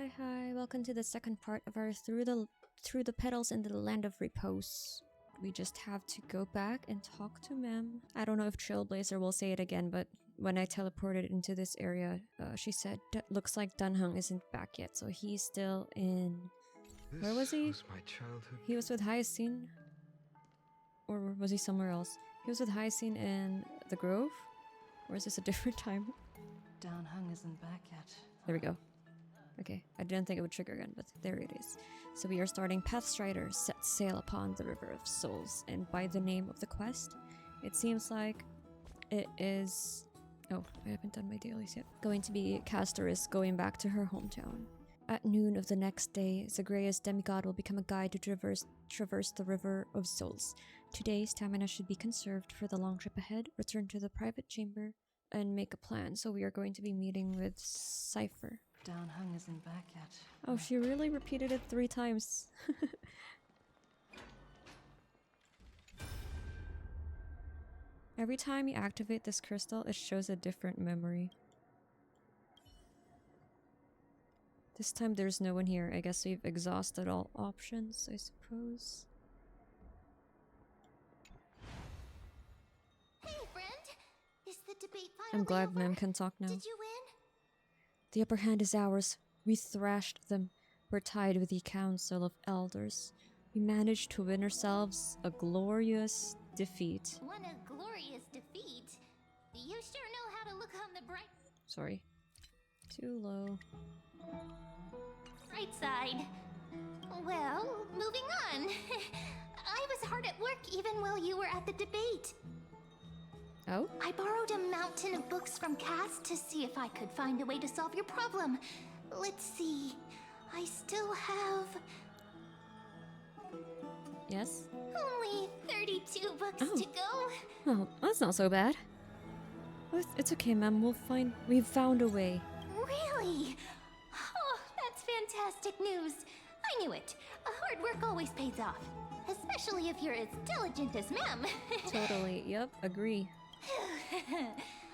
Hi, welcome to the second part of our Through the Petals in the Land of Repose. We just have to go back and talk to Mem. I don't know if Trailblazer will say it again, but when I teleported into this area, she said, looks like Dunhung isn't back yet, so he's still in... Where was he? Was my childhood. He was with Hyacine? Or was he somewhere else? He was with Hyacine in the Grove? Or is this a different time? Dunhung isn't back yet. There we go. Okay, I didn't think it would trigger again, but there it is. So we are starting Pathstrider, set sail upon the River of Souls, and by the name of the quest, it seems like it is... Oh, I haven't done my dailies yet. Going to be Castorice going back to her hometown. At noon of the next day, Zagreus demigod will become a guide to traverse the River of Souls. Today, stamina should be conserved for the long trip ahead, return to the private chamber, and make a plan. So we are going to be meeting with Cipher. Dunhung isn't back yet. Oh, she really repeated it 3 times. Every time you activate this crystal, it shows a different memory. This time there's no one here. I guess we've exhausted all options, I suppose. Hey, friend! Is the debate finally I'm glad over? Mem can talk now. Did you win? The upper hand is ours. We thrashed them. We're tied with the Council of Elders. We managed to win ourselves a glorious defeat. Won a glorious defeat? You sure know how to look on the Sorry. Too low. bright side. Well, moving on. I was hard at work even while you were at the debate. Oh? I borrowed a mountain of books from Cass to see if I could find a way to solve your problem. Let's see. I still have Yes? only 32 books to go. Oh, that's not so bad. Oh, it's okay, Mem. We've found a way. Really? Oh, that's fantastic news. I knew it. Hard work always pays off. Especially if you're as diligent as Mem. Totally. Yep, agree.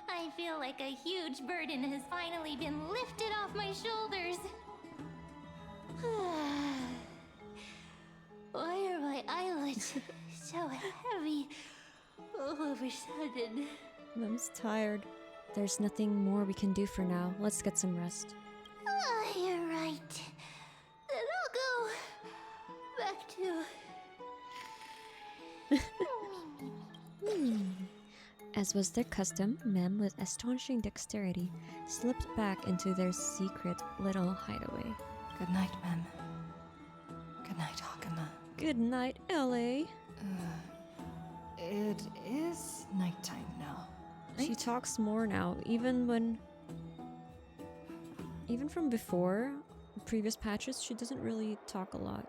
I feel like a huge burden has finally been lifted off my shoulders. Why are my eyelids so heavy all of a sudden? Mem's tired. There's nothing more we can do for now. Let's get some rest. You're right. Then I'll go back to... As was their custom, Mem, with astonishing dexterity, slipped back into their secret little hideaway. Good night, Mem. Good night, Hakama. Good night, LA. It is nighttime now. She talks more now, even from before, previous patches, she doesn't really talk a lot.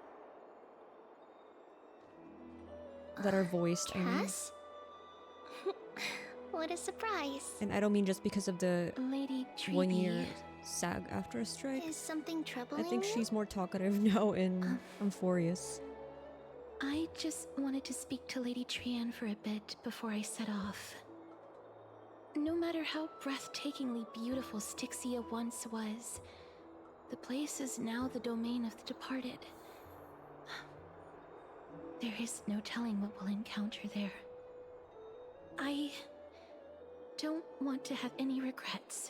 That are voiced, I mean. Cass? What a surprise. And I don't mean just because of the Lady 1 year SAG after a strike. Is something troubling I think you? she's more talkative now in Amphoreus. I just wanted to speak to Lady Trianne for a bit before I set off. No matter how breathtakingly beautiful Styxia once was, the place is now the domain of the departed. There is no telling what we'll encounter there. I don't want to have any regrets.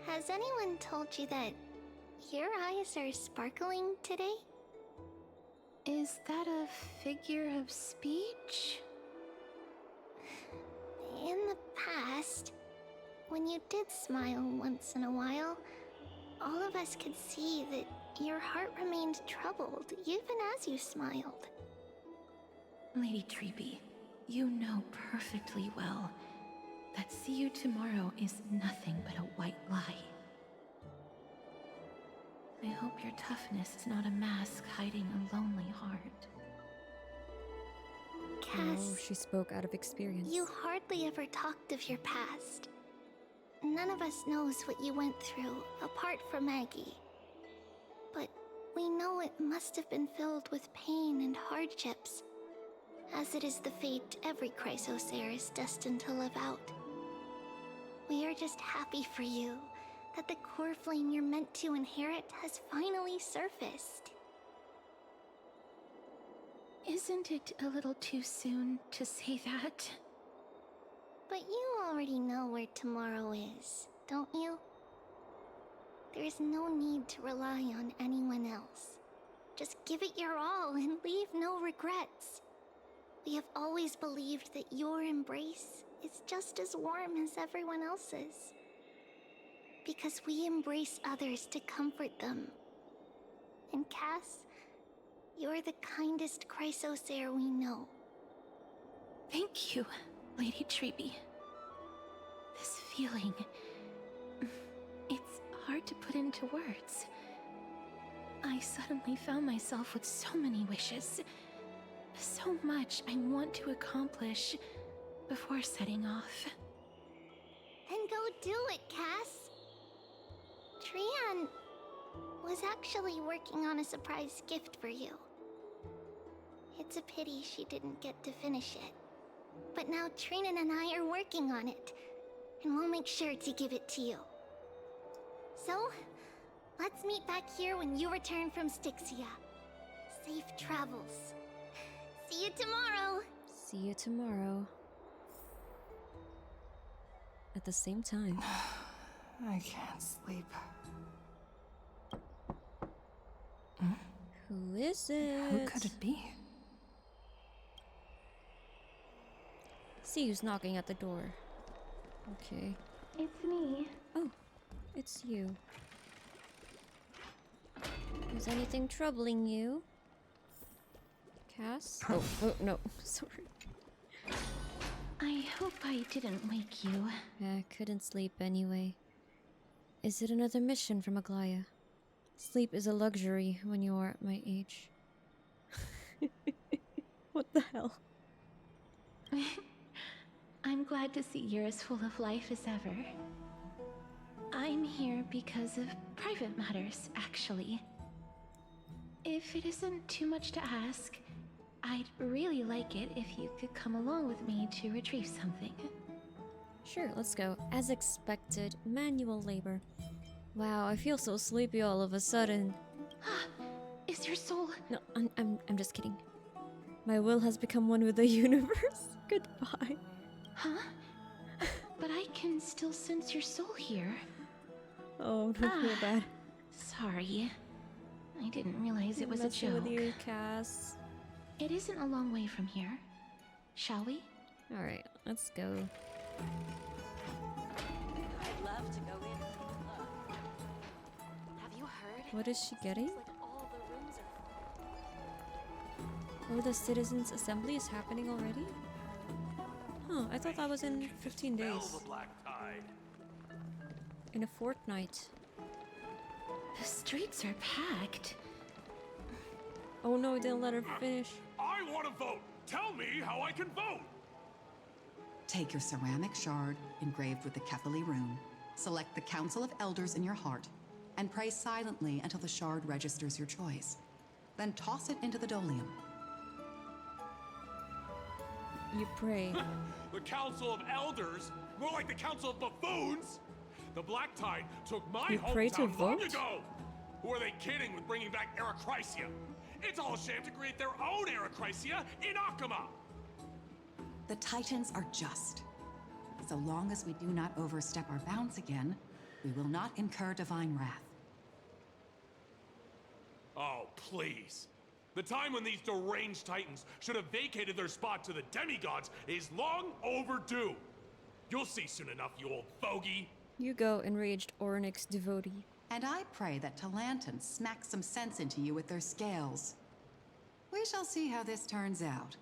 Has anyone told you that your eyes are sparkling today? Is that a figure of speech? In the past, when you did smile once in a while, all of us could see that your heart remained troubled even as you smiled. Lady Treeby, you know perfectly well that see you tomorrow is nothing but a white lie. I hope your toughness is not a mask hiding a lonely heart. Cass, Oh, she spoke out of experience. you hardly ever talked of your past. None of us knows what you went through, apart from Maggie. But we know it must have been filled with pain and hardships, as it is the fate every Chrysosaur is destined to live out. We are just happy for you that the core flame you're meant to inherit has finally surfaced. Isn't it a little too soon to say that? But you already know where tomorrow is, don't you? There is no need to rely on anyone else. Just give it your all and leave no regrets. We have always believed that your embrace is just as warm as everyone else's. Because we embrace others to comfort them. And Cass, you're the kindest Chrysosaur we know. Thank you, Lady Treby. This feeling... it's hard to put into words. I suddenly found myself with so many wishes. So much I want to accomplish before setting off. Then go do it, Cass. Trianne was actually working on a surprise gift for you. It's a pity she didn't get to finish it. But now Trianne and I are working on it, and we'll make sure to give it to you. So, let's meet back here when you return from Styxia. Safe travels. See you tomorrow! See you tomorrow. At the same time. I can't sleep. Who is it? Who could it be? See who's knocking at the door. Okay. It's me. Oh, it's you. Is anything troubling you? Cass? Oh, no. Sorry. I hope I didn't wake you. I couldn't sleep anyway. Is it another mission from Aglaea? Sleep is a luxury when you are at my age. What the hell? I'm glad to see you're as full of life as ever. I'm here because of private matters, actually. If it isn't too much to ask, I'd really like it if you could come along with me to retrieve something. Sure, let's go. As expected, manual labor. Wow, I feel so sleepy all of a sudden. Is your soul... No, I'm just kidding. My will has become one with the universe. Goodbye. Huh? But I can still sense your soul here. Oh, don't feel bad. Sorry. I didn't realize it was a Messing joke. with you, Cass. It isn't a long way from here. Shall we? Alright, let's go. I'd love to go in and take a look. Have you heard? What is she getting? It's like all the rooms are Oh, the Citizens' Assembly is happening already? Huh, I thought that was in 15 days. In a fortnight. The streets are packed. Oh no, didn't let her finish. I want to vote! Tell me how I can vote! Take your ceramic shard engraved with the Kephili rune, select the Council of Elders in your heart, and pray silently until the shard registers your choice. Then toss it into the Dolium. You pray. The Council of Elders? More like the Council of Buffoons! The Black Tide took my You pray to hometown long vote? ago! Who are they kidding with bringing back Erechrysia? It's all a sham to create their own Erechrysia in Akama! The Titans are just. So long as we do not overstep our bounds again, we will not incur divine wrath. Oh, please. The time when these deranged Titans should have vacated their spot to the demigods is long overdue. You'll see soon enough, you old fogey. You go, enraged Ornyx devotee. And I pray that Talanton smacks some sense into you with their scales. We shall see how this turns out.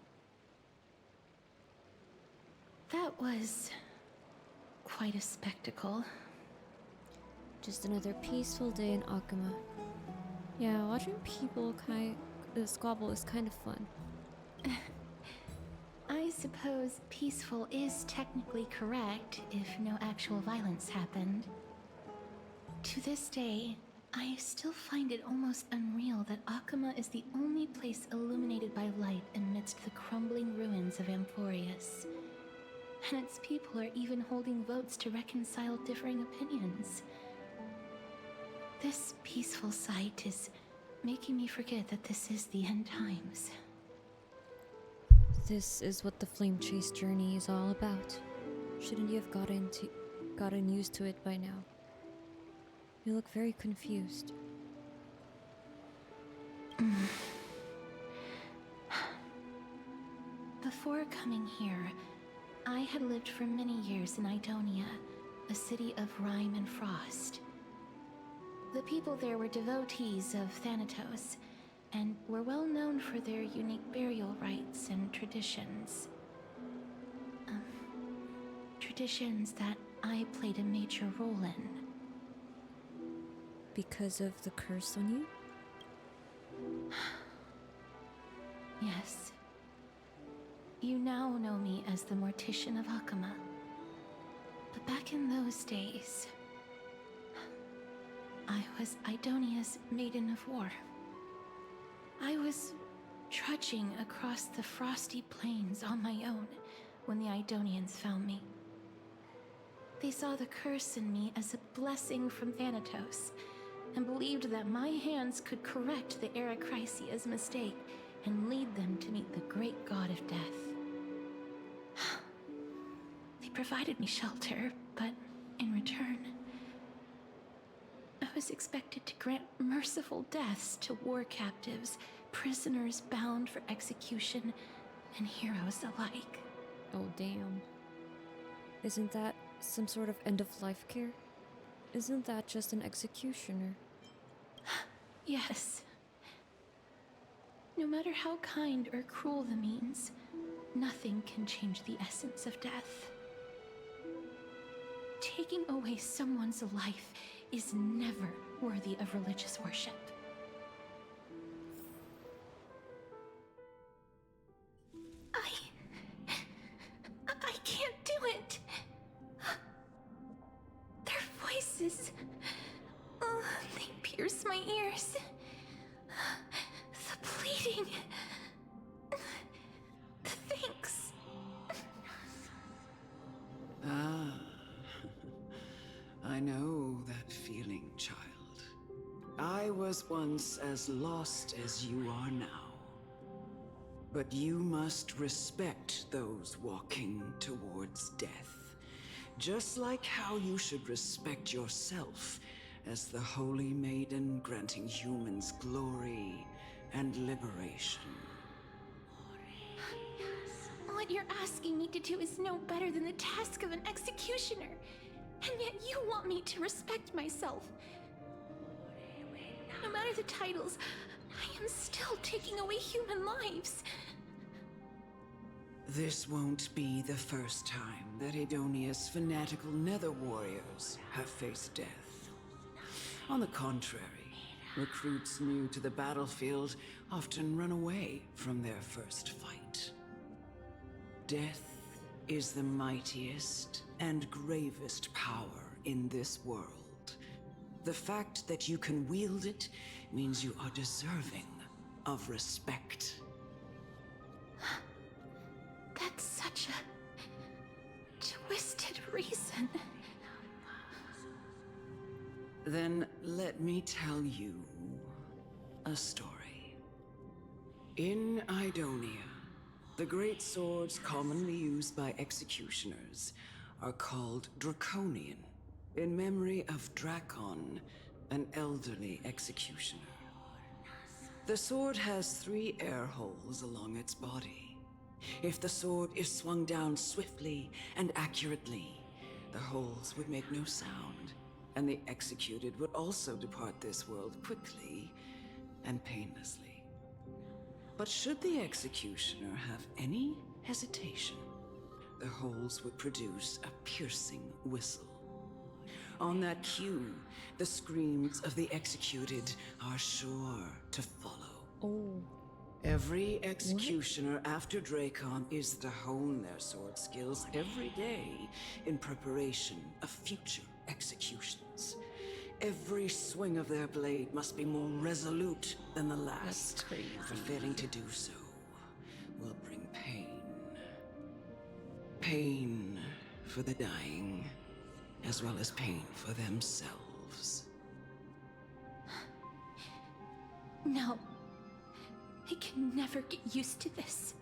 That was... quite a spectacle. Just another peaceful day in Akama. Yeah, watching people squabble is kind of fun. I suppose peaceful is technically correct if no actual violence happened. To this day, I still find it almost unreal that Akama is the only place illuminated by light amidst the crumbling ruins of Amphoreus. And its people are even holding votes to reconcile differing opinions. This peaceful sight is making me forget that this is the end times. This is what the Flame Chase journey is all about. Shouldn't you have gotten used to it by now? You look very confused. Before coming here, I had lived for many years in Aidonia, a city of rime and frost. The people there were devotees of Thanatos, and were well known for their unique burial rites and traditions. Traditions that I played a major role in. Because of the curse on you? Yes. You now know me as the Mortician of Akama. But back in those days, I was Aidonia's Maiden of War. I was trudging across the frosty plains on my own when the Aidonians found me. They saw the curse in me as a blessing from Thanatos, and believed that my hands could correct the Aracrisia's mistake and lead them to meet the great god of death. They provided me shelter, but in return, I was expected to grant merciful deaths to war captives, prisoners bound for execution, and heroes alike. Oh, damn. Isn't that some sort of end-of-life care? Isn't that just an executioner? Yes. No matter how kind or cruel the means, nothing can change the essence of death. Taking away someone's life is never worthy of religious worship. I can't do it. Their voices, they pierce my ears. The pleading, the thanks. Ah, I know that feeling, child. I was once as lost as you are now. But you must respect those walking towards death, just like how you should respect yourself as the Holy Maiden granting humans glory and liberation. What you're asking me to do is no better than the task of an executioner, and yet you want me to respect myself. No matter the titles, I am still taking away human lives. This won't be the first time that Aidonia's fanatical Nether warriors have faced death. On the contrary, recruits new to the battlefield often run away from their first fight. Death is the mightiest and gravest power in this world. The fact that you can wield it means you are deserving of respect. That's such a twisted reason. Then let me tell you a story. In Aidonia, the great swords commonly used by executioners are called Draconian, in memory of Drakon, an elderly executioner. The sword has 3 air holes along its body. If the sword is swung down swiftly and accurately, the holes would make no sound, and the executed would also depart this world quickly and painlessly. But should the executioner have any hesitation, the holes would produce a piercing whistle. On that cue, the screams of the executed are sure to follow. Oh. Every executioner after Drakon is to hone their sword skills every day in preparation of future executions. Every swing of their blade must be more resolute than the last. That's crazy. For failing to do so will bring pain. pain for the dying, as well as pain for themselves. No. I can never get used to this.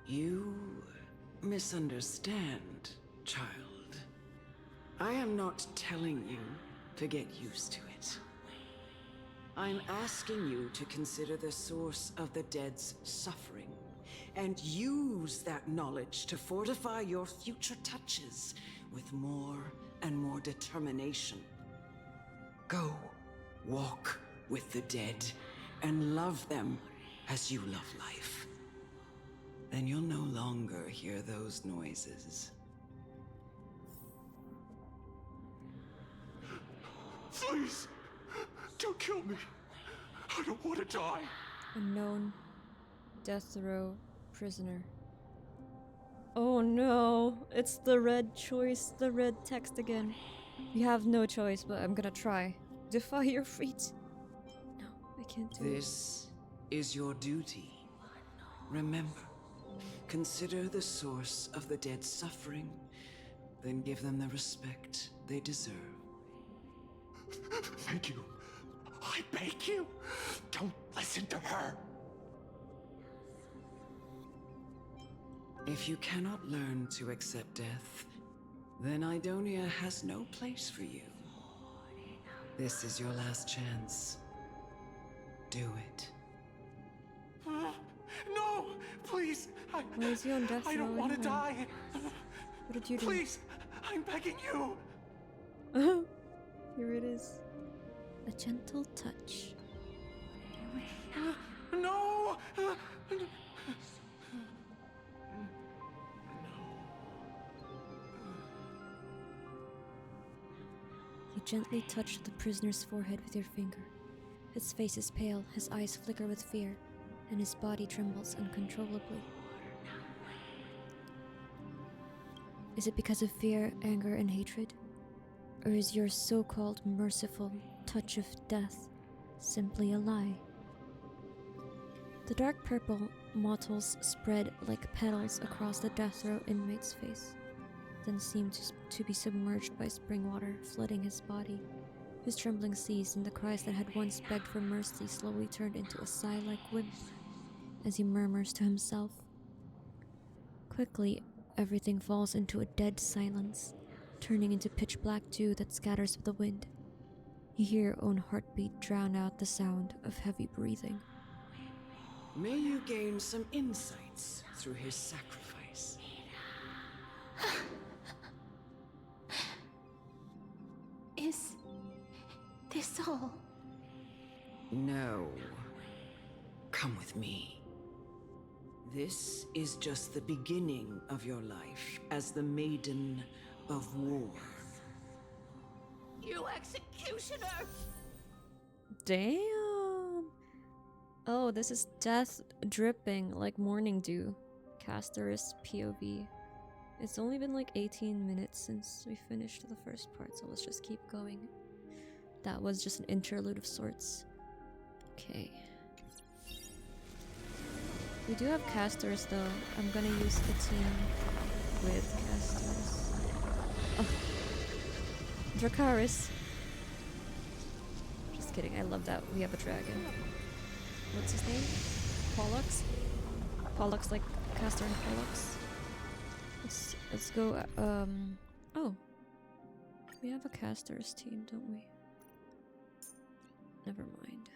You misunderstand, child. I am not telling you to get used to it. I'm asking you to consider the source of the dead's suffering and use that knowledge to fortify your future touches with more and more determination. Go, walk with the dead and love them as you love life. Then you'll no longer hear those noises. Please, don't kill me. I don't want to die. Unknown. Death row. Prisoner. Oh no, it's the red choice, the red text again. You have no choice, but I'm gonna try. Defy your fate. No, I can't do it. This is your duty. Remember, consider the source of the dead's suffering, then give them the respect they deserve. Thank you. I beg you, don't listen to her. If you cannot learn to accept death, then Aidonia has no place for you. This is your last chance. Do it. No, please. Why is he on death I don't row want to anyway? die. What did you do? Please, I'm begging you. Here it is. A gentle touch. No. You gently touch the prisoner's forehead with your finger. His face is pale, his eyes flicker with fear, and his body trembles uncontrollably. Is it because of fear, anger, and hatred? Or is your so-called merciful touch of death simply a lie? The dark purple mottles spread like petals across the death row inmate's face, then seemed to be submerged by spring water, flooding his body. His trembling ceased, and the cries that had once begged for mercy slowly turned into a sigh like whimper as he murmurs to himself. Quickly, everything falls into a dead silence, turning into pitch black dew that scatters with the wind. You hear your own heartbeat drown out the sound of heavy breathing. May you gain some insights through his sacrifice. Is this all? No. Come with me. This is just the beginning of your life as the Maiden of War. You executioner! Damn! Oh, this is death dripping like morning dew. Castorice POV. It's only been like 18 minutes since we finished the first part, so let's just keep going. That was just an interlude of sorts. Okay. We do have casters though. I'm gonna use the team with casters. Oh. Dracarys. Just kidding, I love that we have a dragon. What's his name? Pollux? Pollux like caster and Pollux. Let's go, oh. We have a casters team, don't we? Never mind.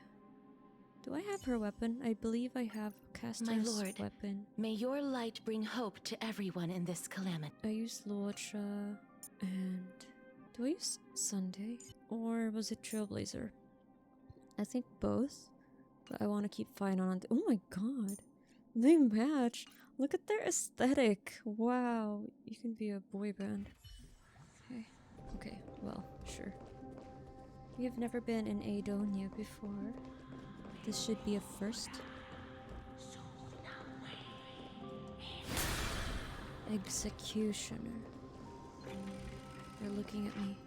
Do I have her weapon? I believe I have caster's My lord, weapon. May your light bring hope to everyone in this calamity. I used Luocha and... Do I use Sunday? Or was it Trailblazer? I think both. But I want to keep Phainon on... Oh my god! They match! Look at their aesthetic! Wow! You can be a boy band. Okay. Okay, well, sure. We have never been in Aidonia before. This should be a first. Executioner. They're looking at me.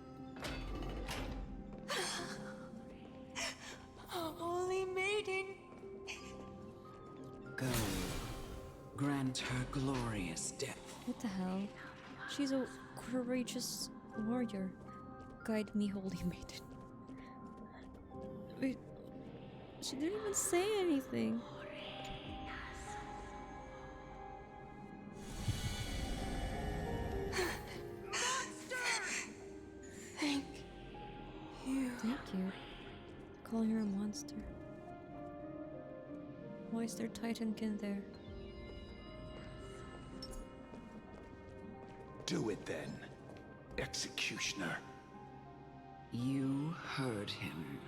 Holy Maiden! Go. Grant her glorious death. What the hell? She's a courageous warrior. Guide me, holy maiden. Wait, she didn't even say anything. Thank you. Thank you. Calling her a monster. Why is there Titankin there? Do it then, executioner. You heard him.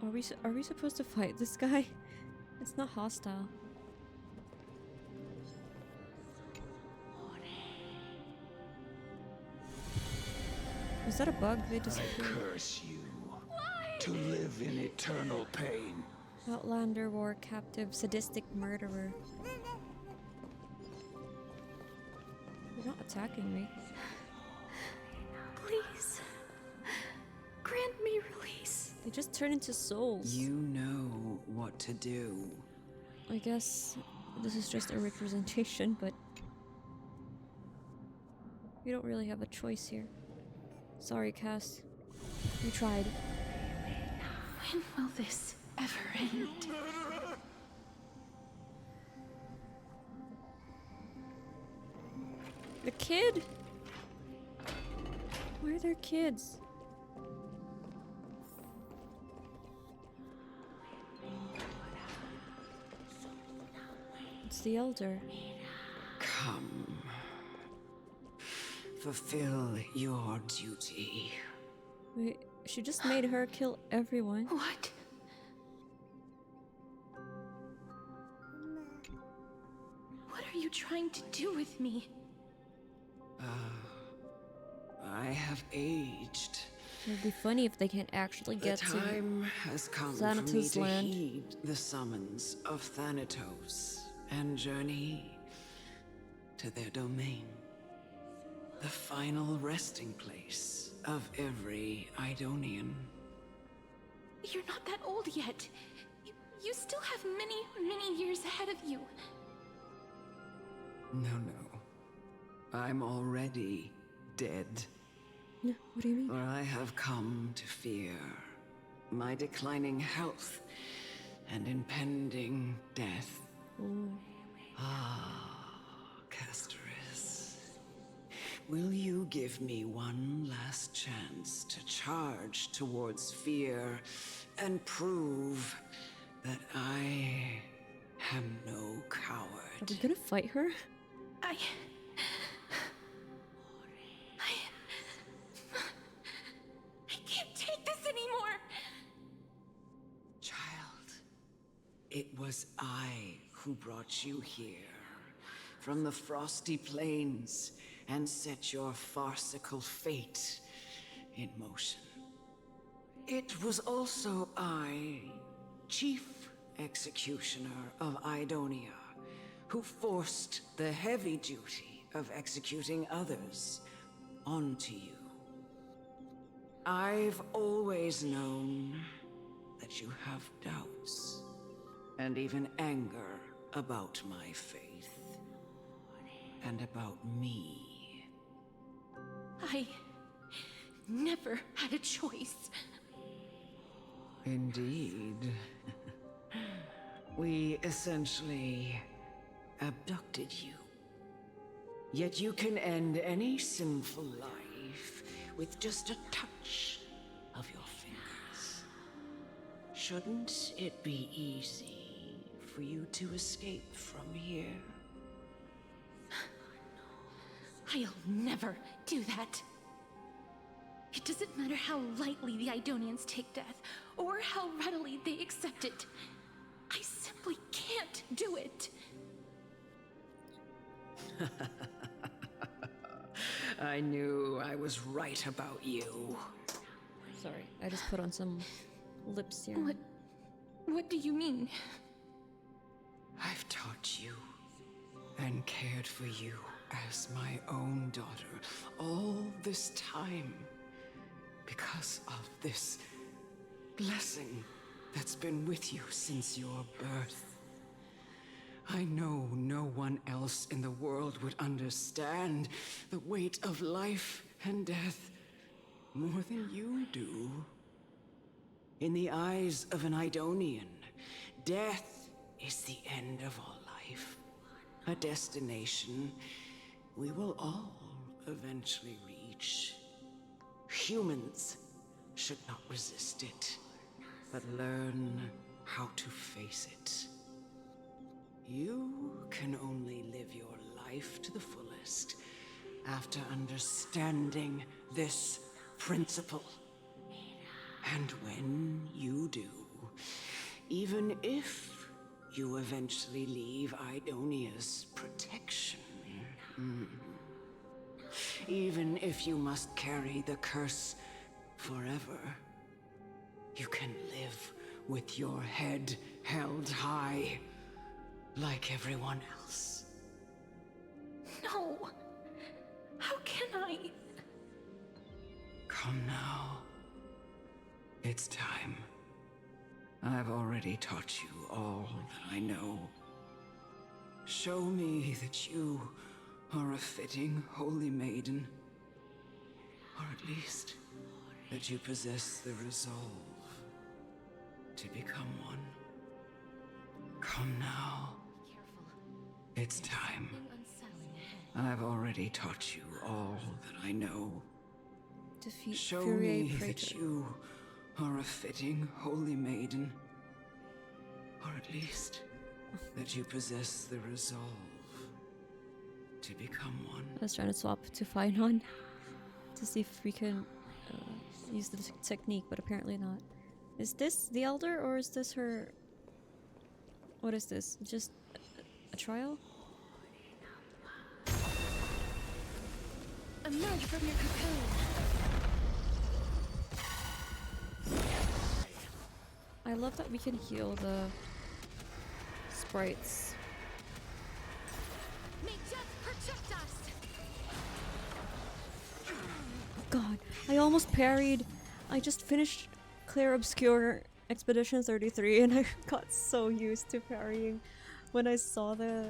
Are we supposed to fight this guy? It's not hostile. Was that a bug? They I disappeared. curse you to live in eternal pain. Outlander, war captive, sadistic murderer. You're not attacking me. Please. Grant me release. They just turn into souls. You know what to do. I guess this is just a representation, but we don't really have a choice here. Sorry, Cass. We tried. When will this ever end? The kid? Why are there kids? It's the elder. Come. Fulfill your duty. Wait, she just made her kill everyone. What? What are you trying to do with me? I have aged. It would be funny if they can't actually The get to time has come for me Thanatos' to land. heed the summons of Thanatos and journey to their domain. The final resting place of every Aidonian. You're not that old yet. You still have many, many years ahead of you. No. I'm already dead. No, what do you mean? For I have come to fear my declining health and impending death. Oh. Castorice, will you give me one last chance to charge towards fear and prove that I am no Are coward? we gonna fight her? I can't take this anymore. Child, it was I who brought you here from the frosty plains and set your farcical fate in motion. It was also I, Chief Executioner of Aidonia, who forced the heavy duty of executing others onto you. I've always known that you have doubts and even anger about my faith and about me. I never had a choice. Indeed. We essentially abducted you. Yet you can end any sinful life with just a touch of your fingers. Shouldn't it be easy for you to escape from here? I'll never do that. It doesn't matter how lightly the Aidonians take death, or how readily they accept it. I simply can't do it. I knew I was right about you. Sorry, I just put on some lip serum. What do you mean? I've taught you and cared for you as my own daughter all this time because of this blessing that's been with you since your birth. I know no one else in the world would understand the weight of life and death more than you do. In the eyes of an Aidonian, death is the end of all life. A destination we will all eventually reach. Humans should not resist it, but learn how to face it. You can only live your life to the fullest after understanding this principle. And when you do, even if you eventually leave Aidonia's protection, even if you must carry the curse forever, you can live with your head held high, like everyone else. No. How can I? Come now. It's time. I've already taught you all that I know. Show me that you are a fitting holy maiden. Or at least, that you possess the resolve to become one. Come now. It's time. I've already taught you all that I know. Defeat Show Fury me that Praetor. you are a fitting holy maiden. Or at least, that you possess the resolve to become one. I was trying to swap to Phainon to see if we can use the technique, but apparently not. Is this the Elder, or is this her... What is this? Just a trial? Emerge from your cocoon. I love that we can heal the sprites. May death protect us. Oh god, I almost parried. I just finished Clear Obscure Expedition 33 and I got so used to parrying when I saw the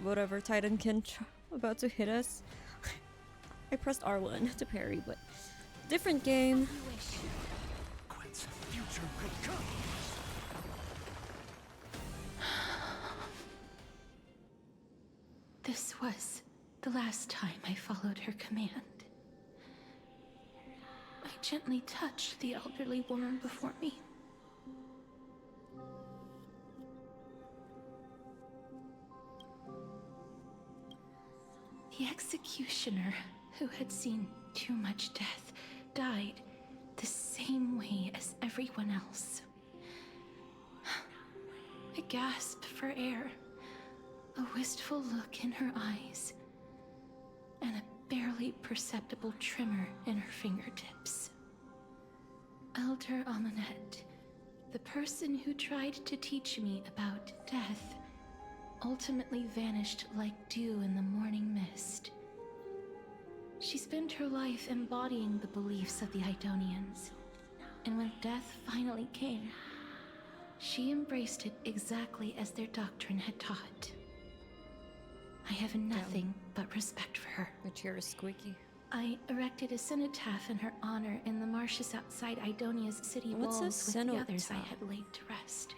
whatever Titankin about to hit us. I pressed R1 to parry, but different game. Whence future will come. This was the last time I followed her command. I gently touched the elderly woman before me. The executioner, who had seen too much death, died the same way as everyone else. I gasped for air, a wistful look in her eyes, and a barely perceptible tremor in her fingertips. Elder Amunet, the person who tried to teach me about death, ultimately vanished like dew in the morning mist. She spent her life embodying the beliefs of the Aidonians, and when death finally came, she embraced it exactly as their doctrine had taught. I have nothing but respect for her. My chair is squeaky. I erected a cenotaph in her honor in the marshes outside Aidonia's city What's a walls with the others I cenotaph? had laid to rest.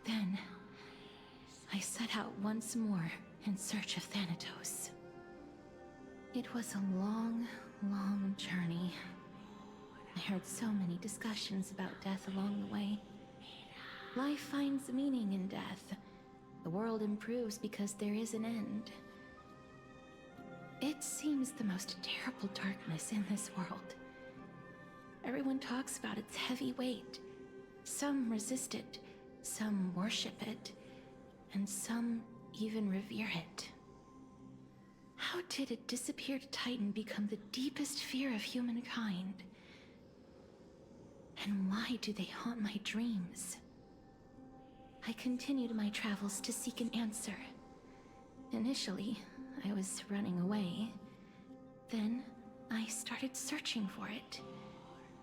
Then, I set out once more in search of Thanatos. It was a long, long journey. I heard so many discussions about death along the way. Life finds meaning in death. The world improves because there is an end. It seems the most terrible darkness in this world. Everyone talks about its heavy weight. Some resist it, some worship it, and some even revere it. How did a disappeared titan become the deepest fear of humankind? And why do they haunt my dreams? I continued my travels to seek an answer. Initially, I was running away. Then, I started searching for it.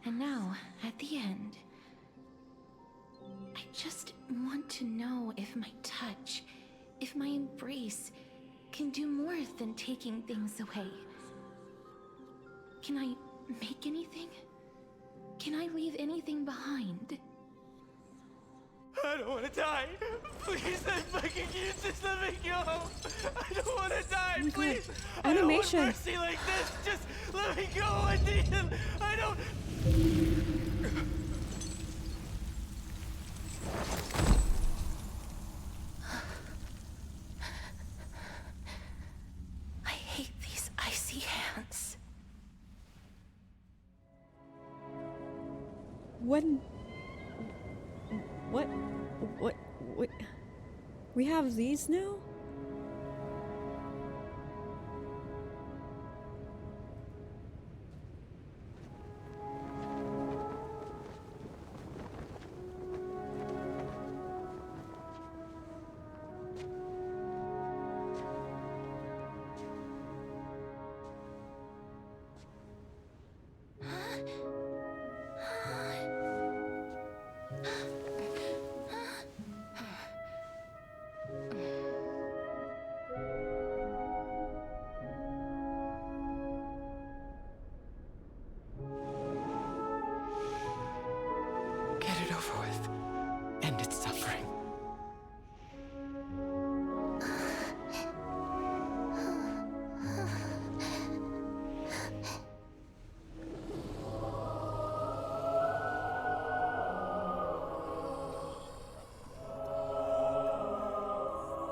And now, at the end, I just want to know if my touch, if my embrace, can do more than taking things away. Can I make anything? Can I leave anything behind? I don't want to die. Please, I'm begging you, just let me go. I don't want to die, Oh my God. please. Animation. I don't want mercy like this. Just let me go. I don't. I hate these icy hands. When? What? We have these now? Get it over with. End its suffering.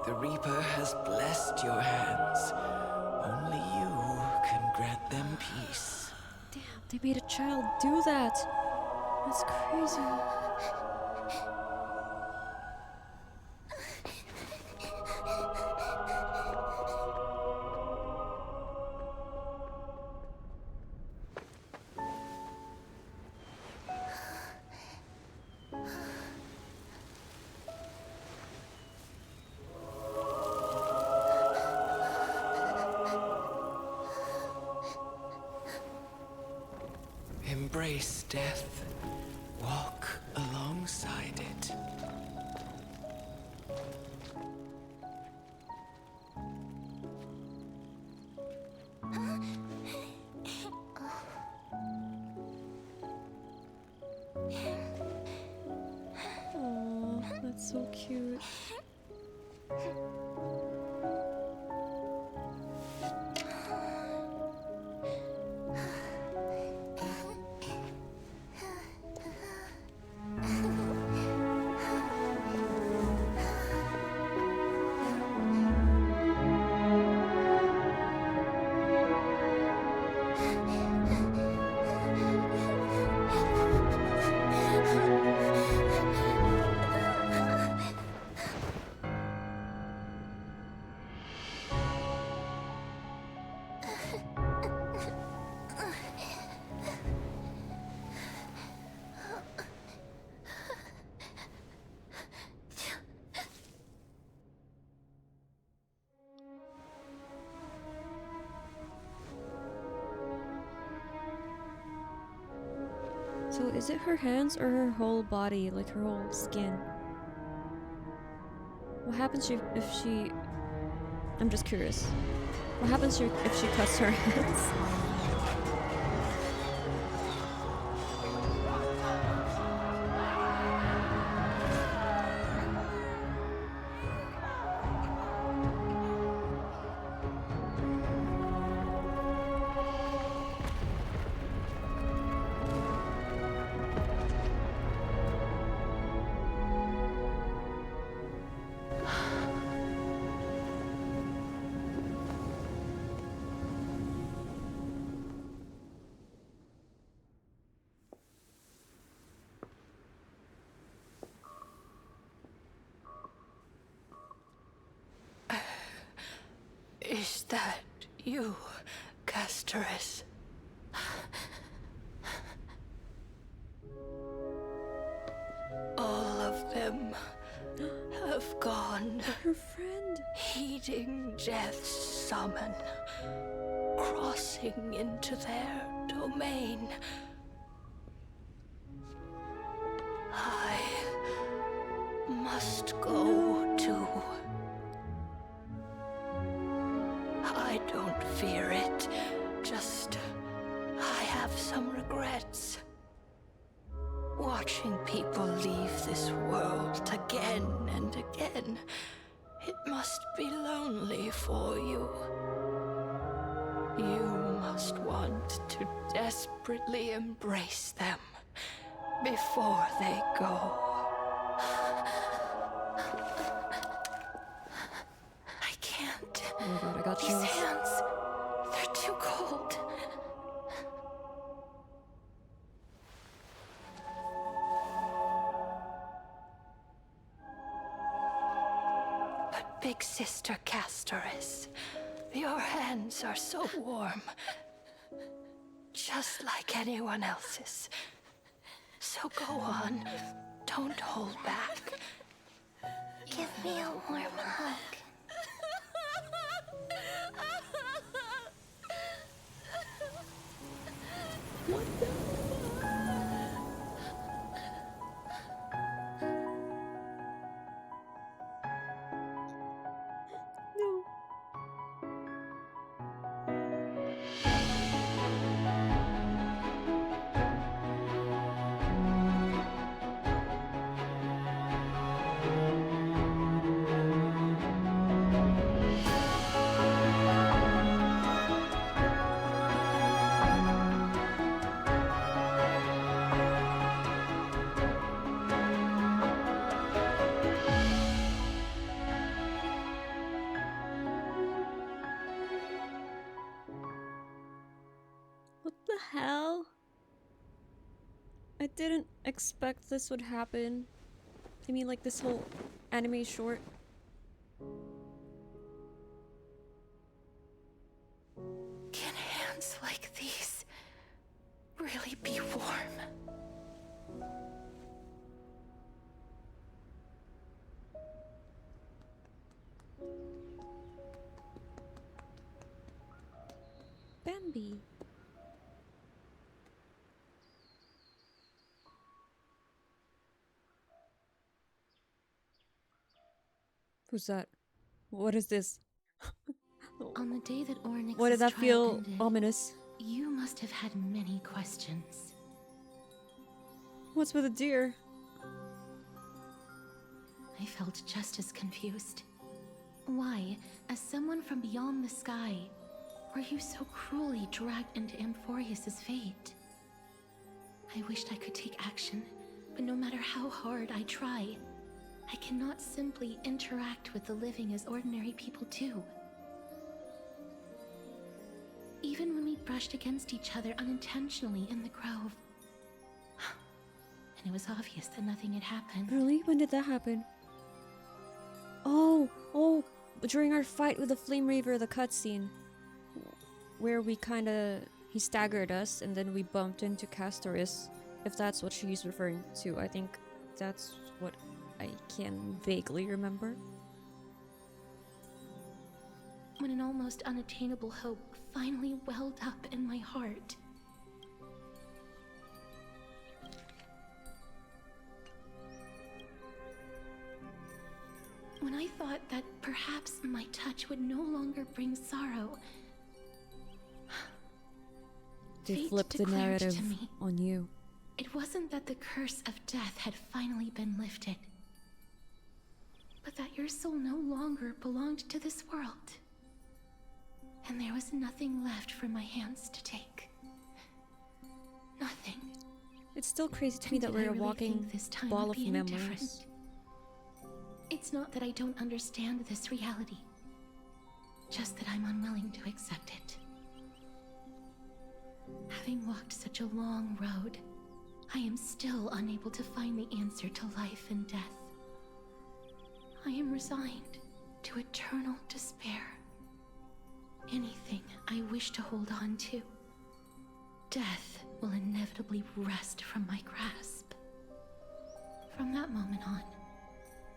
The Reaper has blessed your hands. Only you can grant them peace. Damn, they made a child do that. That's crazy. Embrace death. Walk alongside it. Oh, that's so cute. So is it her hands or her whole body, like her whole skin? What happens if she... I'm just curious. What happens if she cuts her hands? Is that you, Castorice? All of them have gone. Her friend. Heeding death's summon. Crossing into their domain. I must go too. I don't fear it, just I have some regrets. Watching people leave this world again and again, it must be lonely for you. You must want to desperately embrace them before they go. I can't. Oh my god, I got These chills. hands, they're too cold. But Big Sister Castorice, your hands are so warm. Just like anyone else's. So go on. Don't hold back. Give me a warm hug. No. What the hell? I didn't expect this would happen. I mean, like, this whole anime short. Can hands like these really be warm? Bambi. Who's that? What is this? On the day that Ornyx's Why did that trial feel ended, ominous? you must have had many questions. What's with a deer? I felt just as confused. Why, as someone from beyond the sky, were you so cruelly dragged into Amphoreus' fate? I wished I could take action, but no matter how hard I try, I cannot simply interact with the living as ordinary people do. Even when we brushed against each other unintentionally in the grove, and it was obvious that nothing had happened. Really? When did that happen? Oh, during our fight with the Flame Reaver, the cutscene. Where we he staggered us and then we bumped into Castorice. If that's what she's referring to, I think that's what I can vaguely remember. When an almost unattainable hope finally welled up in my heart. When I thought that perhaps my touch would no longer bring sorrow, They fate flipped the declared narrative to me, on you. it wasn't that the curse of death had finally been lifted, but that your soul no longer belonged to this world. And there was nothing left for my hands to take. Nothing. It's still crazy to me that Did I we're a really walking think this time ball would of be any memories. different? It's not that I don't understand this reality, just that I'm unwilling to accept it. Having walked such a long road, I am still unable to find the answer to life and death. I am resigned to eternal despair. Anything I wish to hold on to, death will inevitably wrest from my grasp. From that moment on,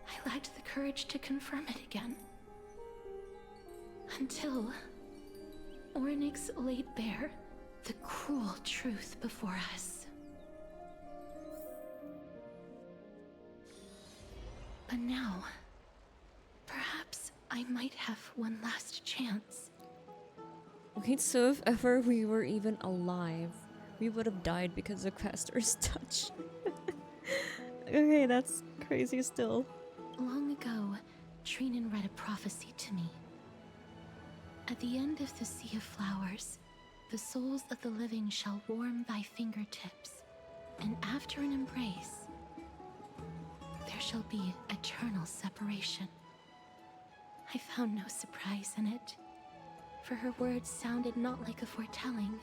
I lacked the courage to confirm it again. Until Ornyx laid bare the cruel truth before us. But now, perhaps I might have one last chance. Wait, so if ever we were even alive, we would have died because of Castor's touch. Okay, that's crazy still. Long ago, Trianne read a prophecy to me. At the end of the Sea of Flowers, the souls of the living shall warm thy fingertips, and after an embrace, there shall be eternal separation. I found no surprise in it, for her words sounded not like a foretelling,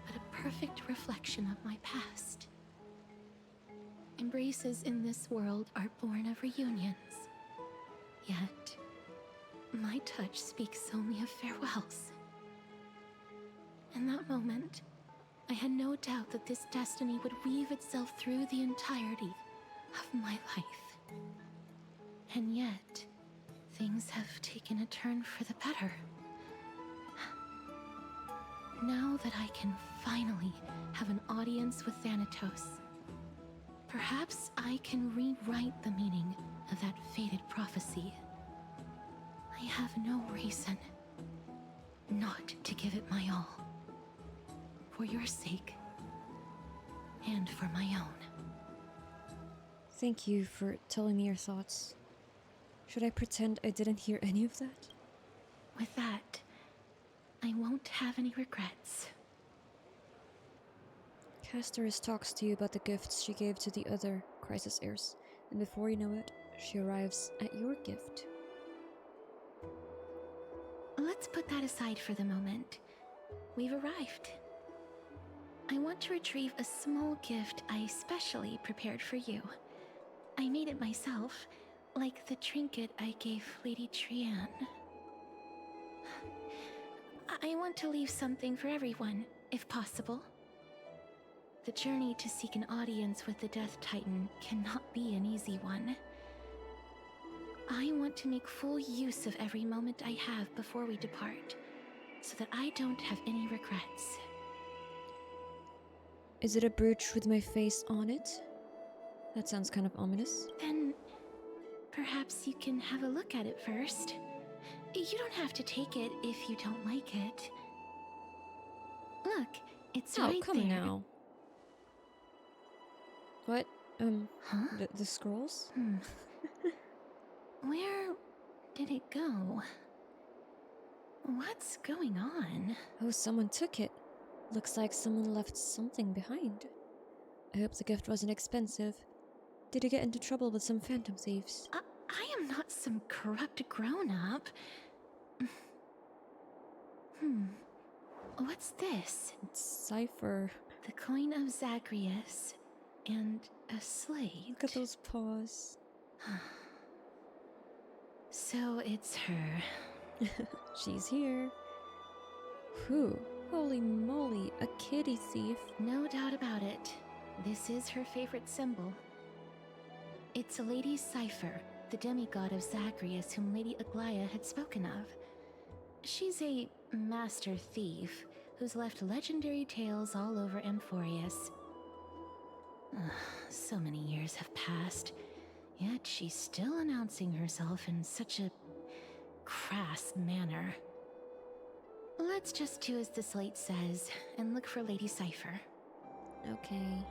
but a perfect reflection of my past. Embraces in this world are born of reunions, yet my touch speaks only of farewells. In that moment, I had no doubt that this destiny would weave itself through the entirety of my life. And yet, things have taken a turn for the better. Now that I can finally have an audience with Thanatos, perhaps I can rewrite the meaning of that fated prophecy. I have no reason not to give it my all. For your sake, and for my own. Thank you for telling me your thoughts. Should I pretend I didn't hear any of that? With that, I won't have any regrets. Castorice talks to you about the gifts she gave to the other crisis heirs, and before you know it, she arrives at your gift. Let's put that aside for the moment. We've arrived. I want to retrieve a small gift I specially prepared for you. I made it myself, like the trinket I gave Lady Trianne. I want to leave something for everyone, if possible. The journey to seek an audience with the Death Titan cannot be an easy one. I want to make full use of every moment I have before we depart, so that I don't have any regrets. Is it a brooch with my face on it? That sounds kind of ominous. Then, perhaps you can have a look at it first. You don't have to take it if you don't like it. Look, it's right there. Oh, come now. What? Huh? The scrolls? Where did it go? What's going on? Oh, someone took it. Looks like someone left something behind. I hope the gift wasn't expensive. Did you get into trouble with some phantom thieves? I am not some corrupt grown-up. What's this? It's Cipher. The coin of Zagreus and a slate. Look at those paws. So it's her. She's here. Whew. Holy moly, a kitty thief. No doubt about it. This is her favorite symbol. It's Lady Cipher, the demigod of Zagreus whom Lady Aglaea had spoken of. She's a master thief who's left legendary tales all over Amphoreus. So many years have passed, yet she's still announcing herself in such a crass manner. Let's just do as the slate says and look for Lady Cipher. Okay.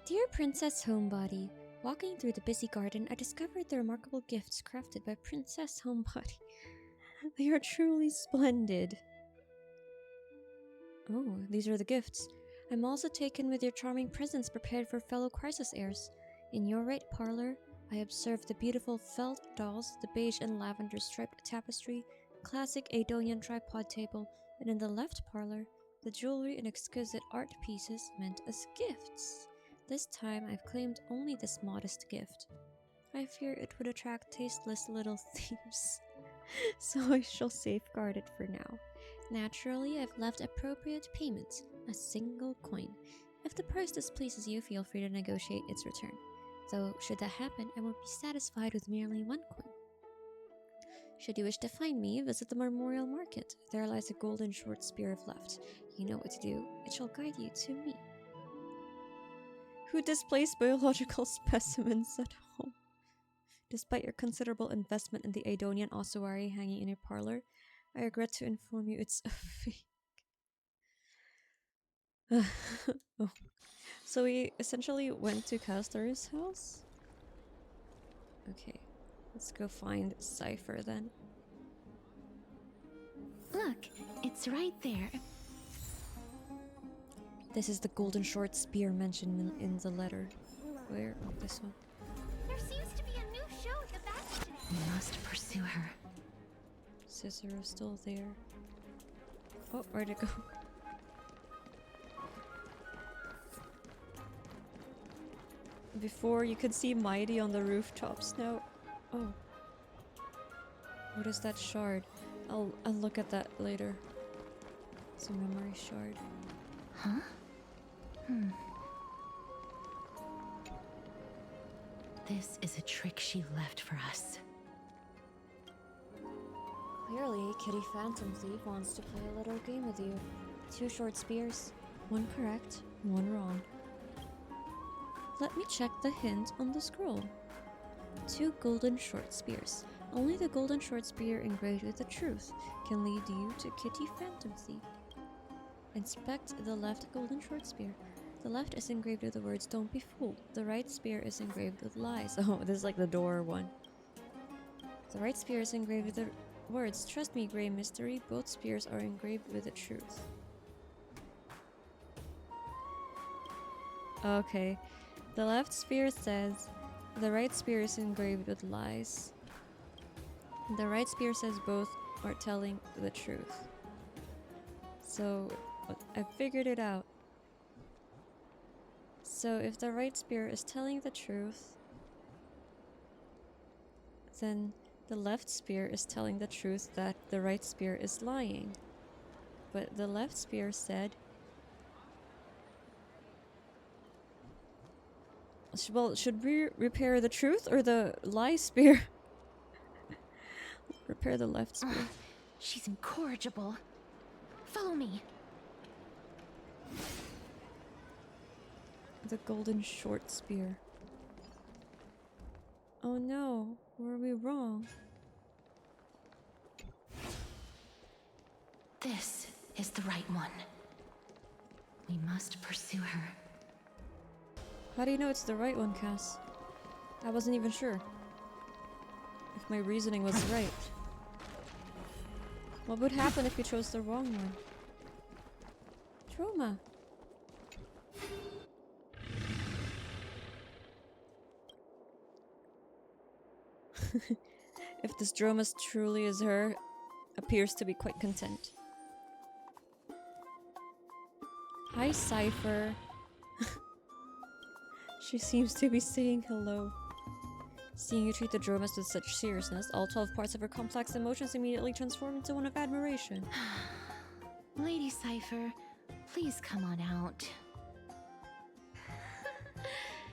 Dear Princess Homebody, walking through the busy garden, I discovered the remarkable gifts crafted by Princess Homebody. They are truly splendid. Oh, these are the gifts. I'm also taken with your charming presents prepared for fellow crisis heirs. In your right parlor, I observed the beautiful felt dolls, the beige and lavender striped tapestry, classic Aidonian tripod table, and in the left parlor, the jewelry and exquisite art pieces meant as gifts. This time I've claimed only this modest gift. I fear it would attract tasteless little thieves, so I shall safeguard it for now. Naturally, I've left appropriate payment, a single coin. If the price displeases you, feel free to negotiate its return. Though, should that happen, I won't be satisfied with merely one coin. Should you wish to find me, visit the Memorial Market. There lies a golden short spear of left. You know what to do. It shall guide you to me. Who displays biological specimens at home? Despite your considerable investment in the Aidonian ossuary hanging in your parlor, I regret to inform you it's a fake. Oh. So we essentially went to Castorice's house? Okay, let's go find Cipher then. Look, it's right there. This is the golden short spear mentioned in the letter. Where? Oh, this one. There seems to be a new show at the back today. We must pursue her. Cicero's still there. Oh, where'd it go? Before you could see Mydei on the rooftops now. Oh. What is that shard? I'll look at that later. It's a memory shard. Huh? This is a trick she left for us. Clearly, Kitty Phantom Thief wants to play a little game with you. 2 short spears. 1 correct, 1 wrong. Let me check the hint on the scroll. 2 golden short spears. Only the golden short spear engraved with the truth can lead you to Kitty Phantom Thief. Inspect the left golden short spear. The left is engraved with the words "Don't be fooled." The right spear is engraved with lies. Oh, this is like the door one. The right spear is engraved with the words "Trust me, Grey Mystery." Both spears are engraved with the truth. Okay. The left spear says the right spear is engraved with lies. The right spear says both are telling the truth. So, I figured it out. So if the right spear is telling the truth, then the left spear is telling the truth that the right spear is lying. But the left spear said... Well, should we repair the truth or the lie spear? Repair the left spear. She's incorrigible. Follow me. The golden short spear. Oh no, were we wrong? This is the right one. We must pursue her. How do you know it's the right one, Cass? I wasn't even sure if my reasoning was right. What would happen if you chose the wrong one? Trauma. If this Dromas truly is her, appears to be quite content. Hi, Cipher. She seems to be saying hello. Seeing you treat the Dromas with such seriousness, all 12 parts of her complex emotions immediately transform into one of admiration. Lady Cipher, please come on out.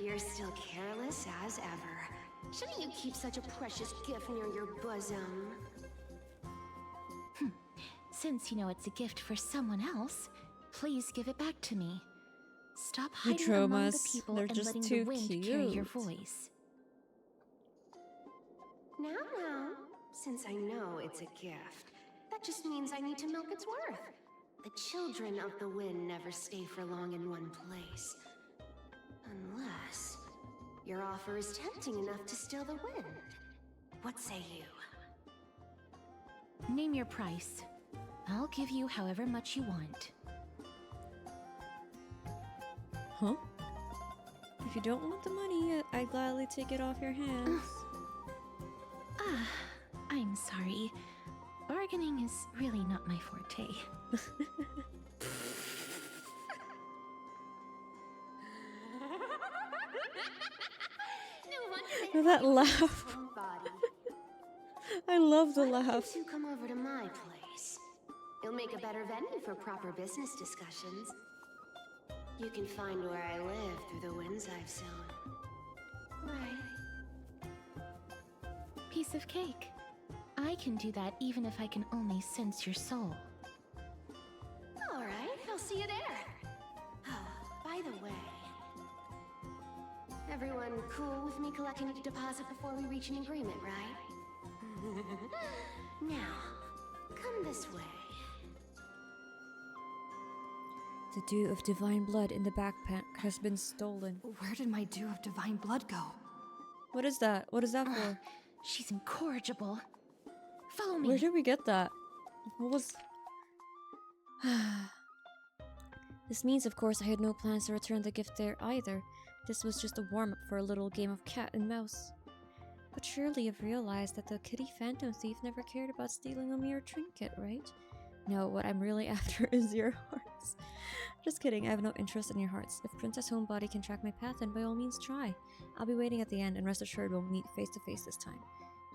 You're still careless as ever. Shouldn't you keep such a precious gift near your bosom? Since you know it's a gift for someone else, please give it back to me. Stop The hiding among the Dromas, people they're and just letting too the wind carry your cute. voice. Now, since I know it's a gift, that just means I need to milk its worth. The children of the wind never stay for long in one place. Unless your offer is tempting enough to still the wind. What say you? Name your price. I'll give you however much you want. Huh? If you don't want the money, I'd gladly take it off your hands. I'm sorry. Bargaining is really not my forte. Oh, that laugh. I love the Why laugh. don't you come over to my place? It'll make a better venue for proper business discussions. You can find where I live through the winds I've sown. Right. Piece of cake. I can do that even if I can only sense your soul. Alright, I'll see you there. Oh, by the way, Everyone cool with me collecting a deposit before we reach an agreement, right? Now, come this way. The dew of divine blood in the backpack has been stolen. Where did my dew of divine blood go? What is that? What is that for? She's incorrigible. Follow me. Where did we get that? What was... This means, of course, I had no plans to return the gift there either. This was just a warm-up for a little game of cat and mouse. But surely you've realized that the kitty phantom thief never cared about stealing a mere trinket, right? No, what I'm really after is your hearts. Just kidding, I have no interest in your hearts. If Princess Homebody can track my path, then by all means try. I'll be waiting at the end, and rest assured we'll meet face to face this time.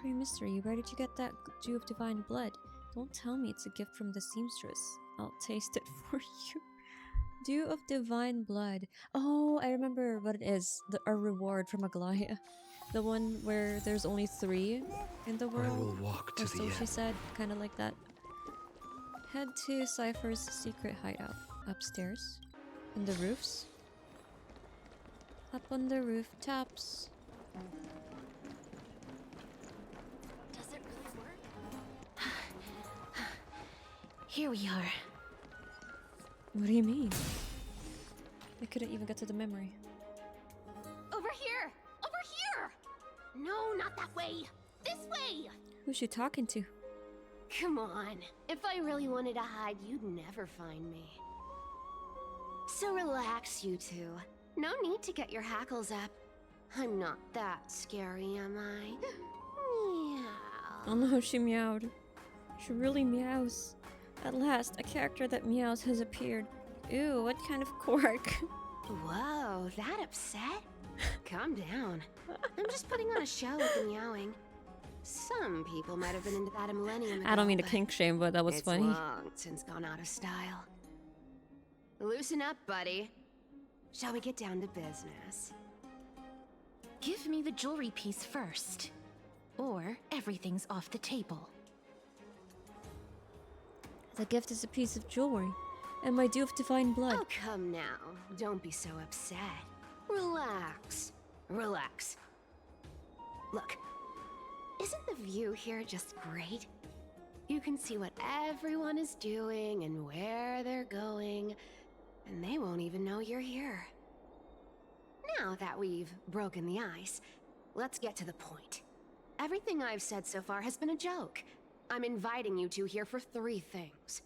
Great mystery, where did you get that dew of divine blood? Don't tell me it's a gift from the seamstress. I'll taste it for you. Dew of divine blood. Oh, I remember what it is. A reward from Aglaea. The one where there's only 3 in the world. I will walk to or the so end. she said, kind of like that. Head to Cipher's secret hideout. Upstairs. In the roofs. Up on the rooftops. Does it really work? Here we are. What do you mean? I couldn't even get to the memory. Over here! Over here! No, not that way! This way! Who's she talking to? Come on. If I really wanted to hide, you'd never find me. So relax, you two. No need to get your hackles up. I'm not that scary, am I? Meow. Oh no, she meowed. She really meows. At last, a character that meows has appeared. Ew, what kind of quirk? Whoa, that upset? Calm down. I'm just putting on a show with the meowing. Some people might have been into that a millennium ago. I don't mean to kink shame, but that was it's funny. long since gone out of style. Loosen up, buddy. Shall we get down to business? Give me the jewelry piece first. Or everything's off the table. The gift is a piece of jewelry, and my dew of divine blood. Oh, come now. Don't be so upset. Relax. Relax. Look, isn't the view here just great? You can see what everyone is doing and where they're going, and they won't even know you're here. Now that we've broken the ice, let's get to the point. Everything I've said so far has been a joke. I'm inviting you two here for 3 things.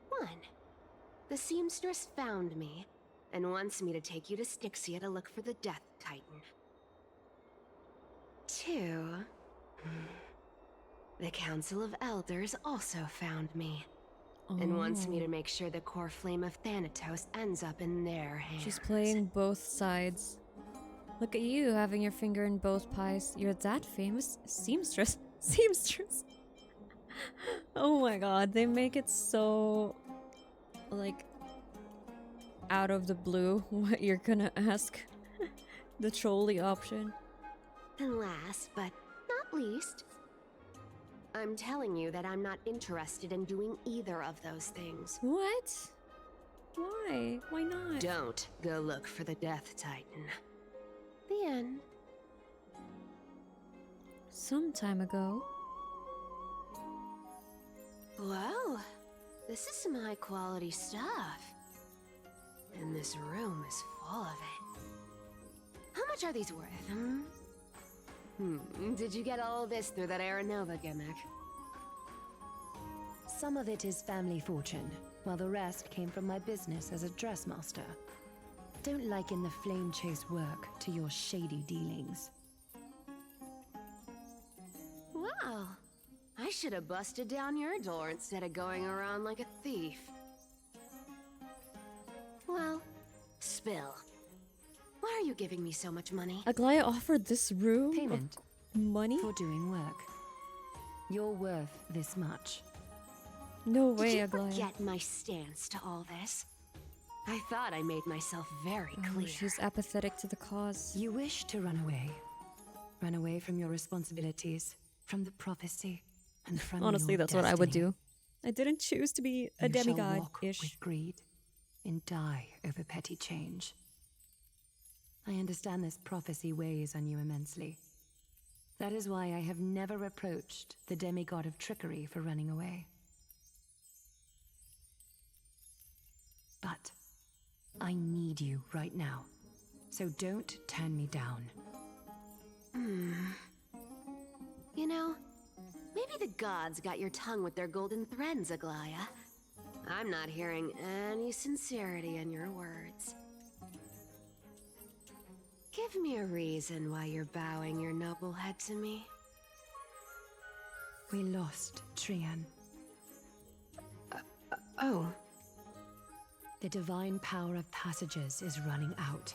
1. The seamstress found me and wants me to take you to Styxia to look for the Death Titan. 2. The Council of Elders also found me and wants me to make sure the core flame of Thanatos ends up in their hands. She's playing both sides. Look at you, having your finger in both pies. You're that famous seamstress. Seamstress. Oh my god, they make it so... like... out of the blue what you're gonna ask. The trolley option. And last, but not least, I'm telling you that I'm not interested in doing either of those things. What? Why? Why not? Don't go look for the Death Titan. The end. Some time ago. Well, this is some high quality stuff. And this room is full of it. How much are these worth, Did you get all this through that Aranova gimmick? Some of it is family fortune, while the rest came from my business as a dressmaster. Don't liken the flame chase work to your shady dealings. Wow. I should have busted down your door instead of going around like a thief. Well, spill. Why are you giving me so much money? Aglaea offered this room Payment of money? for doing work. You're worth this much. No way, Did you Aglaea. forget my stance to all this? I thought I made myself very clear. She's apathetic to the cause. You wish to run away. Run away from your responsibilities, from the prophecy, and from Honestly, your that's what I would destiny. do. I didn't choose to be a You shall walk demigod-ish. with greed and die over petty change. I understand this prophecy weighs on you immensely. That is why I have never reproached the demigod of trickery for running away. But I need you right now, so don't turn me down. You know, maybe the gods got your tongue with their golden threads, Aglaea. I'm not hearing any sincerity in your words. Give me a reason why you're bowing your noble head to me. We lost Trianne. Oh. The divine power of passages is running out.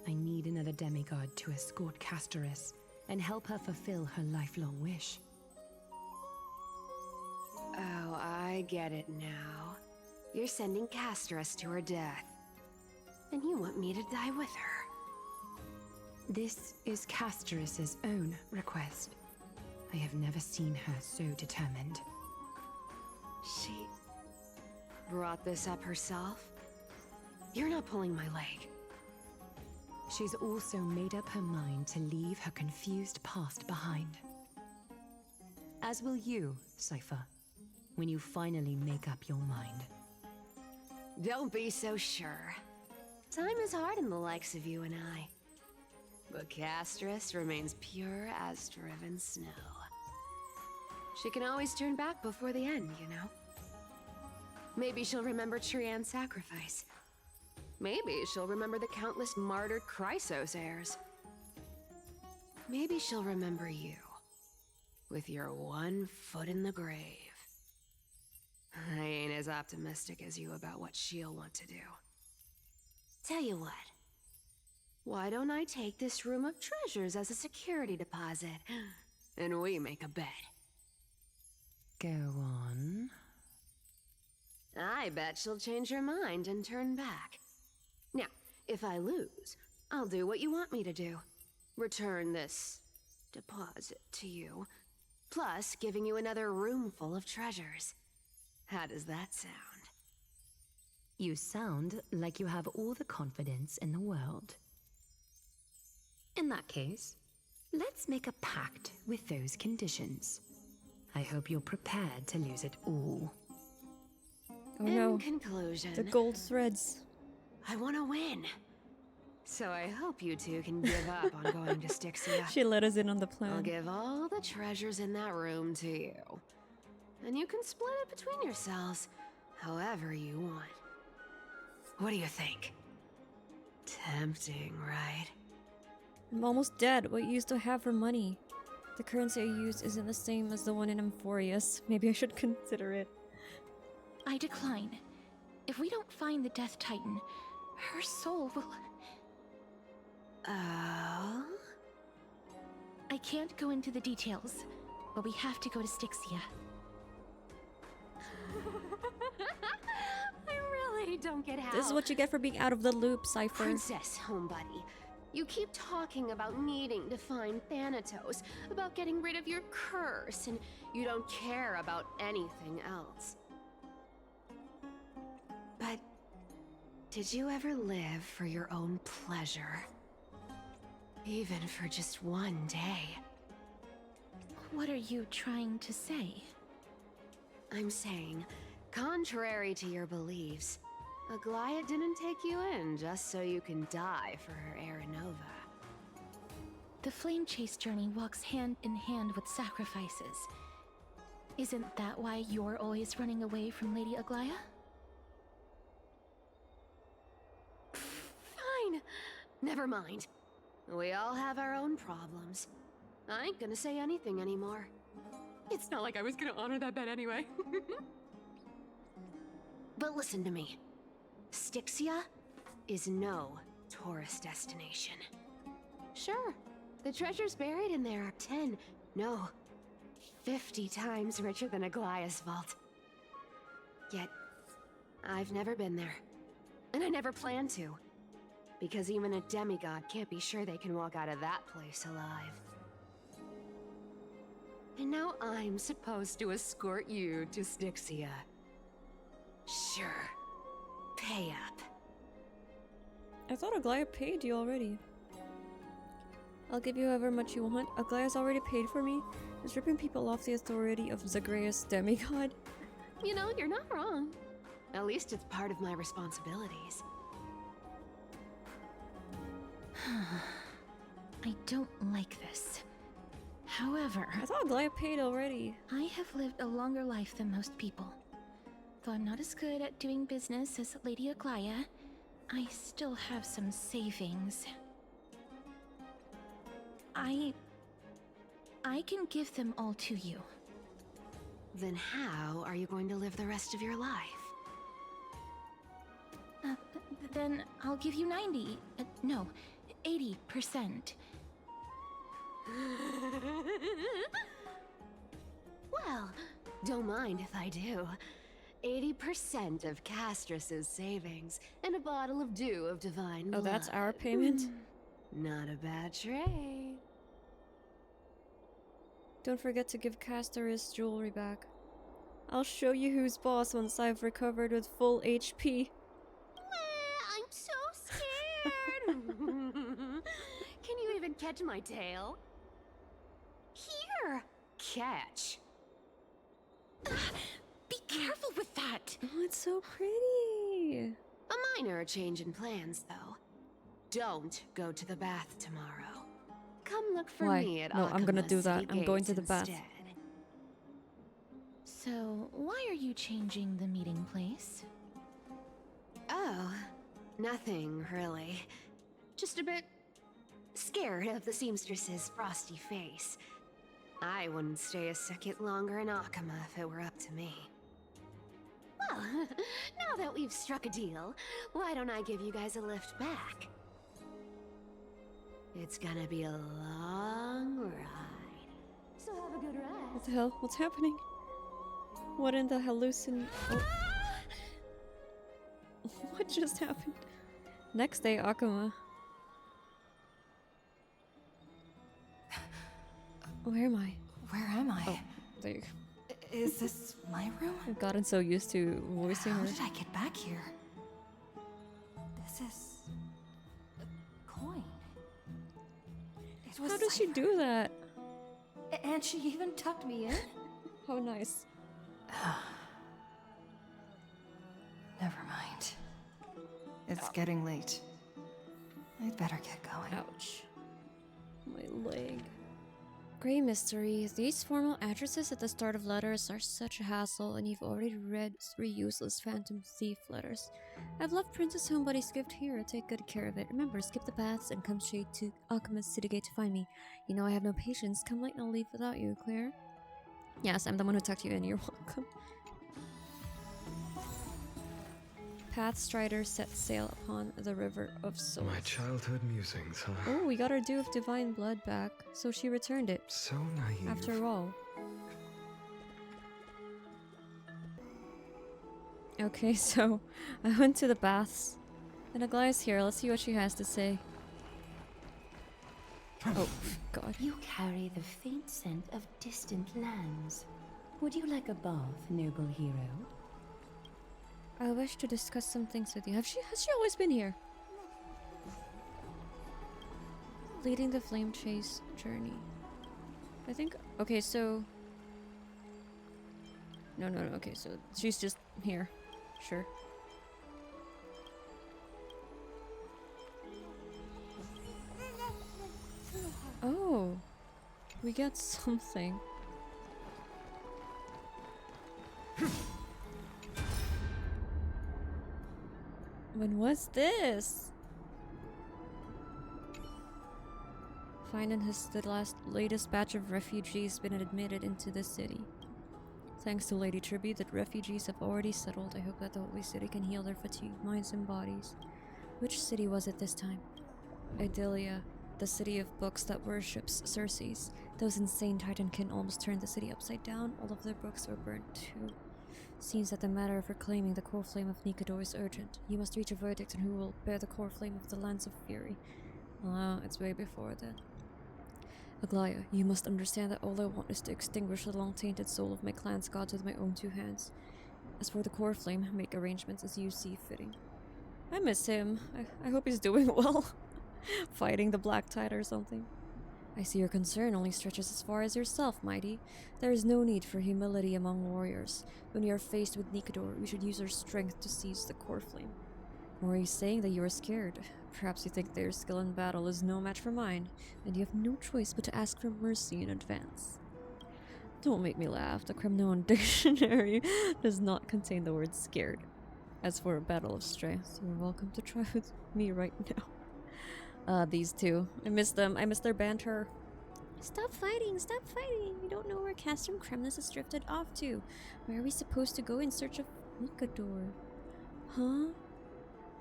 I need another demigod to escort Castorice and help her fulfill her lifelong wish. Oh, I get it now. You're sending Castorice to her death. And you want me to die with her. This is Castorice's own request. I have never seen her so determined. She brought this up herself? You're not pulling my leg. She's also made up her mind to leave her confused past behind. As will you, Cipher, when you finally make up your mind. Don't be so sure. Time is hard in the likes of you and I. But Castorice remains pure as driven snow. She can always turn back before the end, you know? Maybe she'll remember Trianne's sacrifice. Maybe she'll remember the countless martyred Chrysos heirs. Maybe she'll remember you, with your one foot in the grave. I ain't as optimistic as you about what she'll want to do. Tell you what. Why don't I take this room of treasures as a security deposit, and we make a bet? Go on. I bet she'll change her mind and turn back. Now, if I lose, I'll do what you want me to do. Return this deposit to you, plus giving you another room full of treasures. How does that sound? You sound like you have all the confidence in the world. In that case, let's make a pact with those conditions. I hope you're prepared to lose it all. Oh no. In conclusion, The gold threads. I want to win. So I hope you two can give up on going to Styxia. She let us in on the plan. I'll give all the treasures in that room to you. And you can split it between yourselves however you want. What do you think? Tempting, right? I'm almost dead. What use do I have for money? The currency I use isn't the same as the one in Amphoreus. Maybe I should consider it. I decline. If we don't find the Death Titan, her soul will... Oh? I can't go into the details, but we have to go to Styxia. I really don't get how... This is what you get for being out of the loop, Cipher. Princess, homebuddy. You keep talking about needing to find Thanatos, about getting rid of your curse, and you don't care about anything else. But did you ever live for your own pleasure? Even for just one day? What are you trying to say? I'm saying, contrary to your beliefs, Aglaea didn't take you in just so you can die for her Aranova. The flame chase journey walks hand in hand with sacrifices. Isn't that why you're always running away from Lady Aglaea? Fine. Never mind. We all have our own problems. I ain't gonna say anything anymore. It's not like I was gonna honor that bet anyway. But listen to me. Styxia is no tourist destination. Sure, the treasures buried in there are 10, no, 50 times richer than Aglaea's vault. Yet, I've never been there. And I never plan to. Because even a demigod can't be sure they can walk out of that place alive. And now I'm supposed to escort you to Styxia. Sure. Pay up. I thought Aglaea paid you already. I'll give you however much you want. Aglaea's already paid for me. Is ripping people off the authority of Zagreus demigod? You know, you're not wrong. At least it's part of my responsibilities. I don't like this. However, I thought Aglaea paid already. I have lived a longer life than most people. Though I'm not as good at doing business as Lady Aglaea, I still have some savings. I can give them all to you. Then how are you going to live the rest of your life? Then I'll give you 90. No, 80%. Well, don't mind if I do. 80% of Castorice's savings and a bottle of dew of divine blood. Oh, that's our payment? Not a bad trade. Don't forget to give Castorice jewelry back. I'll show you who's boss once I've recovered with full HP. I'm so scared. Can you even catch my tail? Here! Catch. Be careful with that! Oh, it's so pretty. A minor change in plans, though. Don't go to the bath tomorrow. Come look for Why? me at No, I'm gonna do City that. I'm going Gates to the bath. instead. So, why are you changing the meeting place? Oh, nothing really. Just a bit scared of the seamstress's frosty face. I wouldn't stay a second longer in Akama if it were up to me. Well, now that we've struck a deal, why don't I give you guys a lift back? It's gonna be a long ride. So have a good ride. What the hell? What's happening? What in the hallucin... Oh. What just happened? Next day, Akuma. Where am I? Where am I? Oh, there you go. Is this my room? I've gotten so used to voicing How her. did I get back here? This is a coin. It was How does she Cipher. do that? And she even tucked me in? How nice. Never mind. It's getting late. I'd better get going. Ouch. My leg. Grey mystery. These formal addresses at the start of letters are such a hassle, and you've already read 3 useless phantom thief letters. I've left Princess Homebody's gift here. Take good care of it. Remember, skip the baths and come straight to Alchemist City Gate to find me. You know I have no patience. Come late and I'll leave without you, Claire. Yes, I'm the one who tucked you in. You're welcome. Pathstrider set sail upon the river of souls. My childhood musings, huh? Oh, we got our dew of divine blood back, so she returned it. So naive. After all. Okay, so I went to the baths. And Aglaea's here. Let's see what she has to say. Oh, God. You carry the faint scent of distant lands. Would you like a bath, noble hero? I wish to discuss some things with you. Has she always been here? Leading the flame chase journey. I think... Okay, so... No, okay, so she's just here. Sure. Oh. We got something. When was this? Phainon has the latest batch of refugees been admitted into the city. Thanks to Lady Tribute, the refugees have already settled. I hope that the Holy City can heal their fatigued minds and bodies. Which city was it this time? Aidonia, the city of books that worships Circes. Those insane Titankin almost turned the city upside down. All of their books were burnt too. Seems that the matter of reclaiming the core flame of Nikador is urgent. You must reach a verdict on who will bear the core flame of the lands of Ferry. It's way before then. Aglaea, you must understand that all I want is to extinguish the long-tainted soul of my clan's gods with my own 2 hands. As for the core flame, make arrangements as you see fitting. I miss him. I hope he's doing well. Fighting the Black Tide or something. I see your concern only stretches as far as yourself, Mydei. There is no need for humility among warriors. When we are faced with Nikador, we should use our strength to seize the core flame. Or are you saying that you are scared? Perhaps you think their skill in battle is no match for mine, and you have no choice but to ask for mercy in advance. Don't make me laugh. The Cremnon dictionary does not contain the word scared. As for a battle of strength, you're welcome to try with me right now. These two. I miss them. I miss their banter. Stop fighting! Stop fighting! We don't know where Castrum Kremnus has drifted off to. Where are we supposed to go in search of Nikador? Huh?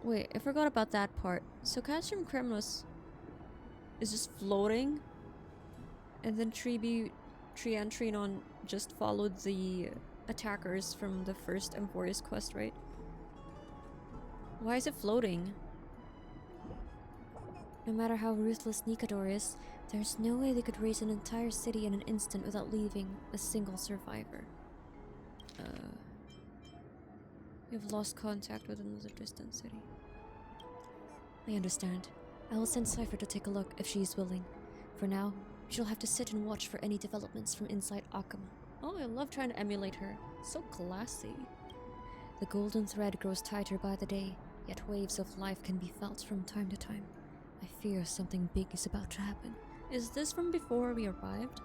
Wait, I forgot about that part. So Castrum Kremnus is just floating? And then Trianne Phainon just followed the attackers from the first Amphoreus quest, right? Why is it floating? No matter how ruthless Nikador is, there's no way they could raise an entire city in an instant without leaving a single survivor. We've lost contact with another distant city. I understand. I will send Cipher to take a look if she is willing. For now, she'll have to sit and watch for any developments from inside Akama. Oh, I love trying to emulate her. So classy. The golden thread grows tighter by the day, yet waves of life can be felt from time to time. I fear something big is about to happen. Is this from before we arrived?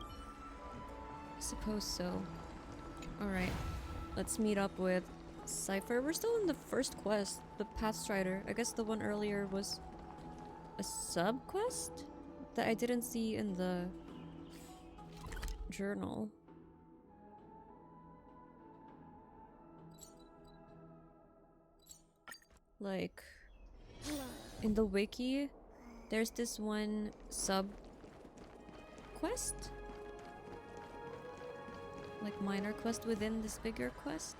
I suppose so. Alright, let's meet up with Cipher. We're still in the first quest, the Pathstrider. I guess the one earlier was a sub-quest that I didn't see in the journal. Like, in the wiki, there's this one sub-quest? Like minor quest within this bigger quest?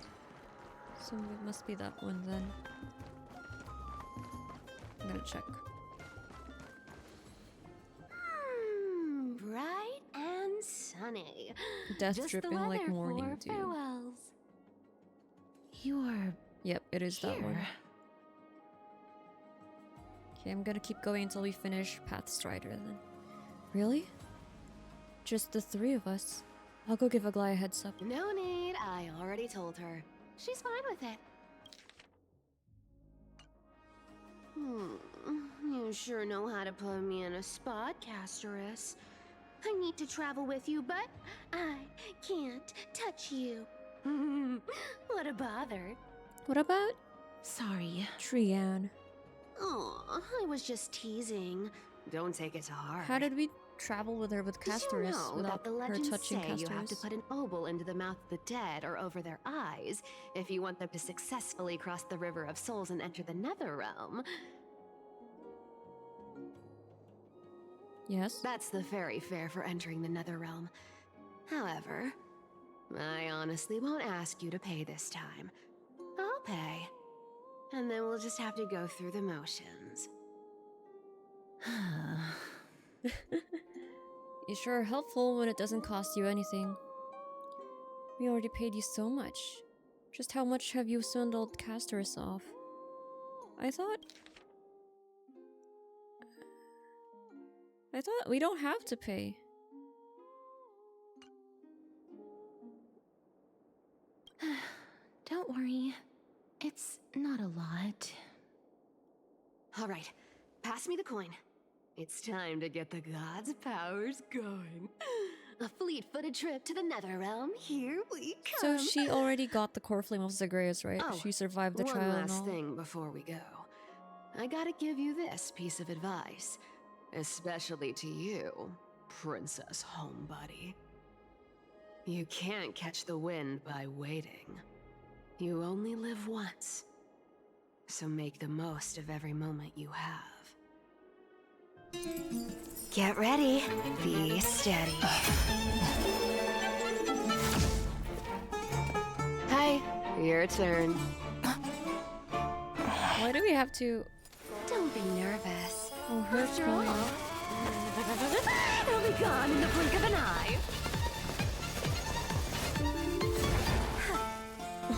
So it must be that one then. I'm gonna check. Bright and sunny. Death Just dripping the like weather morning for dew. farewells. You are Yep, it is that one. here. Okay, I'm gonna keep going until we finish Pathstrider then. Really? Just the three of us? I'll go give Aglaea a heads up. No need, I already told her. She's fine with it. You sure know how to put me in a spot, Castorice. I need to travel with you, but I can't touch you. What a bother. What about Sorry. Trianne? Oh, I was just teasing. Don't take it to heart. How did we travel with her with Did Castorice you know without that the her legends touching say you have to Castorice? put an obol into the mouth of the dead or over their eyes if you want them to successfully cross the River of Souls and enter the Nether Realm? Yes? That's the fairy fare for entering the Nether Realm. However, I honestly won't ask you to pay this time. I'll pay. And then we'll just have to go through the motions. You sure are helpful when it doesn't cost you anything. We already paid you so much. Just how much have you swindled Castorice off? I thought we don't have to pay. Don't worry. It's not a lot. All right, pass me the coin. It's time to get the gods' powers going. A fleet-footed trip to the Nether Realm. Here we So come. she already got the core flame of Zagreus, right? Oh, She survived the one trial and last all. thing before we go. I gotta give you this piece of advice, especially to you, Princess Homebody. You can't catch the wind by waiting. You only live once, so make the most of every moment you have. Get ready. Be steady. Hi, your turn. Why do we have to... Don't be nervous. Oh, her After coin. all, it'll be gone in the blink of an eye.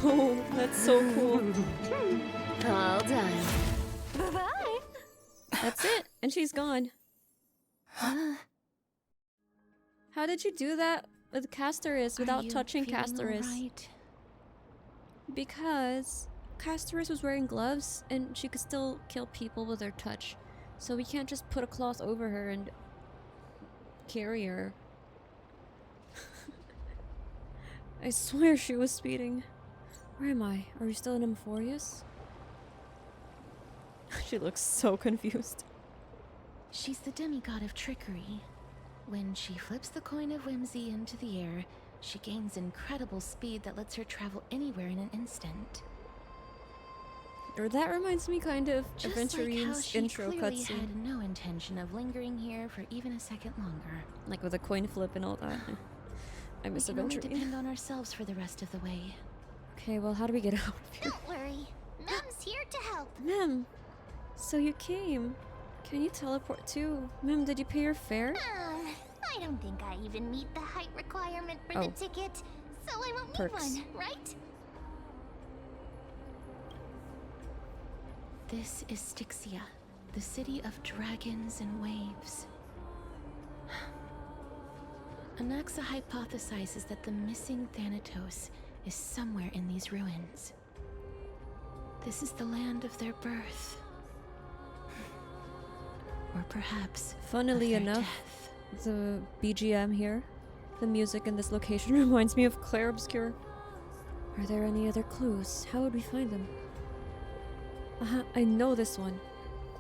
Oh, that's so cool. All done. That's it, and she's gone. How did you do that with Castorice without touching Castorice? Right? Because Castorice was wearing gloves and she could still kill people with her touch. So we can't just put a cloth over her and carry her. I swear she was speeding. Where am I? Are we still in Amphoreus? She looks so confused. She's the demigod of trickery. When she flips the coin of whimsy into the air, she gains incredible speed that lets her travel anywhere in an instant. Or that reminds me kind of Just like how Aventurine's she intro clearly cutscene. had no intention of lingering here for even a second longer. Like with a coin flip and all that. I miss We can only Aventurine. depend on ourselves for the rest of the way. Okay, well, how do we get out of here? Don't worry. Mem's here to help. Mem, so you came. Can you teleport too? Mem, did you pay your fare? I don't think I even meet the height requirement for Oh. the ticket, so I won't Perks. need one, right? This is Styxia, the city of dragons and waves. Anaxa hypothesizes that the missing Thanatos is somewhere in these ruins. This is the land of their birth. Or perhaps Funnily of their enough, death. the BGM here, the music in this location reminds me of Claire Obscure. Are there any other clues? How would we find them? I know this one.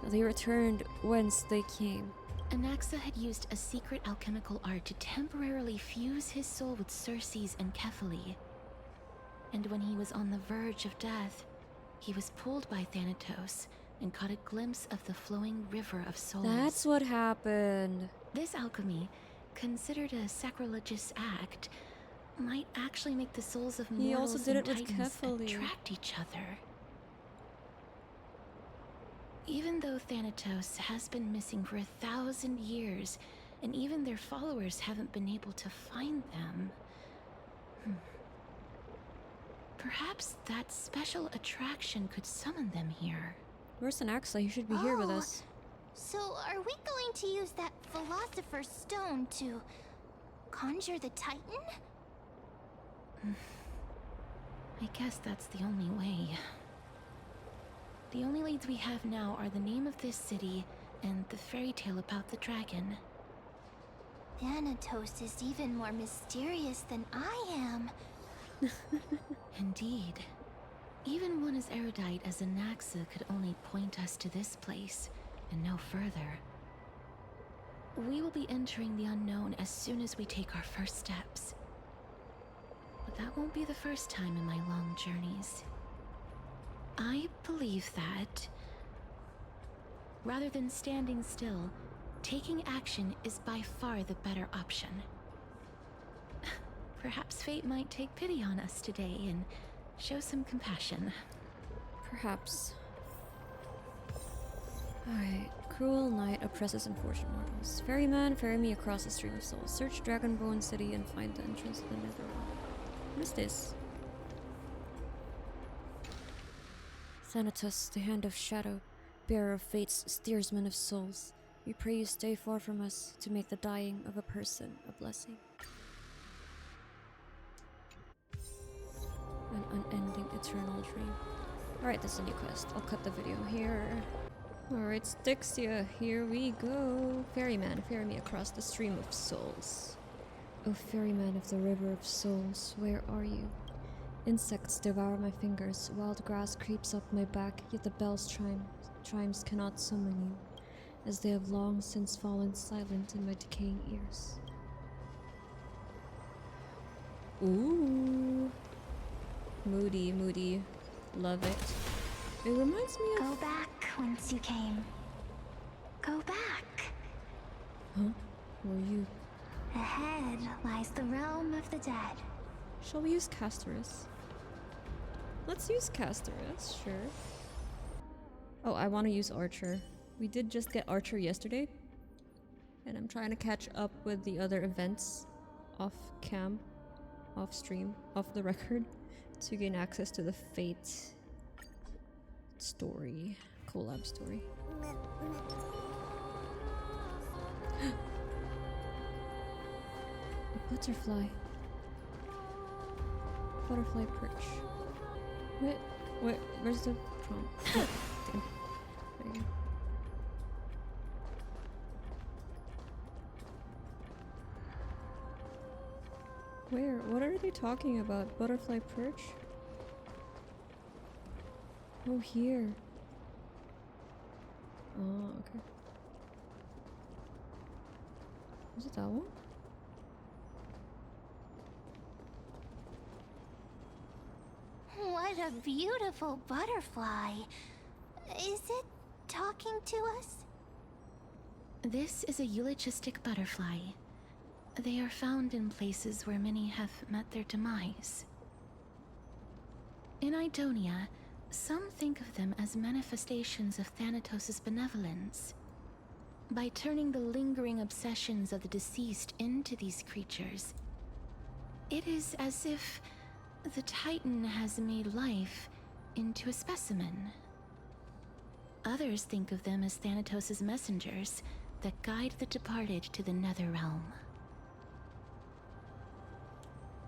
They returned whence they came. Anaxa had used a secret alchemical art to temporarily fuse his soul with Circe's and Kephae. And when he was on the verge of death, he was pulled by Thanatos and caught a glimpse of the flowing river of souls. That's what happened. This alchemy, considered a sacrilegious act, might actually make the souls of He mortals also did and it with titans Kephae. attract each other. Even though Thanatos has been missing for 1,000 years, and even their followers haven't been able to find them, perhaps that special attraction could summon them here. Where's Anaxa? He should be here with us. So are we going to use that philosopher's stone to conjure the Titan? I guess that's the only way. The only leads we have now are the name of this city and the fairy tale about the dragon. Thanatos is even more mysterious than I am. Indeed. Even one as erudite as Anaxa could only point us to this place, and no further. We will be entering the unknown as soon as we take our first steps. But that won't be the first time in my long journeys. I believe that, rather than standing still, taking action is by far the better option. Perhaps fate might take pity on us today and show some compassion. Perhaps. Alright. Cruel night oppresses unfortunate mortals. Ferryman, ferry me across the stream of souls. Search Dragonbone City and find the entrance to the Nether Realm. What is this? Thanatos, the hand of shadow, bearer of fates, steersman of souls. We pray you stay far from us to make the dying of a person a blessing. An unending eternal dream. Alright, that's a new quest. I'll cut the video here. Alright, Styxia, here we go. Ferryman, ferry me across the stream of souls. Oh, ferryman of the river of souls, where are you? Insects devour my fingers, wild grass creeps up my back, yet the bell's chimes cannot summon you, as they have long since fallen silent in my decaying ears. Ooh. Moody, moody. Love it. It reminds me of... Go back whence you came. Go back. Huh? Who are you? Ahead lies the realm of the dead. Shall we use Castorice? Let's use Castorice, sure. Oh, I want to use Archer. We did just get Archer yesterday. And I'm trying to catch up with the other events off cam, off stream, off the record, to gain access to the Fate story. collab story. A butterfly. Butterfly perch. Wait, where's the prompt? There you go. Where? What are they talking about? Butterfly perch? Oh, here. Oh, okay. Is it that one? What a beautiful butterfly. Is it talking to us? This is a eulogistic butterfly. They are found in places where many have met their demise. In Aidonia, some think of them as manifestations of Thanatos' benevolence. By turning the lingering obsessions of the deceased into these creatures, it is as if the Titan has made life into a specimen. Others think of them as Thanatos' messengers that guide the departed to the Nether Realm.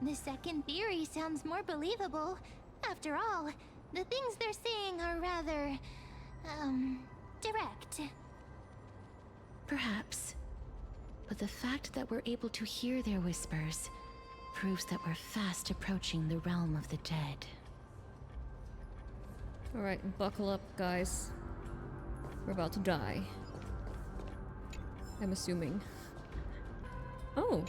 The second theory sounds more believable. After all, the things they're saying are rather, direct. Perhaps. But the fact that we're able to hear their whispers proves that we're fast approaching the realm of the dead. Alright, buckle up, guys. We're about to die. I'm assuming. Oh!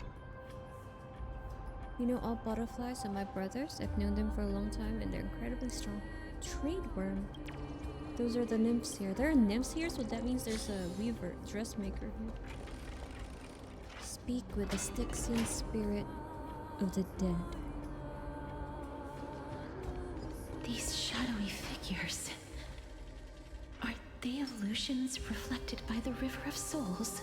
You know, all butterflies are my brothers. I've known them for a long time and they're incredibly strong. Trade worm. Those are the nymphs here. There are nymphs here, so that means there's a weaver, dressmaker here. Speak with the Styxian spirit of the dead. These shadowy figures. Are they illusions reflected by the River of Souls?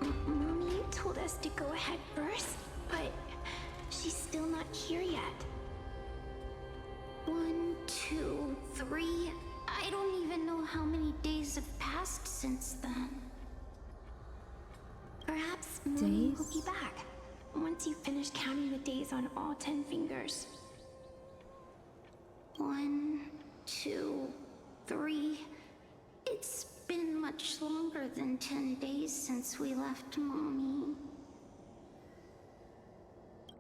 Mommy told us to go ahead first, but she's still not here yet. 1, 2, 3. I don't even know how many days have passed since then. Perhaps Mommy will be back once you finish counting the days on all 10 fingers. 1, 2, 3. It's been much longer than 10 days since we left Mommy.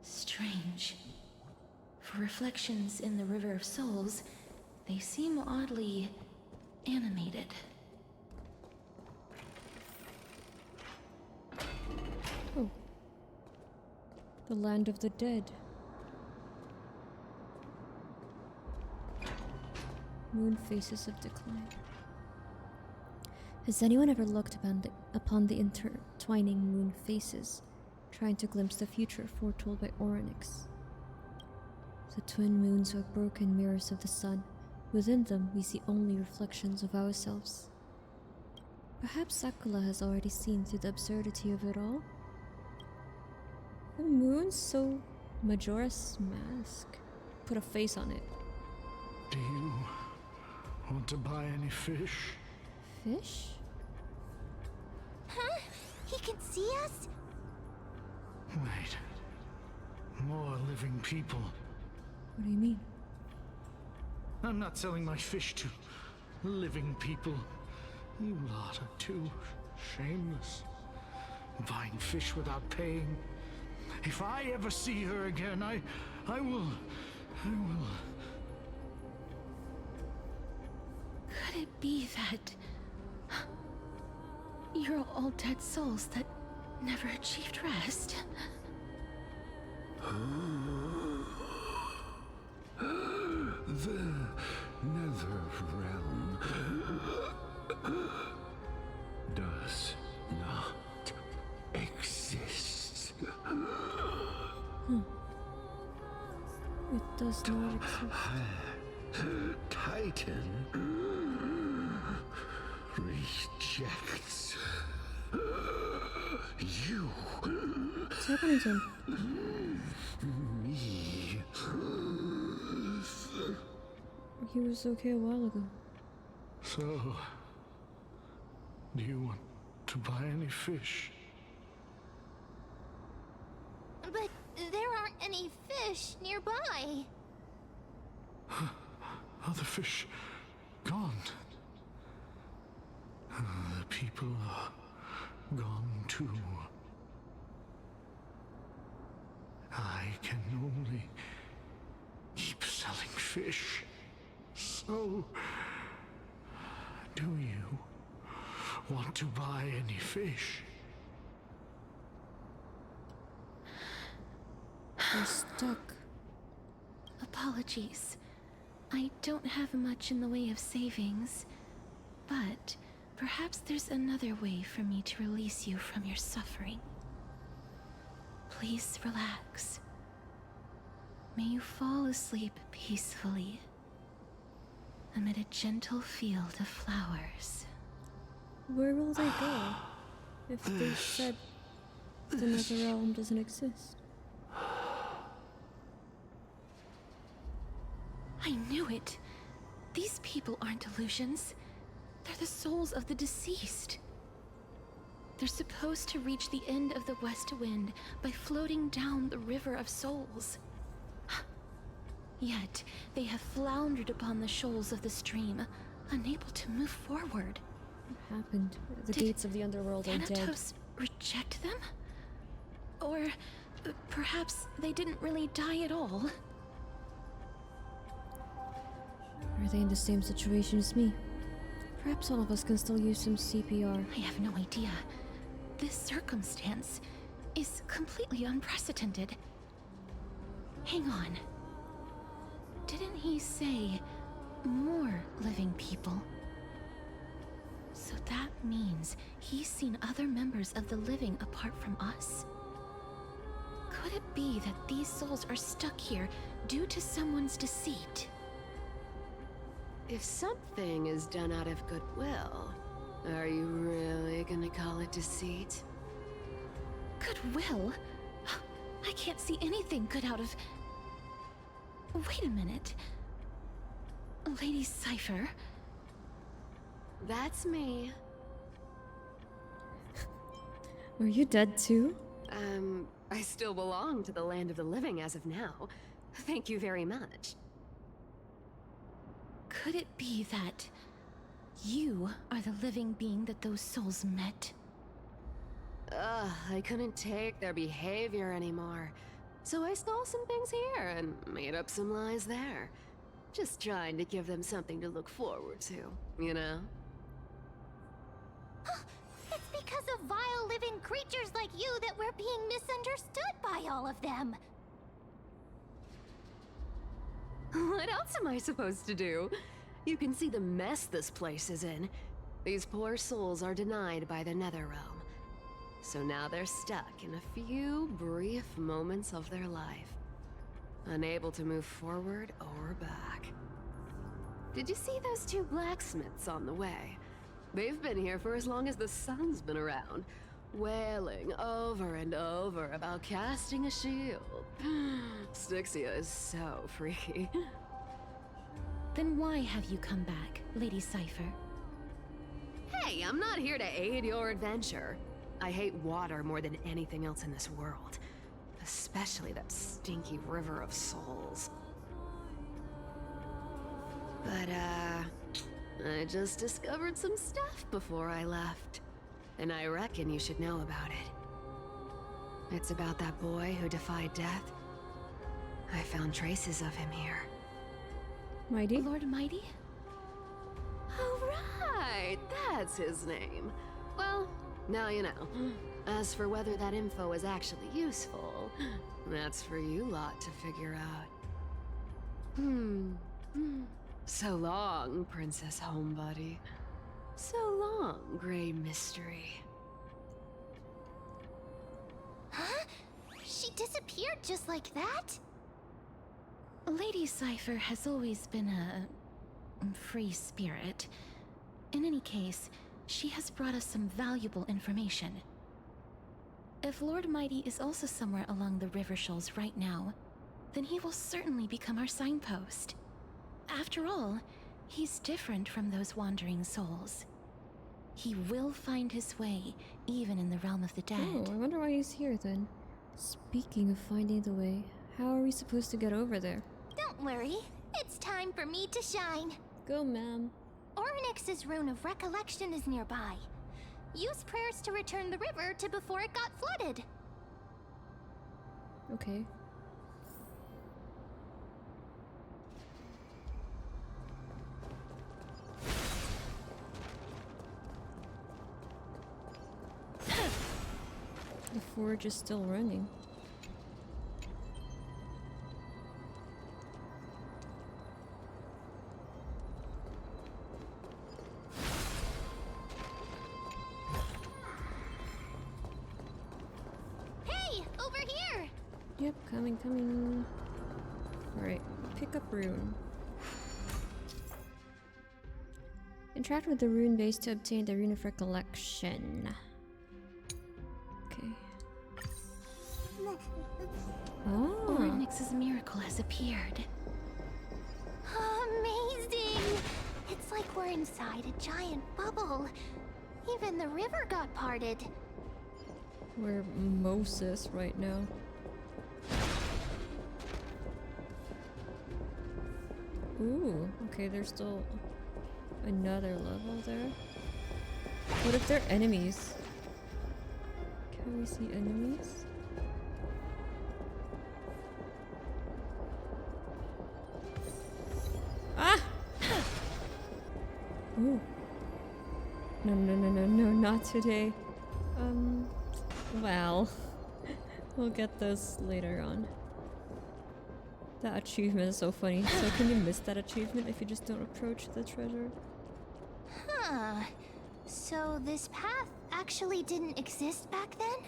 Strange. For reflections in the River of Souls, they seem oddly animated. Oh. The Land of the Dead. Moon faces of decline. Has anyone ever looked upon the intertwining moon faces, trying to glimpse the future foretold by Onyx? The twin moons are broken mirrors of the sun. Within them, we see only reflections of ourselves. Perhaps Aglaea has already seen through the absurdity of it all. The moon's so Majora's Mask. Put a face on it. Do you want to buy any fish? Fish? Huh? He can see us? Wait. More living people. What do you mean? I'm not selling my fish to living people. You lot are too shameless. Buying fish without paying. If I ever see her again, I will... Could it be that you're all dead souls that never achieved rest? The Nether Realm does not exist. It does not exist. Titan rejects you. What's happening to him? he was okay a while ago. So, do you want to buy any fish? But there aren't any fish nearby. Other fish gone. The people are gone too. I can only keep selling fish. So, do you want to buy any fish? We're stuck. Apologies. I don't have much in the way of savings, but perhaps there's another way for me to release you from your suffering. Please relax. May you fall asleep peacefully amid a gentle field of flowers. Where will they go if they said the Nether Realm doesn't exist? I knew it. These people aren't illusions. They're the souls of the deceased. They're supposed to reach the end of the West Wind by floating down the River of Souls. Yet, they have floundered upon the shoals of the stream, unable to move forward. What happened? The gates of the underworld are dead. Thanatos reject them? Or perhaps they didn't really die at all? Are they in the same situation as me? Perhaps all of us can still use some CPR. I have no idea. This circumstance is completely unprecedented. Hang on. Didn't he say more living people? So that means he's seen other members of the living apart from us? Could it be that these souls are stuck here due to someone's deceit? If something is done out of goodwill, are you really gonna call it deceit? Goodwill? I can't see anything good out of... Wait a minute. Lady Cipher? That's me. Are you dead too? I still belong to the Land of the Living as of now. Thank you very much. Could it be that you are the living being that those souls met? I couldn't take their behavior anymore. So I stole some things here and made up some lies there. Just trying to give them something to look forward to, you know? It's because of vile living creatures like you that we're being misunderstood by all of them. What else am I supposed to do? You can see the mess this place is in. These poor souls are denied by the Nether Realm. So now they're stuck in a few brief moments of their life. Unable to move forward or back. Did you see those two blacksmiths on the way? They've been here for as long as the sun's been around, wailing over and over about casting a shield. Styxia is so freaky. Then why have you come back, Lady Cipher? Hey, I'm not here to aid your adventure. I hate water more than anything else in this world. Especially that stinky River of Souls. But, I just discovered some stuff before I left. And I reckon you should know about it. It's about that boy who defied death. I found traces of him here. Mydei? Lord Mydei? Oh, right! That's his name. Well, now you know. As for whether that info is actually useful, that's for you lot to figure out. So long, Princess Homebody. So long, Grey Mystery. Huh? She disappeared just like that? Lady Cipher has always been a free spirit. In any case, she has brought us some valuable information. If Lord Mydei is also somewhere along the river shoals right now, then he will certainly become our signpost. After all, he's different from those wandering souls. He will find his way, even in the realm of the dead. Oh, I wonder why he's here then. Speaking of finding the way, how are we supposed to get over there? Don't worry, it's time for me to shine. Go, ma'am. Ornyx's rune of recollection is nearby. Use prayers to return the river to before it got flooded. Okay. The forge is still running. Hey, over here! Yep, coming. Alright, pick up rune. Interact with the rune base to obtain the rune of recollection. Okay. Oh. Ornyx's miracle has appeared. Amazing! It's like we're inside a giant bubble. Even the river got parted. We're Moses right now. Ooh, okay, there's still another level there. What if they're enemies? Can we see enemies? Ah! Ooh. No, not today. Well. We'll get those later on. That achievement is so funny. So can you miss that achievement if you just don't approach the treasure? Huh. So this path actually didn't exist back then?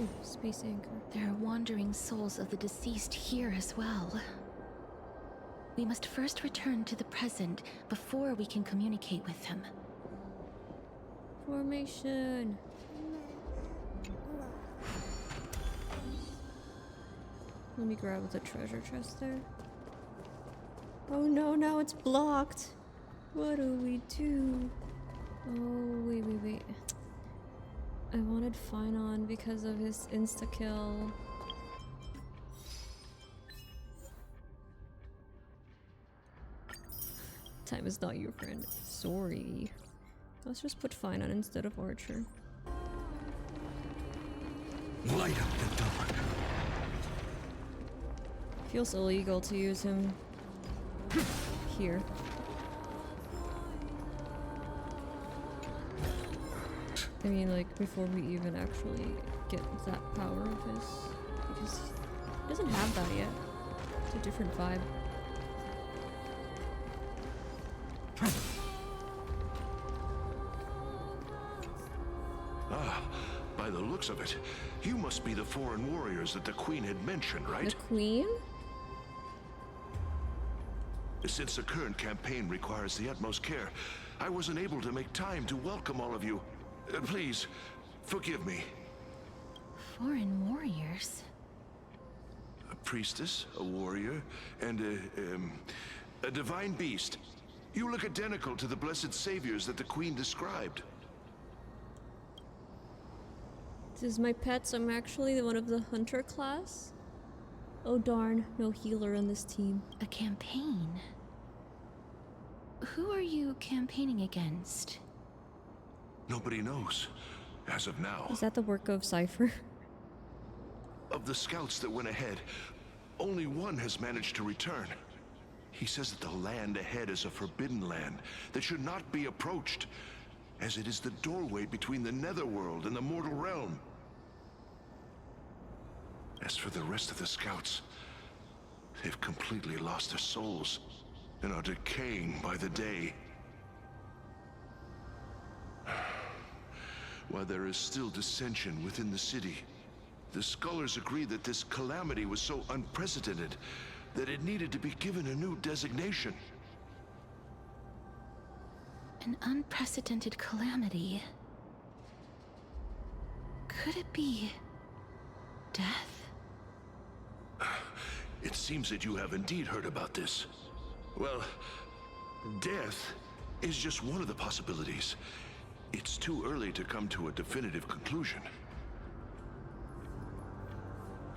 Ooh, space anchor. There are wandering souls of the deceased here as well. We must first return to the present before we can communicate with them. Formation. Let me grab the treasure chest there. Oh no, now it's blocked. What do we do? Oh, wait. I wanted Phainon because of his insta-kill. Time is not your friend. Sorry. Let's just put Phainon instead of Archer. Light up the dark. Feels illegal to use him here. I mean, like, before we even actually get that power of his. Because he doesn't have that yet. It's a different vibe. Ah, by the looks of it, you must be the foreign warriors that the Queen had mentioned, right? The Queen? Since the current campaign requires the utmost care, I wasn't able to make time to welcome all of you. Please, forgive me. Foreign warriors? A priestess, a warrior, and a divine beast. You look identical to the blessed saviors that the Queen described. This is my pet, so I'm actually one of the hunter class. Oh darn, no healer on this team. A campaign? Who are you campaigning against? Nobody knows, as of now. Is that the work of Cipher? Of the scouts that went ahead, only one has managed to return. He says that the land ahead is a forbidden land that should not be approached, as it is the doorway between the netherworld and the mortal realm. As for the rest of the scouts, they've completely lost their souls and are decaying by the day. While there is still dissension within the city, the scholars agree that this calamity was so unprecedented that it needed to be given a new designation. An unprecedented calamity. Could it be death? It seems that you have indeed heard about this. Well, death is just one of the possibilities. It's too early to come to a definitive conclusion.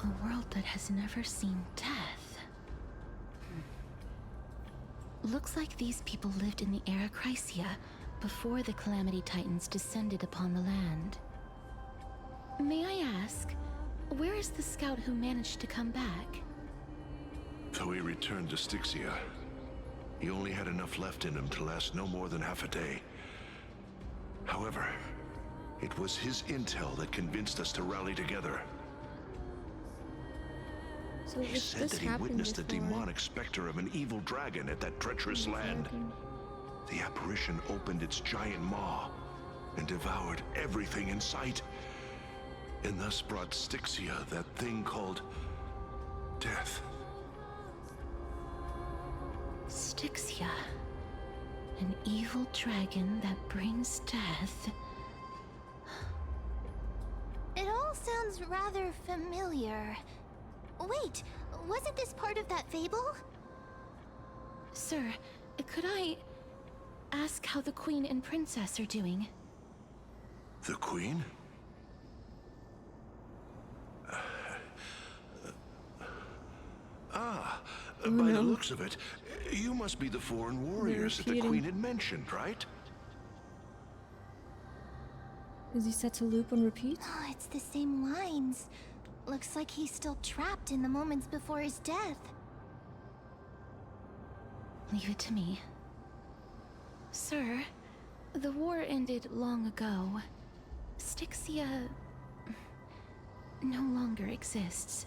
A world that has never seen death. Looks like these people lived in the era Chrysia before the Calamity Titans descended upon the land. May I ask, where is the scout who managed to come back? So he returned to Styxia. He only had enough left in him to last no more than half a day. However, it was his intel that convinced us to rally together. So He said that he witnessed the demonic specter of an evil dragon at that treacherous land. The apparition opened its giant maw and devoured everything in sight, and thus brought Styxia that thing called death. Styxia. An evil dragon that brings death. It all sounds rather familiar. Wait, wasn't this part of that fable? Sir, could I ask how the Queen and Princess are doing? The Queen? By the looks of it, you must be the foreign warriors that the Queen had mentioned, right? Is he set to loop and repeat? Oh, it's the same lines. Looks like he's still trapped in the moments before his death. Leave it to me. Sir, the war ended long ago. Styxia no longer exists.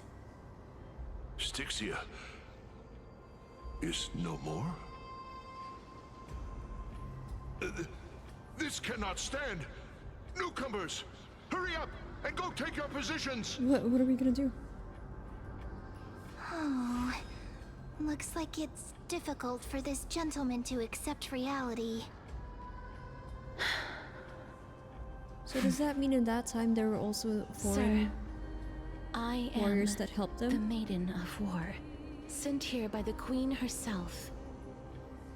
Styxia is no more? This cannot stand! Newcomers, hurry up and go take your positions! What are we gonna do? Oh, looks like it's difficult for this gentleman to accept reality. So does that mean in that time there were also foreign warriors that helped them? The Maiden of War, sent here by the Queen herself.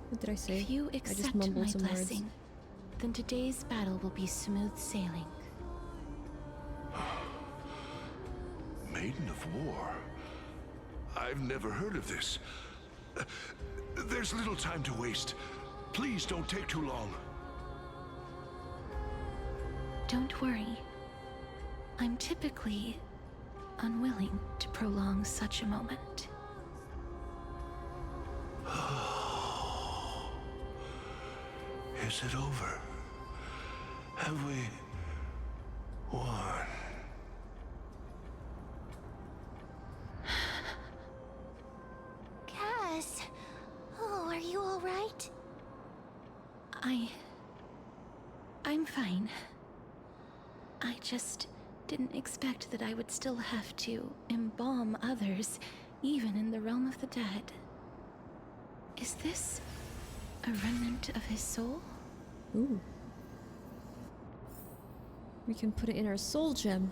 What did I say? If you I accept just mumbled my some blessing, words. then today's battle will be smooth sailing. Maiden of War? I've never heard of this. There's little time to waste. Please don't take too long. Don't worry. I'm typically unwilling to prolong such a moment. Is it over? Have we won? Cass, oh, are you all right? I'm fine. I just didn't expect that I would still have to embalm others, even in the realm of the dead. Is this a remnant of his soul? Ooh. We can put it in our soul gem.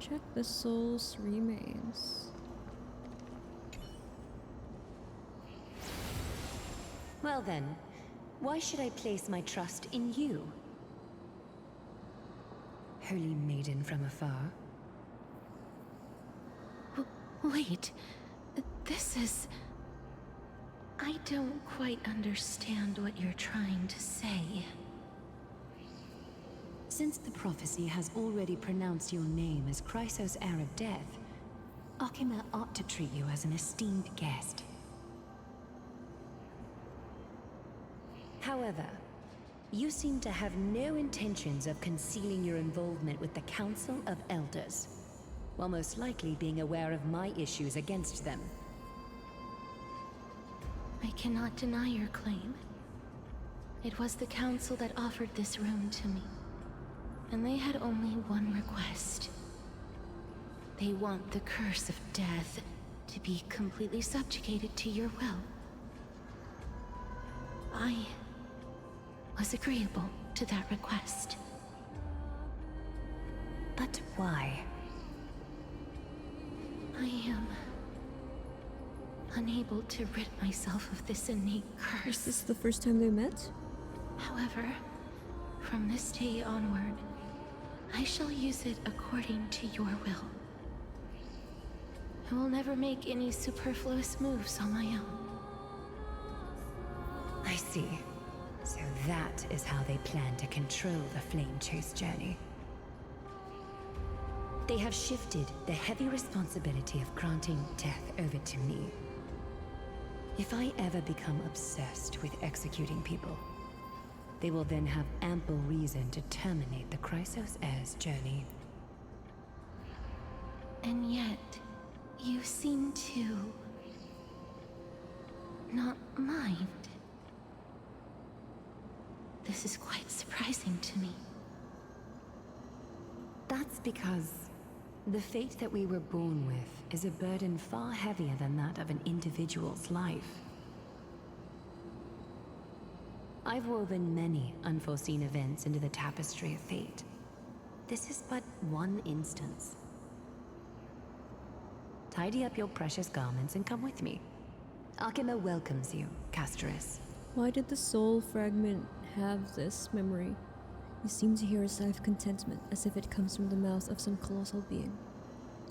Check the soul's remains. Well then, why should I place my trust in you? Holy maiden from afar. Wait, this is... I don't quite understand what you're trying to say. Since the prophecy has already pronounced your name as Chrysos' heir of death, Archima ought to treat you as an esteemed guest. However, you seem to have no intentions of concealing your involvement with the Council of Elders, while most likely being aware of my issues against them. I cannot deny your claim. It was the Council that offered this room to me, and they had only one request. They want the curse of death to be completely subjugated to your will. I was agreeable to that request. But why? I am unable to rid myself of this innate curse. Is this the first time they met? However, from this day onward, I shall use it according to your will. I will never make any superfluous moves on my own. I see. So that is how they plan to control the Flame Chase journey. They have shifted the heavy responsibility of granting death over to me. If I ever become obsessed with executing people, they will then have ample reason to terminate the Chrysos Heir's journey. And yet, you seem to not mind. This is quite surprising to me. That's because the fate that we were born with is a burden far heavier than that of an individual's life. I've woven many unforeseen events into the tapestry of fate. This is but one instance. Tidy up your precious garments and come with me. Alchema welcomes you, Castorice. Why did the soul fragment have this memory? You seem to hear a sigh of contentment, as if it comes from the mouth of some colossal being.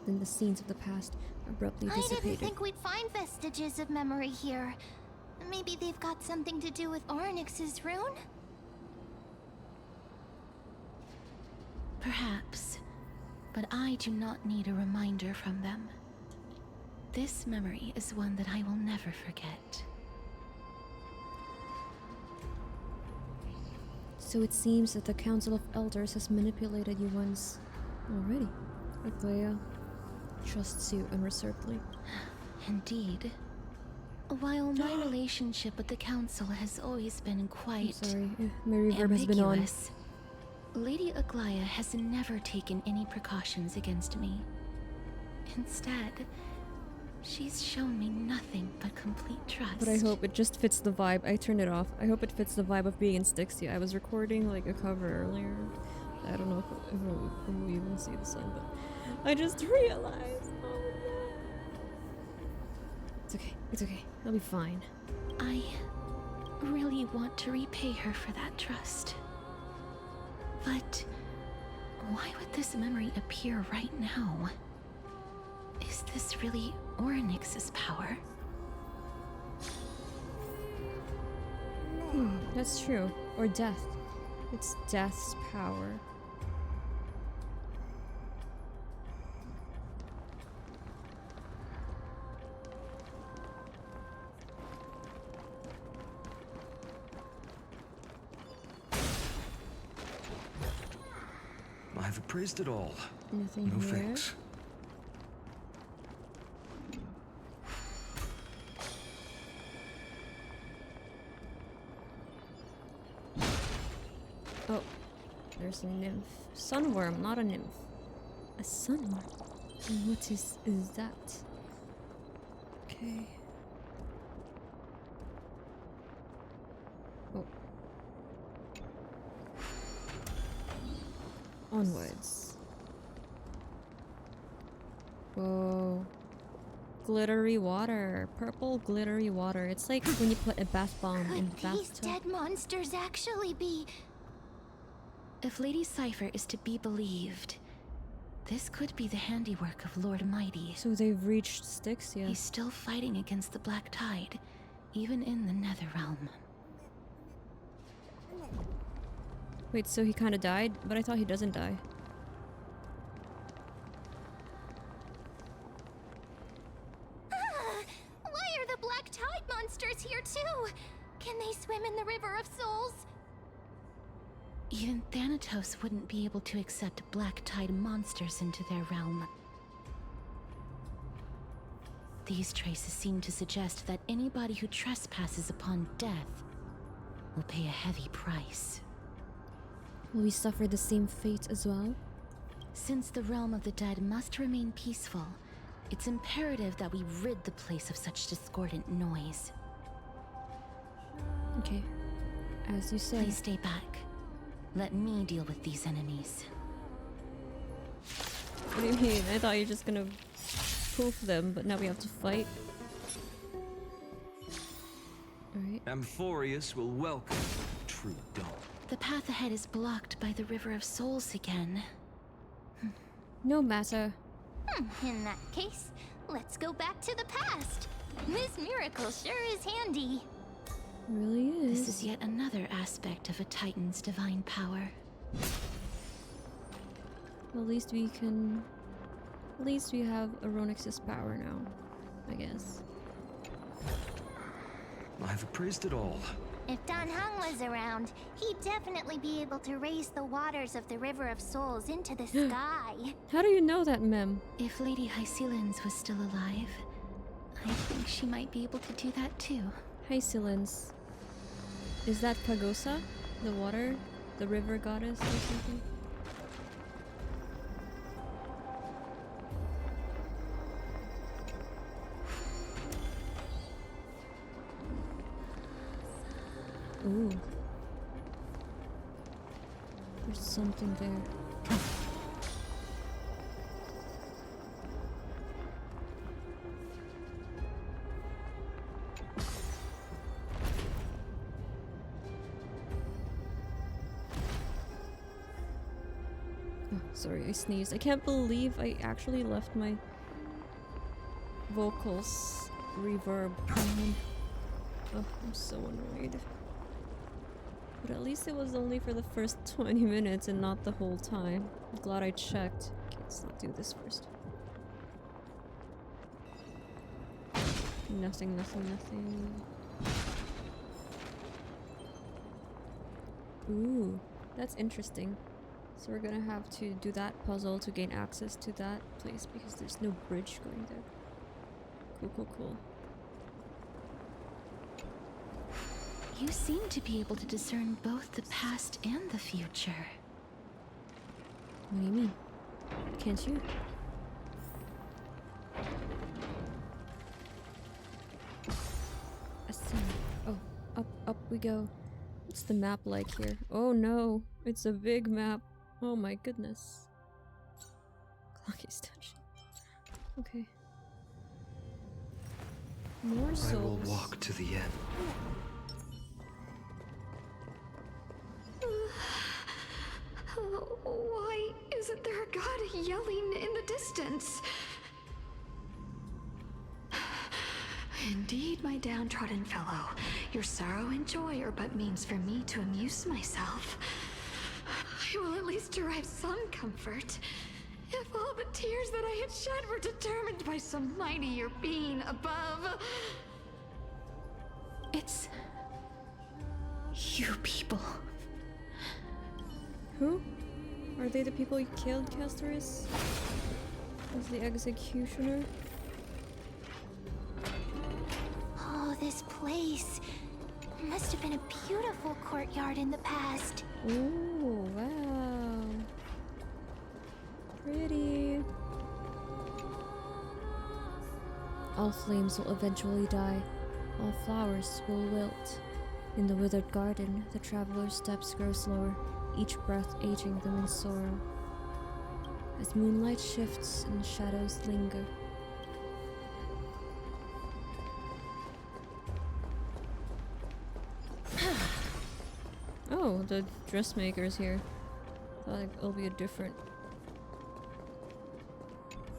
Then the scenes of the past abruptly dissipated. I didn't think we'd find vestiges of memory here. Maybe they've got something to do with Onyx's rune? Perhaps, but I do not need a reminder from them. This memory is one that I will never forget. So it seems that the Council of Elders has manipulated you once already. Aglaea trusts you unreservedly. Indeed. While my relationship with the Council has always been quite my reverb has been on. ambiguous, Lady Aglaea has never taken any precautions against me. Instead, she's shown me nothing but complete trust. But I hope it just fits the vibe. I turned it off. I hope it fits the vibe of being in Styxia. I was recording like a cover earlier. I don't know if we'll even see the sun, but I just realized. Oh no. It's okay. It's okay. I'll be fine. I really want to repay her for that trust. But why would this memory appear right now? Is this really Onyx's power? That's true. Or death. It's death's power. I've appraised it all. Nothing no here. thanks. Oh, there's a nymph. Sunworm, not a nymph. A sunworm. And what is that? Okay. Oh. Onwards. Whoa. Glittery water. Purple glittery water. It's like when you put a bath bomb in the Could these bathtub. dead monsters actually be... If Lady Cipher is to be believed, this could be the handiwork of Lord Mydei. So they've reached Styxia. He's still fighting against the Black Tide, even in the Nether Realm. Wait, so he kind of died? But I thought he doesn't die. Why are the Black Tide monsters here too? Can they swim in the River of Souls? Even Thanatos wouldn't be able to accept Black Tide monsters into their realm. These traces seem to suggest that anybody who trespasses upon death will pay a heavy price. Will we suffer the same fate as well? Since the realm of the dead must remain peaceful, it's imperative that we rid the place of such discordant noise. Okay. As you say. Please stay back. Let me deal with these enemies. What do you mean? I thought you were just gonna poof them, but now we have to fight. Alright. Amphoreus will welcome true dawn. The path ahead is blocked by the River of Souls again. No matter. In that case, let's go back to the past. This miracle sure is handy. Really is. This is yet another aspect of a Titan's divine power. At least we can... At least we have Aronix's power now, I guess. I've appraised it all. If Don Hung was around, he'd definitely be able to raise the waters of the River of Souls into the sky. How do you know that, Mem? If Lady Hyacine was still alive, I think she might be able to do that too. Hyacine. Is that Pagosa? The water? The river goddess or something? Ooh. There's something there. Oh, sorry, I sneezed. I can't believe I actually left my vocals reverb on. Oh, I'm so annoyed. But at least it was only for the first 20 minutes and not the whole time. I'm glad I checked. Okay, let's not do this first. Nothing, nothing, nothing. Ooh, that's interesting. So we're gonna have to do that puzzle to gain access to that place because there's no bridge going there. Cool, cool, cool. You seem to be able to discern both the past and the future. What do you mean? Can't you? Ascend. Oh, up we go. What's the map like here? Oh no, it's a big map. Oh my goodness. Clocky's touch. Okay. More souls. I will walk to the end. Why isn't there a god yelling in the distance? Indeed, my downtrodden fellow, your sorrow and joy are but means for me to amuse myself. I will at least derive some comfort. If all the tears that I had shed were determined by some mightier being above. It's... you people. Who? Are they the people you killed, Castorice? Was the executioner? Oh, this place must have been a beautiful courtyard in the past. Ooh, wow. Pretty. All flames will eventually die. All flowers will wilt. In the withered garden, the traveler's steps grow slower, each breath aging them in sorrow. As moonlight shifts and shadows linger. Oh, the dressmaker's here. Thought it'll be a different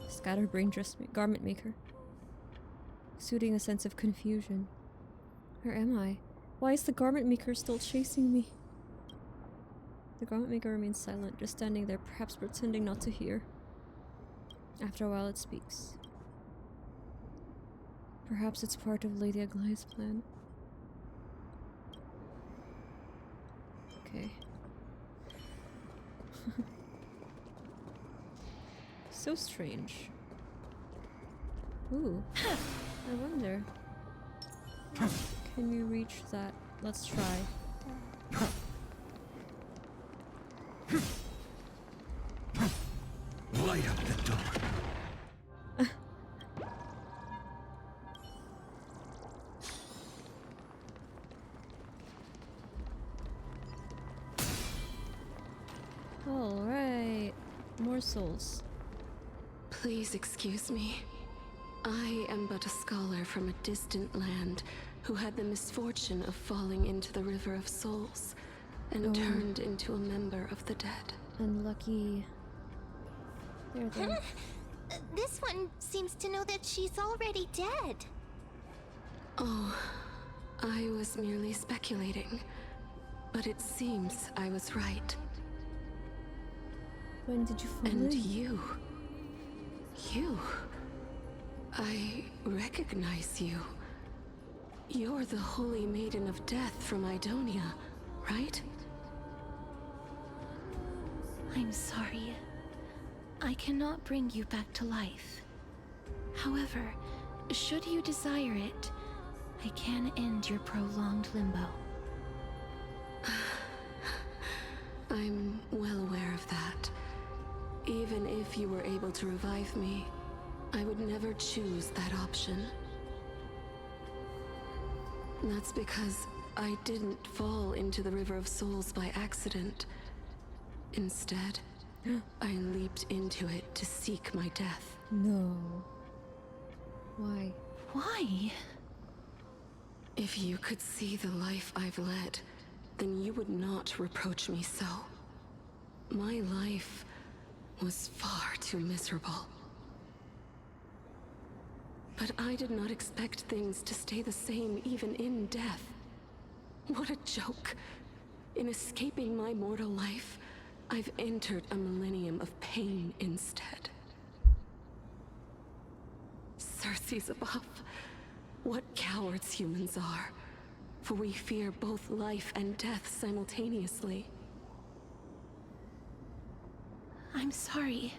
scatterbrain garment maker. Exuding a sense of confusion. Where am I? Why is the garment maker still chasing me? The garment maker remains silent, just standing there, perhaps pretending not to hear. After a while it speaks. Perhaps it's part of Lady Aglaea's plan. Okay. So strange. Ooh. I wonder. Can we reach that? Let's try. Light up the door. Alright. More souls. Please excuse me. I am but a scholar from a distant land, who had the misfortune of falling into the River of Souls and turned into a member of the dead. Unlucky. There. This one seems to know that she's already dead. Oh, I was merely speculating, but it seems I was right. When did you fall And in? you, I recognize you. You're the Holy Maiden of Death from Aidonia, right? I'm sorry. I cannot bring you back to life. However, should you desire it, I can end your prolonged limbo. I'm well aware of that. Even if you were able to revive me, I would never choose that option. That's because I didn't fall into the River of Souls by accident. Instead, I leaped into it to seek my death. No. Why? Why? If you could see the life I've led, then you would not reproach me so. My life was far too miserable. But I did not expect things to stay the same even in death. What a joke. In escaping my mortal life, I've entered a millennium of pain instead. Circe's above. What cowards humans are. For we fear both life and death simultaneously. I'm sorry.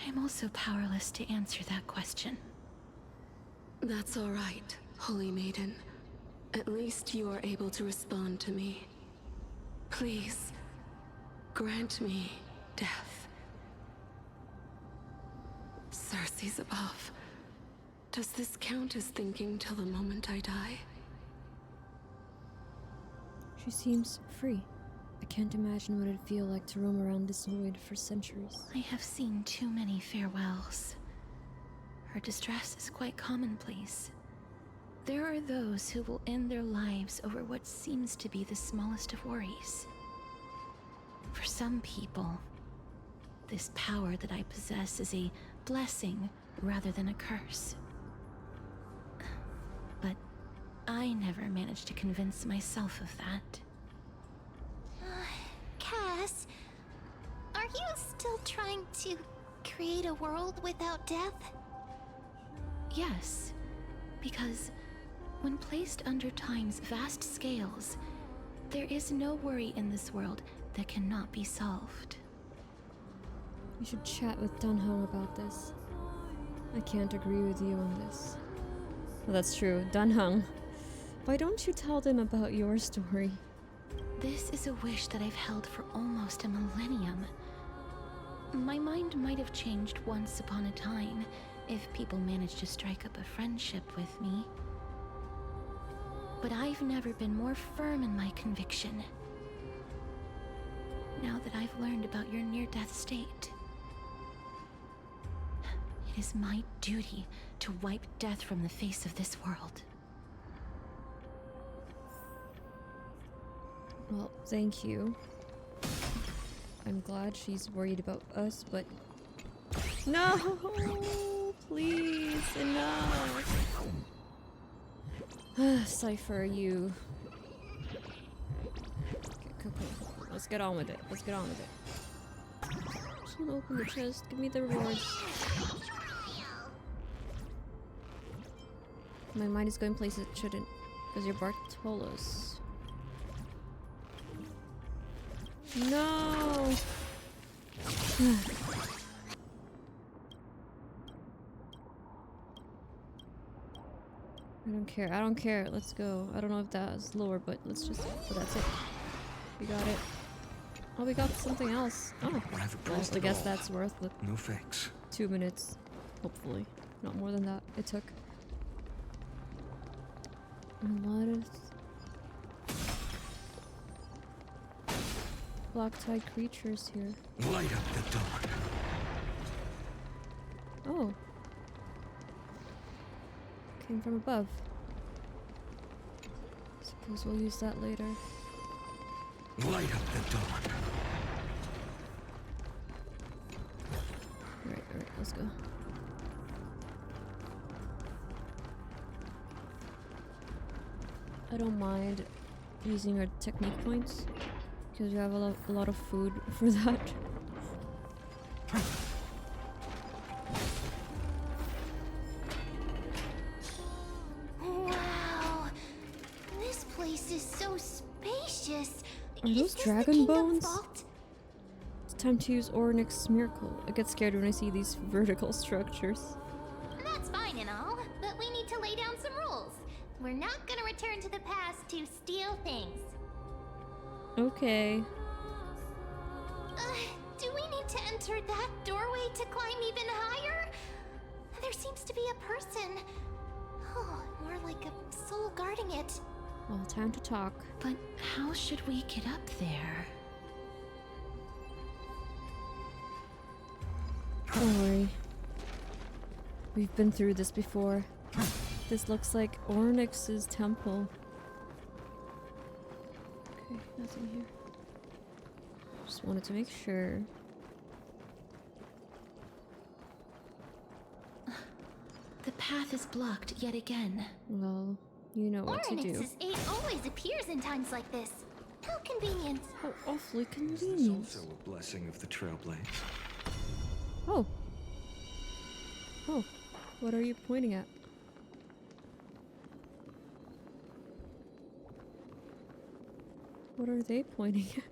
I am also powerless to answer that question. That's all right, Holy Maiden. At least you are able to respond to me. Please, grant me death. Circe's above. Does this count as thinking till the moment I die? She seems free. I can't imagine what it'd feel like to roam around this void for centuries. I have seen too many farewells. Her distress is quite commonplace. There are those who will end their lives over what seems to be the smallest of worries. For some people, this power that I possess is a blessing rather than a curse. But I never managed to convince myself of that. Cass, are you still trying to create a world without death? Yes, because when placed under time's vast scales, there is no worry in this world that cannot be solved. You should chat with Dunhung about this. I can't agree with you on this. Well, that's true. Dunhung. Why don't you tell them about your story? This is a wish that I've held for almost a millennium. My mind might have changed once upon a time if people managed to strike up a friendship with me. But I've never been more firm in my conviction. Now that I've learned about your near-death state, it is my duty to wipe death from the face of this world. Well, thank you. I'm glad she's worried about us, but... No! Please, enough! Cipher, you... Okay, cool. Let's get on with it. Let's get on with it. Just wanna open the chest. Give me the rewards. My mind is going places it shouldn't. Because your Bartolos. No! I don't care. I don't care. Let's go. I don't know if that is lower, but let's just... But that's it. We got it. Oh, we got something else. Oh. Well, I guess that's worth it. No thanks. 2 minutes. Hopefully. Not more than that. It took. A lot of... Black-tide creatures here. Light up the dark. Oh. Came from above. Because we'll use that later. Light up the dawn. Alright, let's go. I don't mind using our technique points because we have a lot of food for that. Wow, this place is so spacious. Are those dragon bones? It's time to use Ornyx's miracle. I get scared when I see these vertical structures. That's fine and all, but we need to lay down some rules. We're not gonna return to the past to steal things. Okay. Do we need to enter that doorway to climb even higher? There seems to be a person. Oh, more like a soul guarding it. Well, time to talk. But how should we get up there? Don't worry. We've been through this before. This looks like Ornyx's temple. Okay, nothing here. Just wanted to make sure. The path is blocked yet again. Well, you know what to do. Ornyx's aid always appears in times like this. How convenient. How awfully Is convenient. this also a blessing of the Trailblades? Oh. Oh. What are you pointing at? What are they pointing at?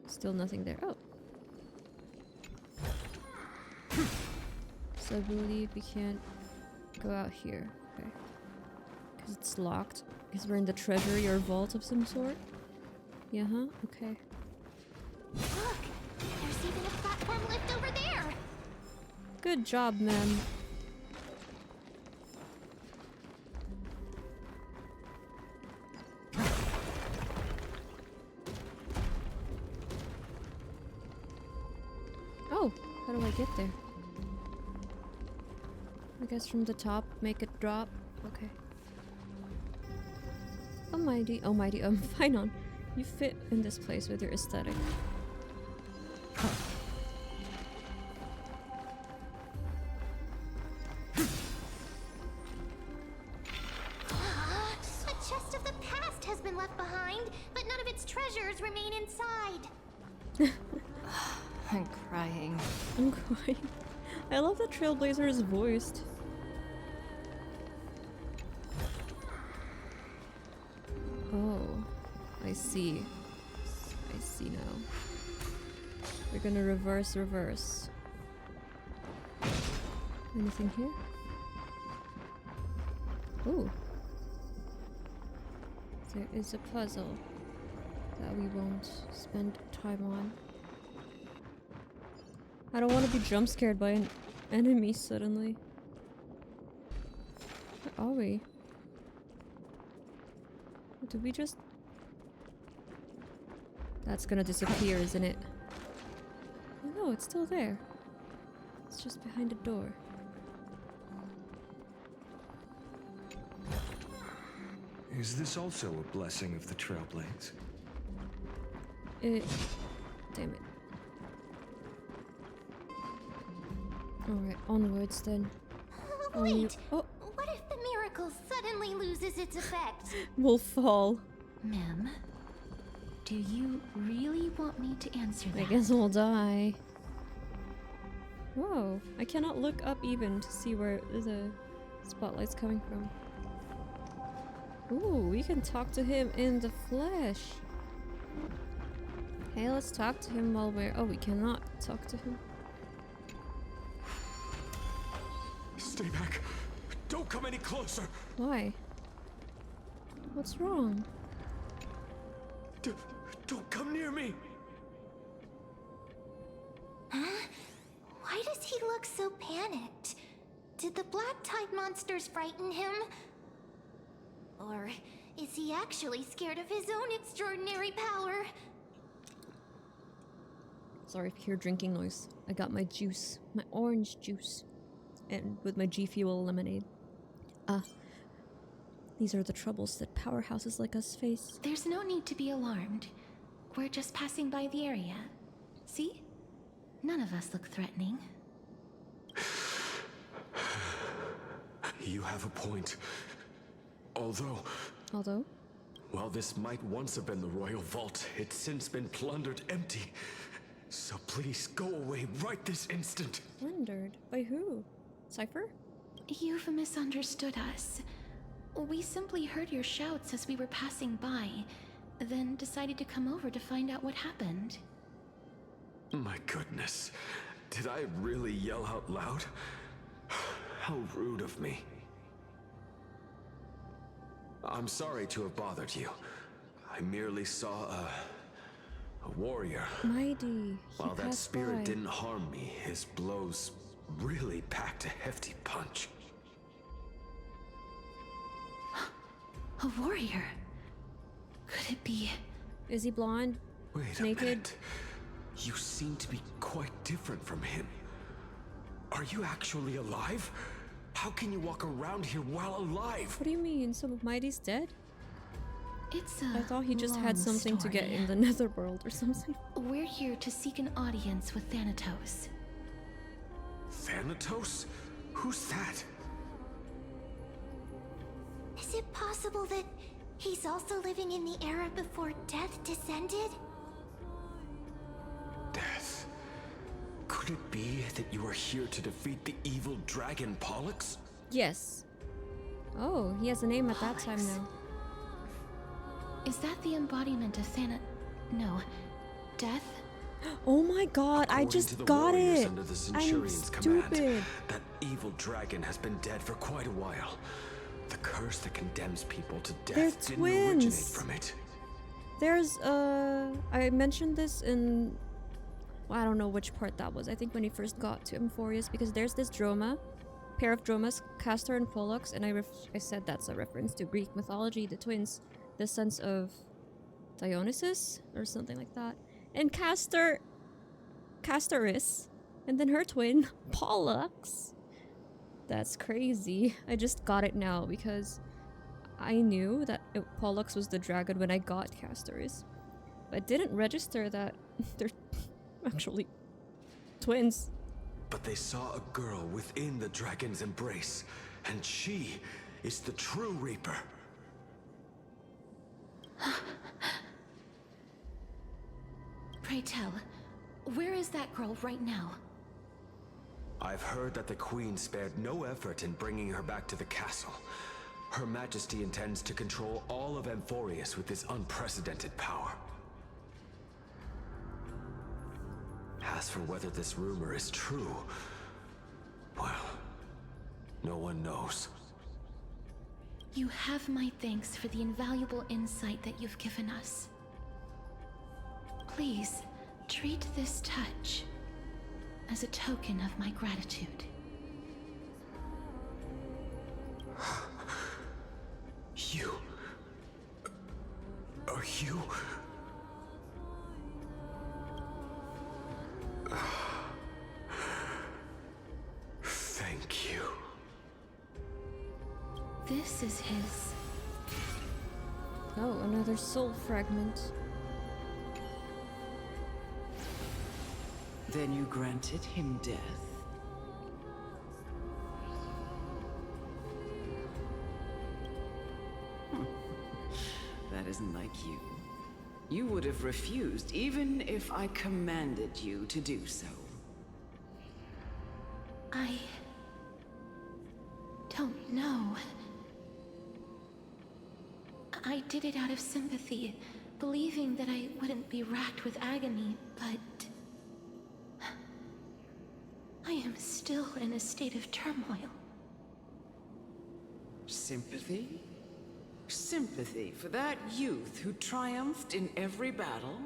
Still nothing there. Oh. So I believe we can't go out here. Okay. Because it's locked. Because we're in the treasury or vault of some sort. Yeah, huh? Okay. Look, there's even a platform lift over there. Good job, ma'am. Oh, how do I get there? I guess from the top, make it drop. Okay. Almighty, Phainon, you fit in this place with your aesthetic. A chest of the past has been left behind, but none of its treasures remain inside. I'm crying. I'm crying. I love that Trailblazer is voiced. Oh, I see. I see now. We're gonna reverse. Anything here? Ooh. There is a puzzle that we won't spend time on. I don't want to be jump scared by an enemy suddenly. Where are we? Did we just... That's gonna disappear, isn't it? Oh no, it's still there. It's just behind a door. Is this also a blessing of the Trailblades? Damn it. Alright, onwards then. Wait! Oh. What if the miracle suddenly loses its effect? We'll fall. Ma'am, do you really want me to answer that? I guess we'll die. Whoa, I cannot look up even to see where the spotlight's coming from. Ooh, we can talk to him in the flesh. Hey, let's talk to him while we're... Oh, we cannot talk to him. Stay back. Don't come any closer. Why? What's wrong? Don't come near me. Huh? Why does he look so panicked? Did the black tide monsters frighten him? Or is he actually scared of his own extraordinary power? Sorry if you hear drinking noise. I got my juice. My orange juice. And with my G Fuel lemonade. These are the troubles that powerhouses like us face. There's no need to be alarmed. We're just passing by the area. See? None of us look threatening. You have a point. Although, while this might once have been the royal vault, it's since been plundered empty. So please go away right this instant. Plundered? By who? Cipher? You've misunderstood us. We simply heard your shouts as we were passing by, then decided to come over to find out what happened. My goodness. Did I really yell out loud? How rude of me. I'm sorry to have bothered you. I merely saw a warrior. Mydei. While that spirit didn't harm me, his blows really packed a hefty punch. A warrior? Could it be? Is he blonde? Wait a minute. You seem to be quite different from him. Are you actually alive? How can you walk around here while alive? What do you mean? Some of Mydei's dead? I thought he just had something to get in the Nether World or something. We're here to seek an audience with Thanatos. Thanatos? Who's that? Is it possible that he's also living in the era before death descended? Death? Could it be that you are here to defeat the evil dragon Pollux? Yes. Oh, he has a name at that time now. Is that the embodiment of death? Oh my god, I just got it! Under the I'm Centurion's stupid. command, that evil dragon has been dead for quite a while. The curse that condemns people to death They're didn't twins. originate from it. There's, I mentioned this in... Well, I don't know which part that was. I think when he first got to Amphoreus, because there's this pair of Dromas, Castor and Pollux, and I said that's a reference to Greek mythology, the twins, the sons of Dionysus, or something like that. And Castorice, and then her twin, Pollux. That's crazy. I just got it now because I knew that Pollux was the dragon when I got Castorice. But I didn't register that they're actually twins. But they saw a girl within the dragon's embrace, and she is the true Reaper. Pray tell, where is that girl right now? I've heard that the Queen spared no effort in bringing her back to the castle. Her Majesty intends to control all of Amphoreus with this unprecedented power. As for whether this rumor is true, well, no one knows. You have my thanks for the invaluable insight that you've given us. Please, treat this touch as a token of my gratitude. You... Are you... Thank you. This is his... Oh, another soul fragment. Then you granted him death? That isn't like you. You would have refused even if I commanded you to do so. I don't know. I did it out of sympathy, believing that I wouldn't be racked with agony, but... I am still in a state of turmoil. Sympathy? Sympathy for that youth who triumphed in every battle?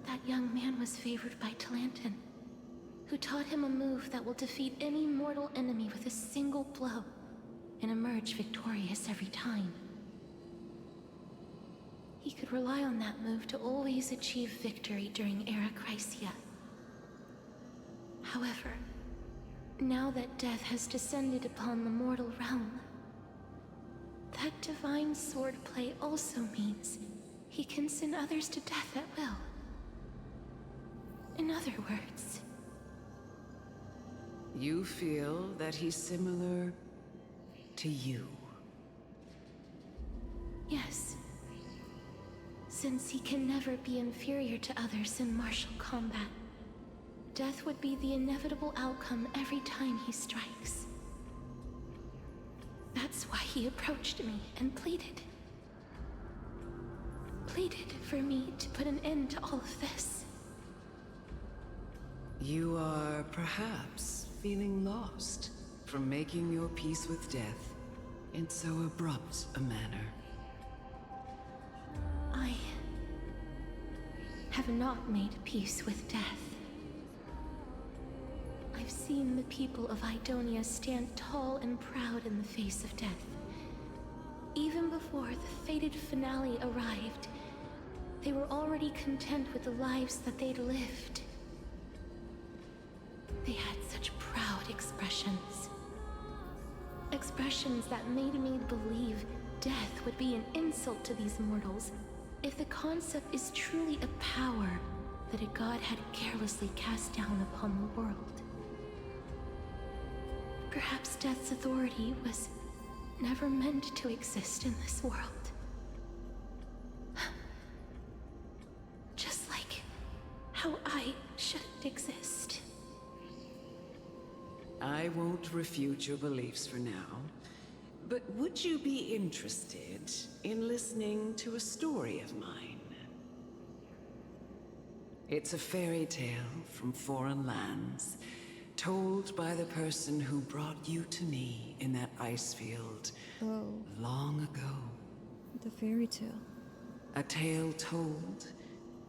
That young man was favored by Talantin, who taught him a move that will defeat any mortal enemy with a single blow and emerge victorious every time. He could rely on that move to always achieve victory during Era Chrysia. However, now that death has descended upon the mortal realm, That divine swordplay also means he can send others to death at will. In other words... You feel that he's similar to you? Yes. Since he can never be inferior to others in martial combat, death would be the inevitable outcome every time he strikes. That's why he approached me and pleaded. Pleaded for me to put an end to all of this. You are perhaps feeling lost from making your peace with death in so abrupt a manner. I have not made peace with death. I've seen the people of Aidonia stand tall and proud in the face of death. Even before the fated finale arrived, they were already content with the lives that they'd lived. They had such proud expressions. Expressions that made me believe death would be an insult to these mortals if the concept is truly a power that a god had carelessly cast down upon the world. Perhaps death's authority was never meant to exist in this world. Just like how I shouldn't exist. I won't refute your beliefs for now, but would you be interested in listening to a story of mine? It's a fairy tale from foreign lands, told by the person who brought you to me in that ice field long ago. The fairy tale. A tale told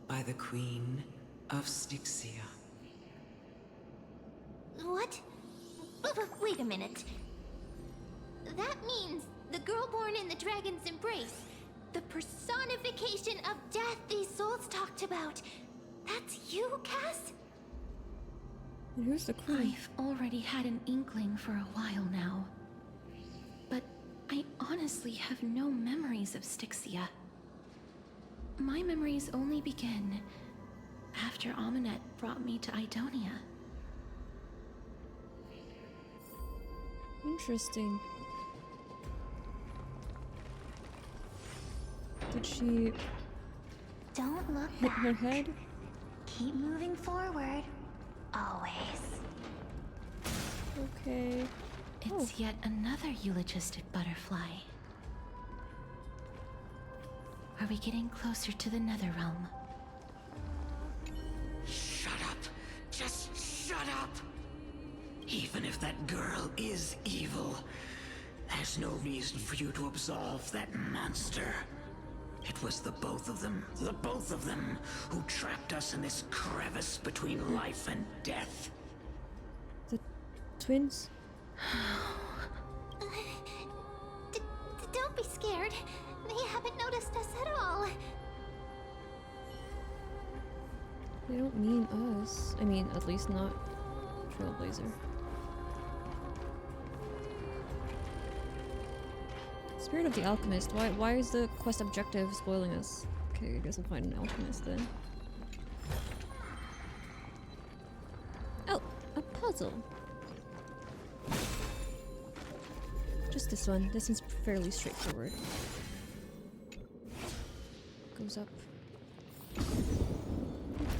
by the Queen of Styxia. What? Wait a minute. That means the girl born in the dragon's embrace, the personification of death these souls talked about. That's you, Cass? Who's the queen? I've already had an inkling for a while now. But I honestly have no memories of Styxia. My memories only begin after Amunet brought me to Aidonia. Interesting. Did she Don't look hit back. her head? Keep moving forward. Always. Okay. It's yet another eulogistic butterfly. Are we getting closer to the Nether Realm? Shut up! Just shut up! Even if that girl is evil, there's no reason for you to absolve that monster. It was the both of them, who trapped us in this crevice between life and death. The twins? Don't be scared. They haven't noticed us at all. They don't mean us. I mean, at least not Trailblazer. Spirit of the Alchemist. Why is the quest objective spoiling us? Okay, I guess we'll find an alchemist then. Oh, a puzzle. Just this one. This one's fairly straightforward. Goes up. It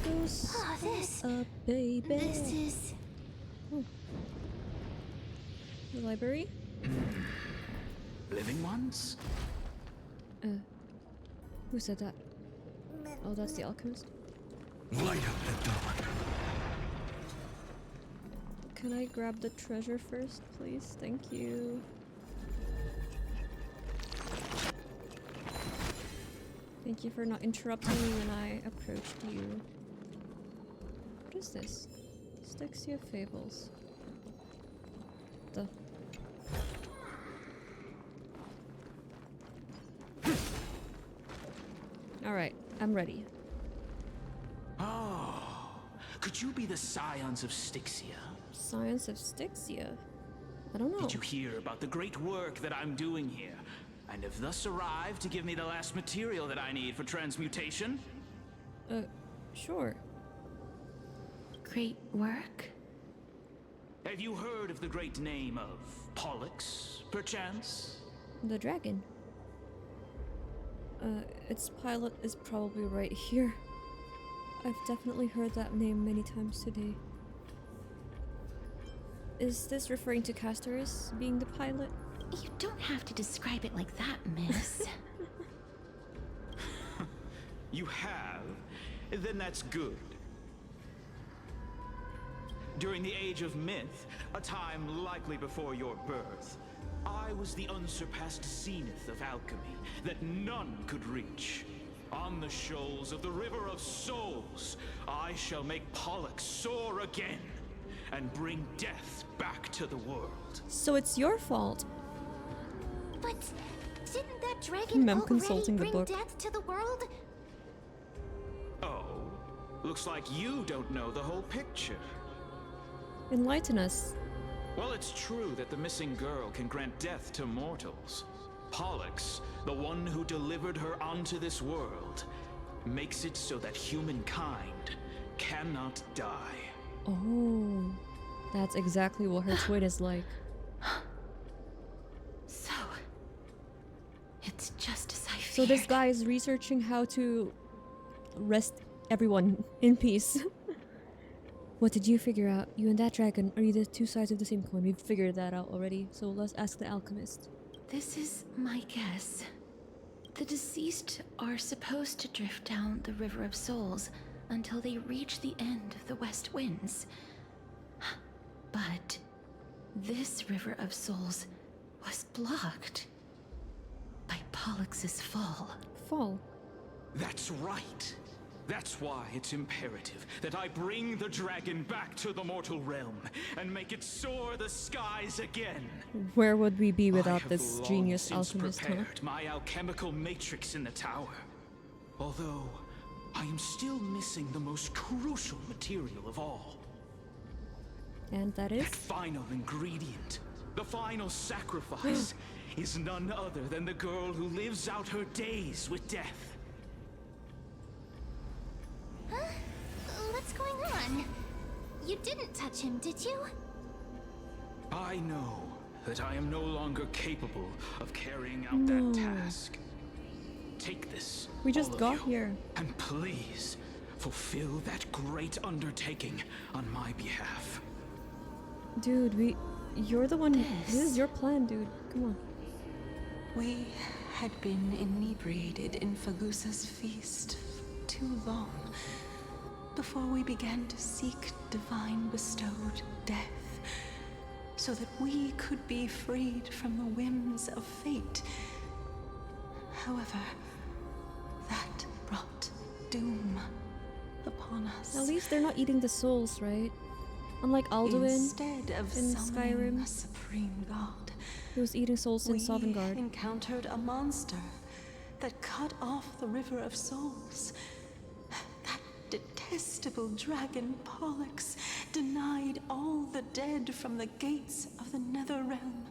goes up, baby. This is... Oh. The library? Living ones? Who said that? Oh, that's the alchemist. Light up the dawn. Can I grab the treasure first, please? Thank you. Thank you for not interrupting me when I approached you. What is this? Styxia Fables. The... Alright, I'm ready. Oh, could you be the scions of Styxia? Science of Styxia? I don't know. Did you hear about the great work that I'm doing here? and have thus arrived to give me the last material that I need for transmutation. Sure. Great work? Have you heard of the great name of Pollux, perchance? The dragon. Its pilot is probably right here. I've definitely heard that name many times today. Is this referring to Castorice being the pilot? You don't have to describe it like that, miss. You have? Then that's good. During the Age of Myth, a time likely before your birth, I was the unsurpassed zenith of alchemy that none could reach. On the shoals of the River of Souls, I shall make Pollux soar again and bring death back to the world. So it's your fault. But didn't that dragon already consulting the bring book. death to the world? Oh, looks like you don't know the whole picture. Enlighten us. Well, it's true that the missing girl can grant death to mortals. Pollux, the one who delivered her onto this world, makes it so that humankind cannot die. Oh, that's exactly what her twin is like. So, it's just as I feared. So this guy is researching how to rest everyone in peace. What did you figure out? You and that dragon, are you the two sides of the same coin? We've figured that out already, so let's ask the alchemist. This is my guess. The deceased are supposed to drift down the River of Souls until they reach the end of the West Winds. But this River of Souls was blocked by Pollux's fall. Fall? That's right. That's why it's imperative that I bring the dragon back to the mortal realm and make it soar the skies again. Where would we be without I this have genius long since alchemist, huh? prepared my alchemical matrix in the tower. Although, I am still missing the most crucial material of all. And that is? That final ingredient, the final sacrifice, is none other than the girl who lives out her days with death. Huh? What's going on? You didn't touch him, did you? I know that I am no longer capable of carrying out that task. Take this, We just all of got you, here. and please fulfill that great undertaking on my behalf. Dude, you're the one. This is your plan, dude. Come on. We had been inebriated in Fagusa's feast for too long before we began to seek divine bestowed death, so that we could be freed from the whims of fate. However, that brought doom upon us. At least they're not eating the souls, right? Unlike Alduin Instead of in summoning Skyrim, a supreme god, he was eating souls in we Sovngarde. encountered a monster that cut off the River of Souls. That detestable dragon Pollux denied all the dead from the gates of the Nether Realm.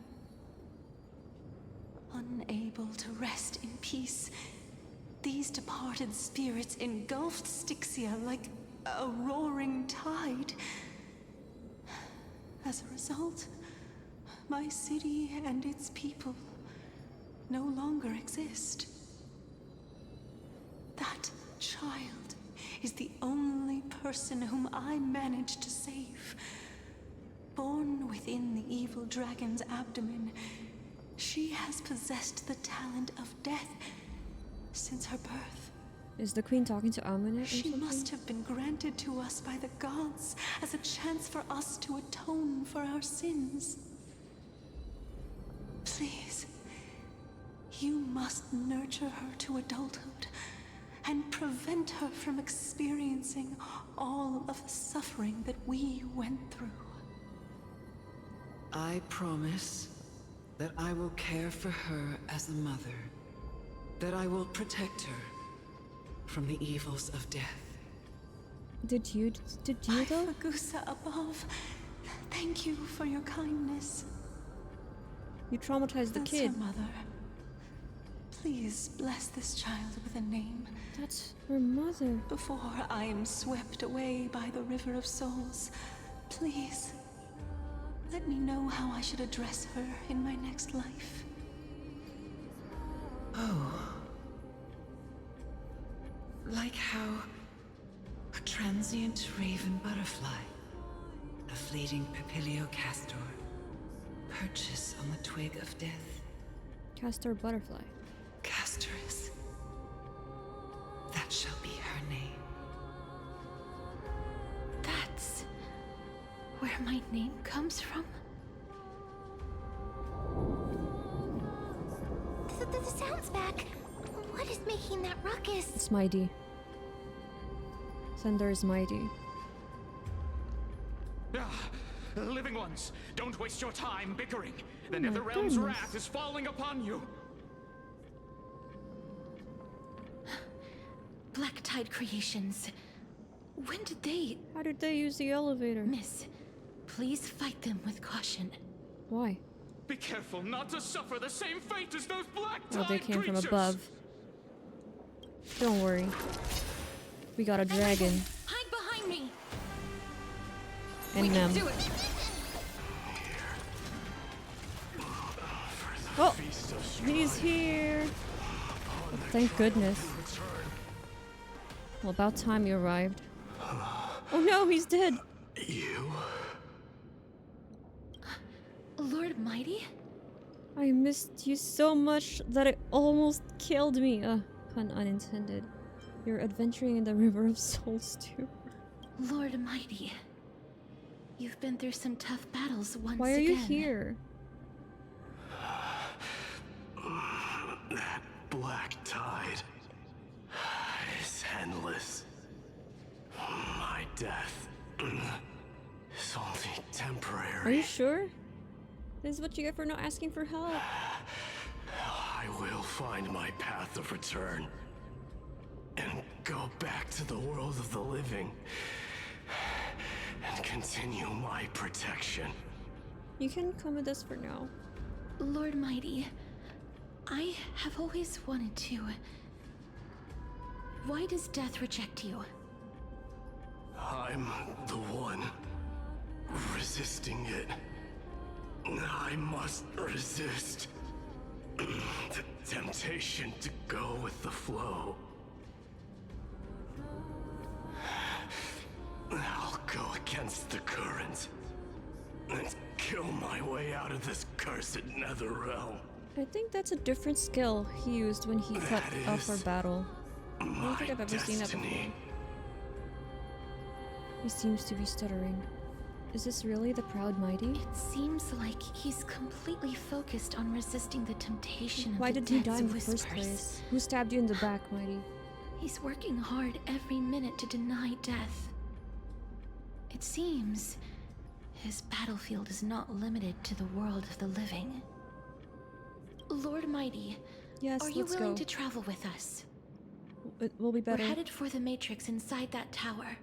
Unable to rest in peace, these departed spirits engulfed Styxia like a roaring tide. As a result, my city and its people no longer exist. That child is the only person whom I managed to save. Born within the evil dragon's abdomen, she has possessed the talent of death since her birth. Is the queen talking to Amunet or She something? must have been granted to us by the gods as a chance for us to atone for our sins. Please, you must nurture her to adulthood and prevent her from experiencing all of the suffering that we went through. I promise that I will care for her as a mother, that I will protect her from the evils of death. Did you though? Fagusa above, thank you for your kindness. You traumatized the As kid. her mother, please bless this child with a name. That's her mother. Before I am swept away by the River of Souls, please, let me know how I should address her in my next life. Oh. Like how a transient raven butterfly, a fleeting papilio castor, perches on the twig of death. Castor butterfly. Castorice. That shall be her name. That's where my name comes from? The sound's back. What is making that ruckus? It's Mydei. Thunder is Mydei. Living ones, don't waste your time bickering. The Nether Realm's wrath is falling upon you. Black Tide Creations. When did they... How did they use the elevator? Miss, please fight them with caution. Why? Be careful not to suffer the same fate as those Black Tide Oh, they came creatures. from above. Don't worry. We got a dragon. Hide behind me! And them. Do it! Oh! He's here! Oh, thank goodness. Well, about time you arrived. Oh no, he's dead! You? Lord Mydei? I missed you so much that it almost killed me. Pun unintended. You're adventuring in the River of Souls too. Lord Mydei. You've been through some tough battles once again. Why are you here? That black tide is endless. My death is only temporary. Are you sure? This is what you get for not asking for help. I will find my path of return and go back to the world of the living and continue my protection. You can come with us for now. Lord Mydei, I have always wanted to... Why does death reject you? I'm the one resisting it. I must resist the temptation to go with the flow. I'll go against the current and kill my way out of this cursed Nether Realm. I think that's a different skill he used when he cut off our battle. I don't think I've ever seen that before. He seems to be stuttering. Is this really the proud Mydei? It seems like he's completely focused on resisting the temptation of Why the did he die dead's in the whispers. first place? Who stabbed you in the back, Mydei? He's working hard every minute to deny death. It seems his battlefield is not limited to the world of the living. Lord Mydei, yes, are you let's willing go. to travel with us? It will be better. We're headed for the Matrix inside that tower,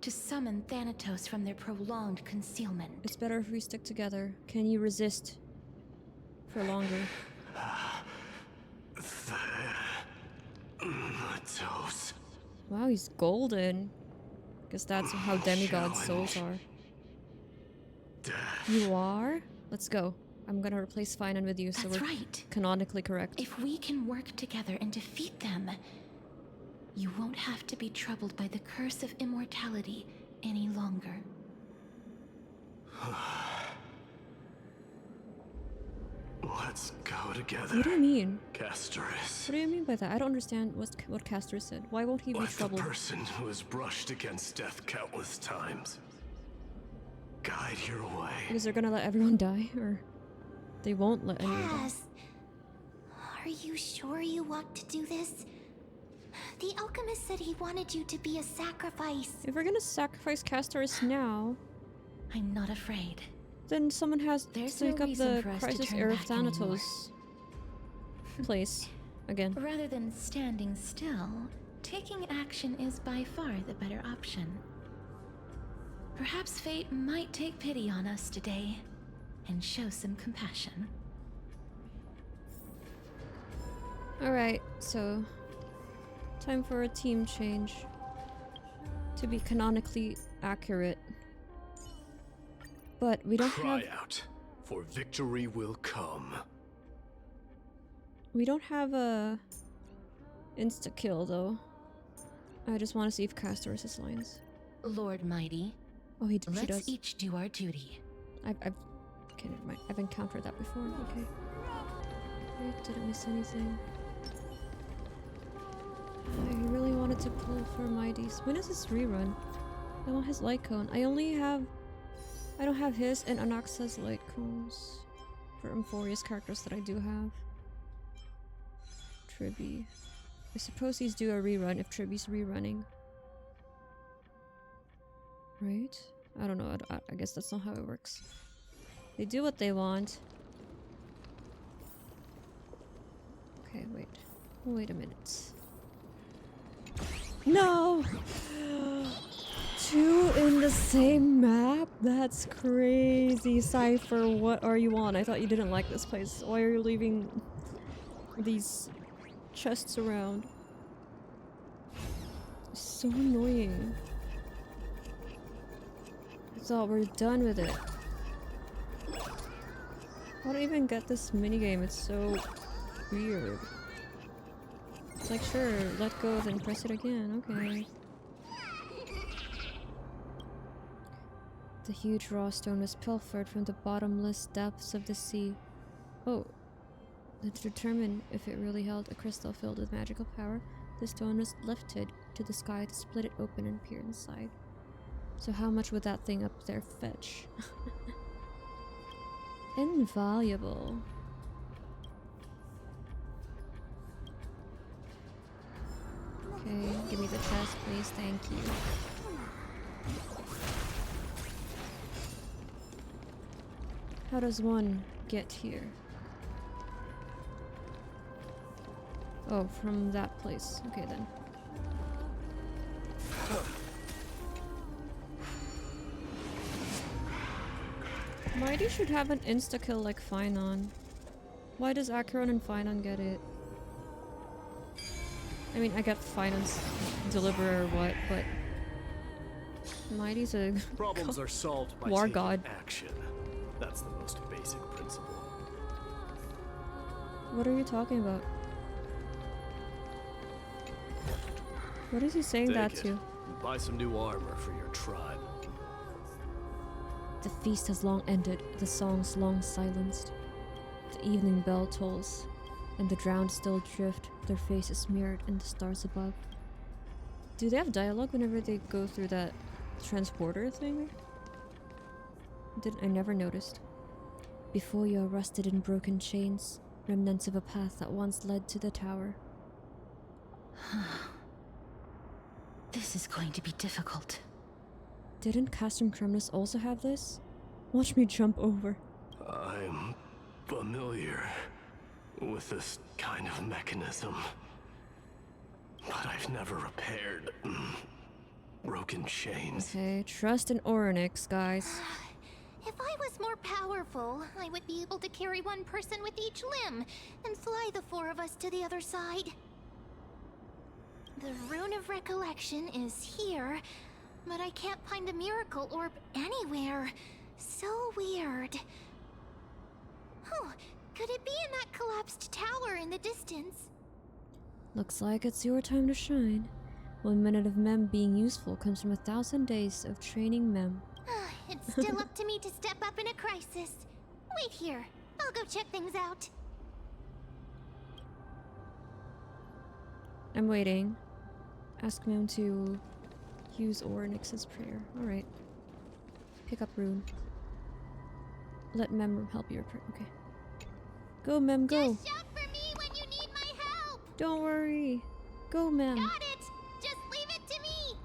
to summon Thanatos from their prolonged concealment. It's better if we stick together. Can you resist for longer? Thanatos. Wow, he's golden. Guess that's how demigod souls are. Death. You are? Let's go. I'm gonna replace Phainon with you, so That's we're right. canonically correct. If we can work together and defeat them, you won't have to be troubled by the curse of immortality any longer. Let's go together. What do you mean? Castorice. What do you mean by that? I don't understand what Castorice said. Why won't he be Like troubled? the person who has brushed against death countless times. Guide your way. Because they're gonna let everyone die, or they won't let anyone die. Cass, are you sure you want to do this? The alchemist said he wanted you to be a sacrifice. If we're gonna sacrifice Castorice now, I'm not afraid. then someone has There's to no take up reason the for us to crisis turn heir of back anymore. Thanatos place again. Rather than standing still, taking action is by far the better option. Perhaps fate might take pity on us today and show some compassion. Alright, so time for a team change to be canonically accurate. But we don't Cry have out, for victory will come. we don't have a insta kill though. I just want to see if Castorice has lines. Lord Mydei. Oh, she does. Let's each do our duty. Okay, never mind. I've encountered that before. Okay. Wait, didn't miss anything. I really wanted to pull for Mydei's. When is this rerun? I want his light cone. I don't have his and Anaxa's light cones for Amphoreus characters that I do have. Tribby. I suppose he's due a rerun if Tribby's rerunning. Right? I don't know. I guess that's not how it works. They do what they want. Okay, wait a minute. No! 2 in the same map? That's crazy. Cipher, what are you on? I thought you didn't like this place. Why are you leaving these chests around? It's so annoying. I thought we're done with it. I don't even get this minigame. It's so weird. It's like, sure, let go, then press it again. Okay. The huge raw stone was pilfered from the bottomless depths of the sea. Oh. To determine if it really held a crystal filled with magical power, the stone was lifted to the sky to split it open and peer inside. So how much would that thing up there fetch? Invaluable. Okay, give me the chest, please. Thank you. How does one get here? Oh, from that place. Okay then. Mydei should have an insta-kill like Phainon. Why does Acheron and Phainon get it? I mean, I get Phainon's deliverer or what, but Mydei's a Problems are solved by war taking god. action. That's the most basic principle. What are you talking about? What is he saying Take that it. to? Buy some new armor for your tribe. The feast has long ended, the songs long silenced. The evening bell tolls, and the drowned still drift, their faces mirrored in the stars above. Do they have dialogue whenever they go through that transporter thing? I never noticed. Before you are rusted in broken chains, remnants of a path that once led to the tower. This is going to be difficult. Didn't Castrum Cremnus also have this? Watch me jump over. I'm familiar with this kind of mechanism, but I've never repaired broken chains. Okay, trust in Orynyx, guys. If I was more powerful, I would be able to carry one person with each limb and fly the 4 of us to the other side. The Rune of Recollection is here, but I can't find a miracle orb anywhere. So weird. Oh, could it be in that collapsed tower in the distance? Looks like it's your time to shine. 1 minute of Mem being useful comes from 1,000 days of training Mem. It's still up to me to step up in a crisis. Wait here. I'll go check things out. I'm waiting. Ask Mem to use Orynyx's prayer. Alright. Pick up rune. Let Mem help your prayer. Okay. Go, Mem, go! Just shout for me when you need my help! Don't worry. Go, Mem. Got it! Just leave it to me!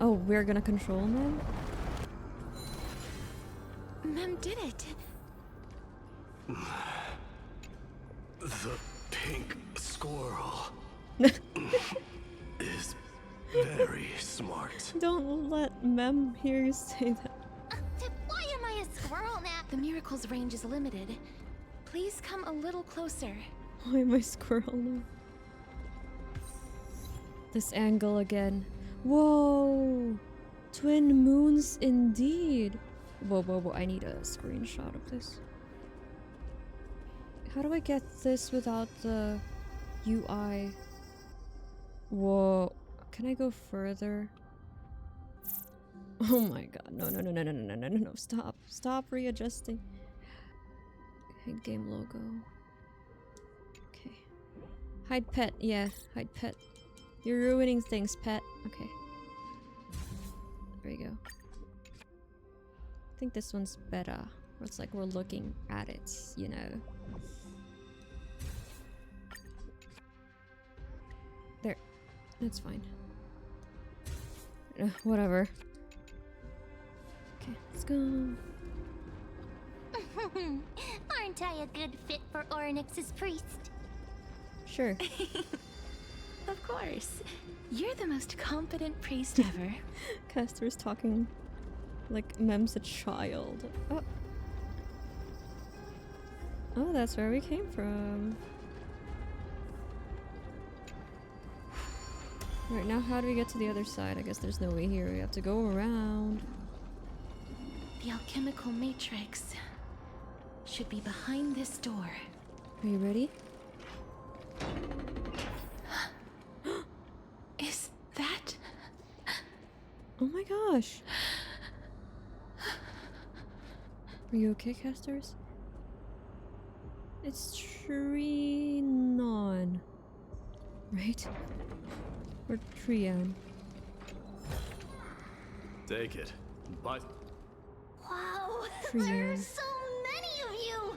Oh, we're gonna control Mem? Mem did it. The pink squirrel is very smart. Don't let Mem hear you say that. Why am I a squirrel now? The miracle's range is limited, Please come a little closer. Why am I squirrel now? This angle again. Whoa! Twin moons indeed. Whoa, whoa, whoa. I need a screenshot of this. How do I get this without the UI? Whoa. Can I go further? Oh my god. No, no, no, no, no, no, no, no, no. Stop. Stop readjusting. Hide game logo. Okay. Hide pet. Yeah, hide pet. You're ruining things, pet. Okay. There you go. I think this one's better. Where it's like we're looking at it, you know. There. That's fine. Whatever. Okay, let's go. Aren't I a good fit for Orynyx's priest? Sure. Of course. You're the most competent priest ever. Castor's talking like Mem's a child. Oh. Oh, that's where we came from. Right, now how do we get to the other side? I guess there's no way here. We have to go around. The alchemical matrix should be behind this door. Are you ready? Is that... Oh my gosh. Are you okay, Castorice? It's Trianne. Right? Or Trianne. Take it. But... Wow, Trianne. there's so many of you!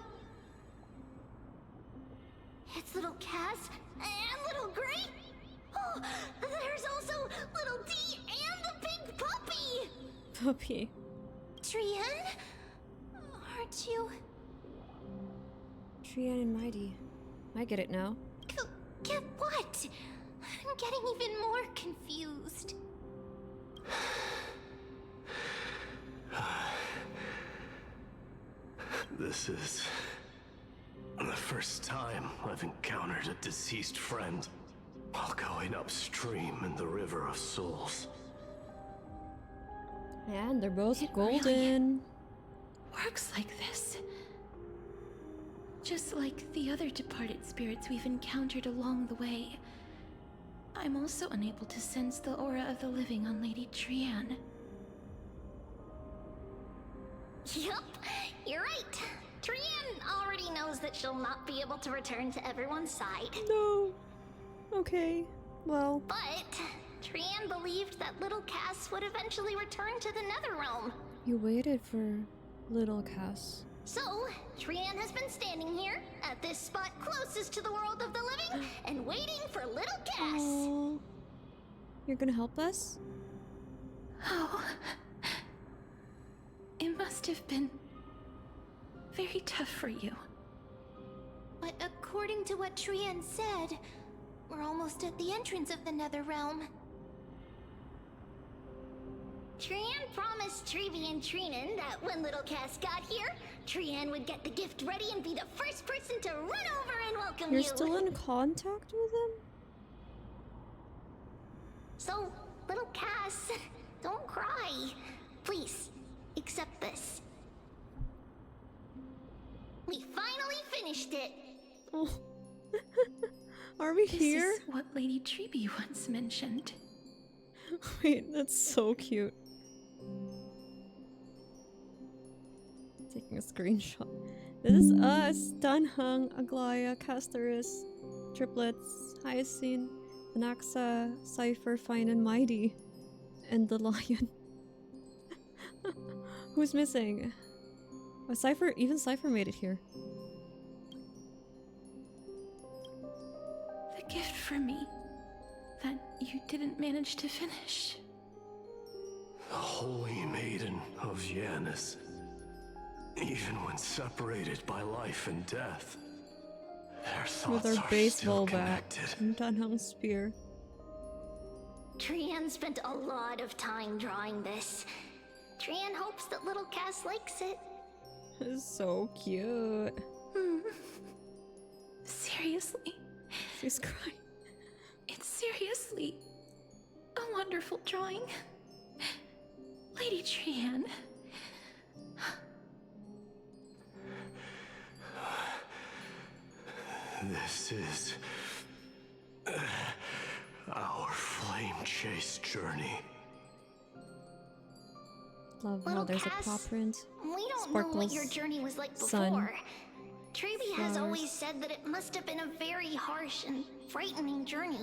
It's little Cass and little Gray. Oh, there's also little D and the pink puppy! Puppy. Trianne? Aren't you... Trianne and Mydei. I get it now. Get what? I'm getting even more confused. This is the first time I've encountered a deceased friend while going upstream in the River of Souls. And they're both It golden. really works like this. Just like the other departed spirits we've encountered along the way. I'm also unable to sense the aura of the living on Lady Trianne. Yup, you're right. Trianne already knows that she'll not be able to return to everyone's side. No. Okay. Well. But Trianne believed that little Cass would eventually return to the Nether Realm. You waited for little Cass. So, Trianne has been standing here, at this spot closest to the world of the living, and waiting for little Cass. Aww. You're gonna help us? Oh. It must have been very tough for you. But according to what Trianne said, we're almost at the entrance of the Nether Realm. Trianne promised Trevi and Trinan that when little Cass got here, Trianne would get the gift ready and be the first person to run over and welcome you. You're still in contact with him? So, little Cass, don't cry. Please, accept this. We finally finished it. Oh. Are we here? This is what Lady Trevi once mentioned. Wait, that's so cute. Taking a screenshot. This is us, Dunhung, Aglaea, Castorice, triplets, Hyacine, Anaxa, Cipher, Phainon, Mydei, and the lion. Who's missing? Oh, Cipher, even Cipher made it here. The gift for me that you didn't manage to finish. The Holy Maiden of Janus. Even when separated by life and death, their thoughts With our are baseball still bat connected. and Dunhung's spear. Trianne spent a lot of time drawing this. Trianne hopes that little Cass likes it. It's so cute. Seriously? She's crying. It's seriously a wonderful drawing. Lady Trianne. This is our flame chase journey. Love how there's a paw print. We don't Sparkles, know what your journey was like before. sun, Truby has flowers. always said that it must have been a very harsh and frightening journey.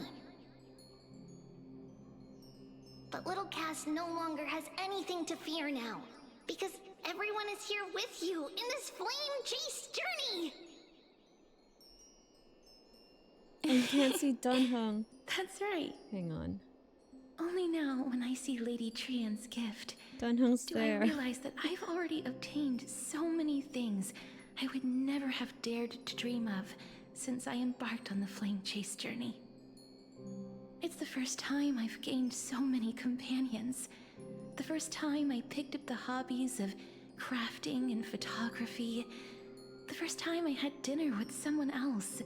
But little Cass no longer has anything to fear now, because everyone is here with you in this flame chase journey! I can't see Dunhung. That's right. Hang on. Only now, when I see Lady Trianne's gift, Dunhung's do there. I realize that I've already obtained so many things I would never have dared to dream of since I embarked on the flame chase journey. It's the first time I've gained so many companions. The first time I picked up the hobbies of crafting and photography. The first time I had dinner with someone else.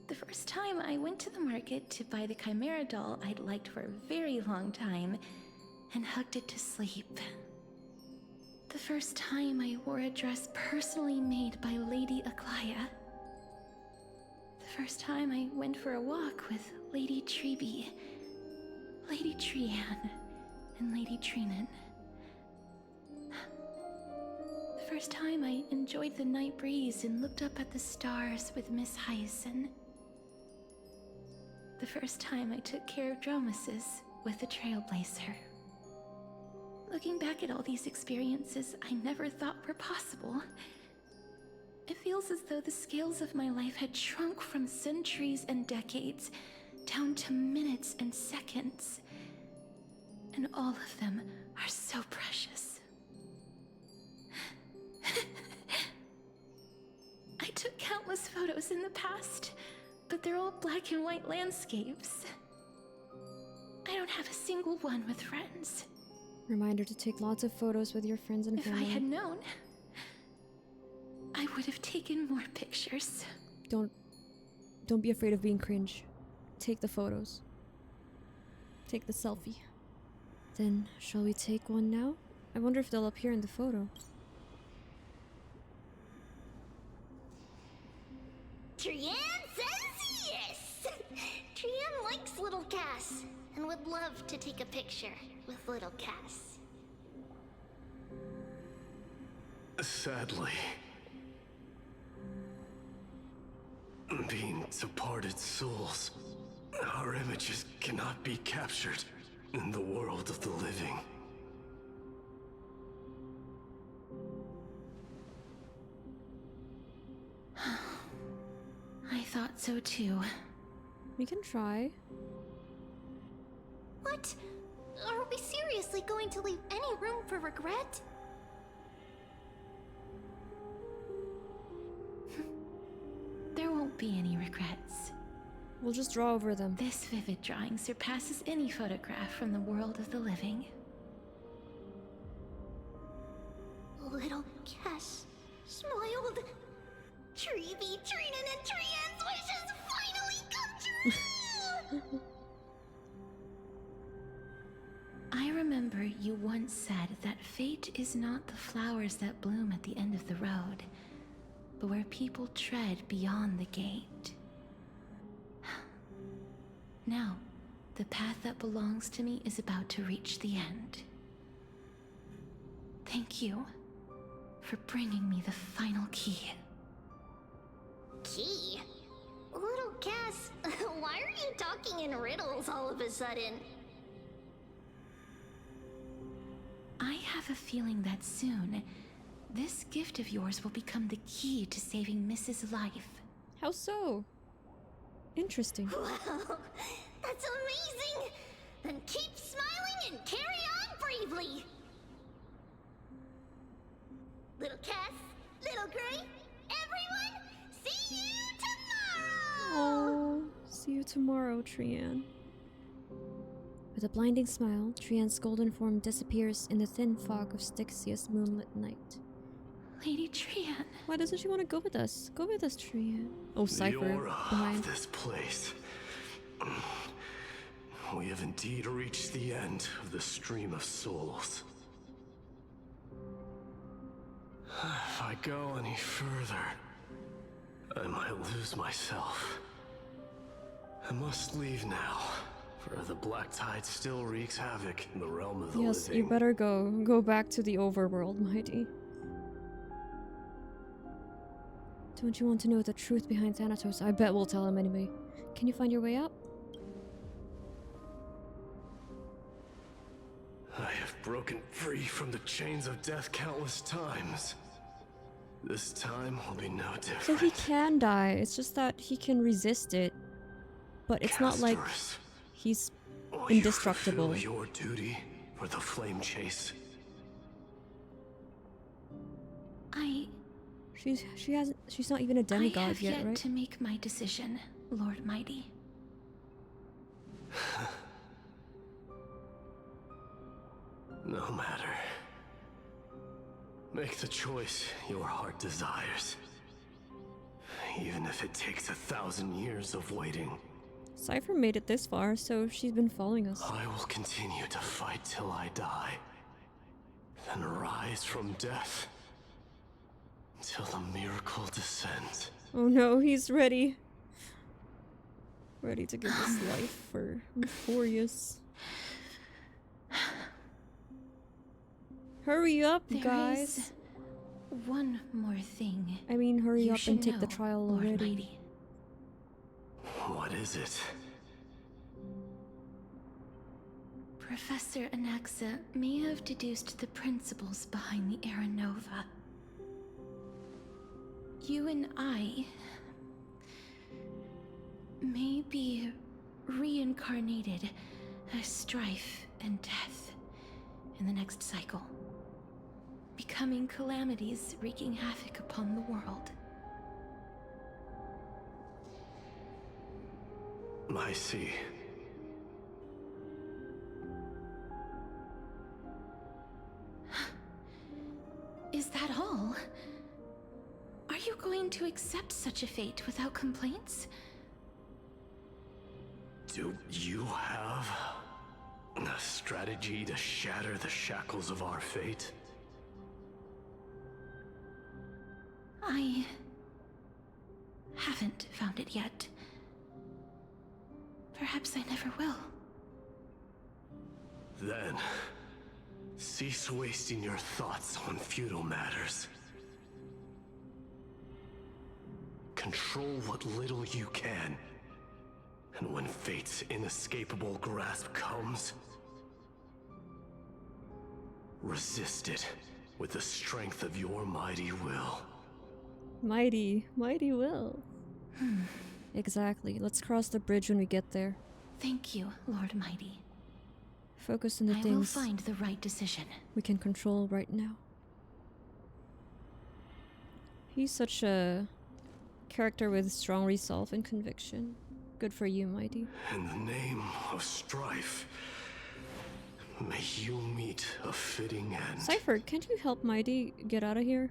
The first time I went to the market to buy the Chimera doll I'd liked for a very long time and hugged it to sleep. The first time I wore a dress personally made by Lady Aglaea. The first time I went for a walk with Lady Trebe, Lady Trianne, and Lady Trianne. The first time I enjoyed the night breeze and looked up at the stars with Miss Hyacine. The first time I took care of Dromesis with the Trailblazer. Looking back at all these experiences I never thought were possible, it feels as though the scales of my life had shrunk from centuries and decades down to minutes and seconds. And all of them are so precious. I took countless photos in the past, but they're all black and white landscapes. I don't have a single one with friends. Reminder to take lots of photos with your friends and If family. I had known, I would have taken more pictures. Don't be afraid of being cringe. Take the photos. Take the selfie. Then, shall we take one now? I wonder if they'll appear in the photo. Trianne says yes! Trianne likes little Cass and would love to take a picture with little Cass. Sadly, being departed souls, our images cannot be captured in the world of the living. I thought so too. We can try. What? Are we seriously going to leave any room for regret? There won't be any regrets. We'll just draw over them. This vivid drawing surpasses any photograph from the world of the living. Little Cass smiled. Trebe, Trianne, and Trianne's wishes finally come true! I remember you once said that fate is not the flowers that bloom at the end of the road, but where people tread beyond the gate. Now, the path that belongs to me is about to reach the end. Thank you for bringing me the final key. Key? Little Cass, why are you talking in riddles all of a sudden? I have a feeling that soon, this gift of yours will become the key to saving Mrs. Life. How so? Interesting. Wow, that's amazing! Then keep smiling and carry on bravely! Little Cass, little Gray, everyone, see you tomorrow! Oh, see you tomorrow, Trianne. With a blinding smile, Trianne's golden form disappears in the thin fog of Styxia's moonlit night. Lady Trianne. Why doesn't she want to go with us? Go with us, Trianne. Oh, Cipher The aura behind. of this place. We have indeed reached the end of the stream of souls. If I go any further, I might lose myself. I must leave now, for the black tide still wreaks havoc in the realm of the living. Yes, you better go. Go back to the overworld, Mydei. Don't you want to know the truth behind Thanatos? I bet we'll tell him anyway. Can you find your way up? I have broken free from the chains of death countless times. This time will be no different. So he can die, it's just that he can resist it. But it's not like he's indestructible. Will you fulfill your duty for the flame chase? She's not even a demigod I have yet, right? to make my decision, Lord Mydei. No matter. Make the choice your heart desires. Even if it takes 1,000 years of waiting. Cipher made it this far, so she's been following us. I will continue to fight till I die. Then rise from death. Till the miracle descends. Oh no, he's ready. Ready to give his life for Amphoreus. Hurry up, guys. There is one more thing. I mean, hurry you up and take the know, trial Lord already. Mydei. What is it? Professor Anaxa may have deduced the principles behind the Era Nova. You and I may be reincarnated as strife and death in the next cycle, becoming calamities wreaking havoc upon the world. I see. Is that all? Are you going to accept such a fate without complaints? Do you have a strategy to shatter the shackles of our fate? I haven't found it yet. Perhaps I never will. Then, cease wasting your thoughts on futile matters. Control what little you can. And when fate's inescapable grasp comes, resist it with the strength of your mighty will. Mighty will. Exactly. Let's cross the bridge when we get there. Thank you, Lord Mydei. Focus on the I things will find the right decision. we can control right now. He's such a character with strong resolve and conviction. Good for you, Mydei. In the name of strife, may you meet a fitting end. Cipher, can't you help Mydei get out of here?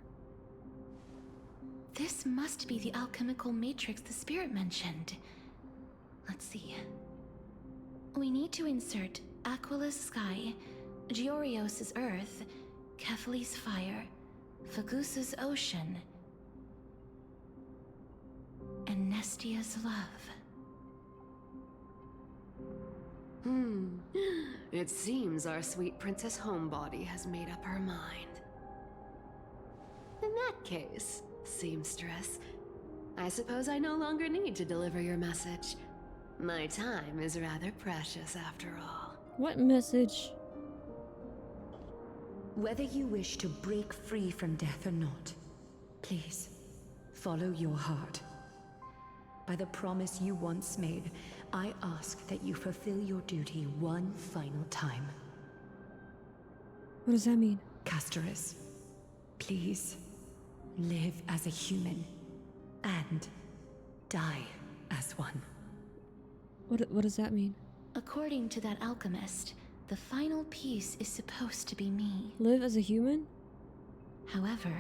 This must be the alchemical matrix the spirit mentioned. Let's see. We need to insert Aquila's sky, Giorios's earth, Kephali's fire, Fagusa's ocean, and Nestia's love. It seems our sweet Princess Homebody has made up her mind. In that case, seamstress, I suppose I no longer need to deliver your message. My time is rather precious after all. What message? Whether you wish to break free from death or not, please, follow your heart. By the promise you once made, I ask that you fulfill your duty one final time. What does that mean? Castorice, please, live as a human, and die as one. What does that mean? According to that alchemist, the final piece is supposed to be me. Live as a human? However,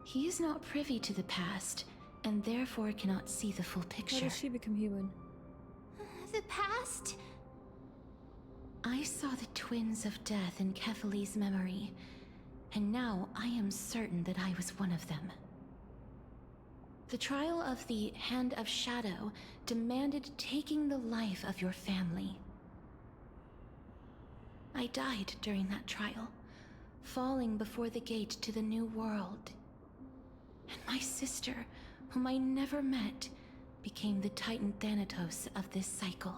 He is not privy to the past, and therefore cannot see the full picture. How does she become human? The past? I saw the twins of death in Kethely's memory, and now I am certain that I was one of them. The trial of the Hand of Shadow demanded taking the life of your family. I died during that trial, falling before the gate to the new world. And my sister, whom I never met, became the Titan Thanatos of this cycle.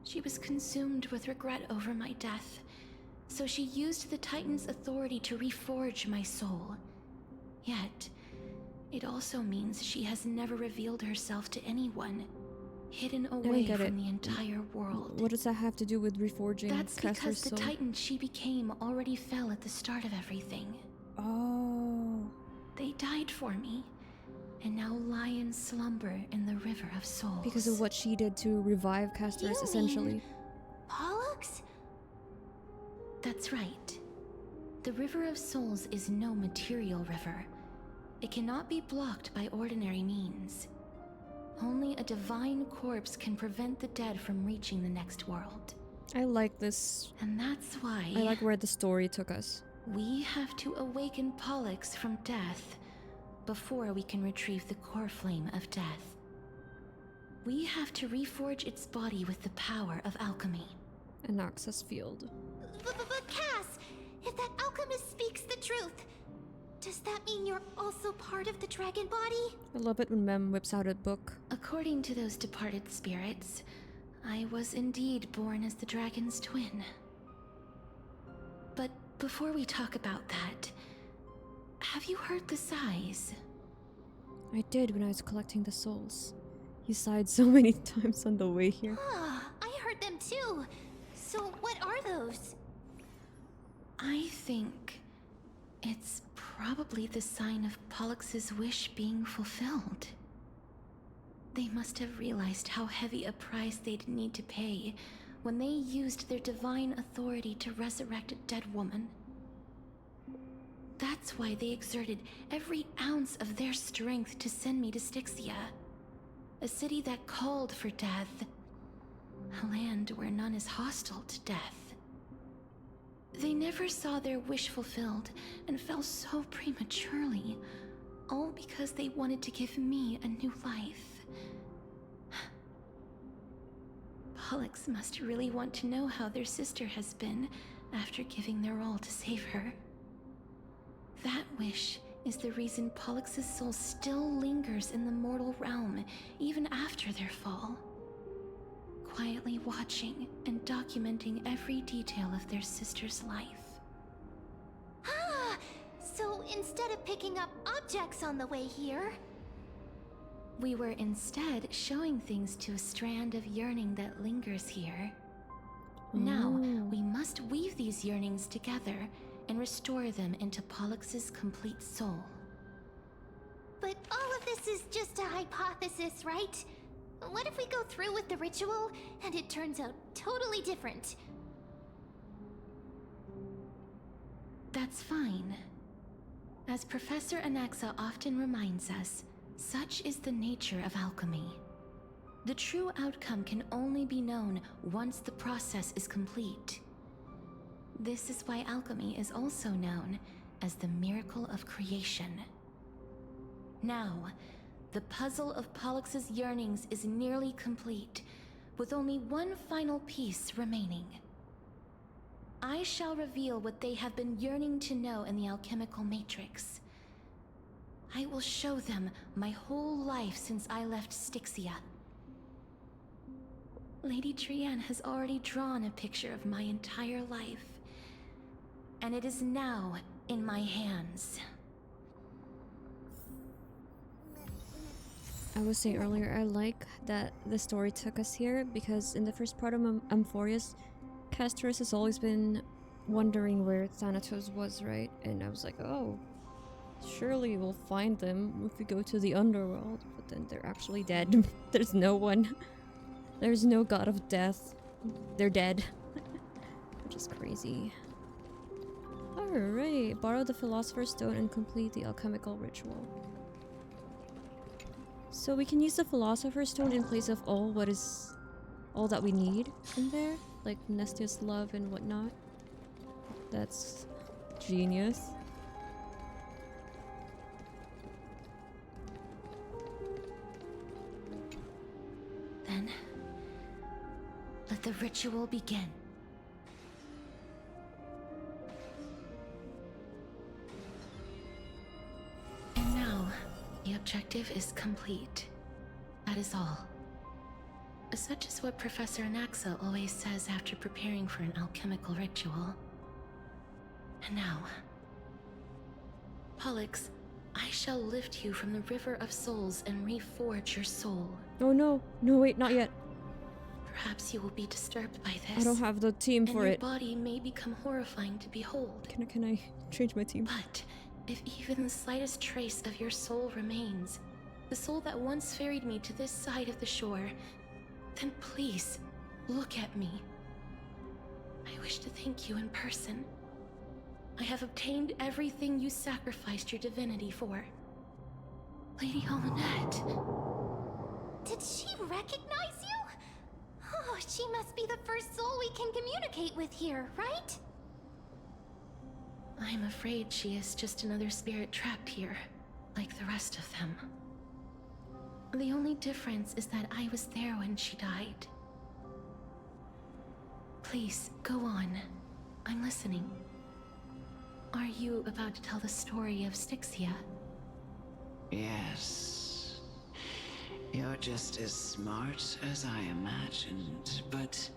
She was consumed with regret over my death, so she used the Titan's authority to reforge my soul. Yet, it also means she has never revealed herself to anyone, hidden away from the entire world. What does that have to do with reforging That's Castor's because the soul? Titan she became already fell at the start of everything. Oh. They died for me, and now lie in slumber in the River of Souls. Because of what she did to revive Castorice, essentially. Pollux? That's right. The River of Souls is no material river. It cannot be blocked by ordinary means. Only a divine corpse can prevent the dead from reaching the next world. I like this. And that's why... I like where the story took us. We have to awaken Pollux from death before we can retrieve the core flame of death. We have to reforge its body with the power of alchemy. Anaxa's field. But Cass, if that alchemist speaks the truth, does that mean you're also part of the dragon body? I love it when Mem whips out a book. According to those departed spirits, I was indeed born as the dragon's twin. But before we talk about that, have you heard the sighs? I did when I was collecting the souls. You sighed so many times on the way here. Ah, I heard them too. So what are those? I think it's probably the sign of Pollux's wish being fulfilled. They must have realized how heavy a price they'd need to pay when they used their divine authority to resurrect a dead woman. That's why they exerted every ounce of their strength to send me to Styxia, a city that called for death, a land where none is hostile to death. They never saw their wish fulfilled and fell so prematurely, all because they wanted to give me a new life. Pollux must really want to know how their sister has been after giving their all to save her. That wish is the reason Pollux's soul still lingers in the mortal realm even after their fall, quietly watching and documenting every detail of their sister's life. Ah, so instead of picking up objects on the way here, we were instead showing things to a strand of yearning that lingers here. Now, we must weave these yearnings together and restore them into Pollux's complete soul. but all of this is just a hypothesis, right? What if we go through with the ritual and it turns out totally different? That's fine. As Professor Anaxa often reminds us, such is the nature of alchemy. The true outcome can only be known once the process is complete. This is why alchemy is also known as the miracle of creation. Now, the puzzle of Pollux's yearnings is nearly complete, with only one final piece remaining. I shall reveal what they have been yearning to know in the alchemical matrix. I will show them my whole life since I left Styxia. Lady Trianne has already drawn a picture of my entire life, and it is now in my hands. I was saying earlier, I like that the story took us here, because in the first part of Amphoreus, Castorice has always been wondering where Thanatos was, right? And I was like, oh, surely we'll find them if we go to the underworld. But then they're actually dead. There's no one. There's no god of death. They're dead. Which is crazy. Alright, borrow the Philosopher's Stone and complete the alchemical ritual. So we can use the Philosopher's Stone in place of all that we need in there, like Nestia's love and whatnot. That's genius. Then, let the ritual begin. And now, the objective is complete. That is all. Such is what Professor Anaxa always says after preparing for an alchemical ritual. And now, Pollux, I shall lift you from the River of Souls and reforge your soul. Oh no. No, wait, not yet. Perhaps you will be disturbed by this. I don't have the team for it. Your body may become horrifying to behold. Can I change my team? But if even the slightest trace of your soul remains, the soul that once ferried me to this side of the shore, then please, look at me. I wish to thank you in person. I have obtained everything you sacrificed your divinity for. Lady Almanette. Did she recognize you? Oh, she must be the first soul we can communicate with here, right? I'm afraid she is just another spirit trapped here, like the rest of them. The only difference is that I was there when she died. Please, go on. I'm listening. Are you about to tell the story of Styxia? Yes. You're just as smart as I imagined, but...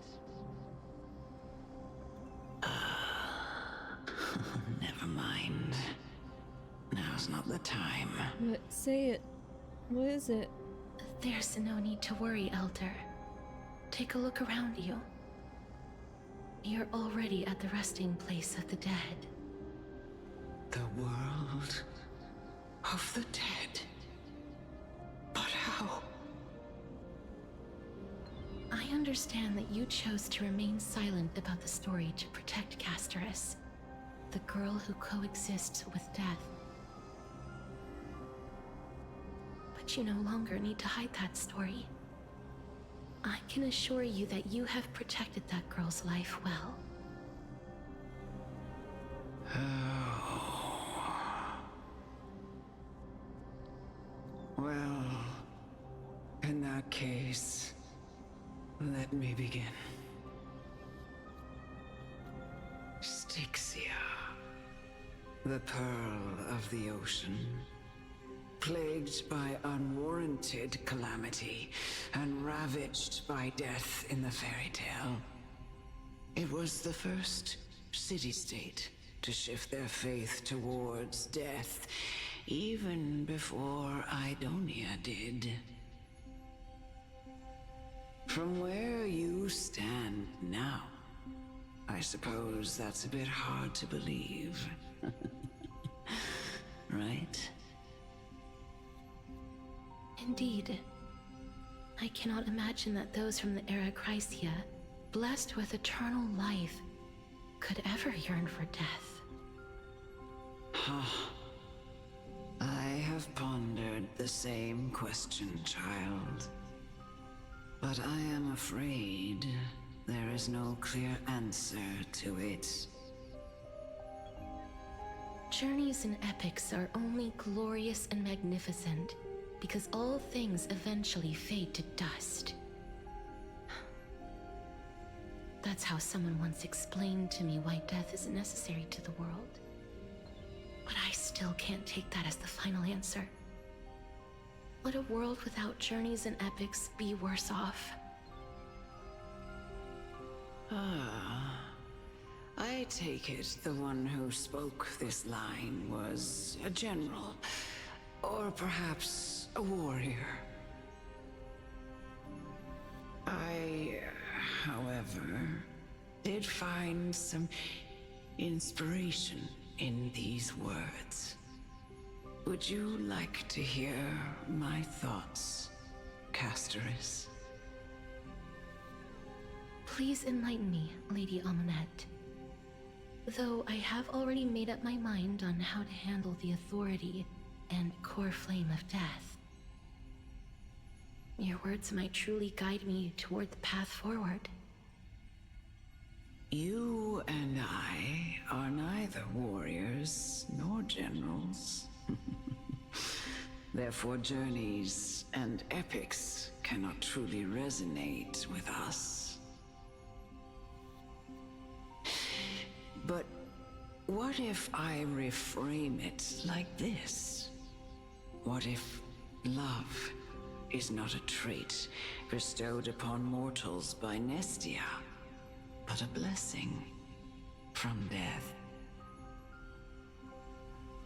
never mind. Now's not the time. What? Say it. What is it? There's no need to worry, Elder. Take a look around you. You're already at the resting place of the dead. The world of the dead? But how? I understand that you chose to remain silent about the story to protect Castorice, the girl who coexists with death. But you no longer need to hide that story. I can assure you that you have protected that girl's life well. Well, in that case, let me begin. Styxia, the pearl of the ocean, plagued by unwarranted calamity and ravaged by death in the fairy tale. It was the first city-state to shift their faith towards death, even before Aidonia did. From where you stand now, I suppose that's a bit hard to believe. Right? Indeed. I cannot imagine that those from the era Chrysia, blessed with eternal life, could ever yearn for death. I have pondered the same question, child. But I am afraid there is no clear answer to it. Journeys and epics are only glorious and magnificent because all things eventually fade to dust. That's how someone once explained to me why death is necessary to the world. But I still can't take that as the final answer. Would a world without journeys and epics be worse off? I take it the one who spoke this line was a general, or perhaps a warrior. I, however, did find some inspiration in these words. Would you like to hear my thoughts, Castorice? Please enlighten me, Lady Almanette. Though I have already made up my mind on how to handle the authority and core flame of death. Your words might truly guide me toward the path forward. You and I are neither warriors nor generals. Therefore, journeys and epics cannot truly resonate with us. But what if I reframe it like this? What if love is not a trait bestowed upon mortals by Nestia, but a blessing from death?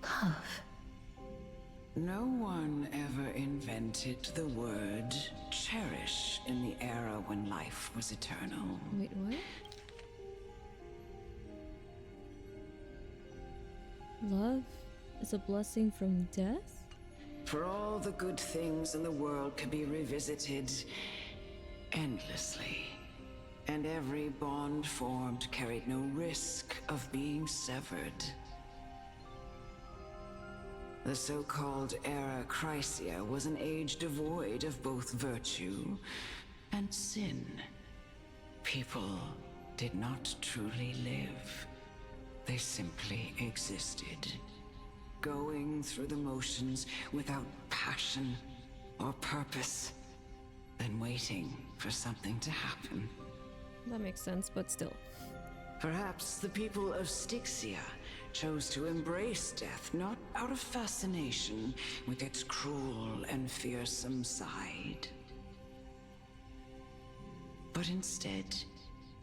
Love. No one ever invented the word cherish in the era when life was eternal. Wait, what? Love is a blessing from death? For all the good things in the world can be revisited endlessly, and every bond formed carried no risk of being severed. The so-called Era Chrysia was an age devoid of both virtue and sin. People did not truly live. They simply existed, going through the motions without passion or purpose, then waiting for something to happen. That makes sense, but still. Perhaps the people of Styxia chose to embrace death not out of fascination with its cruel and fearsome side, but instead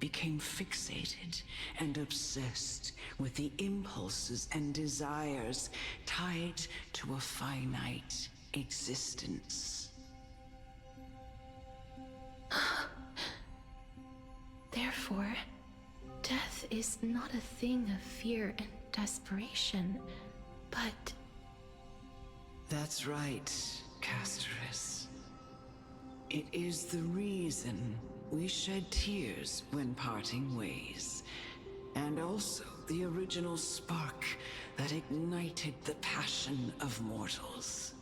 became fixated and obsessed with the impulses and desires tied to a finite existence. Therefore, death is not a thing of fear and desperation, but... That's right, Castorice. It is the reason we shed tears when parting ways, and also the original spark that ignited the passion of mortals.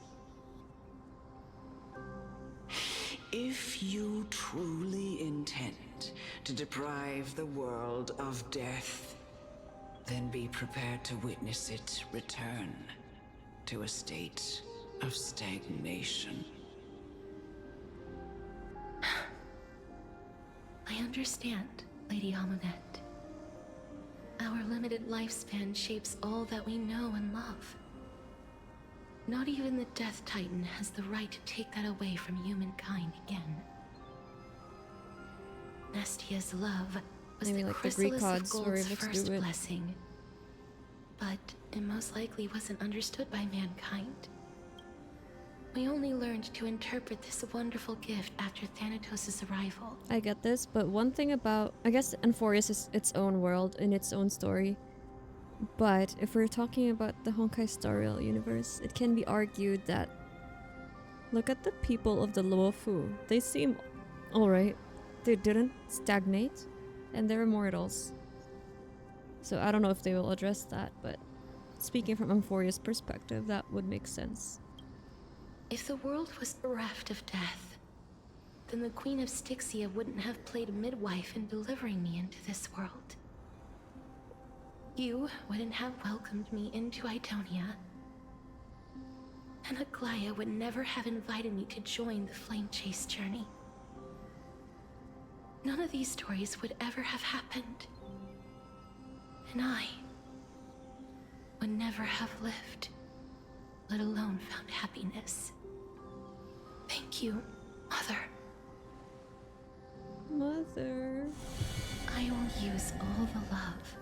If you truly intend to deprive the world of death, then be prepared to witness it return to a state of stagnation. I understand, Lady Amunet. Our limited lifespan shapes all that we know and love. Not even the Death Titan has the right to take that away from humankind again. Nestia's love was Maybe the like the Greek chrysalis gods of were Gold's able to first do it. blessing. But it most likely wasn't understood by mankind. We only learned to interpret this wonderful gift after Thanatos' arrival. I get this, but one thing about... I guess Amphoreus is its own world in its own story. But if we're talking about the Honkai Star Rail universe, it can be argued that... Look at the people of the Luofu. They seem alright. They didn't stagnate, and they're immortals. So I don't know if they will address that, but speaking from Amphoreus' perspective, that would make sense. If the world was bereft of death, then the Queen of Styxia wouldn't have played midwife in delivering me into this world. You wouldn't have welcomed me into Aidonia, and Aglaea would never have invited me to join the Flame Chase journey. None of these stories would ever have happened, and I would never have lived, let alone found happiness. Thank you, Mother. Mother. I will use all the love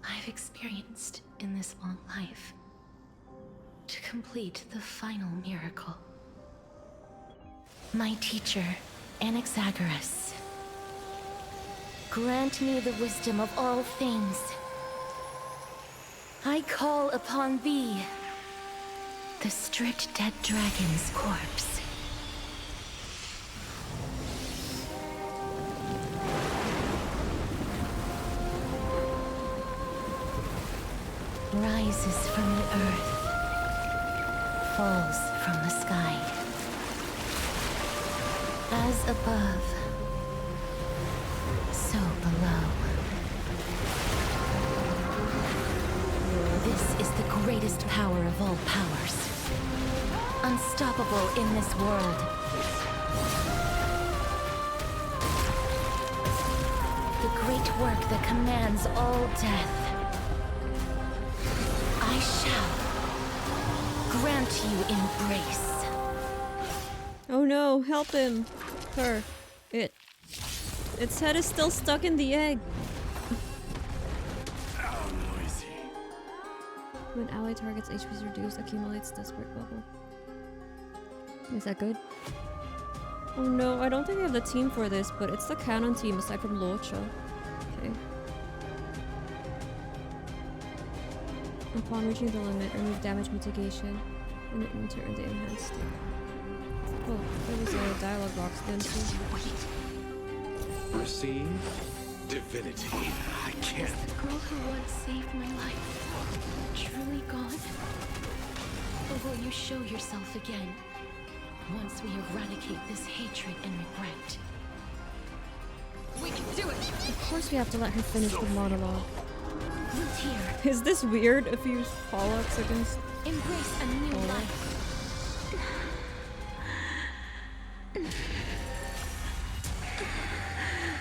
I've experienced in this long life to complete the final miracle. My teacher, Anaxagoras, grant me the wisdom of all things. I call upon thee, the stripped dead dragon's corpse. rises from the earth, falls from the sky. As above, so below. This is the greatest power of all powers. Unstoppable in this world. The great work that commands all death. I shall grant you embrace. Oh no, help him. Her. It. Its head is still stuck in the egg. When ally targets HP is reduced, accumulates desperate bubble. Is that good? Oh no, I don't think I have the team for this, but it's the canon team aside from Locha. Okay. Upon reaching the limit, remove damage mitigation and enter in the enhanced state. Oh, there was a dialogue box then too. Receive divinity. I can't. Is the girl who once saved my life truly gone? Or will you show yourself again once we eradicate this hatred and regret? We can do it! Of course we have to let her finish the monologue. Here. Is this weird if you use Pollux against Embrace a new life.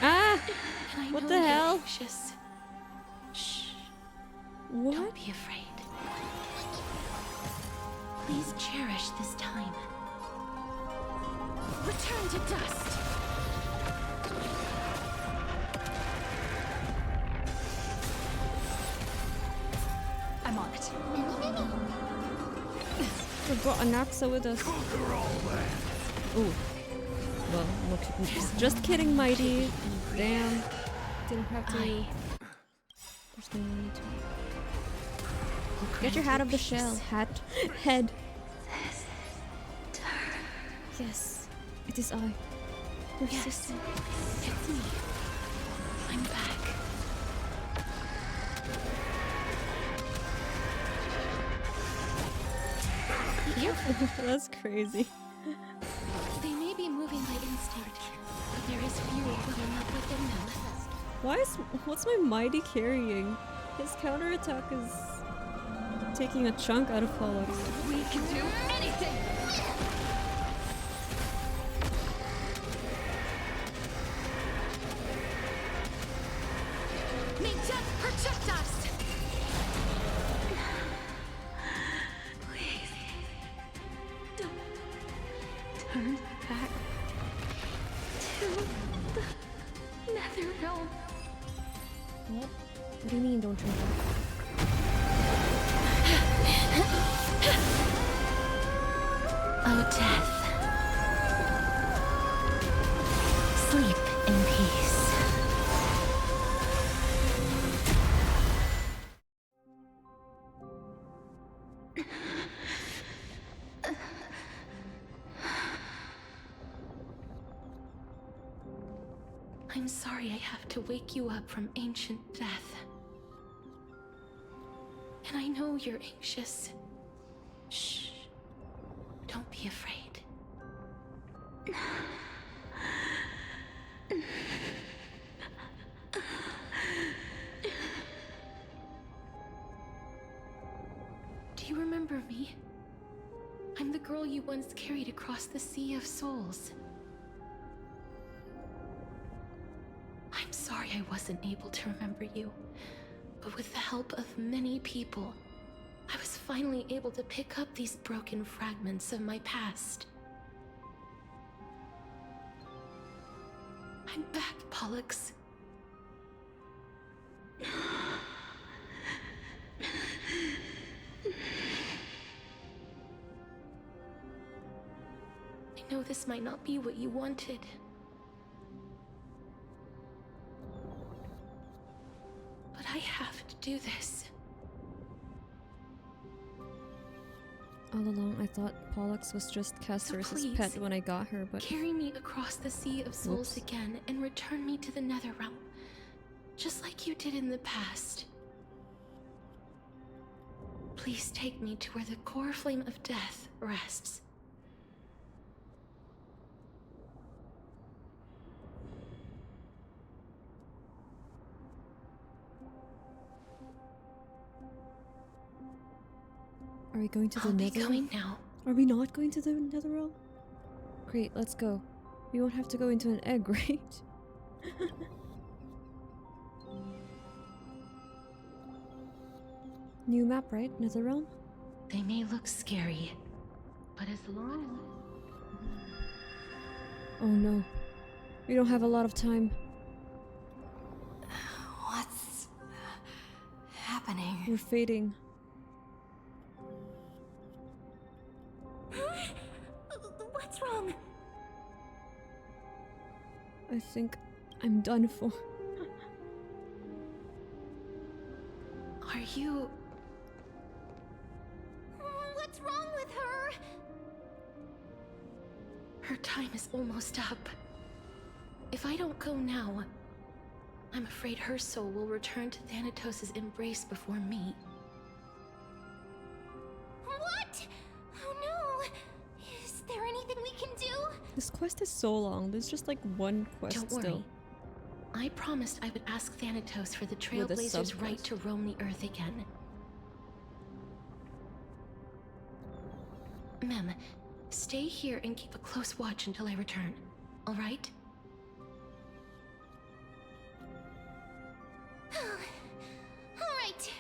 Ah! What the hell? Anxious. Shh. What? Don't be afraid. Please cherish this time. Return to dust. I'm on it. We brought Anaxa with us. Ooh. Well, look, just kidding, Mydei. Damn. Didn't have to. There's no need to. Get your hat of the shell. Hat. Head. Yes. It is I. Your sister. It's me. I'm back. That's crazy. They may be moving by instinct, but there is fury within them. What's my Mydei carrying? His counterattack is taking a chunk out of Pollux. We can do anything! May death protect us! Please, don't turn back to the Nether Realm. What? What do you mean, don't turn back? Oh, death. Sleep in peace. I'm sorry I have to wake you up from ancient death. And I know you're anxious. Shh. Don't be afraid. Do you remember me? I'm the girl you once carried across the Sea of Souls. I'm sorry I wasn't able to remember you, but with the help of many people, I was finally able to pick up these broken fragments of my past. I'm back, Pollux. I know this might not be what you wanted. But I have to do this. All along, I thought Pollux was just Castorice's pet when I got her, but... Carry me across the Sea of Souls again and return me to the Nether Realm, just like you did in the past. Please take me to where the core flame of death rests. Are we going to the I'll be Nether? going now. Are we not going to the Nether Realm? Great, let's go. We won't have to go into an egg, right? New map, right? Nether Realm? They may look scary, but as long... Oh no. We don't have a lot of time. What's happening? We're fading. What's wrong? I think I'm done for. Are you... What's wrong with her? Her time is almost up. If I don't go now, I'm afraid her soul will return to Thanatos' embrace before me. What? Oh no! Is there anything we can do? This quest is so long. There's just like one quest Don't worry. still. I promised I would ask Thanatos for the Trailblazers' right to roam the Earth again. Mem, stay here and keep a close watch until I return, all right? Alright.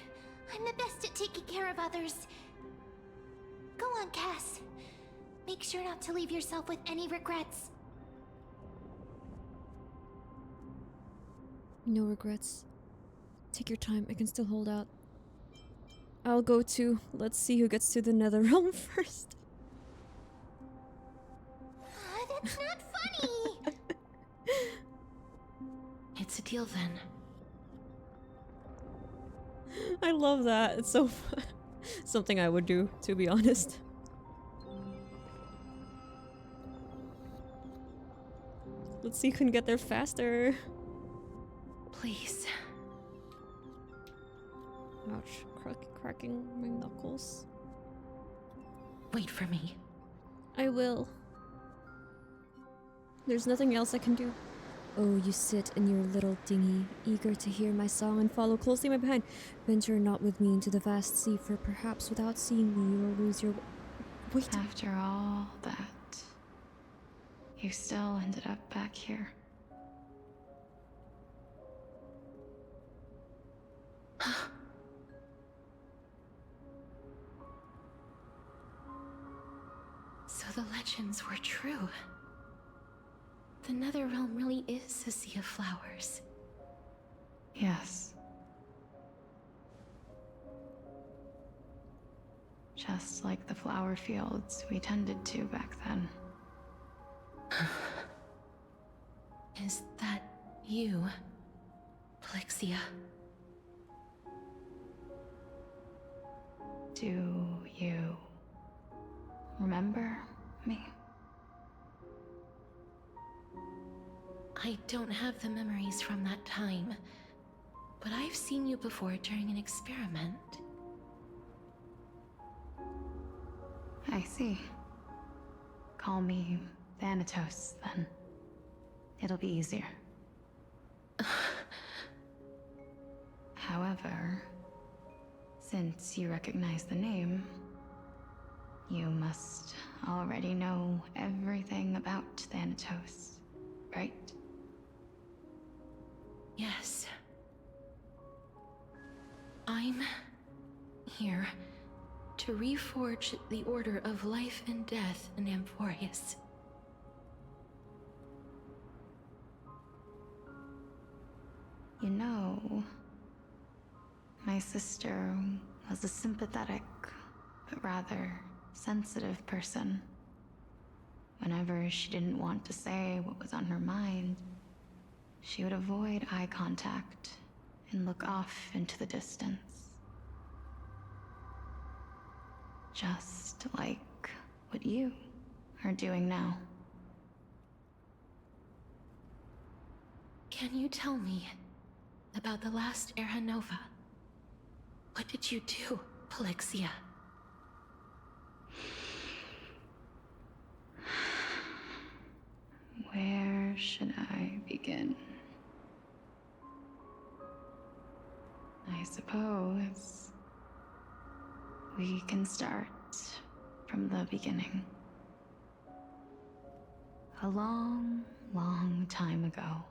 I'm the best at taking care of others. Go on, Cass. Make sure not to leave yourself with any regrets. No regrets. Take your time. I can still hold out. I'll go too. Let's see who gets to the Nether Realm first. That's not funny! It's a deal then. I love that. It's so fun. Something I would do, to be honest. Let's see who can get there faster. Please. Ouch. Cracking my knuckles. Wait for me. I will. There's nothing else I can do. Oh, you sit in your little dinghy, eager to hear my song and follow closely my behind. Venture not with me into the vast sea, for perhaps without seeing me you will lose your... Wait. After all that, you still ended up back here. So the legends were true. The Nether Realm really is a sea of flowers. Yes. Just like the flower fields we tended to back then. Is that you, Polyxia? Do you remember me? I don't have the memories from that time, but I've seen you before during an experiment. I see. Call me Thanatos, then. It'll be easier. However, since you recognize the name, you must already know everything about Thanatos, right? Yes. I'm here to reforge the order of life and death in Amphoreus. You know, my sister was a sympathetic, but rather sensitive person. Whenever she didn't want to say what was on her mind, she would avoid eye contact and look off into the distance. Just like what you are doing now. Can you tell me about the last Era Nova? What did you do? Polyxia. Where should I begin? I suppose we can start from the beginning. A long, long time ago,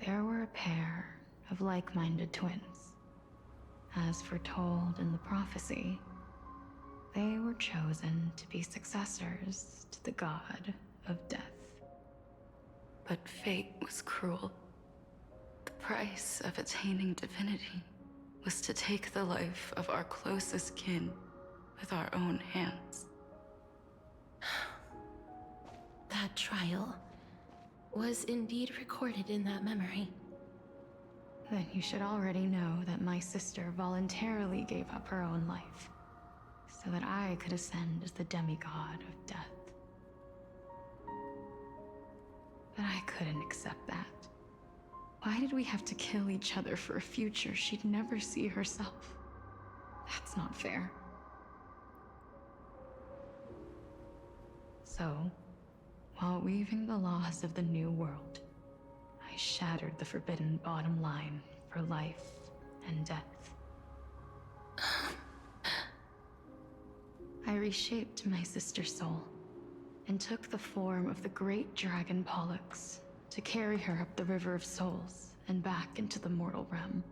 there were a pair of like-minded twins. As foretold in the prophecy, they were chosen to be successors to the god of death. But fate was cruel. The price of attaining divinity was to take the life of our closest kin with our own hands. That trial was indeed recorded in that memory. Then you should already know that my sister voluntarily gave up her own life, so that I could ascend as the demigod of death. But I couldn't accept that. Why did we have to kill each other for a future she'd never see herself? That's not fair. So, while weaving the laws of the new world, I shattered the forbidden bottom line for life and death. I reshaped my sister's soul and took the form of the great dragon Pollux to carry her up the River of Souls and back into the mortal realm.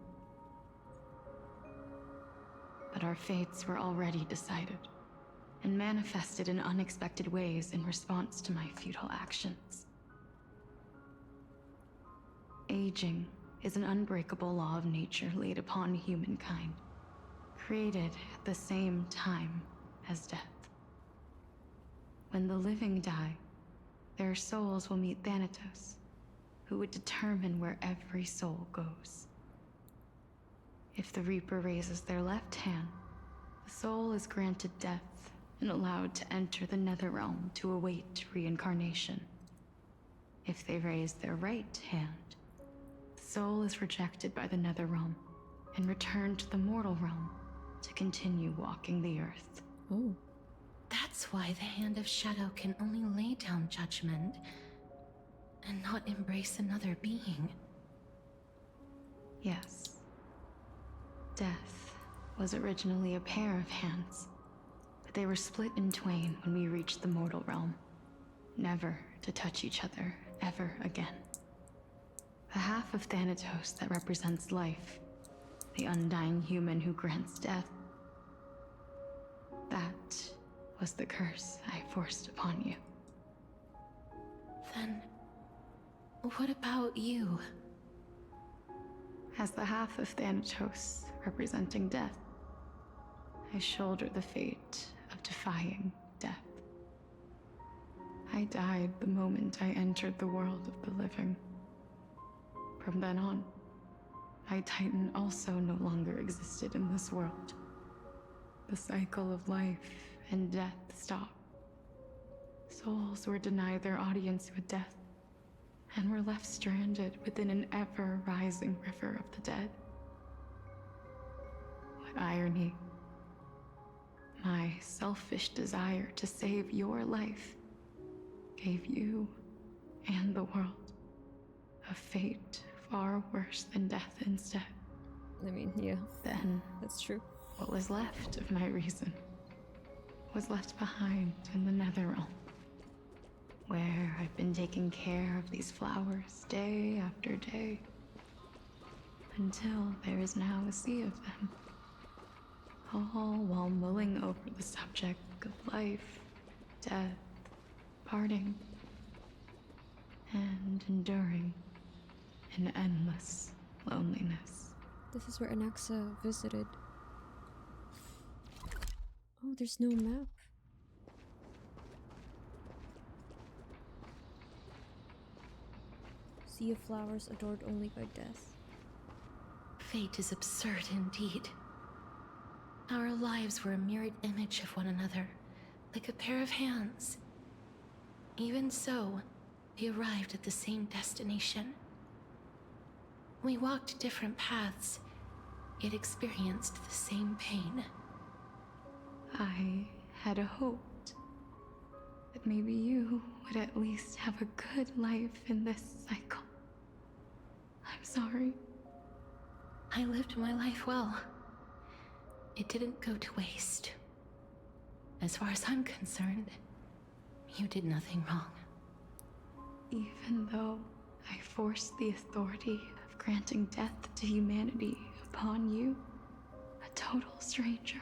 But our fates were already decided and manifested in unexpected ways in response to my futile actions. Aging is an unbreakable law of nature laid upon humankind, created at the same time as death. When the living die, their souls will meet Thanatos, who would determine where every soul goes. If the Reaper raises their left hand, the soul is granted death and allowed to enter the Nether Realm to await reincarnation. If they raise their right hand, the soul is rejected by the Nether Realm and returned to the mortal realm to continue walking the earth. Oh. That's why the Hand of Shadow can only lay down judgment and not embrace another being. Yes. Death was originally a pair of hands, but they were split in twain when we reached the mortal realm, never to touch each other ever again. The half of Thanatos that represents life, the undying human who grants death, that was the curse I forced upon you. Then, what about you? As the half of Thanatos representing death, I shoulder the fate of defying death. I died the moment I entered the world of the living. From then on, my Titan also no longer existed in this world. The cycle of life and death stopped. Souls were denied their audience with death, and were left stranded within an ever-rising river of the dead. What irony. My selfish desire to save your life gave you and the world a fate far worse than death instead. I mean, yeah. Then, that's true. What was left of my reason was left behind in the Nether Realm, where I've been taking care of these flowers day after day, until there is now a sea of them, all while mulling over the subject of life, death, parting, and enduring an endless loneliness. This is where Anaxa visited. Oh, there's no map. Sea of flowers adored only by death. Fate is absurd indeed. Our lives were a mirrored image of one another, like a pair of hands. Even so, we arrived at the same destination. We walked different paths, yet experienced the same pain. I had hoped that maybe you would at least have a good life in this cycle. I'm sorry. I lived my life well. It didn't go to waste. As far as I'm concerned, you did nothing wrong. Even though I forced the authority of granting death to humanity upon you, a total stranger.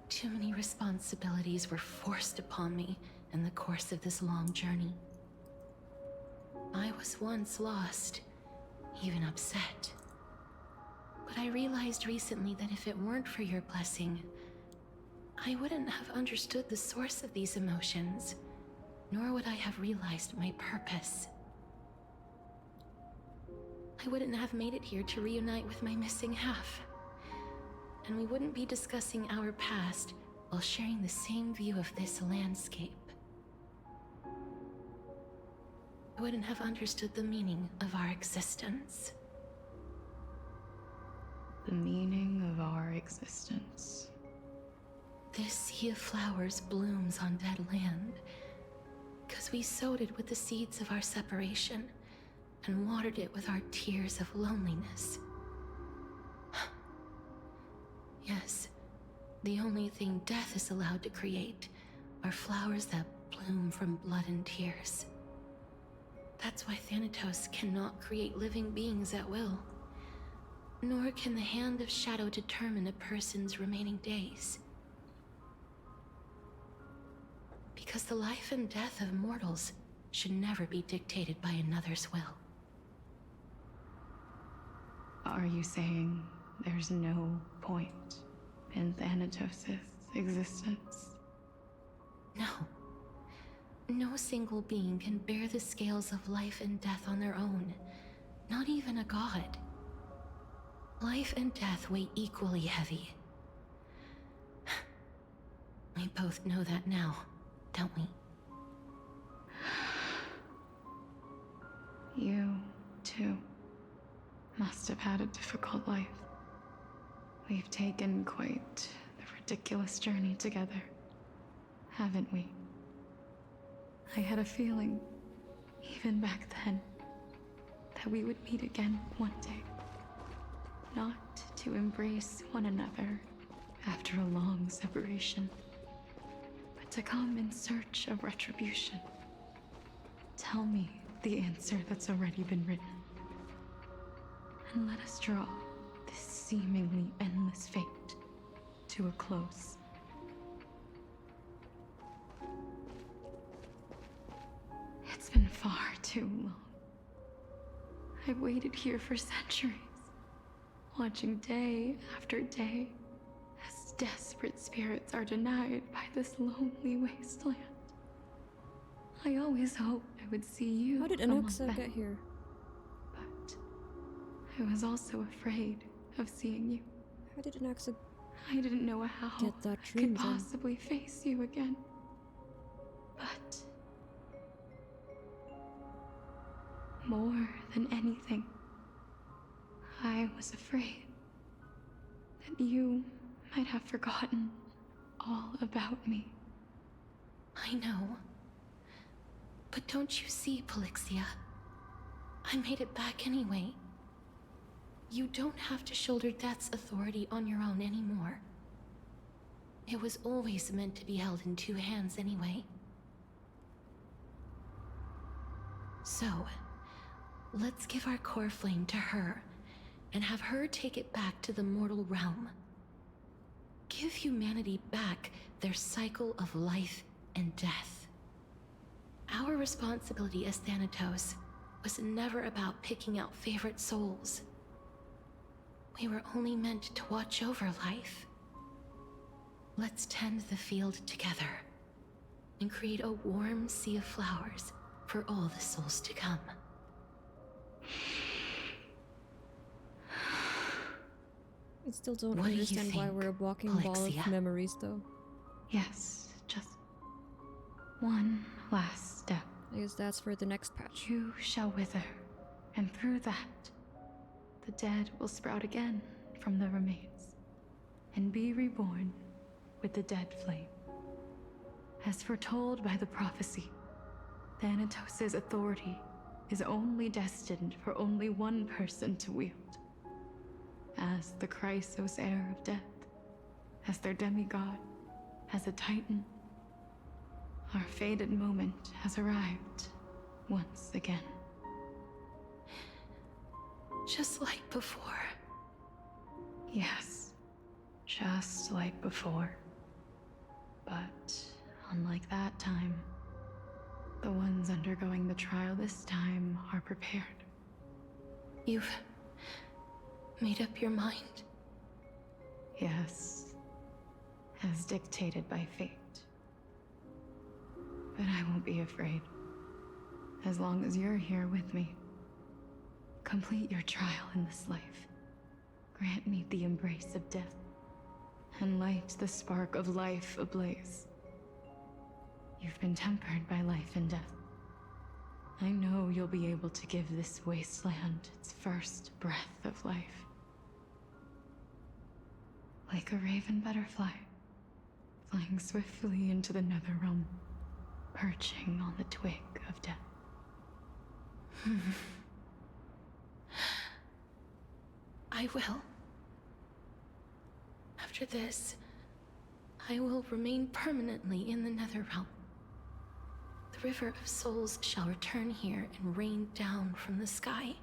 Too many responsibilities were forced upon me in the course of this long journey. I was once lost, even upset. But I realized recently that if it weren't for your blessing, I wouldn't have understood the source of these emotions, nor would I have realized my purpose. I wouldn't have made it here to reunite with my missing half. And we wouldn't be discussing our past while sharing the same view of this landscape. I wouldn't have understood the meaning of our existence. The meaning of our existence. This sea of flowers blooms on dead land, because we sowed it with the seeds of our separation and watered it with our tears of loneliness. Yes, the only thing death is allowed to create are flowers that bloom from blood and tears. That's why Thanatos cannot create living beings at will, nor can the Hand of Shadow determine a person's remaining days. Because the life and death of mortals should never be dictated by another's will. Are you saying there's no point in Thanatos' existence? No. No single being can bear the scales of life and death on their own, not even a god. Life and death weigh equally heavy. We both know that now, don't we? You, too, must have had a difficult life. We've taken quite the ridiculous journey together, haven't we? I had a feeling, even back then, that we would meet again one day. Not to embrace one another after a long separation, but to come in search of retribution. Tell me the answer that's already been written, and let us draw this seemingly endless fate to a close. It's been far too long. I've waited here for centuries, watching day after day as desperate spirits are denied by this lonely wasteland. I always hoped I would see you. How did Anaxa get here? But I was also afraid of seeing you. How did Anaxa I didn't know how get that I dream could then? possibly face you again. But more than anything, I was afraid that you might have forgotten all about me. I know. But don't you see, Polyxia? I made it back anyway. You don't have to shoulder death's authority on your own anymore. It was always meant to be held in two hands anyway. So, let's give our core flame to her, and have her take it back to the mortal realm. Give humanity back their cycle of life and death. Our responsibility as Thanatos was never about picking out favorite souls. We were only meant to watch over life. Let's tend the field together, and create a warm sea of flowers for all the souls to come. I still don't What do you understand why think, we're a walking ball Polyxia? of memories, though. Yes, just one last step. I guess that's for the next patch. You shall wither, and through that, the dead will sprout again from the remains, and be reborn with the dead flame. As foretold by the prophecy, Thanatos' authority is only destined for only one person to wield. As the Chrysos heir of death, as their demigod, as a titan, our fated moment has arrived once again. Just like before. Yes, just like before. But unlike that time, the ones undergoing the trial this time are prepared. You've made up your mind? Yes, as dictated by fate. But I won't be afraid. As long as you're here with me. Complete your trial in this life. Grant me the embrace of death, and light the spark of life ablaze. You've been tempered by life and death. I know you'll be able to give this wasteland its first breath of life. Like a raven butterfly, flying swiftly into the Nether Realm, perching on the twig of death. I will. After this, I will remain permanently in the Nether Realm. The River of Souls shall return here and rain down from the sky,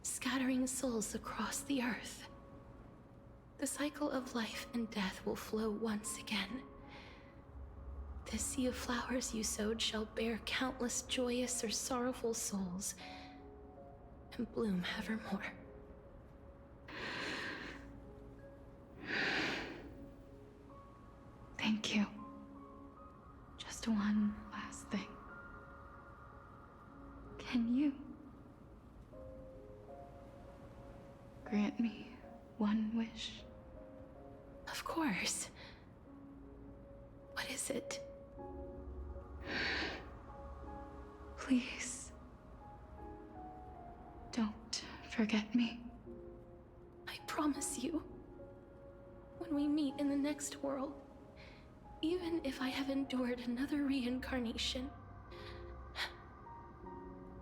scattering souls across the earth. The cycle of life and death will flow once again. This sea of flowers you sowed shall bear countless joyous or sorrowful souls, and bloom evermore. Thank you. Just one last thing. Can you grant me one wish? Of course. What is it? Please, don't forget me. I promise you, when we meet in the next world, even if I have endured another reincarnation,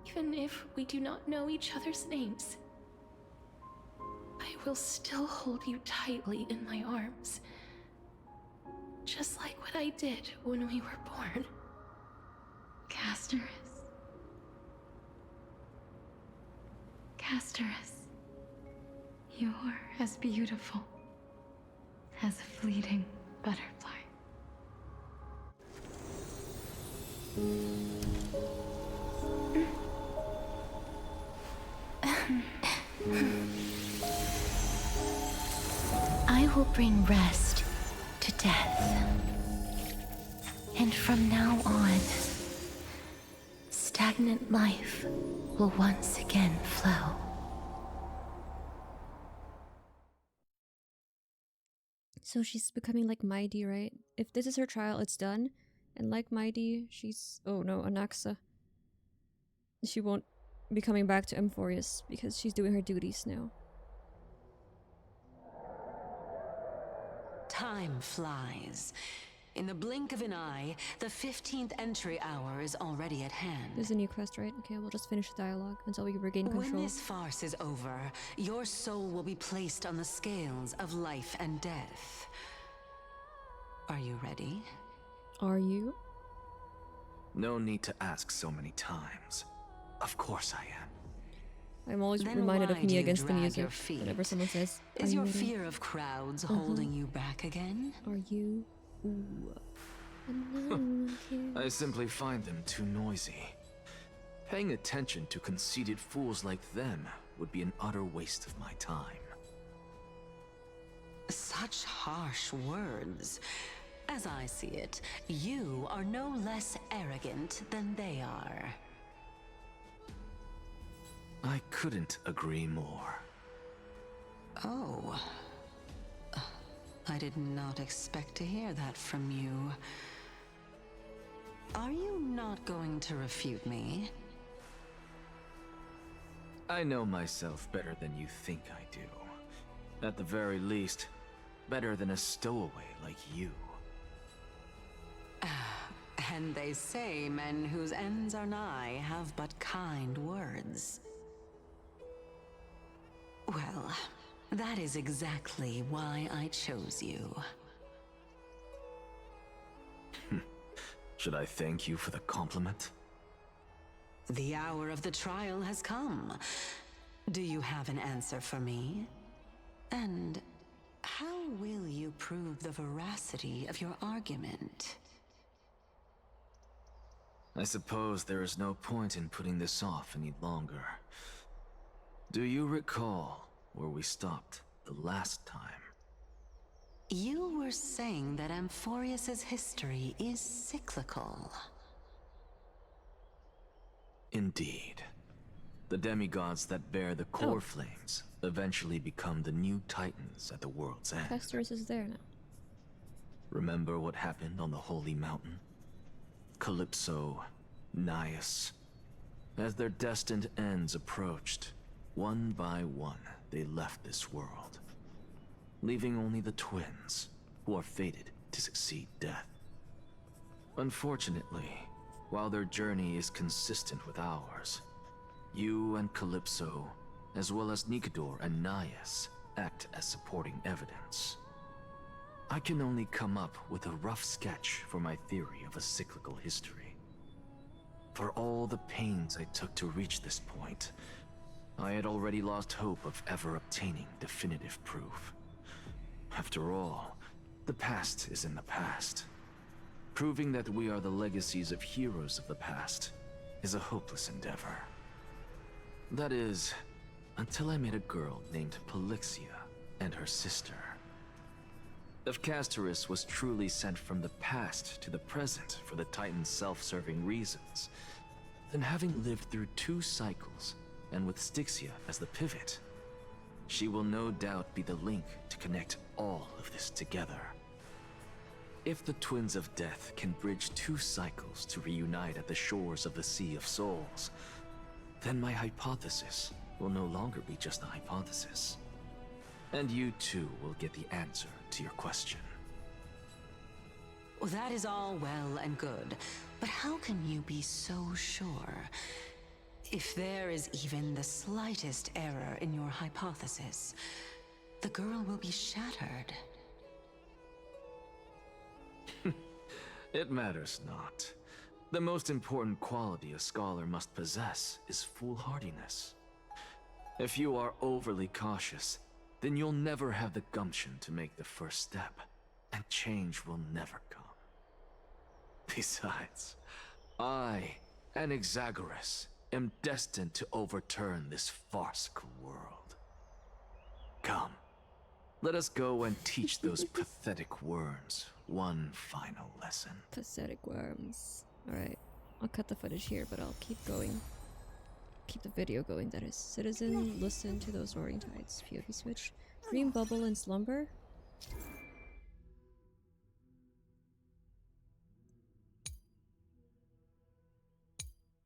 even if we do not know each other's names, I will still hold you tightly in my arms, just like what I did when we were born. Castorice. Castorice. You're as beautiful as a fleeting butterfly. I will bring rest to death. And from now on, stagnant life will once again flow. So she's becoming like Mydei, right? If this is her trial, it's done. And like Mydei, she's... oh no, Anaxa. She won't be coming back to Amphoreus because she's doing her duties now. Time flies. In the blink of an eye, the 15th entry hour is already at hand. There's a new quest, right? Okay, we'll just finish the dialogue until we regain control. When this farce is over, your soul will be placed on the scales of life and death. Are you ready? Are you? No need to ask so many times. Of course I am. I'm always Then reminded of why do Me you Against the drag Music your feet? whenever someone says, Is "Are you your ready?" fear of crowds holding you back again? Are you? Ooh. And no one cares. I simply find them too noisy. Paying attention to conceited fools like them would be an utter waste of my time. Such harsh words. As I see it, you are no less arrogant than they are. I couldn't agree more. Oh. I did not expect to hear that from you. Are you not going to refute me? I know myself better than you think I do. At the very least, Better than a stowaway like you. And they say men whose ends are nigh have but kind words. Well, that is exactly why I chose you. Should I thank you for the compliment? The hour of the trial has come. Do you have an answer for me? And how will you prove the veracity of your argument? I suppose there is no point in putting this off any longer. Do you recall where we stopped the last time? You were saying that Amphoreus's history is cyclical. Indeed. The demigods that bear the core flames eventually become the new titans at the world's end. Castorice is there now. Remember what happened on the Holy Mountain? Calypso, Naias. As their destined ends approached, one by one they left this world, leaving only the twins, who are fated to succeed death. Unfortunately, while their journey is consistent with ours, you and Calypso, as well as Nicodor and Naias, act as supporting evidence. I can only come up with a rough sketch for my theory of a cyclical history. For all the pains I took to reach this point, I had already lost hope of ever obtaining definitive proof. After all, the past is in the past. Proving that we are the legacies of heroes of the past is a hopeless endeavor. That is, until I met a girl named Polyxia and her sister. If Castorice was truly sent from the past to the present for the Titan's self-serving reasons, then having lived through 2 cycles, and with Styxia as the pivot, she will no doubt be the link to connect all of this together. If the Twins of Death can bridge 2 cycles to reunite at the shores of the Sea of Souls, then my hypothesis will no longer be just a hypothesis. And you too will get the answer to your question. Well, that is all well and good, but how can you be so sure? If there is even the slightest error in your hypothesis, the girl will be shattered. It matters not. The most important quality a scholar must possess is foolhardiness. If you are overly cautious, then you'll never have the gumption to make the first step, and change will never come. Besides, I, Anaxagoras, am destined to overturn this farcical world. Come, let us go and teach those pathetic worms one final lesson. Pathetic worms. Alright, I'll cut the footage here, but I'll keep going. Keep the video going, that is. Citizen, listen to those roaring tides. POV switch. Dream, bubble, and slumber.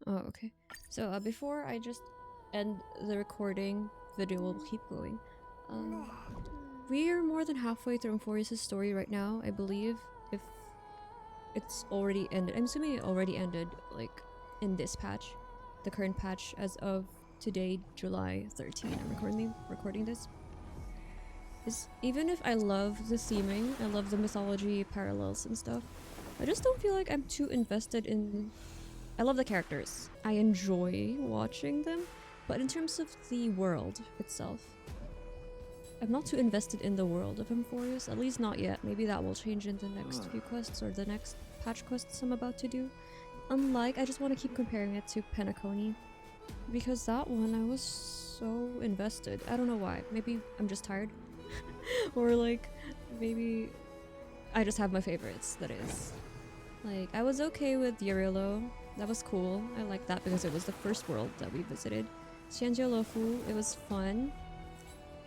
Oh, okay. So, before I just end the recording, video will keep going. We are more than halfway through Amphoreus' story right now, I believe. If it's already ended. I'm assuming it already ended, like, in this patch. The current patch as of today, July 13. I'm recording this. Even if I love the theming, I love the mythology parallels and stuff, I just don't feel like I'm too invested in... I love the characters. I enjoy watching them, but in terms of the world itself, I'm not too invested in the world of Amphoreus, at least not yet. Maybe that will change in the next few quests or the next patch quests I'm about to do. Unlike, I just want to keep comparing it to Penacony, because that one I was so invested. I don't know why. Maybe I'm just tired. Or like, maybe I just have my favorites, that is. Like, I was okay with Yurilo. That was cool. I liked that because it was the first world that we visited. Xianjiolofu, it was fun.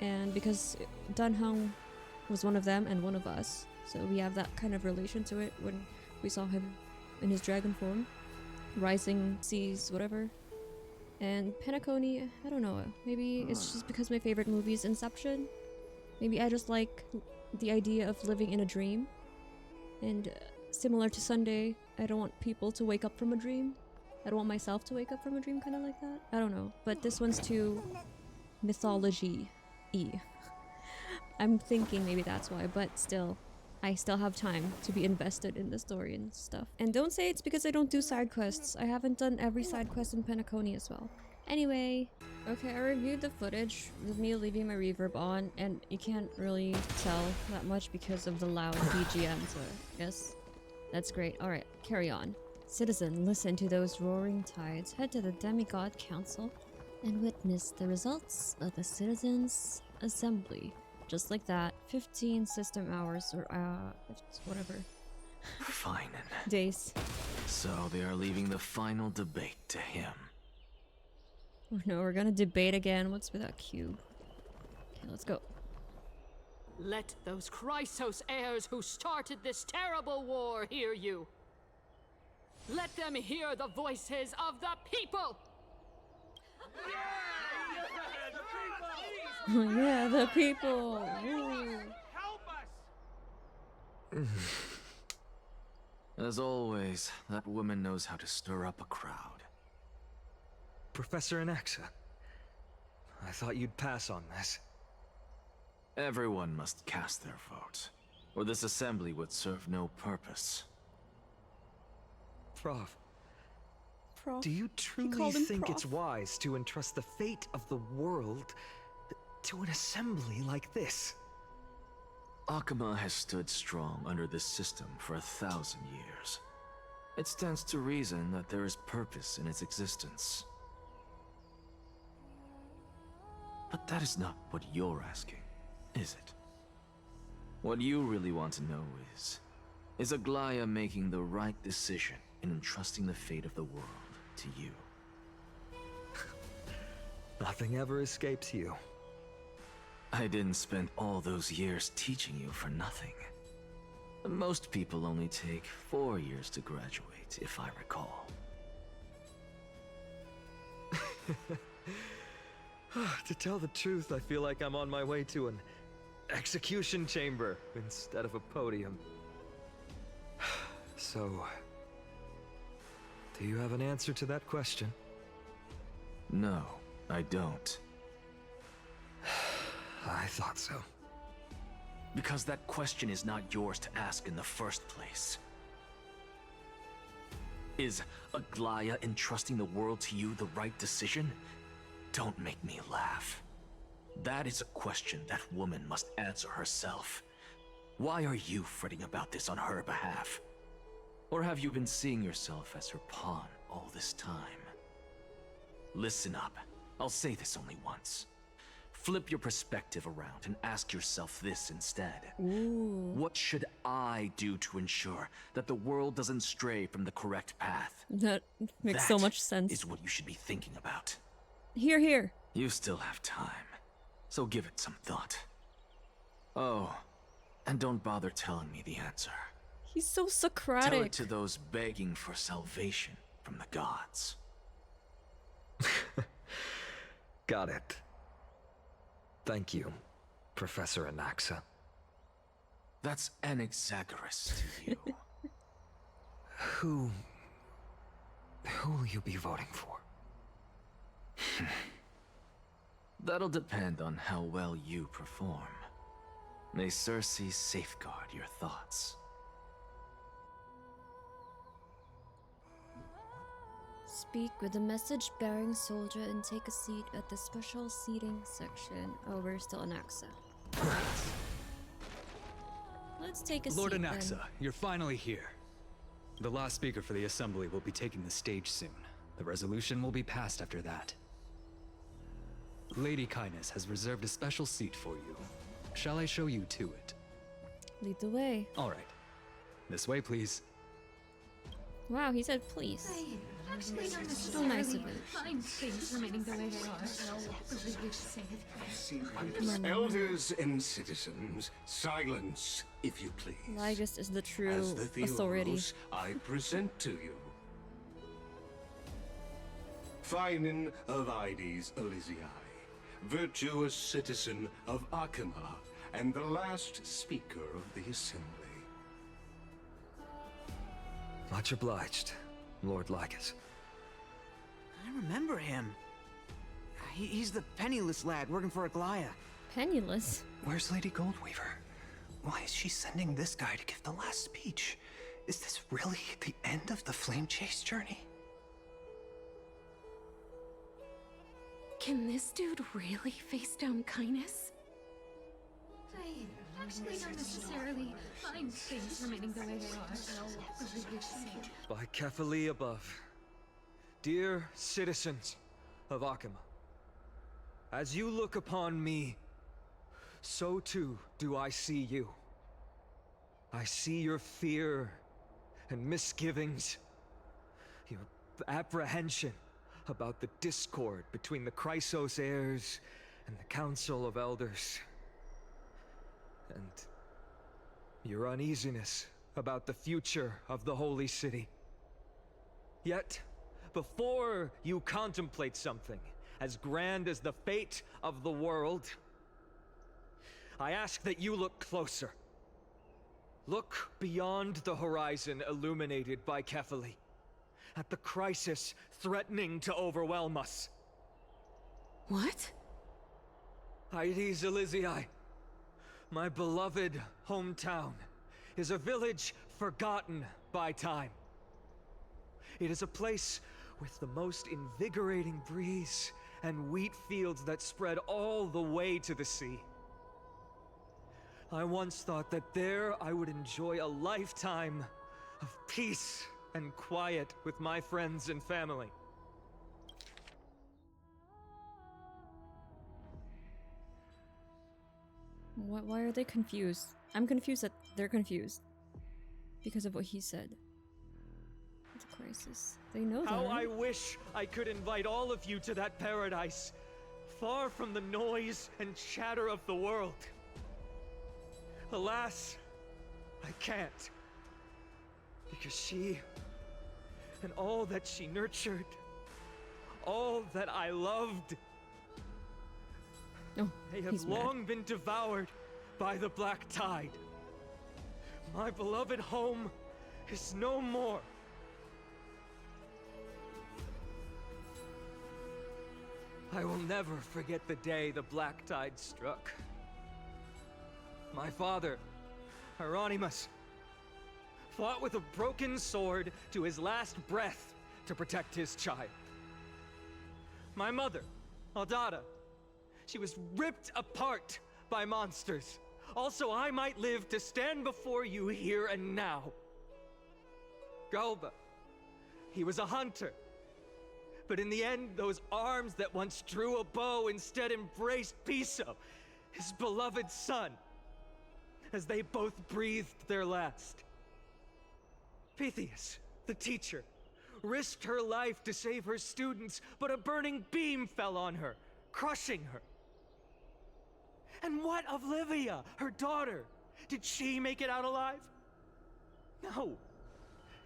And because Dunhung was one of them and one of us, so we have that kind of relation to it when we saw him in his dragon form. Rising Seas, whatever. And Penacony, I don't know. Maybe it's just because my favorite movie is Inception. Maybe I just like the idea of living in a dream. And similar to Sunday, I don't want people to wake up from a dream. I don't want myself to wake up from a dream, kind of like that. I don't know, but this one's too mythology-y. I'm thinking maybe that's why, but still, I still have time to be invested in the story and stuff. And don't say it's because I don't do side quests. I haven't done every side quest in Penacony as well. Anyway, okay, I reviewed the footage with me leaving my reverb on, and you can't really tell that much because of the loud BGM, so yes, that's great. Alright, carry on. Citizen, listen to those roaring tides. Head to the Demigod Council and witness the results of the Citizens' Assembly. Just like that, 15 system hours, or whatever. Fine. Days. So they are leaving the final debate to him. Oh no, we're gonna debate again. What's with that cube? Okay, let's go. Let those Chrysos heirs who started this terrible war hear you. Let them hear the voices of the people! Oh yeah, the people! As always, that woman knows how to stir up a crowd. Professor Anaxa, I thought you'd pass on this. Everyone must cast their vote, or this assembly would serve no purpose. Prof, Prof. do you truly think it's wise to entrust the fate of the world to an assembly like this? Akama has stood strong under this system for 1,000 years. It stands to reason that there is purpose in its existence. But that is not what you're asking, is it? What you really want to know is Aglaea making the right decision in entrusting the fate of the world to you? Nothing ever escapes you. I didn't spend all those years teaching you for nothing. Most people only take 4 years to graduate, if I recall. To tell the truth, I feel like I'm on my way to an execution chamber instead of a podium. So, do you have an answer to that question? No, I don't. I thought so. Because that question is not yours to ask in the first place. Is Aglaea entrusting the world to you the right decision? Don't make me laugh. That is a question that woman must answer herself. Why are you fretting about this on her behalf? Or have you been seeing yourself as her pawn all this time? Listen up. I'll say this only once. Flip your perspective around and ask yourself this instead. Ooh. What should I do to ensure that the world doesn't stray from the correct path? That makes so much sense. Is what you should be thinking about. Here, here. You still have time, so give it some thought. Oh, and don't bother telling me the answer. He's so Socratic. Tell it to those begging for salvation from the gods. Got it. Thank you, Professor Anaxa. That's Anaxagoras to you. Who will you be voting for? That'll depend on how well you perform. May Circe safeguard your thoughts. Speak with the message-bearing soldier and take a seat at the special seating section. Oh, we're still Anaxa. Let's take a Lord seat, Anaxa, then. you're finally here. The last speaker for the assembly will be taking the stage soon. The resolution will be passed after that. Lady Kindness has reserved a special seat for you. Shall I show you to it? Lead the way. All right. This way, please. Wow, he said please. Actually, not So nice of him. Find things remaining the way they are. Elders and citizens, silence, if you please. Lygus is the true As the authority. Theos, I present to you Phainon of Ides Elysiae, virtuous citizen of Akama and the last speaker of the assembly. Much obliged, Lord Lycus. I remember him. He's the penniless lad working for Aglaea. Penniless? Where's Lady Goldweaver? Why is she sending this guy to give the last speech? Is this really the end of the Flame Chase journey? Can this dude really face down kindness? I actually don't necessarily mind things remaining the way they are. By Kefali above, dear citizens of Akima, as you look upon me, so too do I see you. I see your fear and misgivings, your apprehension about the discord between the Chrysos heirs and the Council of Elders, and your uneasiness about the future of the Holy City. Yet, before you contemplate something as grand as the fate of the world, I ask that you look closer. Look beyond the horizon illuminated by Kefali, at the crisis threatening to overwhelm us. What? Hyades Elysiae, my beloved hometown, is a village forgotten by time. It is a place with the most invigorating breeze and wheat fields that spread all the way to the sea. I once thought that there I would enjoy a lifetime of peace and quiet with my friends and family. Why are they confused? I'm confused that they're confused because of what he said. It's a crisis. They know that. How right? I wish I could invite all of you to that paradise, far from the noise and chatter of the world. Alas, I can't. Because she, and all that she nurtured, all that I loved, they have long been devoured by the black tide. My beloved home is no more. I will never forget the day the black tide struck. My father, Hieronymus, fought with a broken sword to his last breath to protect his child. My mother, Aldada, she was ripped apart by monsters. Also, I might live to stand before you here and now. Galba, he was a hunter. But in the end, those arms that once drew a bow instead embraced Piso, his beloved son, as they both breathed their last. Pythias, the teacher, risked her life to save her students, but a burning beam fell on her, crushing her. And what of Livia, her daughter? Did she make it out alive? No,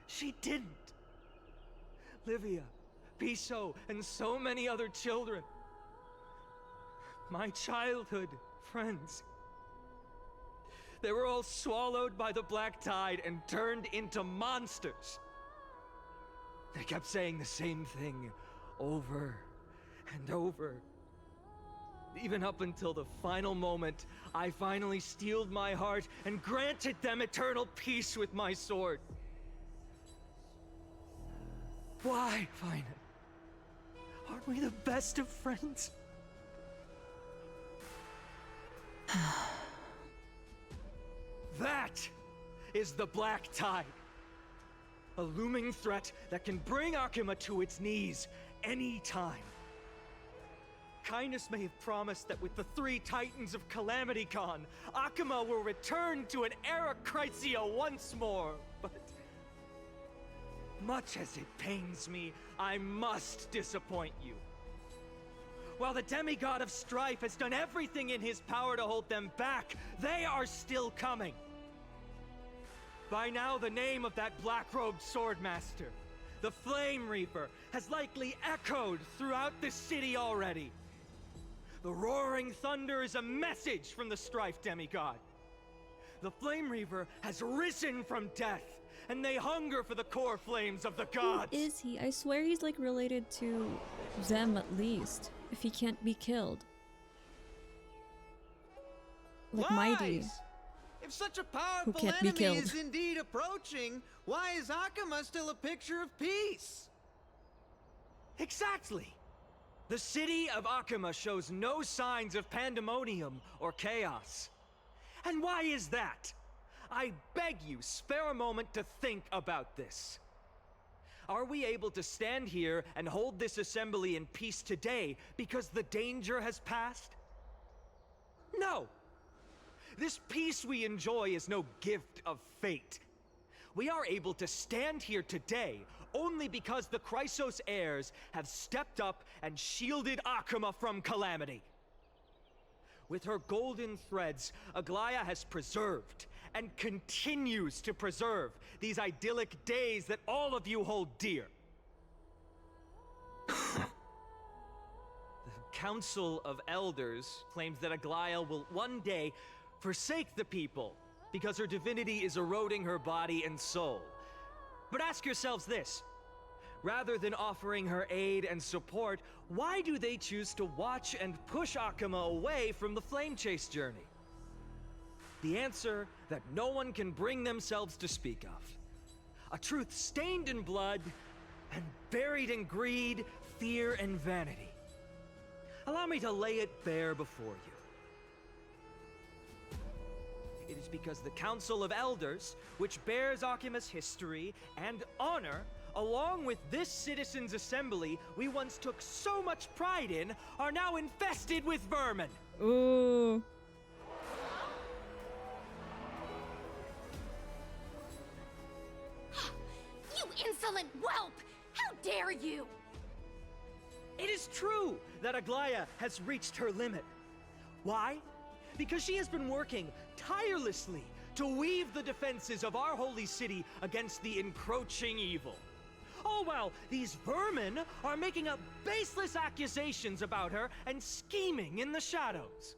she didn't. Livia, Piso, and so many other children, my childhood friends, they were all swallowed by the black tide and turned into monsters. They kept saying the same thing over and over. Even up until the final moment, I finally steeled my heart and granted them eternal peace with my sword. Why, Phainon? Aren't we the best of friends? That is the black tide. A looming threat that can bring Akima to its knees any time. Kindness may have promised that with the 3 Titans of Calamity Con, Akima will return to an era Chrysia once more, but much as it pains me, I must disappoint you. While the demigod of strife has done everything in his power to hold them back, they are still coming. By now, the name of that black-robed swordmaster, the Flame Reaper, has likely echoed throughout the city already. The roaring thunder is a message from the Strife demigod. The Flame Reaver has risen from death, and they hunger for the core flames of the gods. Who is he? I swear he's like related to them at least, if he can't be killed. Like Mydei. If such a powerful can't be enemy killed. is indeed approaching, why is Akama still a picture of peace? Exactly! The city of Akama shows no signs of pandemonium or chaos. And why is that? I beg you, spare a moment to think about this. Are we able to stand here and hold this assembly in peace today because the danger has passed? No! This peace we enjoy is no gift of fate. We are able to stand here today only because the Chrysos heirs have stepped up and shielded Akama from calamity. With her golden threads, Aglaea has preserved and continues to preserve these idyllic days that all of you hold dear. The Council of Elders claims that Aglaea will one day forsake the people because her divinity is eroding her body and soul. But ask yourselves this. Rather than offering her aid and support, why do they choose to watch and push Akama away from the Flame Chase journey? The answer that no one can bring themselves to speak of. A truth stained in blood and buried in greed, fear, and vanity. Allow me to lay it bare before you. It is because the Council of Elders, which bears Akima's history and honor, along with this citizens' assembly we once took so much pride in, are now infested with vermin. Ooh. You insolent whelp! How dare you! It is true that Aglaea has reached her limit. Why? Because she has been working tirelessly to weave the defenses of our holy city against the encroaching evil. All while these vermin are making up baseless accusations about her and scheming in the shadows.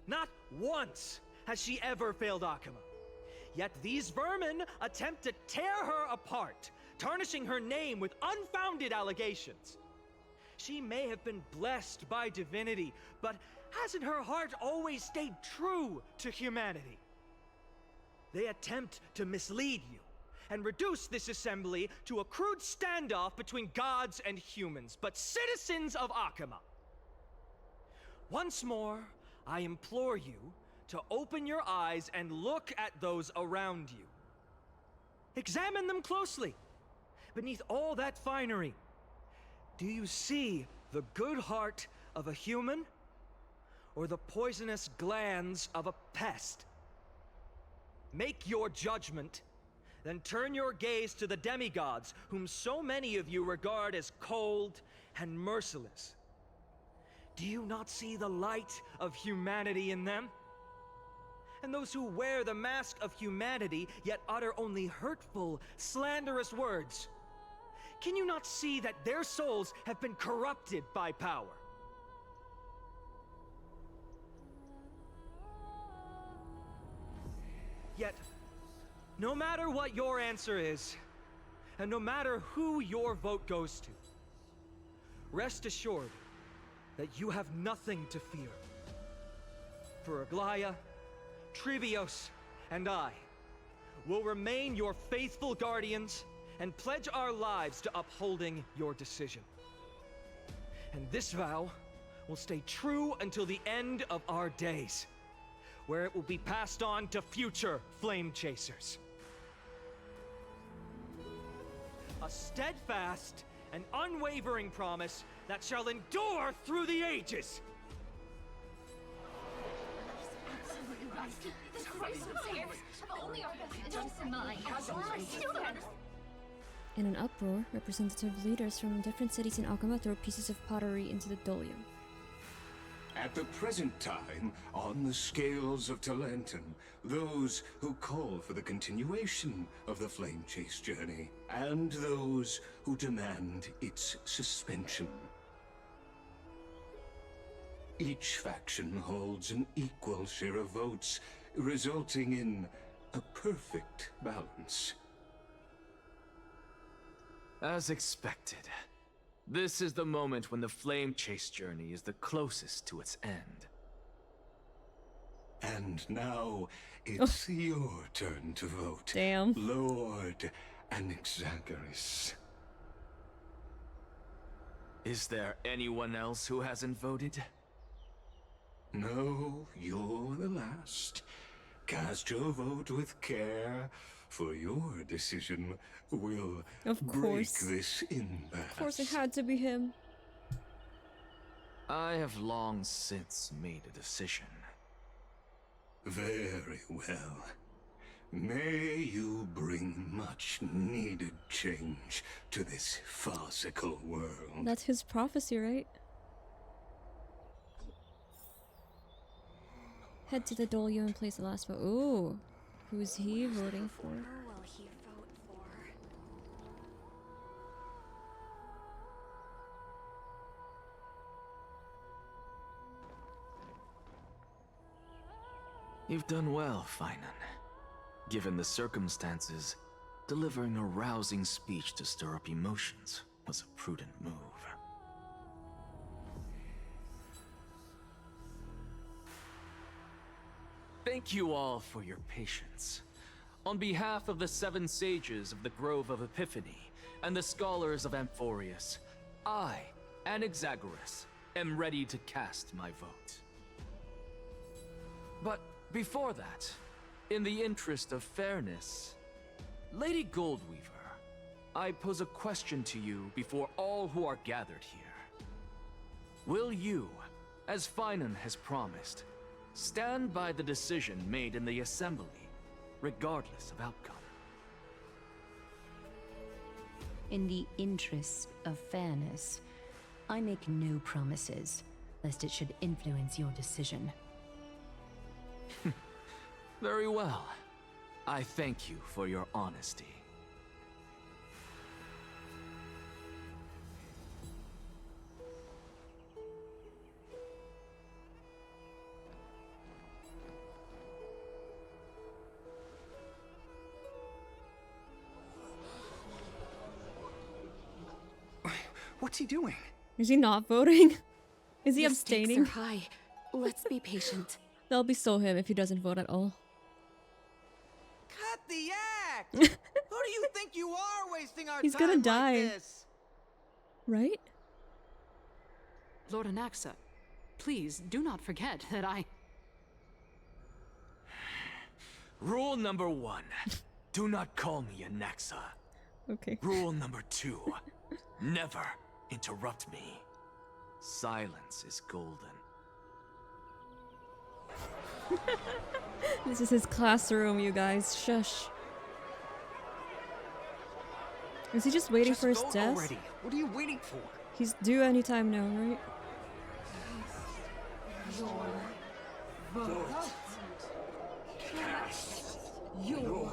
Not once has she ever failed Akama. Yet these vermin attempt to tear her apart, tarnishing her name with unfounded allegations. She may have been blessed by divinity, but hasn't her heart always stayed true to humanity? They attempt to mislead you and reduce this assembly to a crude standoff between gods and humans, but citizens of Akama. Once more, I implore you to open your eyes and look at those around you. Examine them closely. Beneath all that finery, do you see the good heart of a human or the poisonous glands of a pest? Make your judgment, then turn your gaze to the demigods whom so many of you regard as cold and merciless. Do you not see the light of humanity in them? And those who wear the mask of humanity yet utter only hurtful, slanderous words. Can you not see that their souls have been corrupted by power? Yet, no matter what your answer is, and no matter who your vote goes to, rest assured that you have nothing to fear. For Aglaea, Trivios, and I will remain your faithful guardians and pledge our lives to upholding your decision. And this vow will stay true until the end of our days, where it will be passed on to future flame chasers. A steadfast and unwavering promise that shall endure through the ages. In an uproar, representative leaders from different cities in Akama throw pieces of pottery into the Dolium. At the present time, on the scales of Talentum, those who call for the continuation of the Flame Chase journey, and those who demand its suspension. Each faction holds an equal share of votes, resulting in a perfect balance. As expected. This is the moment when the flame chase journey is the closest to its end. And now, it's your turn to vote. Damn. Lord Anaxa. Is there anyone else who hasn't voted? No, you're the last. Cast your vote with care, for your decision will break this impasse. Of course it had to be him. I have long since made a decision. Very well. May you bring much needed change to this farcical world. That's his prophecy, right? Head to the dolio and place the last vote. Ooh, who's he voting for? Who will he vote for? You've done well, Phainon. Given the circumstances, delivering a rousing speech to stir up emotions was a prudent move. Thank you all for your patience. On behalf of the 7 sages of the Grove of Epiphany and the scholars of Amphoreus, I, Anaxa, am ready to cast my vote. But before that, in the interest of fairness, Lady Goldweaver, I pose a question to you before all who are gathered here. Will you, as Phainon has promised, stand by the decision made in the assembly, regardless of outcome? In the interest of fairness, I make no promises, lest it should influence your decision. Very well. I thank you for your honesty. What's he doing? Is he not voting? Is he The stakes abstaining? are high. Let's be patient. That'll be so him if he doesn't vote at all. Cut the act! Who do you think you are, wasting our He's time gonna die. like this? Right? Lord Anaxa, please do not forget that I... Rule number 1. Do not call me Anaxa. Okay. Rule number 2. Never interrupt me. Silence is golden. This is his classroom, you guys. Shush. Is he just waiting for his go death? already. What are you waiting for? He's due anytime now, right? Your vote. Cast your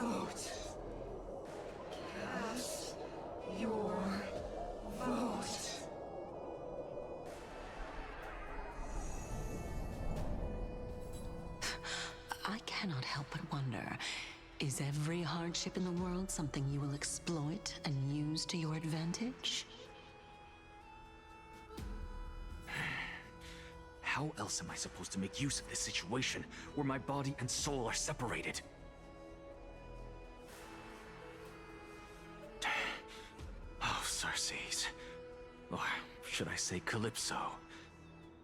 vote. Cast your vote. I cannot help but wonder, is every hardship in the world something you will exploit and use to your advantage? How else am I supposed to make use of this situation where my body and soul are separated? Oh, Circes. Or should I say Calypso?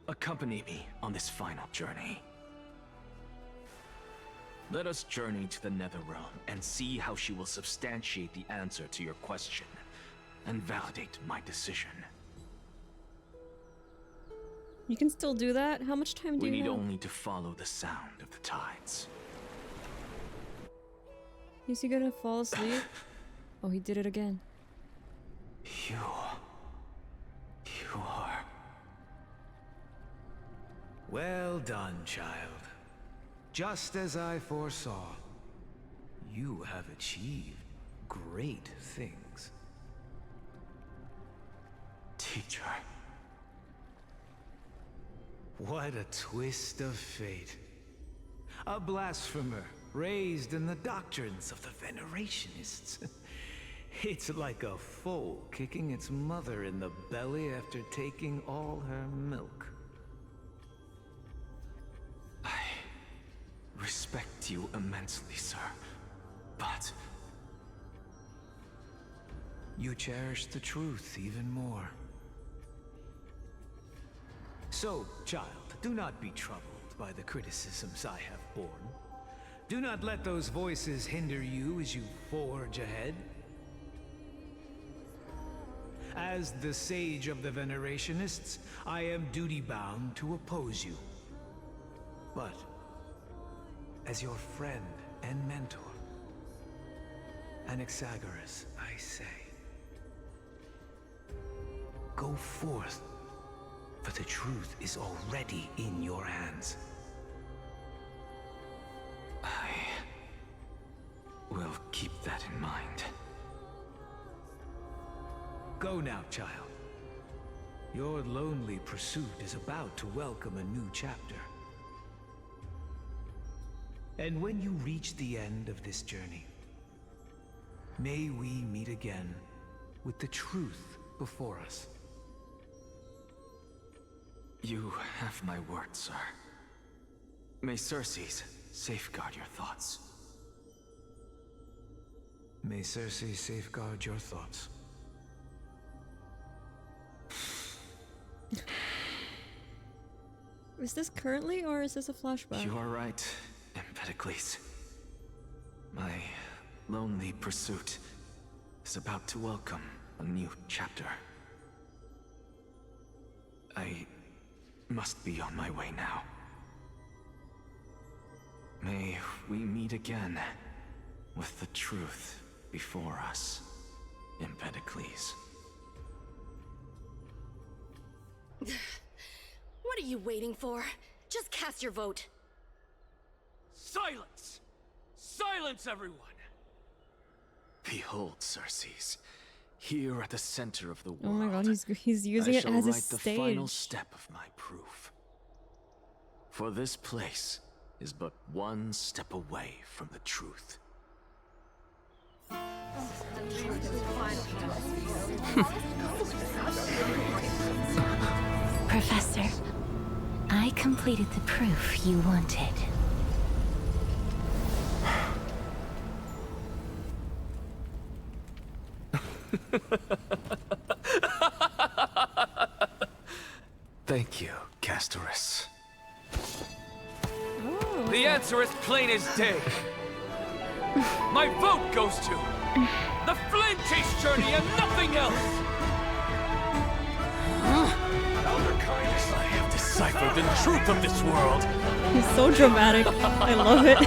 Accompany me on this final journey. Let us journey to the Nether Realm and see how she will substantiate the answer to your question and validate my decision. You can still do that? How much time do We you need have? only to follow the sound of the tides. Is he gonna fall asleep? Oh, he did it again. You are... Well done, child. Just as I foresaw, you have achieved great things. Teacher. What a twist of fate. A blasphemer raised in the doctrines of the Venerationists. It's like a foal kicking its mother in the belly after taking all her milk. I respect you immensely, sir, but... You cherish the truth even more. So, child, do not be troubled by the criticisms I have borne. Do not let those voices hinder you as you forge ahead. As the sage of the Venerationists, I am duty-bound to oppose you. But, as your friend and mentor, Anaxagoras, I say, go forth, for the truth is already in your hands. I will keep that in mind. Go now, child. Your lonely pursuit is about to welcome a new chapter. And when you reach the end of this journey, may we meet again with the truth before us. You have my word, sir. May Circes safeguard your thoughts. May Circe safeguard your thoughts. Is this currently, or is this a flashback? You are right, Empedocles. My lonely pursuit is about to welcome a new chapter. I must be on my way now. May we meet again with the truth before us, Empedocles. What are you waiting for? Just cast your vote. Silence! Silence, everyone! Behold, Circes, here at the center of the world. Oh my god, he's using it as a stage. The final step of my proof. For this place is but one step away from the truth. Professor, I completed the proof you wanted. Thank you, Castorice. Oh. The answer is plain as day. My vote goes to the Flame Chase journey and nothing else! Elder Kindness, I have deciphered the truth of this world. He's so dramatic. I love it.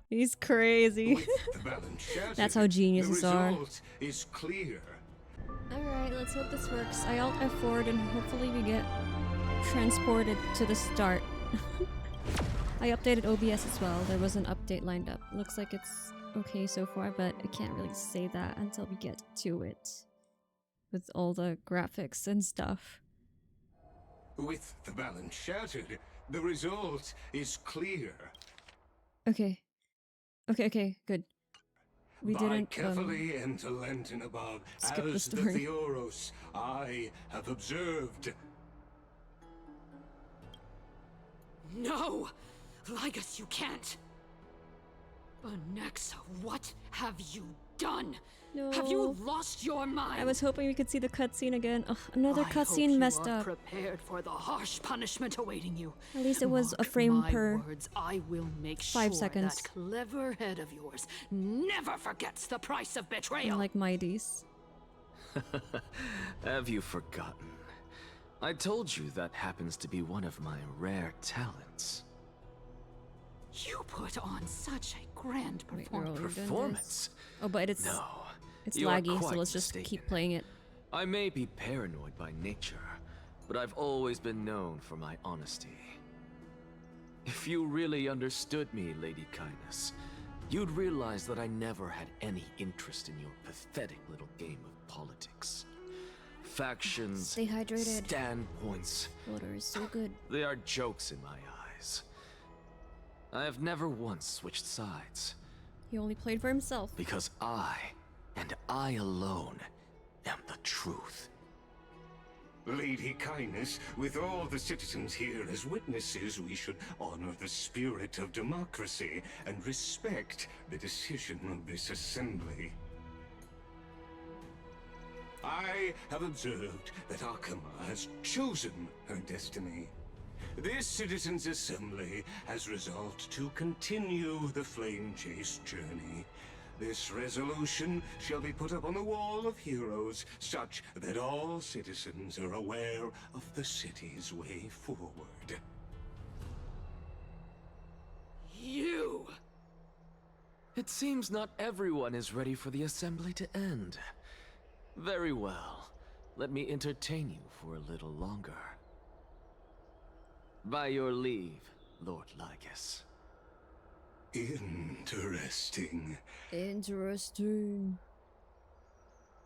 He's crazy. That's how geniuses are. Is clear. Alright, let's hope this works. I alt F4 and hopefully we get transported to the start. I updated OBS as well. There was an update lined up. Looks like it's okay so far, but I can't really say that until we get to it. With all the graphics and stuff. With the balance shattered, the result is clear. Okay. Okay, good. We didn't carefully enter Lenten above, skip the as story. the Theoros I have observed. No! Lygus, you can't! Anaxa, what have you done? No. Have you lost your mind? I was hoping we could see the cutscene again. Ugh, another I hope cutscene you messed are up. prepared for the harsh punishment awaiting you. At least it was a frame my per words, I will make 5 sure seconds. that clever head of yours never forgets the price of betrayal. Like Mydei's. Have you forgotten? I told you that happens to be one of my rare talents. You put on such a grand performance. Performance? Oh, but it's you are laggy, so quite let's just mistaken. keep playing it. I may be paranoid by nature, but I've always been known for my honesty. If you really understood me, Lady Kindness, you'd realize that I never had any interest in your pathetic little game of politics. Factions, Stay hydrated. standpoints. Water is so good. They are jokes in my eyes. I have never once switched sides. He only played for himself. Because I, and I alone, am the truth. Lady Kindness, with all the citizens here as witnesses, we should honor the spirit of democracy and respect the decision of this assembly. I have observed that Akama has chosen her destiny. This citizens' assembly has resolved to continue the flame chase journey. This resolution shall be put up on the wall of heroes, such that all citizens are aware of the city's way forward. You! It seems not everyone is ready for the assembly to end. Very well. Let me entertain you for a little longer. By your leave, Lord Lycus. Interesting. Interesting.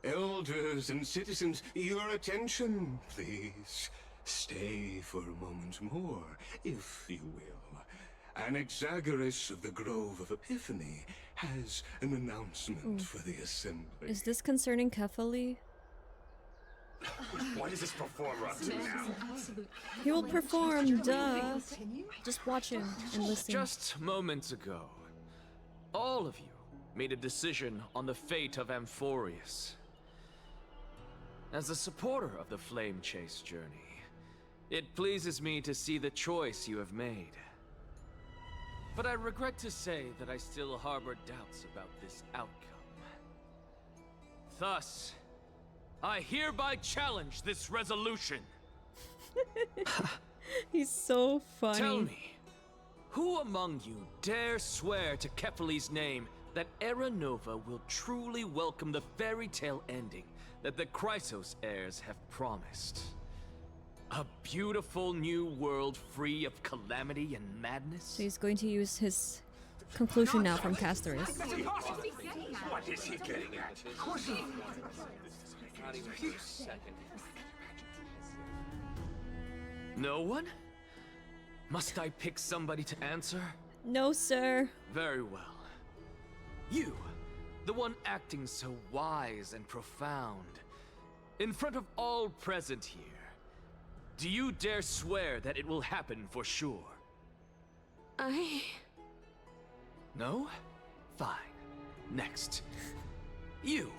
Elders and citizens, your attention, please. Stay for a moment more, if you will. Anaxagoras of the Grove of Epiphany has an announcement for the assembly. Is this concerning Kefali? What is this performer up to now? He will perform, duh. Just watch him and listen. Just moments ago, all of you made a decision on the fate of Amphoreus. As a supporter of the Flame Chase journey, it pleases me to see the choice you have made. But I regret to say that I still harbor doubts about this outcome. Thus, I hereby challenge this resolution. He's so funny. Tell me, who among you dare swear to Kefali's name that Era Nova will truly welcome the fairy tale ending that the Chrysos heirs have promised? A beautiful new world free of calamity and madness? So he's going to use his conclusion now from Castorice. What is he getting at? No one? Must I pick somebody to answer? No, sir. Very well. You, the one acting so wise and profound, in front of all present here, do you dare swear that it will happen for sure? No? Fine. Next. You,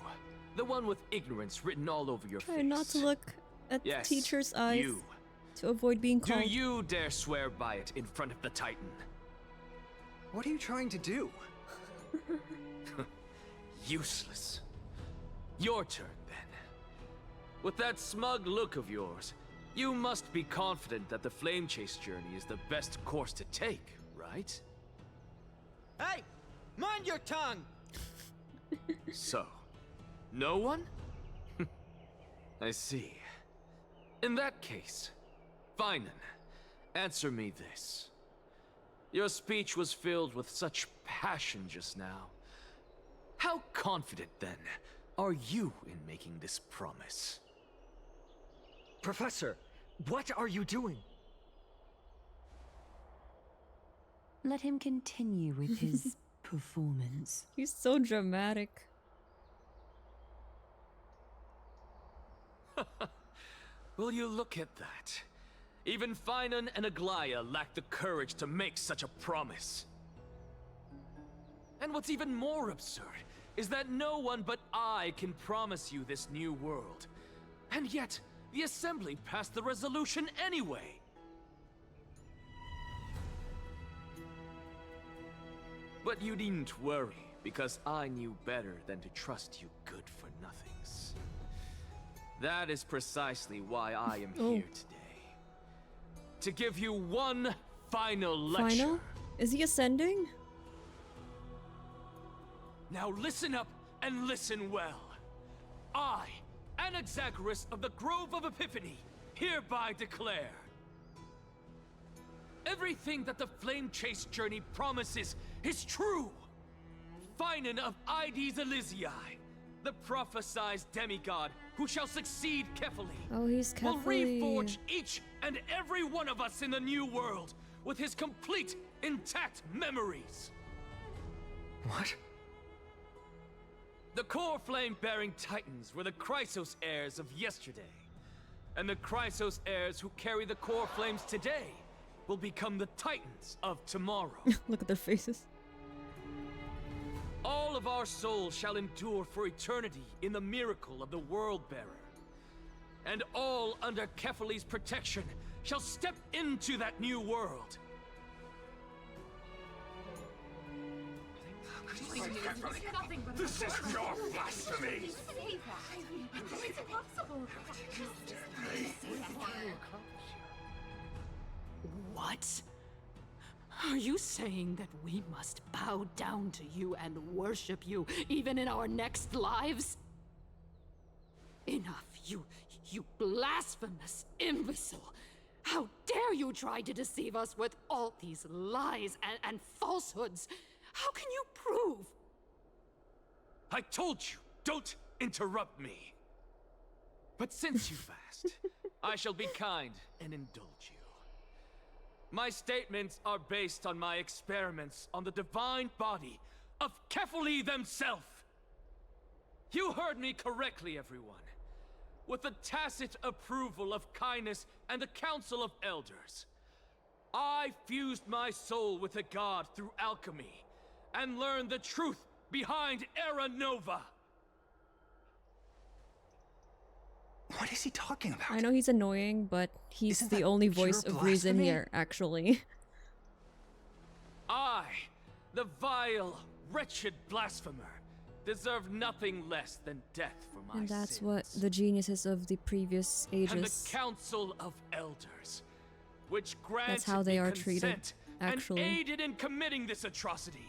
the one with ignorance written all over your face. Try not to look at the Yes, teacher's eyes you. to avoid being Do called. you dare swear by it in front of the Titan? What are you trying to do? Useless. Your turn, then. With that smug look of yours, you must be confident that the Flame Chase journey is the best course to take, right? Hey! Mind your tongue! So, no one? I see. In that case, Phainon, answer me this. Your speech was filled with such passion just now. How confident, then, are you in making this promise? Professor, what are you doing? Let him continue with his performance. He's so dramatic. Will you look at that? Even Phainon and Aglaea lack the courage to make such a promise. And what's even more absurd is that no one but I can promise you this new world. And yet, the Assembly passed the resolution anyway. But you needn't worry, because I knew better than to trust you good-for-nothings. That is precisely why I am here today. To give you one final lecture. Final? Is he ascending? Now listen up and listen well. I, Anaxagoras of the Grove of Epiphany, hereby declare everything that the Flame Chase journey promises is true. Phainon of Ides Elysiae, the prophesied demigod who shall succeed Kefali. Oh, he's will Kefali. reforge each and every one of us in the new world with his complete, intact memories. What? The core flame-bearing titans were the Chrysos heirs of yesterday. And the Chrysos heirs who carry the core flames today will become the titans of tomorrow. Look at their faces. All of our souls shall endure for eternity in the miracle of the World-Bearer. And all under Kefali's protection shall step into that new world. This is your blasphemy! It's impossible. What? Are you saying that we must bow down to you and worship you, even in our next lives? Enough, you blasphemous imbecile! How dare you try to deceive us with all these lies and falsehoods? How can you prove? I told you, don't interrupt me. But since you've asked, I shall be kind and indulge you. My statements are based on my experiments on the divine body of Kefali themselves. You heard me correctly, everyone. With the tacit approval of kindness and the Council of Elders, I fused my soul with a god through alchemy and learned the truth behind Era Nova. What is he talking about? I know he's annoying, but he's the only voice of reason here, actually. I, the vile, wretched blasphemer, deserve nothing less than death for my And that's sins. what the geniuses of the previous ages... And the Council of Elders, which granted That's how they me are consent treated, actually. and aided in committing this atrocity,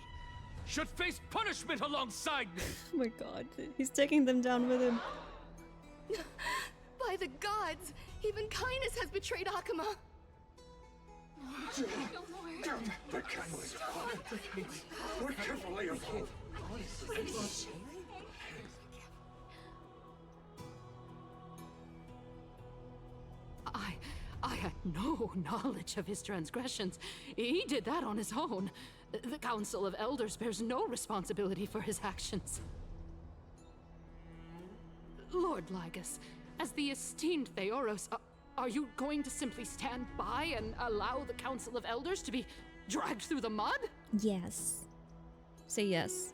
should face punishment alongside me. Oh my god, he's taking them down with him. By the gods, even kindness has betrayed Akama. The catalyst. We're carefully involved. I had no knowledge of his transgressions. He did that on his own. The Council of Elders bears no responsibility for his actions. Lord Lygus, as the esteemed Theoros, are you going to simply stand by and allow the Council of Elders to be dragged through the mud? Yes. Say yes.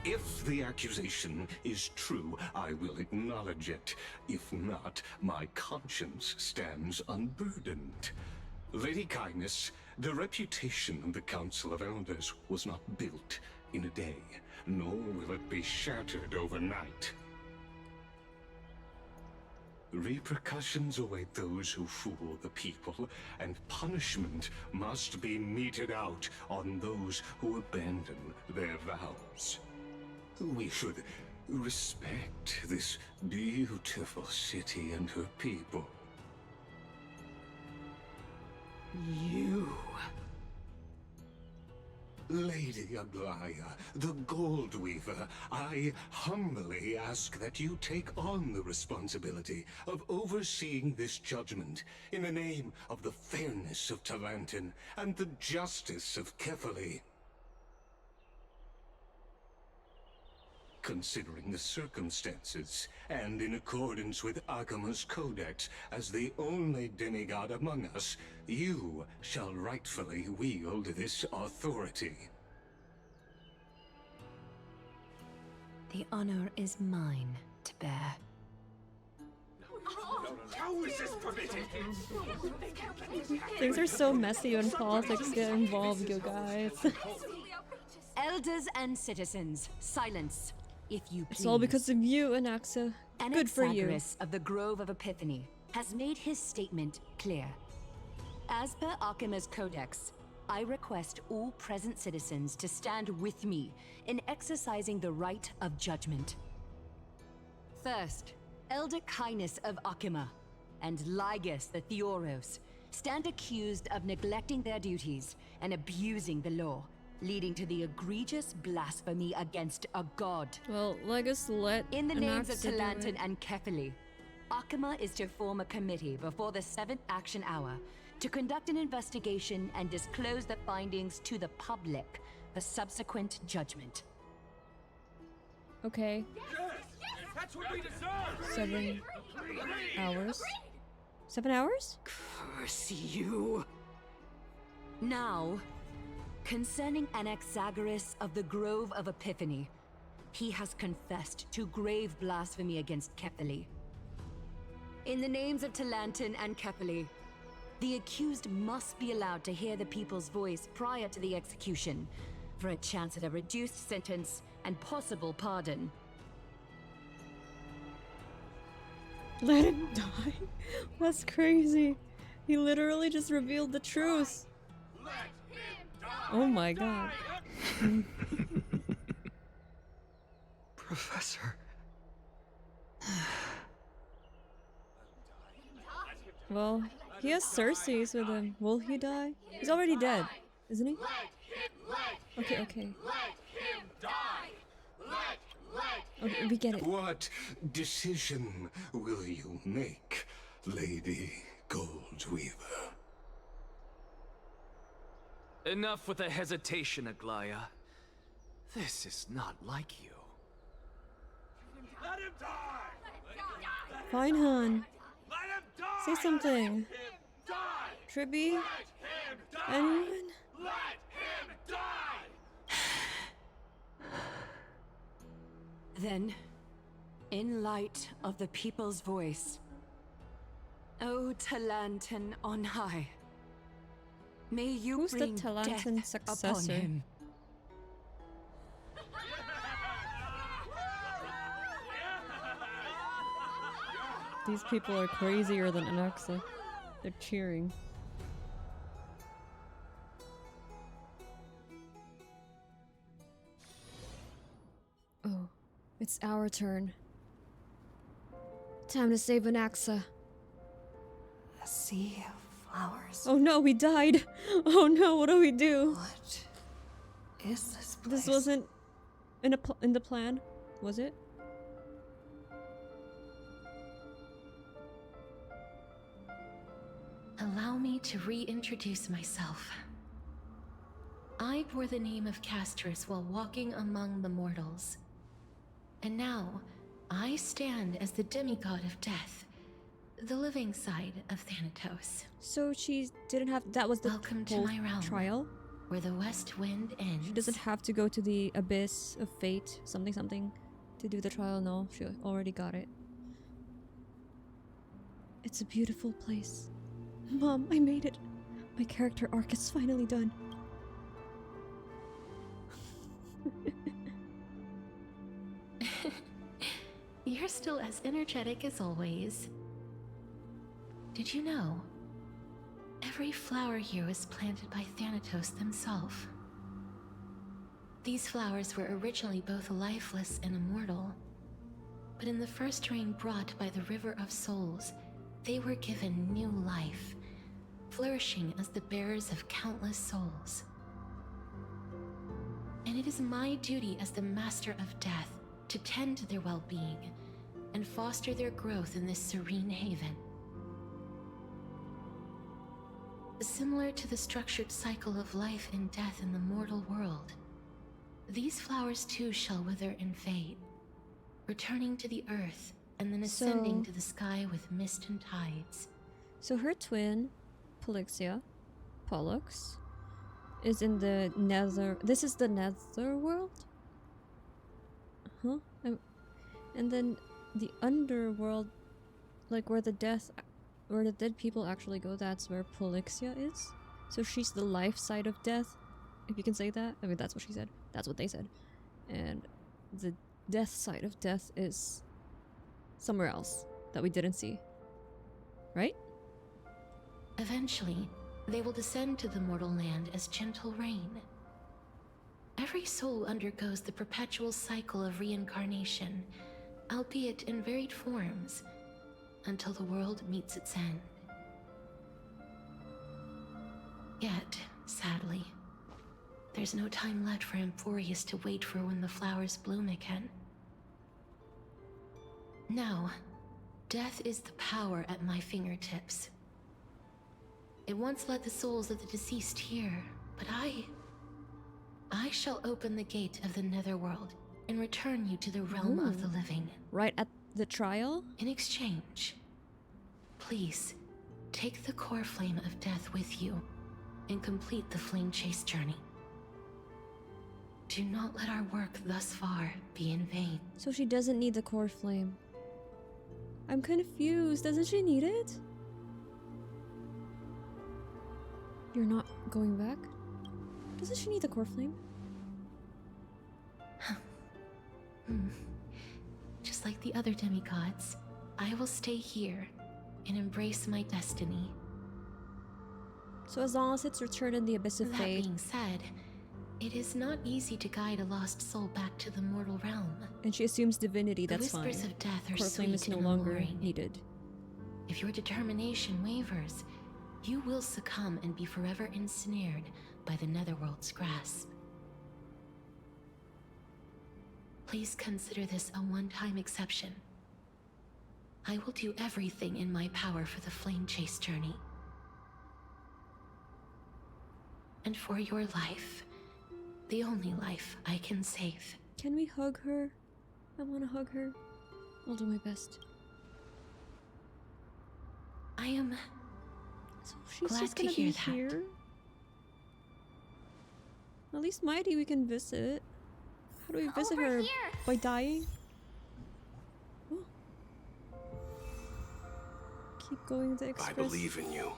If the accusation is true, I will acknowledge it. If not, my conscience stands unburdened. Lady Kindness, the reputation of the Council of Elders was not built in a day, nor will it be shattered overnight. Repercussions await those who fool the people, and punishment must be meted out on those who abandon their vows. We should respect this beautiful city and her people. You... Lady Aglaea, the Gold Weaver, I humbly ask that you take on the responsibility of overseeing this judgment in the name of the fairness of Talantin and the justice of Kefali. Considering the circumstances, and in accordance with Akama's codex as the only demigod among us, you shall rightfully wield this authority. The honor is mine to bear. How is this permitted? Things are so messy when politics get involved, you guys. Elders and citizens, silence, if you please. It's all because of you, Anaxa. Good for you. Anaxagoras of the Grove of Epiphany has made his statement clear. As per Akima's codex, I request all present citizens to stand with me in exercising the right of judgment. First, Elder Kindness of Akima and Lygus the Theoros stand accused of neglecting their duties and abusing the law, leading to the egregious blasphemy against a god. Well, Legus let In the names of Anaxa do Talantin it. and Kefili, Akama is to form a committee before the 7th action hour to conduct an investigation and disclose the findings to the public for subsequent judgment. Okay. That's what we deserve! 7 hours. 7 hours? Curse you! Now, concerning Anaxagoras of the Grove of Epiphany, he has confessed to grave blasphemy against Kefili. In the names of Talantin and Kefili, the accused must be allowed to hear the people's voice prior to the execution, for a chance at a reduced sentence and possible pardon. Let him die? That's crazy. He literally just revealed the truth. Oh my god. Professor. Well, he has Cersei's with him. Will he die? He's already dead, isn't he? Okay, okay. Okay, we get it. What decision will you make, Lady Goldweaver? Enough with the hesitation, Aglaea. This is not like you. Let him die! Phainon. Say something. Tribby? Anyone? Then, in light of the people's voice, O Talantin on high, may you Who's the bring Talantin death upon successor? him. These people are crazier than Anaxa. They're cheering. Oh, it's our turn. Time to save Anaxa. A sea of flowers. Oh no, we died! Oh no, what do we do? What is this place? This wasn't in the plan, was it? Allow me to reintroduce myself. I bore the name of Castorice while walking among the mortals. And now, I stand as the demigod of death, the living side of Thanatos. So she didn't have— that was the Welcome to whole my realm, trial? where the west wind ends. She doesn't have to go to the abyss of fate, something something, to do the trial. No, she already got it. It's a beautiful place. Mom, I made it. My character arc is finally done. You're still as energetic as always. Did you know? Every flower here was planted by Thanatos himself. These flowers were originally both lifeless and immortal, but in the first rain brought by the River of Souls, they were given new life, flourishing as the bearers of countless souls. And it is my duty as the Master of Death to tend to their well-being and foster their growth in this serene haven. Similar to the structured cycle of life and death in the mortal world, these flowers too shall wither and fade, returning to the earth and then ascending to the sky with mist and tides. So her twin, Polyxia, Pollux, is in the Nether— this is the Nether world? Huh? And then the underworld, like where the dead people actually go, that's where Polyxia is? So she's the life side of death, if you can say that. I mean, that's what she said. That's what they said. And the death side of death is somewhere else that we didn't see. Right? Eventually, they will descend to the mortal land as gentle rain. Every soul undergoes the perpetual cycle of reincarnation, albeit in varied forms, until the world meets its end. Yet, sadly, there's There's no time left for Amphoreus to wait for when the flowers bloom again. Now, death is the power at my fingertips. It once led the souls of the deceased here, but I shall open the gate of the Netherworld and return you to the realm of the living. Right at the trial? In exchange, please take the core flame of death with you and complete the flame chase journey. Do not let our work thus far be in vain. So she doesn't need the core flame. I'm confused. Doesn't she need it? You're not going back? Doesn't she need the core flame? Just like the other demigods, I will stay here and embrace my destiny. So as long as it's returned in the abyss of fate. That being said, it is not easy to guide a lost soul back to the mortal realm. And she assumes divinity, that's fine. The whispers of death are core flame is no longer needed. If your determination wavers, you will succumb and be forever ensnared by the Netherworld's grasp. Please consider this a one-time exception. I will do everything in my power for the flame chase journey. And for your life, the only life I can save. Can we hug her? I want to hug her. I'll do my best. I am so she's glad just to gonna hear be that. Here. At least Mydei we can visit. How do we visit her? Here. By dying? Oh. Keep going the express. I believe in you.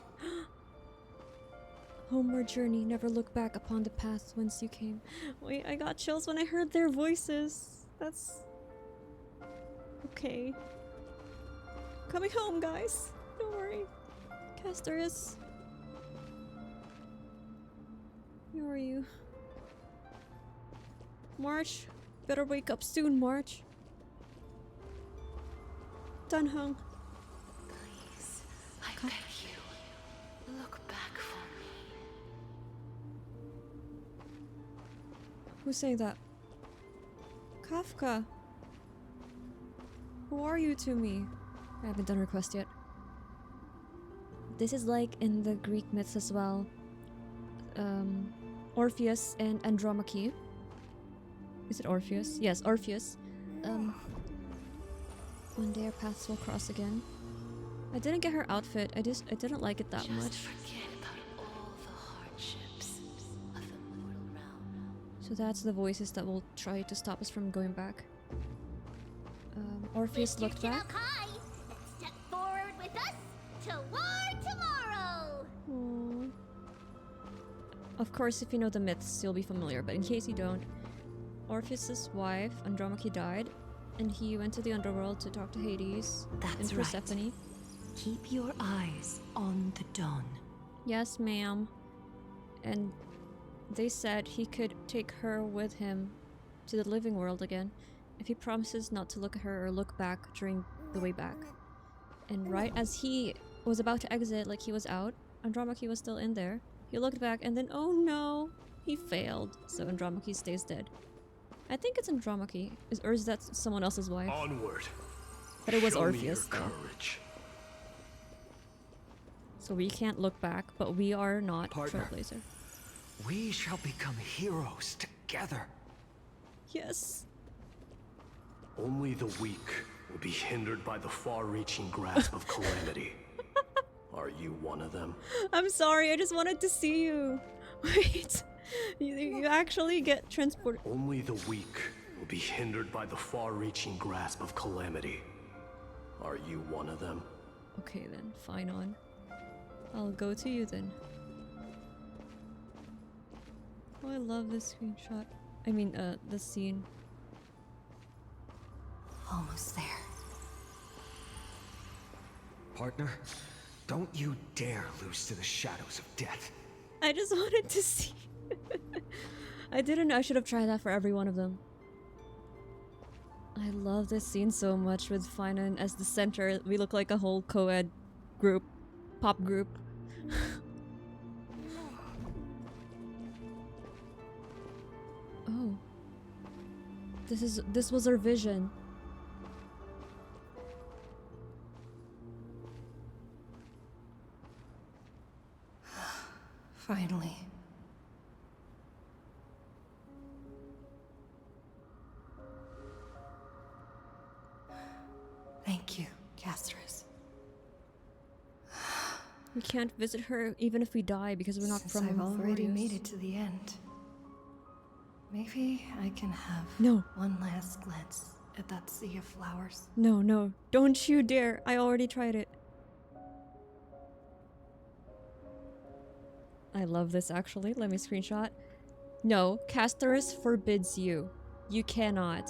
Homeward journey, never look back upon the path whence you came. Wait, I got chills when I heard their voices. That's... okay. Coming home, guys. Don't worry. Castorice. Where are you? March. Better wake up soon, March. Done hung. Please, I beg you, look back for me. Who's saying that? Kafka. Who are you to me? I haven't done request yet. This is like in the Greek myths as well. Orpheus and Andromache. Is it Orpheus? Yes, Orpheus. One day our paths will cross again. I didn't get her outfit. I didn't like it that much. Forget about all the hardships of the mortal realm. So that's the voices that will try to stop us from going back. Orpheus looked back. Step forward with us toward tomorrow. Aww. Of course, if you know the myths, you'll be familiar, but in case you don't, Orpheus's wife, Andromache, died, and he went to the underworld to talk to Hades and Persephone. Right. Keep your eyes on the dawn. Yes, ma'am. And they said he could take her with him to the living world again if he promises not to look at her or look back during the way back. And right as he was about to exit, like he was out, Andromache was still in there. He looked back and then, oh no, he failed. So Andromache stays dead. I think it's Andromache, or is that someone else's wife? Onward. But it was Show Orpheus. Me your courage. So we can't look back, but we are not Partner. Trailblazer. We shall become heroes together. Yes. Only the weak will be hindered by the far-reaching grasp of calamity. Are you one of them? I'm sorry, I just wanted to see you. Wait. You actually get transported. Only the weak will be hindered by the far-reaching grasp of calamity. Are you one of them? Okay then, Phainon. I'll go to you then. Oh, I love this screenshot. I mean, the scene. Almost there. Partner, don't you dare lose to the shadows of death. I just wanted to see. I didn't know. I should have tried that for every one of them. I love this scene so much with Phainon as the center. We look like a whole co-ed group. Pop group. This was our vision. Finally. Thank you, Castorice. We can't visit her even if we die because we're not Since from I've already Amphoreus. made it to the end. Maybe I can have No. one last glance at that sea of flowers. No, no. Don't you dare. I already tried it. I love this actually. Let me screenshot. No, Castorice forbids you. You cannot.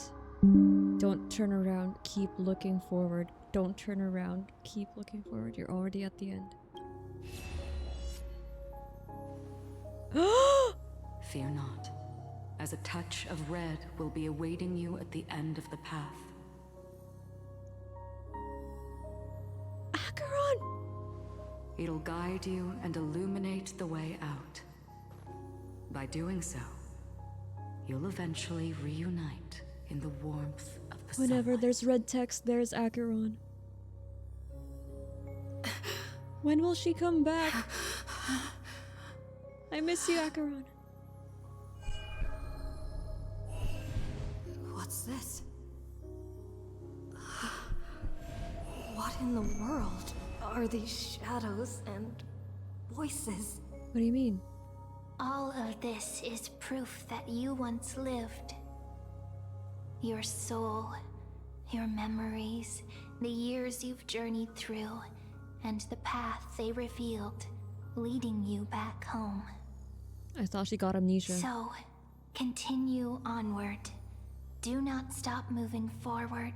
Don't turn around. Keep looking forward. Don't turn around. Keep looking forward. You're already at the end. Fear not, as a touch of red will be awaiting you at the end of the path. Acheron! It'll guide you and illuminate the way out. By doing so, you'll eventually reunite in the warmth of the Whenever sunlight. there's red text, there's Acheron. When will she come back? I miss you, Acheron. What's this? What in the world are these shadows and voices? What do you mean? All of this is proof that you once lived. Your soul, your memories, the years you've journeyed through, and the path they revealed, leading you back home. I thought she got amnesia. So, continue onward. Do not stop moving forward,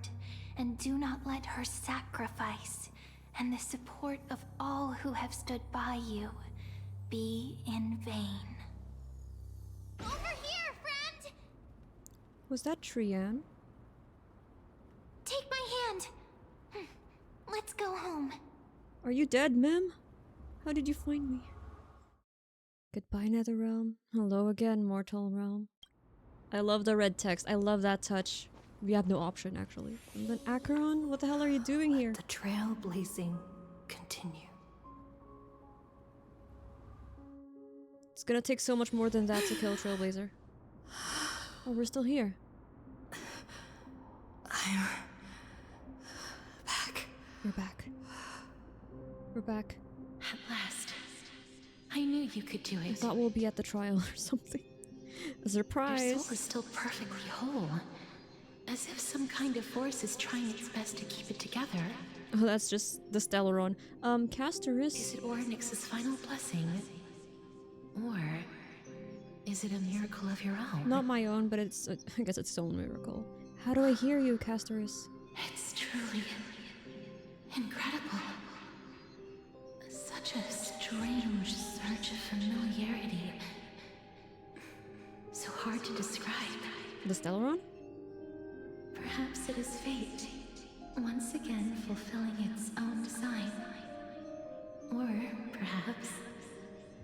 and do not let her sacrifice and the support of all who have stood by you be in vain. Over here, friend! Was that Trianne? Take my hand. Let's go home. Are you dead, ma'am? How did you find me? Goodbye, Nether Realm. Hello again, Mortal Realm. I love the red text. I love that touch. We have no option, actually. And then Acheron? What the hell are you doing here? The trailblazing continue. It's gonna take so much more than that to kill Trailblazer. Oh, we're still here. I'm back. We're back. We're back. At last. I knew you could do I it. thought we'll be at the trial or something. A surprise. Your soul is still perfectly whole. As if some kind of force is trying its best to keep it together. Oh, that's just the Stellaron. Castorice. Is it Ornyx's final blessing? Or is it a miracle of your own? Not my own, but it's, I guess it's its own miracle. How do I hear you, Castorice? It's truly incredible. Such a strange surge of familiarity. So hard to describe. The Stellaron? Perhaps it is fate, once again fulfilling its own design. Or perhaps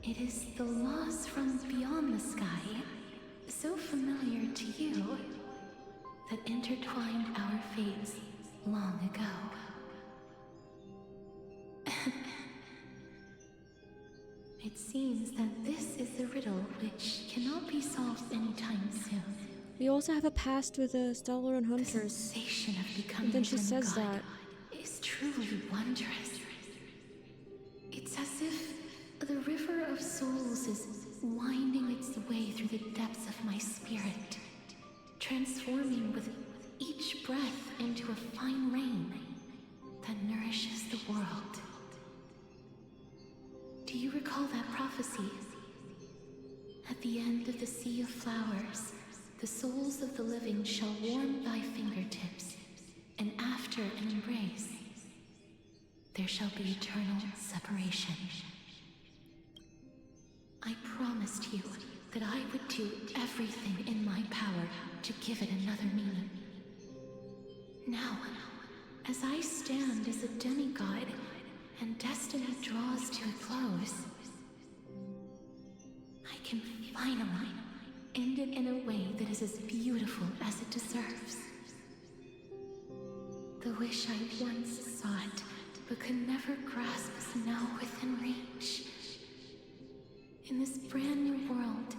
it is the laws from beyond the sky, so familiar to you, that intertwined our fates long ago. It seems that this is a riddle which cannot be solved anytime soon. We also have a past with the Stellaron The Hunters. sensation of becoming And then she a says demigod that. is truly wondrous. It's as if the river of souls is winding its way through the depths of my spirit, transforming with each breath into a fine rain that nourishes the world. Do you recall that prophecy? At the end of the sea of flowers, the souls of the living shall warm thy fingertips, and after an embrace, there shall be eternal separation. I promised you that I would do everything in my power to give it another meaning. Now, as I stand as a demigod and destiny draws to a close, I can finally ended in a way that is as beautiful as it deserves. The wish I once sought, but could never grasp, is now within reach. In this brand new world,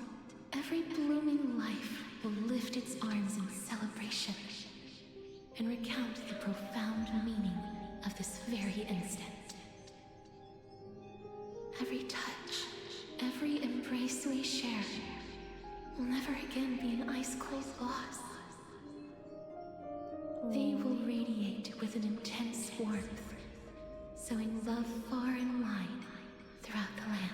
every blooming life will lift its arms in celebration and recount the profound meaning of this very instant. Every touch, every embrace we share will never again be an ice-cold loss. They will radiate with an intense warmth, sowing love far and wide throughout the land.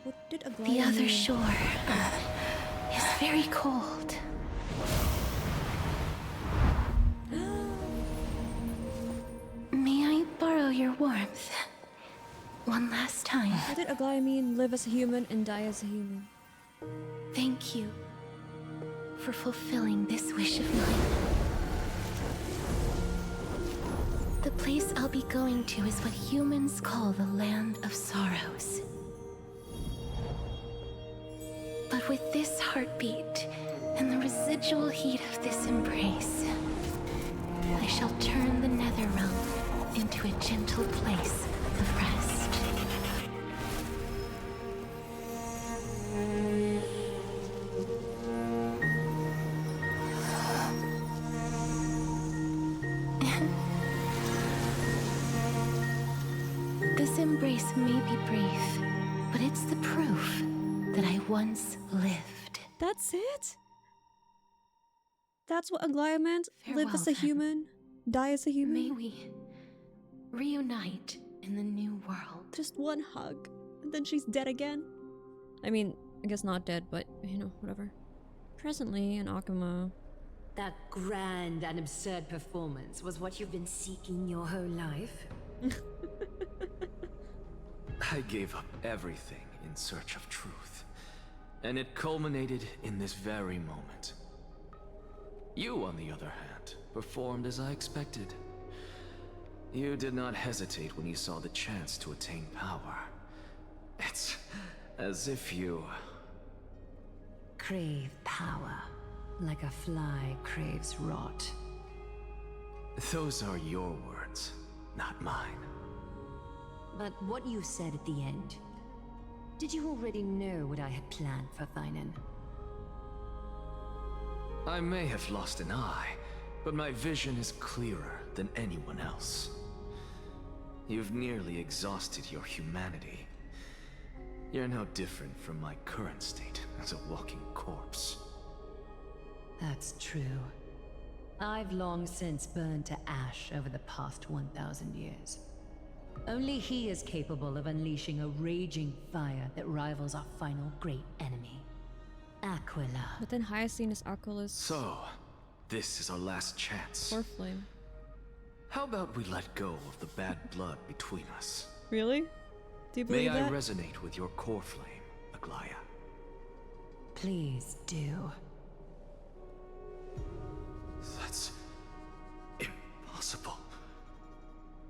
What did Aglaea The other mean? shore is very cold. May I borrow your warmth? One last time. What did Aglaea mean, live as a human and die as a human? Thank you for fulfilling this wish of mine. The place I'll be going to is what humans call the Land of Sorrows. But with this heartbeat and the residual heat of this embrace, I shall turn the Nether Realm into a gentle place of rest. This embrace may be brief, but it's the proof that I once lived. That's it? That's what Aglaea meant? Farewell, Live as a then. human, die as a human? May we reunite in the new world. Just one hug, and then she's dead again? I mean, I guess not dead, but, you know, whatever. Presently, in Akuma... That grand and absurd performance was what you've been seeking your whole life? I gave up everything in search of truth, and it culminated in this very moment. You, on the other hand, performed as I expected. You did not hesitate when you saw the chance to attain power. It's as if you... Crave power, like a fly craves rot. Those are your words, not mine. But what you said at the end, did you already know what I had planned for Phainon? I may have lost an eye, but my vision is clearer than anyone else. You've nearly exhausted your humanity. You're no different from my current state as a walking corpse. That's true. I've long since burned to ash over the past 1,000 years. Only he is capable of unleashing a raging fire that rivals our final great enemy, Aquila. But then Hyacine is Aquila's... So, this is our last chance. Fourth flame. How about we let go of the bad blood between us? Really? Do you believe May that? I resonate with your core flame, Aglaea? Please do. That's impossible.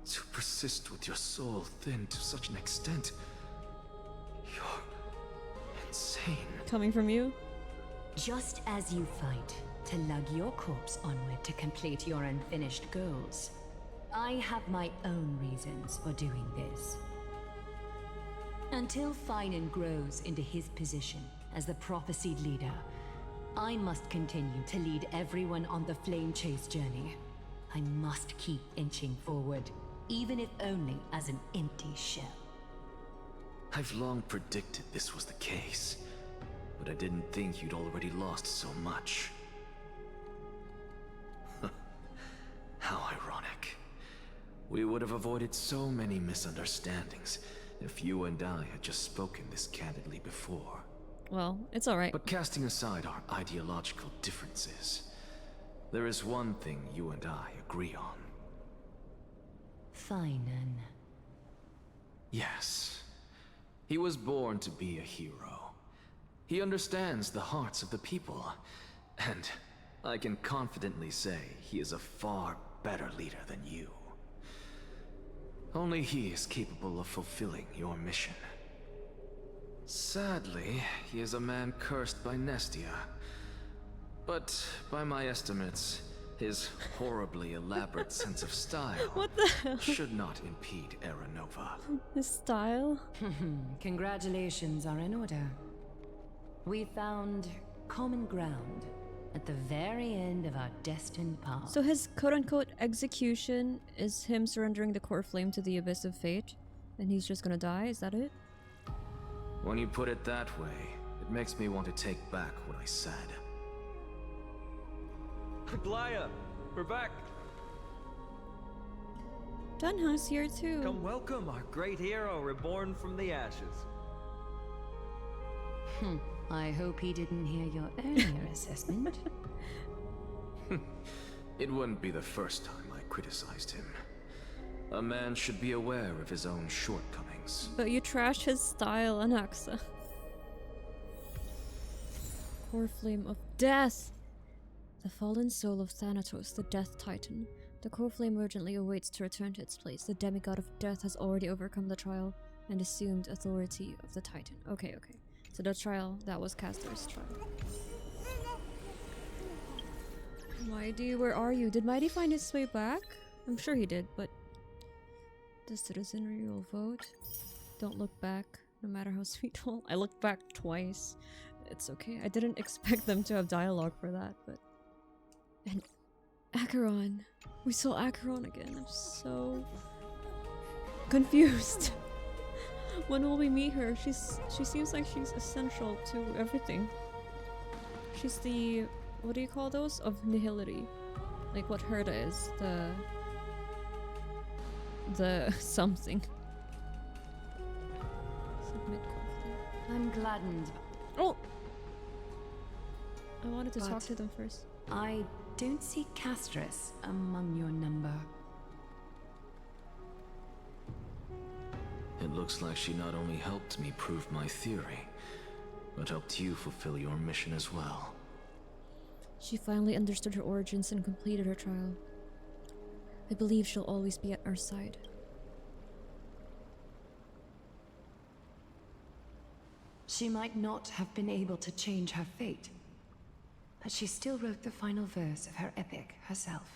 To persist with your soul thinned to such an extent. You're insane. Coming from you? Just as you fight to lug your corpse onward to complete your unfinished goals, I have my own reasons for doing this. Until Phainon grows into his position as the prophesied leader, I must continue to lead everyone on the flame chase journey. I must keep inching forward, even if only as an empty shell. I've long predicted this was the case, but I didn't think you'd already lost so much. How ironic. We would have avoided so many misunderstandings if you and I had just spoken this candidly before. Well, it's alright. But casting aside our ideological differences, there is one thing you and I agree on. Phainon. Yes. He was born to be a hero. He understands the hearts of the people, and I can confidently say he is a far better leader than you. Only he is capable of fulfilling your mission. Sadly, he is a man cursed by Nestia. But by my estimates, his horribly elaborate sense of style What the hell? should not impede Era Nova. His style? Congratulations are in order. We found common ground at the very end of our destined path. So his quote-unquote execution is him surrendering the core flame to the abyss of fate, and he's just gonna die, is that it? When you put it that way, it makes me want to take back what I said. Aglaea, we're back. Dunha's here too. Come welcome our great hero reborn from the ashes. I hope he didn't hear your earlier assessment. It wouldn't be the first time I criticized him. A man should be aware of his own shortcomings. But you trashed his style, Anaxa. Core flame of death! The fallen soul of Thanatos, the Death Titan. The core flame urgently awaits to return to its place. The demigod of death has already overcome the trial and assumed authority of the Titan. Okay. So the trial, that was Castorice's trial. Mydei, where are you? Did Mydei find his way back? I'm sure he did, but the citizenry will vote. Don't look back, no matter how sweet. Well, I looked back twice. It's okay. I didn't expect them to have dialogue for that, but... And Acheron. We saw Acheron again. I'm so confused. When will we meet her? She seems like she's essential to everything. She's the, what do you call those? Of nihility. Like what Herda is. The something. Submit conflict. I'm gladdened. Oh! I wanted to talk to them first. I don't see Castorice among your number. It looks like she not only helped me prove my theory, but helped you fulfill your mission as well. She finally understood her origins and completed her trial. I believe she'll always be at our side. She might not have been able to change her fate, but she still wrote the final verse of her epic herself.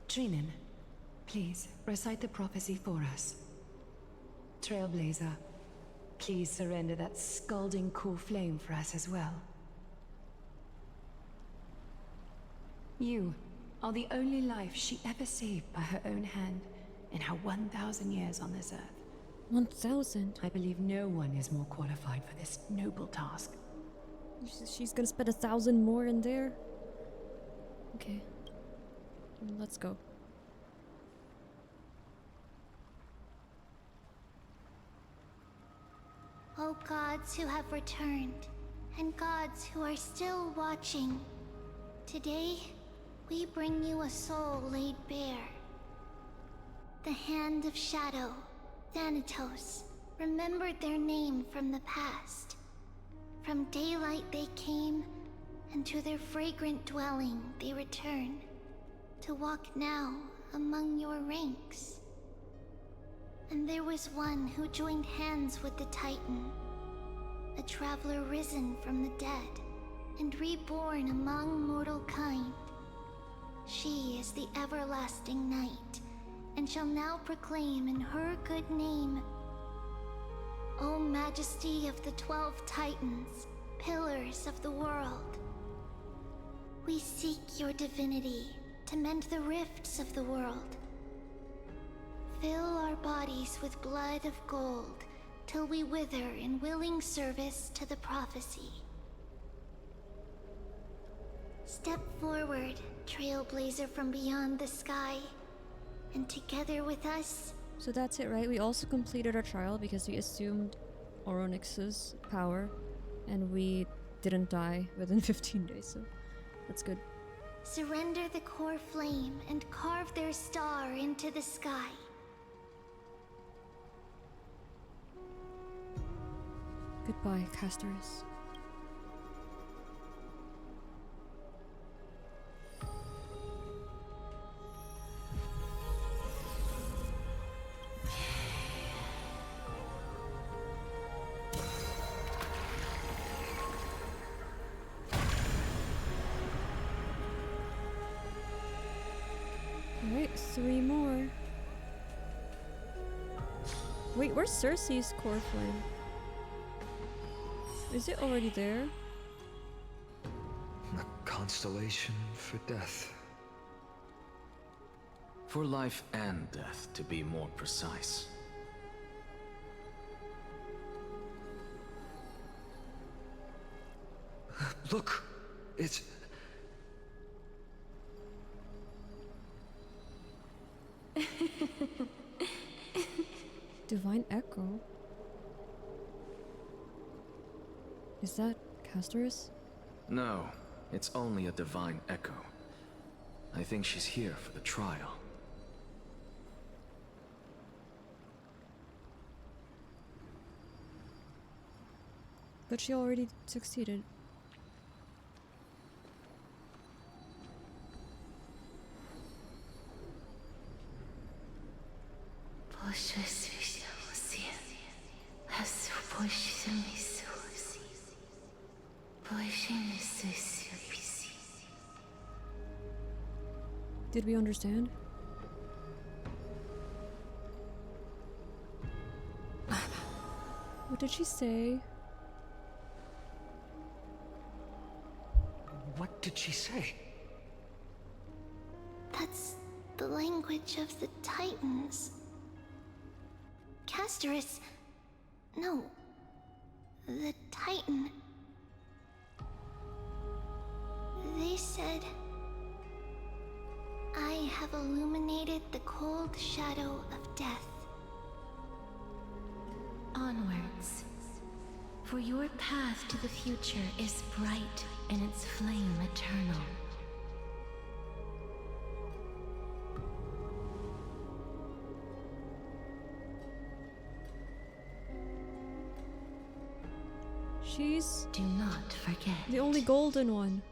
Trianne, please recite the prophecy for us. Trailblazer, please surrender that scalding core flame for us as well. You are the only life she ever saved by her own hand in her 1,000 years on this earth. 1,000? I believe no one is more qualified for this noble task. She's gonna spend 1,000 more in there? Okay. Let's go. O gods who have returned, and gods who are still watching, today we bring you a soul laid bare. The Hand of Shadow, Thanatos, remembered their name from the past. From daylight they came, and to their fragrant dwelling they return, to walk now among your ranks. And there was one who joined hands with the Titan, a traveler risen from the dead, and reborn among mortal kind. She is the everlasting night, and shall now proclaim in her good name, O Majesty of the 12 Titans, pillars of the world. We seek your divinity to mend the rifts of the world. Fill our bodies with blood of gold, till we wither in willing service to the prophecy. Step forward, trailblazer from beyond the sky, and together with us... So that's it, right? We also completed our trial because we assumed Oronix's power, and we didn't die within 15 days, so that's good. Surrender the core flame and carve their star into the sky. Goodbye, Castorice. Alright, 3 more. Wait, where's Circe's core flame? Is it already there? A constellation for death. For life and death, to be more precise. Look! It's... Divine Echo? Is that Castorice? No, it's only a divine echo. I think she's here for the trial. But she already succeeded. Did we understand? What did she say? What did she say? That's the language of the Titans. Castorice... No. The Titan. They said... I have illuminated the cold shadow of death. Onwards. For your path to the future is bright and its flame eternal. She's... Do not forget. The only golden one.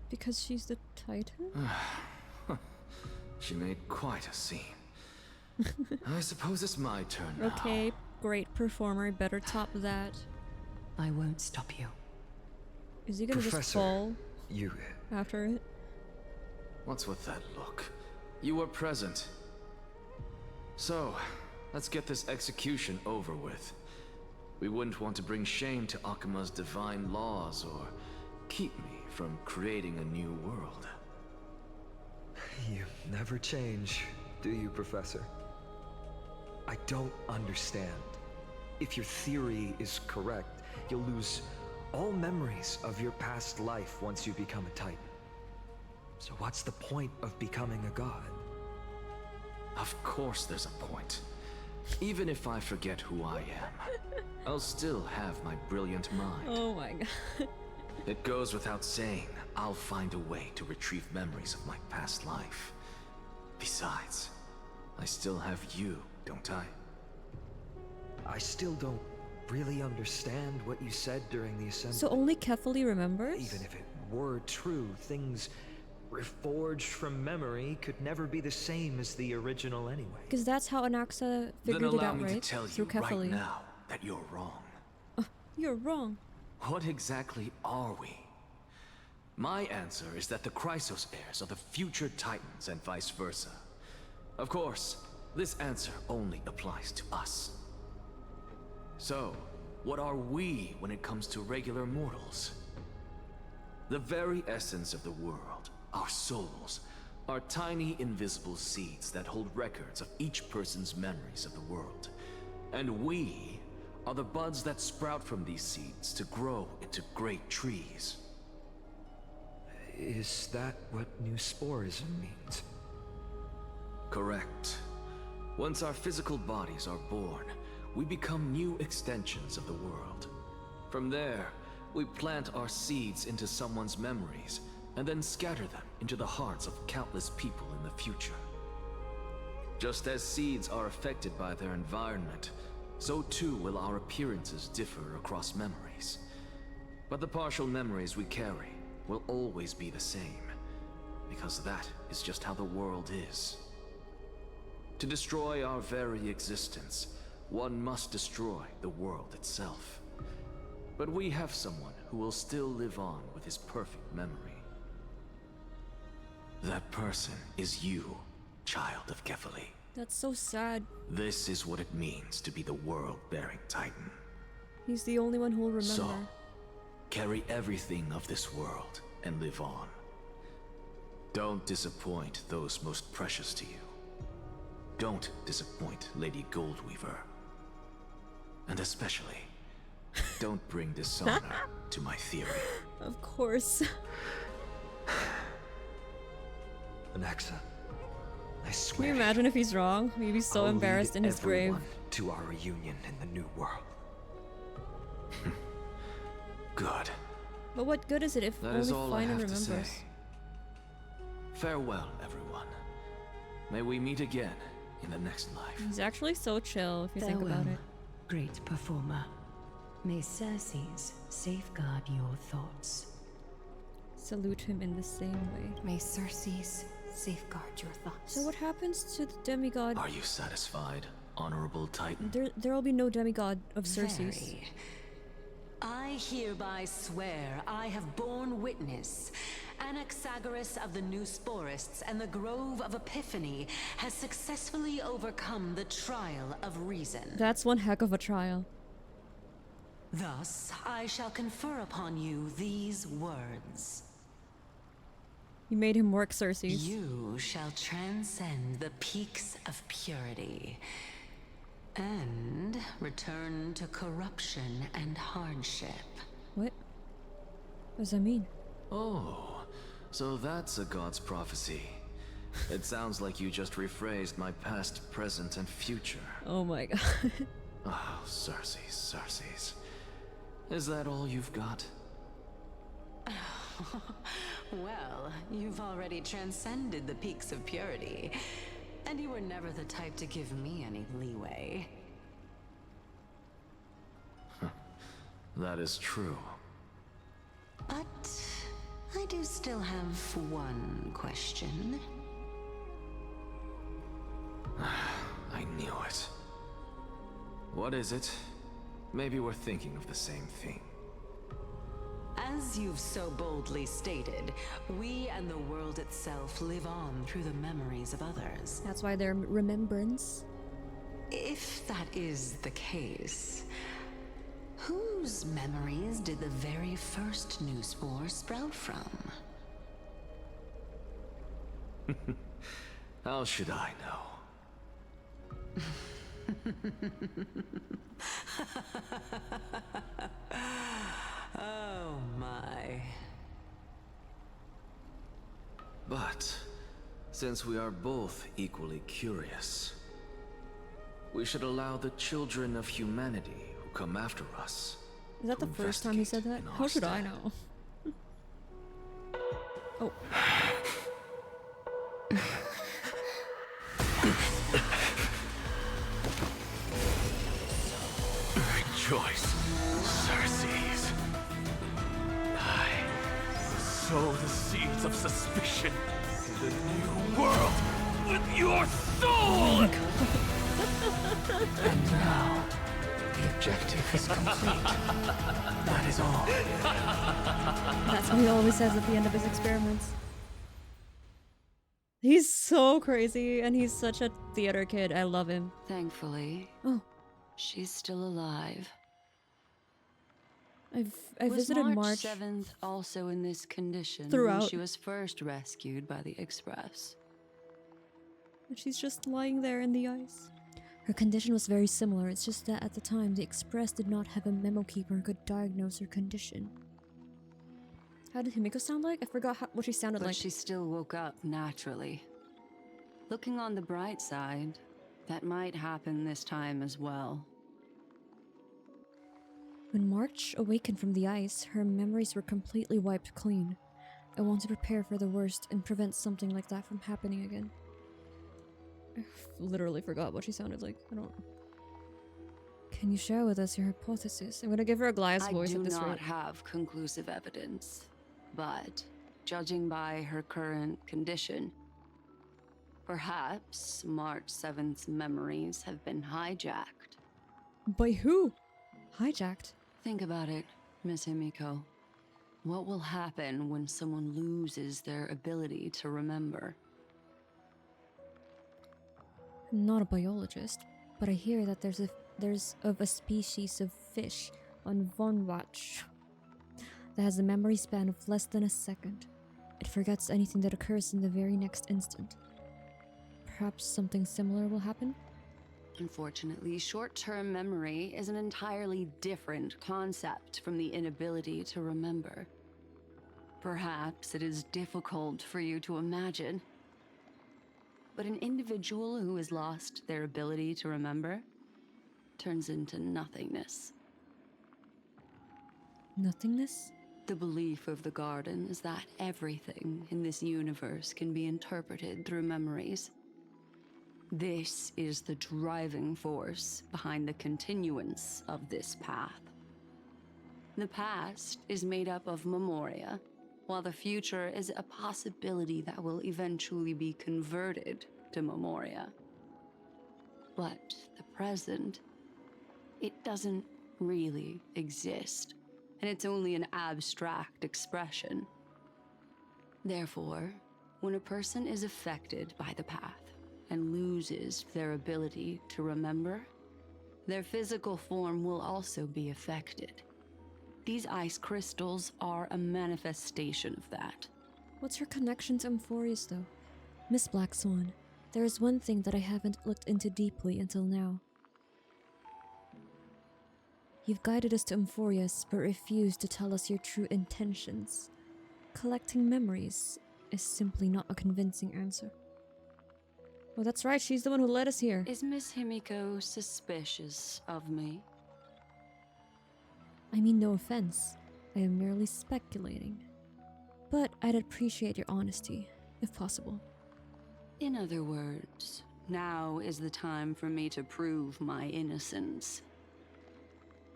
Because she's the Titan? She made quite a scene. I suppose it's my turn now. Okay, great performer. Better top that. I won't stop you. Is he gonna just fall you... after it? What's with that look? You were present. So, let's get this execution over with. We wouldn't want to bring shame to Akima's divine laws or keep me from creating a new world. You never change, do you, Professor? I don't understand. If your theory is correct, you'll lose all memories of your past life once you become a Titan. So what's the point of becoming a god? Of course there's a point. Even if I forget who I am, I'll still have my brilliant mind. Oh my god. It goes without saying, I'll find a way to retrieve memories of my past life. Besides, I still have you, don't I? I still don't really understand what you said during the assembly. So only Kefali remembers? Even if it were true, things reforged from memory could never be the same as the original anyway. Because that's how Anaxa figured then it allow out, me right? to tell Through you Kefali. right now that you're wrong. You're wrong. What exactly are we? My answer is that the Chrysos heirs are the future Titans and vice versa. Of course, this answer only applies to us. So, what are we when it comes to regular mortals? The very essence of the world, our souls, are tiny invisible seeds that hold records of each person's memories of the world. And we are the buds that sprout from these seeds to grow into great trees. Is that what new sporism means? Correct. Once our physical bodies are born, we become new extensions of the world. From there, we plant our seeds into someone's memories, and then scatter them into the hearts of countless people in the future. Just as seeds are affected by their environment, so too will our appearances differ across memories. But the partial memories we carry will always be the same, because that is just how the world is. To destroy our very existence, one must destroy the world itself. But we have someone who will still live on with his perfect memory. That person is you, child of Kefali. That's so sad. This is what it means to be the world-bearing Titan. He's the only one who will remember. So, carry everything of this world and live on. Don't disappoint those most precious to you. Don't disappoint Lady Goldweaver. And especially, don't bring dishonor to my theory. Of course. Anaxa, I Can swear. you imagine if he's wrong? He'd be so I'll embarrassed lead in his grave. everyone to our reunion in the new world. Good. But what good is it if That only is all I Phainon have to remembers? say. Farewell, everyone. May we meet again in the next life. He's actually so chill if you think about Farewell, it. great performer. May Circes safeguard your thoughts. Salute him in the same way. May Circes safeguard your thoughts. So what happens to the demigod? Are you satisfied, honorable Titan? There will be no demigod of Circes. Ferry, I hereby swear I have borne witness. Anaxagoras of the New Sporists and the Grove of Epiphany has successfully overcome the trial of reason. That's one heck of a trial. Thus, I shall confer upon you these words. You made him work, Circes. You shall transcend the peaks of purity and return to corruption and hardship. What? What does that mean? Oh, so that's a god's prophecy. It sounds like you just rephrased my past, present, and future. Oh my god. Oh, Circes. Is that all you've got? Well, you've already transcended the peaks of purity, and you were never the type to give me any leeway. That is true. But I do still have one question. I knew it. What is it? Maybe we're thinking of the same thing. As you've so boldly stated, we and the world itself live on through the memories of others. That's why they're remembrance. If that is the case, whose memories did the very first new spore sprout from? How should I know? Oh my. But, since we are both equally curious, we should allow the children of humanity who come after us. Is that the first time he said that? How should I know? Oh. Rejoice, Circes. I sow the seeds of suspicion in the new world with your soul! And now, the objective is complete. That is all. That's what he always says at the end of his experiments. He's so crazy, and he's such a theater kid. I love him. Thankfully, she's still alive. I visited March 7th also in this condition throughout. when she was first rescued by the Express. And she's just lying there in the ice. Her condition was very similar, it's just that at the time, the Express did not have a memo keeper who could diagnose her condition. How did Himiko sound like? I forgot what she sounded like. But she still woke up naturally. Looking on the bright side, that might happen this time as well. When March awakened from the ice, her memories were completely wiped clean. I want to prepare for the worst and prevent something like that from happening again. I literally forgot what she sounded like. I don't... Can you share with us your hypothesis? I'm gonna give her Aglaea's voice at this rate. I do not have conclusive evidence, but judging by her current condition, perhaps March 7th's memories have been hijacked. By who? Hijacked? Think about it, Miss Himiko. What will happen when someone loses their ability to remember? I'm not a biologist, but I hear that there's of a species of fish on Whence that has a memory span of less than a second. It forgets anything that occurs in the very next instant. Perhaps something similar will happen? Unfortunately, short-term memory is an entirely different concept from the inability to remember. Perhaps it is difficult for you to imagine, but an individual who has lost their ability to remember turns into nothingness. Nothingness? The belief of the Garden is that everything in this universe can be interpreted through memories. This is the driving force behind the continuance of this path. The past is made up of memoria, while the future is a possibility that will eventually be converted to memoria. But the present, it doesn't really exist, and it's only an abstract expression. Therefore, when a person is affected by the path and loses their ability to remember, their physical form will also be affected. These ice crystals are a manifestation of that. What's her connection to Amphoreus, though? Miss Black Swan, there is one thing that I haven't looked into deeply until now. You've guided us to Amphoreus, but refused to tell us your true intentions. Collecting memories is simply not a convincing answer. Well, that's right, she's the one who led us here. Is Miss Himiko suspicious of me? I mean no offense, I am merely speculating. But I'd appreciate your honesty, if possible. In other words, now is the time for me to prove my innocence.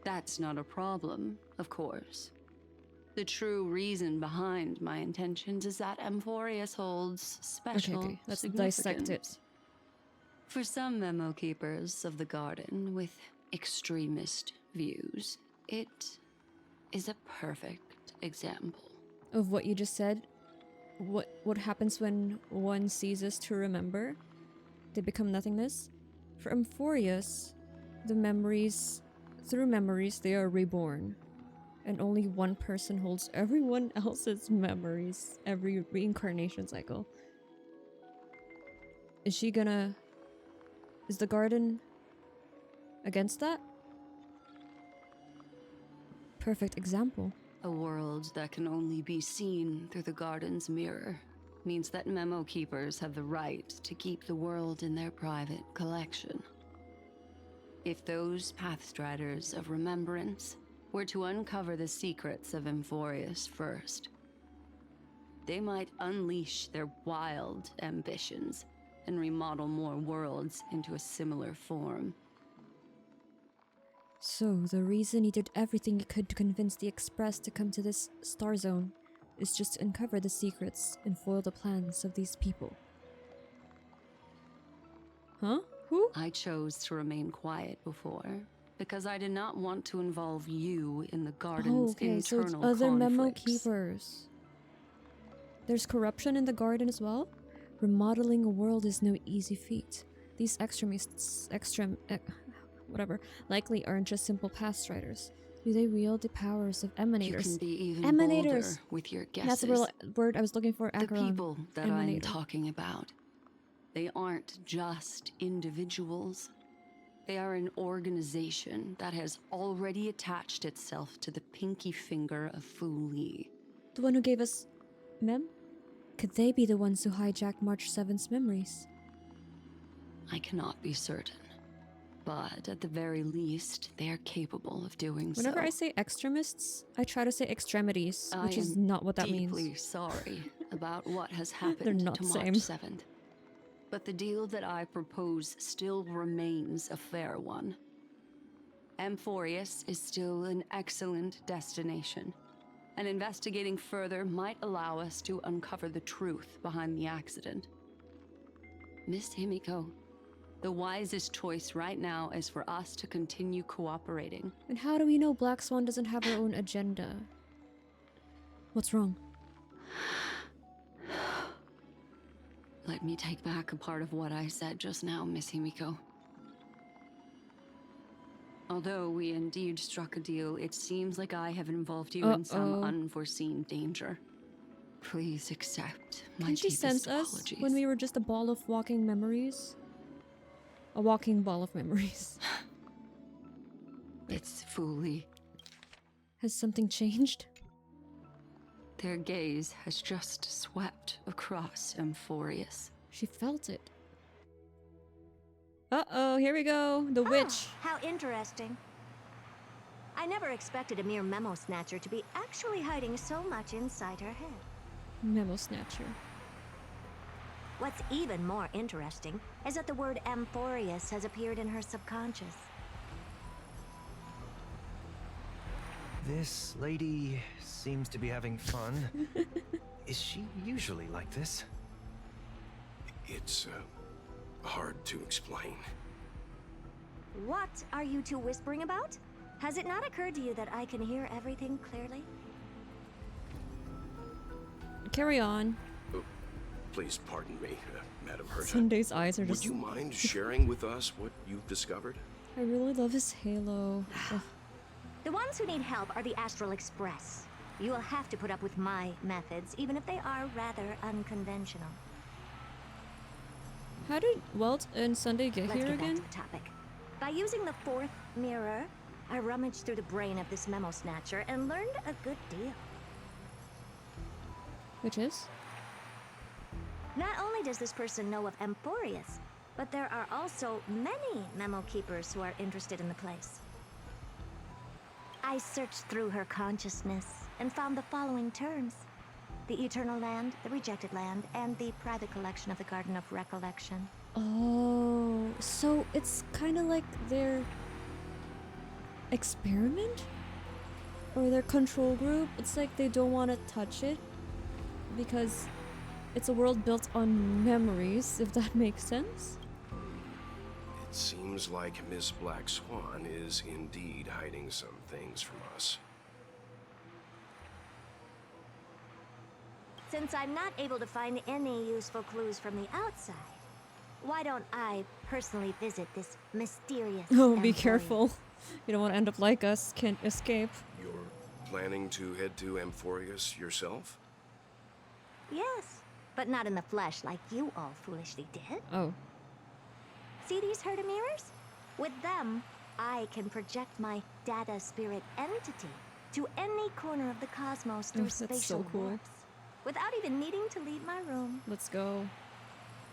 That's not a problem, of course. The true reason behind my intentions is that Amphoreus holds special Okay, let's significance. dissect it. For some memo keepers of the Garden with extremist views, it is a perfect example. Of what you just said? What happens when one ceases to remember? They become nothingness? For Amphoreus, through memories, they are reborn. And only one person holds everyone else's memories every reincarnation cycle. Is the Garden against that? Perfect example. A world that can only be seen through the Garden's mirror means that memo keepers have the right to keep the world in their private collection. If those Pathstriders of remembrance were to uncover the secrets of Amphoreus first, they might unleash their wild ambitions and remodel more worlds into a similar form. So, the reason he did everything he could to convince the Express to come to this star zone is just to uncover the secrets and foil the plans of these people. Huh? Who? I chose to remain quiet before, because I did not want to involve you in the Garden's okay, so it's internal other memo conflicts. keepers. There's corruption in the Garden as well? Remodeling a world is no easy feat. These extremists, likely aren't just simple Pathstriders. Do they wield the powers of emanators? You can be even emanators! bolder with your guesses. That's the word I was looking for. The people that I'm Emanator. talking about, they aren't just individuals. They are an organization that has already attached itself to the pinky finger of Fu Li. The one who gave us Mem? Could they be the ones who hijacked March 7th's memories? I cannot be certain, but at the very least, they are capable of doing so. Whenever I say extremists, I try to say extremities, which is not what that means. I am deeply sorry about what has happened They're not to same. March 7th. But the deal that I propose still remains a fair one. Amphoreus is still an excellent destination, and investigating further might allow us to uncover the truth behind the accident. Miss Himiko, the wisest choice right now is for us to continue cooperating. And how do we know Black Swan doesn't have her own agenda? What's wrong? Let me take back a part of what I said just now, Miss Himiko. Although we indeed struck a deal, it seems like I have involved you in some unforeseen danger. Please accept my Can't you sense deepest us apologies. when we were just a ball of walking memories? A walking ball of memories. It's fully. Has something changed? Their gaze has just swept across Amphoreus. She felt it. Uh-oh, here we go. The witch. How interesting. I never expected a mere memo snatcher to be actually hiding so much inside her head. Memo snatcher. What's even more interesting is that the word Amphoreus has appeared in her subconscious. This lady seems to be having fun. Is she usually like this? It's hard to explain. What are you two whispering about? Has it not occurred to you that I can hear everything clearly? Carry on. Oh, please pardon me, Madam Herta. Sunday's eyes are just... Would you mind sharing with us what you've discovered? I really love his halo. The ones who need help are the Astral Express. You will have to put up with my methods, even if they are rather unconventional. How did Welt and Sunday get Let's here get back again? to the topic. By using the fourth mirror, I rummaged through the brain of this memo snatcher and learned a good deal. Which is? Not only does this person know of Amphoreus, but there are also many memo keepers who are interested in the place. I searched through her consciousness and found the following terms: the Eternal Land, the Rejected Land, and the private collection of the Garden of Recollection. Oh, so it's kind of like their experiment? Or their control group? It's like they don't want to touch it because it's a world built on memories, if that makes sense. It seems like Miss Black Swan is indeed hiding some things from us. Since I'm not able to find any useful clues from the outside, why don't I personally visit this mysterious Oh, be Amphoreus? careful. You don't want to end up like us, can't escape. You're planning to head to Amphoreus yourself? Yes, but not in the flesh like you all foolishly did. Oh. See these Herta mirrors? With them, I can project my data spirit entity to any corner of the cosmos through that's spatial so cool. warps, without even needing to leave my room. Let's go.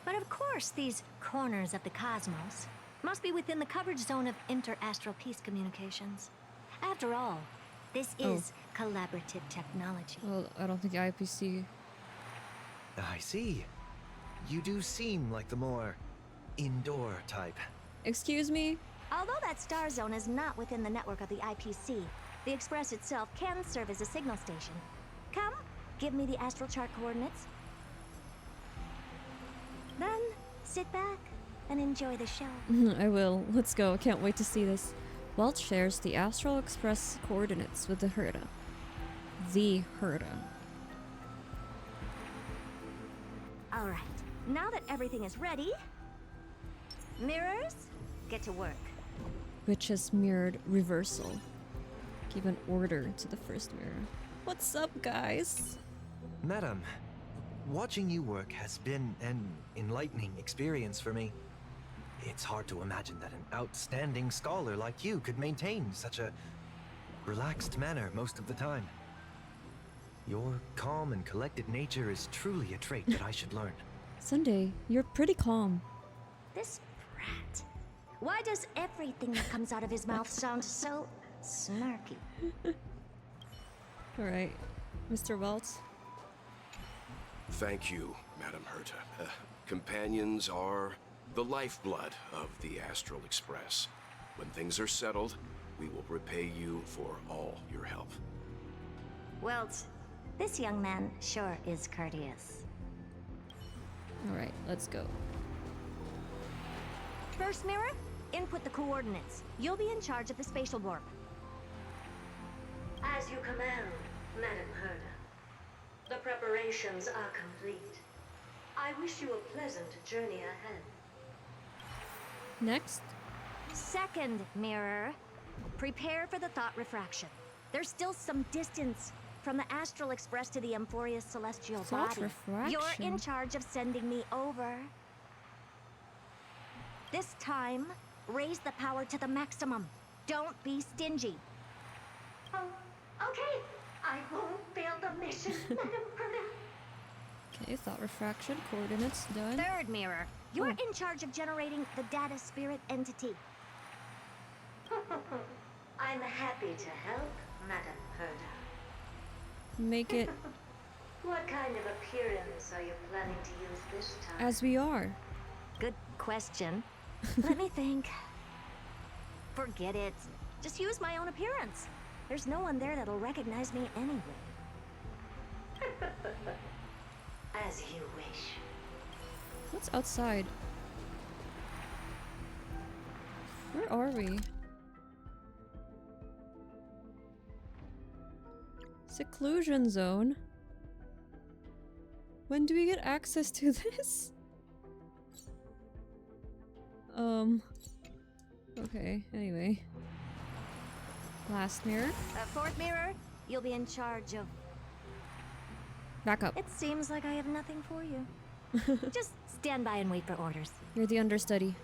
But of course, these corners of the cosmos must be within the coverage zone of inter-astral peace communications. After all, this is collaborative technology. Well, I don't think IPC... I see. You do seem like the more indoor type. Excuse me? Although that star zone is not within the network of the IPC, the Express itself can serve as a signal station. Come, give me the astral chart coordinates. Then, sit back and enjoy the show. I will. Let's go. I can't wait to see this. Welt shares the Astral Express coordinates with the Herta. The Herta. Alright, now that everything is ready, mirrors, get to work. Which has mirrored reversal. Give an order to the first mirror. What's up, guys? Madam, watching you work has been an enlightening experience for me. It's hard to imagine that an outstanding scholar like you could maintain such a relaxed manner most of the time. Your calm and collected nature is truly a trait that I should learn. Sunday, you're pretty calm. This brat. Why does everything that comes out of his mouth sound so snarky? Alright, Mr. Welt. Thank you, Madam Herta. Companions are the lifeblood of the Astral Express. When things are settled, we will repay you for all your help. Well, this young man sure is courteous. Alright, let's go. First mirror, input the coordinates. You'll be in charge of the spatial warp. As you command, Madam Herta. The preparations are complete. I wish you a pleasant journey ahead. Next. Second mirror. Prepare for the thought refraction. There's still some distance from the Astral Express to the Amphoreus celestial Thought body. refraction? You're in charge of sending me over. This time, raise the power to the maximum. Don't be stingy. Oh, okay. I won't fail the mission, Madam Herta. Okay, thought refraction, coordinates done. Third mirror. You're in charge of generating the data spirit entity. I'm happy to help, Madam Herta. Make it What kind of appearance are you planning to use this time? as we are. Good question. Let me think. Forget it. Just use my own appearance. There's no one there that'll recognize me anyway. As you wish. What's outside? Where are we? Seclusion zone? When do we get access to this? Okay, anyway. Last mirror. Fourth mirror, you'll be in charge of... Back up. It seems like I have nothing for you. Just stand by and wait for orders. You're the understudy.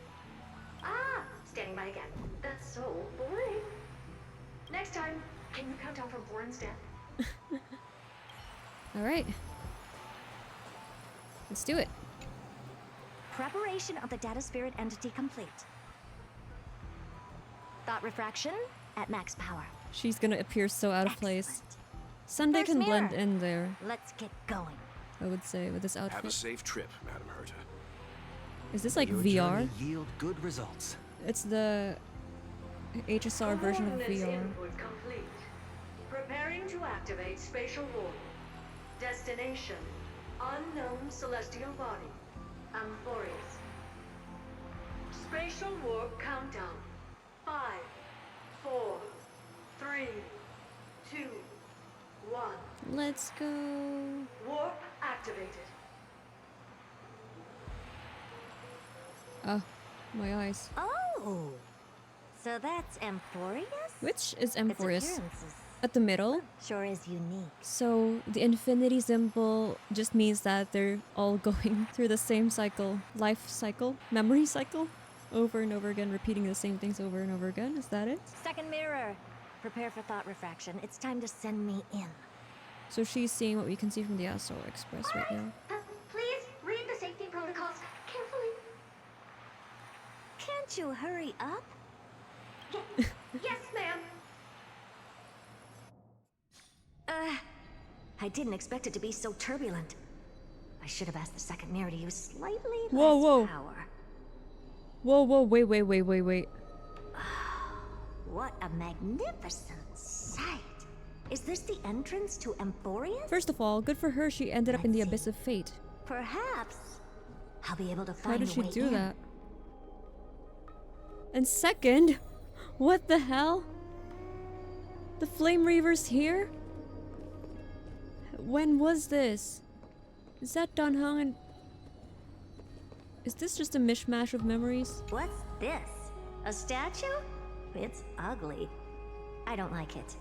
Ah, standing by again. That's so boring. Next time, can you count down from 4 instead? Alright. Let's do it. Preparation of the data spirit entity complete. Thought refraction at max power. She's gonna appear so out of place. Sunday First can blend mirror. in there, Let's get going. I would say, with this Have a outfit. safe trip, Madam Herta. Is this like Your VR? journey yield good results. It's the HSR version of Coordinates VR. input complete. Preparing to activate spatial warp. Destination: unknown celestial body. Amphoreus. Spatial warp countdown. 5, 4, 3, 2, 1. Let's go. Warp activated. Oh, my eyes. Oh! So that's Amphoreus? Which is Its Amphoreus? appearance is At the middle? sure is unique. So the infinity symbol just means that they're all going through the same cycle. Life cycle? Memory cycle? Over and over again, repeating the same things over and over again. Is that it? Second mirror. Prepare for thought refraction. It's time to send me in. So she's seeing what we can see from the Astral Express right now. Please read the safety protocols carefully. Can't you hurry up? Yes, ma'am. I didn't expect it to be so turbulent. I should have asked the second mirror to use slightly Whoa, less whoa. power. Whoa, whoa, wait. What a magnificent sight. Is this the entrance to Amphoreus? First of all, good for her, she ended up in the Abyss of Fate. Perhaps I'll be able to How find did a she way do in. that? And second, what the hell? The Flame Reaver's here? When was this? Is that Dunhung and... Is this just a mishmash of memories? What's this? A statue? It's ugly. I don't like it.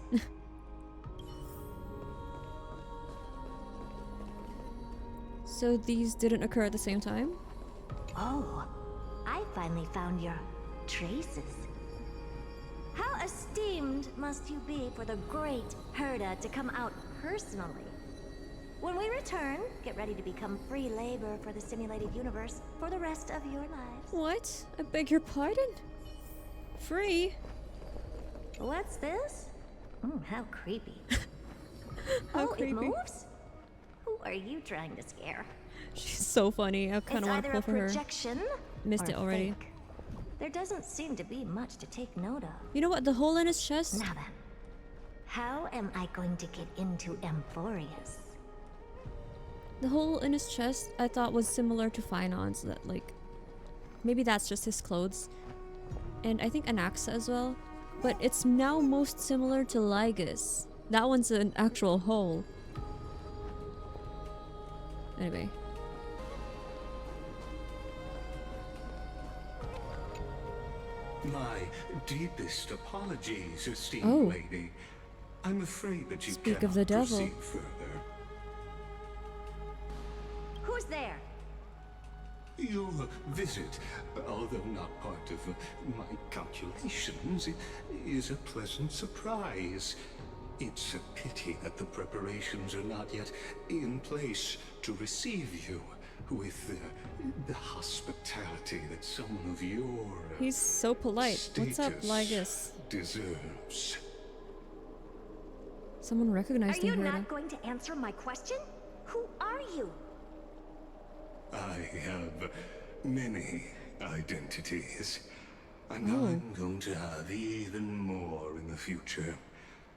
So these didn't occur at the same time? Oh, I finally found your traces. How esteemed must you be for the great Herta to come out personally? When we return, get ready to become free labor for the simulated universe for the rest of your lives. What? I beg your pardon? Free? What's this? How creepy. How oh, creepy. it moves? Who are you trying to scare? She's so funny. I kind of want to pull It's for either her. a projection Missed or it a already. fake. There doesn't seem to be much to take note of. You know what? The hole in his chest? Now then, how am I going to get into Amphoreus? The hole in his chest I thought was similar to Phainon's, that like maybe that's just his clothes. And I think Anaxa as well. But it's now most similar to Lygus. That one's an actual hole. Anyway. My deepest apologies, esteemed lady. I'm afraid that you Speak cannot of the devil. proceed further. Who's there? Your visit, although not part of my calculations, is a pleasant surprise. It's a pity that the preparations are not yet in place to receive you with the hospitality that someone of your He's so polite. What's up, Lygus? deserves. Someone recognized him. Are you here. not going to answer my question? Who are you? I have many identities, and I'm going to have even more in the future.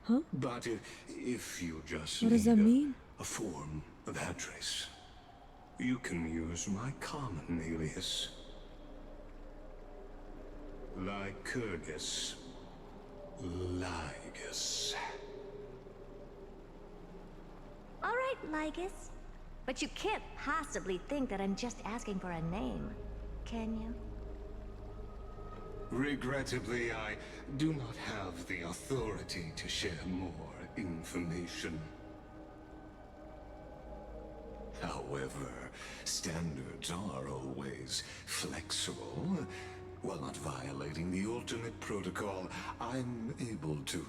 Huh? But if you just What does that mean? a form of address, you can use my common alias. Lycurgus. Lygus. All right, Lygus. But you can't possibly think that I'm just asking for a name, can you? Regrettably, I do not have the authority to share more information. However, standards are always flexible. While not violating the ultimate protocol, I'm able to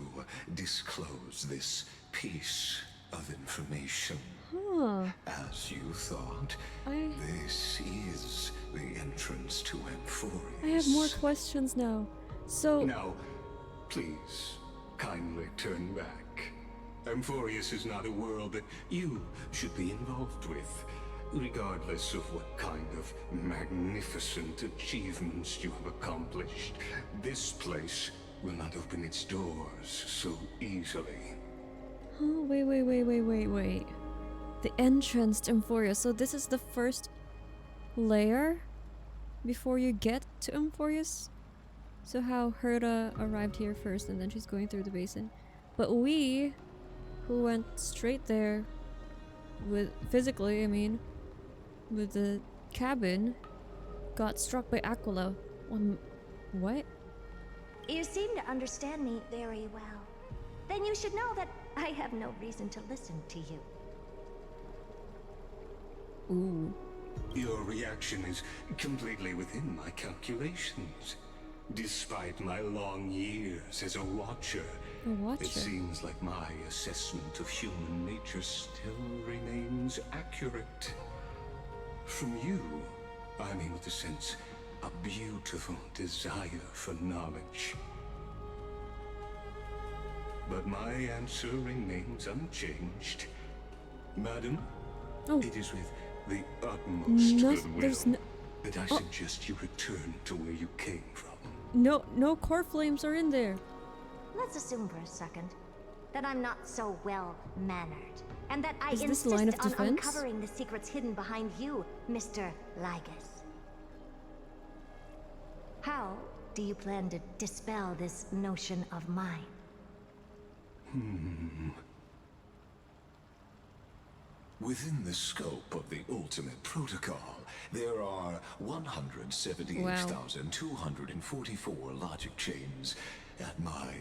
disclose this piece of information. Huh. As you thought, this is the entrance to Amphoreus. I have more questions now. So Now, please, kindly turn back. Amphoreus is not a world that you should be involved with, regardless of what kind of magnificent achievements you have accomplished. This place will not open its doors so easily. Oh, wait. The entrance to Amphoreus. So this is the first layer before you get to Amphoreus? So how Herta arrived here first and then she's going through the basin. But we, who went straight there with, physically, I mean, with the cabin, got struck by Aquila. What? You seem to understand me very well. Then you should know that I have no reason to listen to you. Ooh. Your reaction is completely within my calculations. Despite my long years as a watcher, it seems like my assessment of human nature still remains accurate. From you, I'm able to sense a beautiful desire for knowledge. But my answer remains unchanged. Madam, it is with the utmost goodwill that I suggest you return to where you came from. No core flames are in there. Let's assume for a second that I'm not so well-mannered, and that I Is this insist line of on defense? uncovering the secrets hidden behind you, Mr. Lygus. How do you plan to dispel this notion of mine? Within the scope of the ultimate protocol, there are 178,244 logic chains at my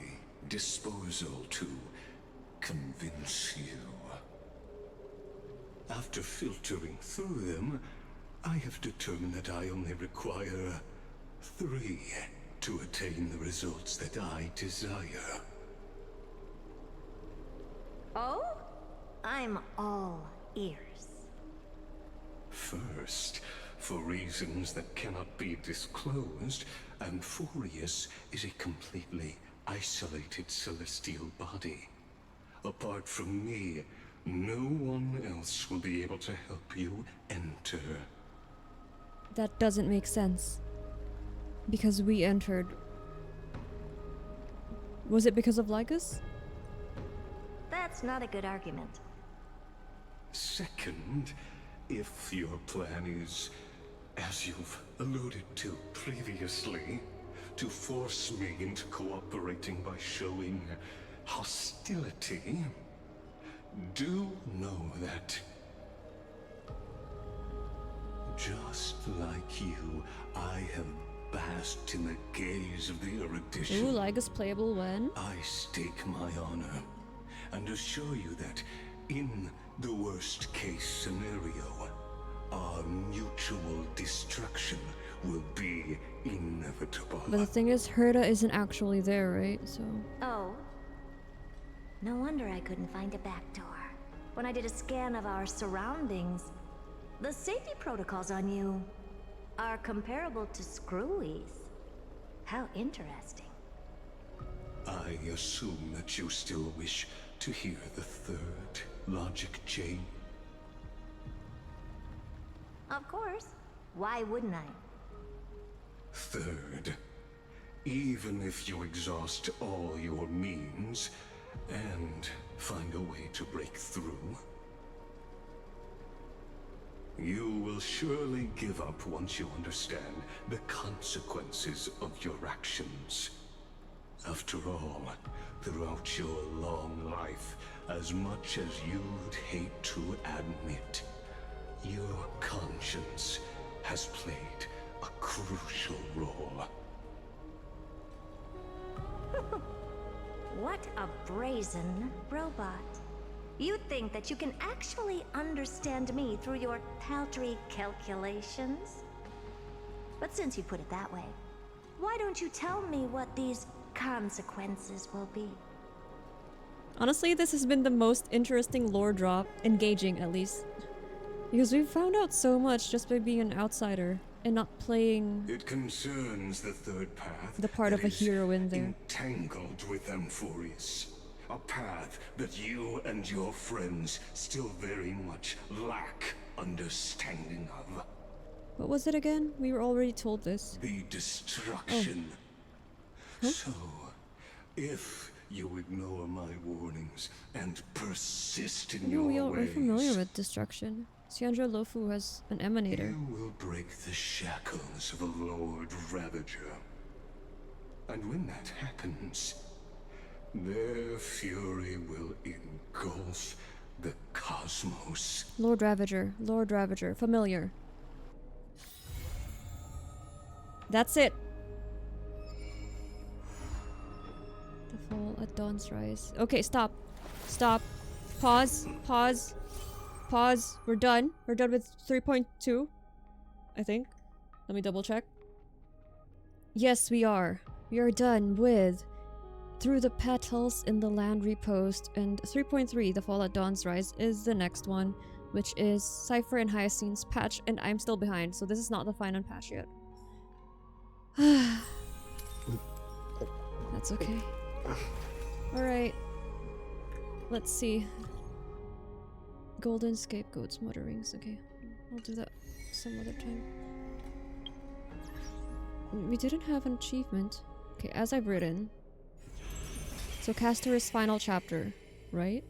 disposal to convince you. After filtering through them, I have determined that I only require 3 to attain the results that I desire. Oh? I'm all ears. First, for reasons that cannot be disclosed, Amphoreus is a completely isolated celestial body. Apart from me, no one else will be able to help you enter. That doesn't make sense. Because we entered. Was it because of Lygus? That's not a good argument. Second, if your plan is, as you've alluded to previously, to force me into cooperating by showing hostility, do know that Just like you, I have basked in the gaze of the erudition. Ooh, Lyga's playable when? I stake my honor and assure you that in the worst case scenario, our mutual destruction will be inevitable. But the thing is, Herta isn't actually there, right? So. Oh. No wonder I couldn't find a back door. When I did a scan of our surroundings, the safety protocols on you are comparable to Screwy's. How interesting. I assume that you still wish to hear the third logic chain. Of course. Why wouldn't I? Third, even if you exhaust all your means and find a way to break through, you will surely give up once you understand the consequences of your actions. After all, throughout your long life, as much as you'd hate to admit, your conscience has played a crucial role. What a brazen robot. You think that you can actually understand me through your paltry calculations? But since you put it that way, why don't you tell me what these consequences will be? Honestly, this has been the most interesting lore drop, engaging at least. Because we've found out so much just by being an outsider and not playing It concerns the third path. the part of a hero in there. Entangled with Amphoreus. A path that you and your friends still very much lack understanding of. What was it again? We were already told this. The destruction. Oh. Huh? So, if you ignore my warnings and persist in your We're ways, familiar with destruction. Siandra Lofu has an emanator. you will break the shackles of a Lord Ravager. And when that happens, their fury will engulf the cosmos. Lord Ravager, familiar. That's it. The fall at dawn's rise. Okay, stop. Stop. Pause. We're done. We're done with 3.2. I think. Let me double check. Yes, we are. We are done with Through the Petals in the Land Repose, and 3.3, The Fall at Dawn's Rise, is the next one, which is Cipher and Hyacine's patch, and I'm still behind, so this is not the final patch yet. That's okay. Alright. Let's see. Golden Scapegoats mutterings. Okay, I'll do that some other time. We didn't have an achievement. Okay, as I've written. So Castorice final chapter, right?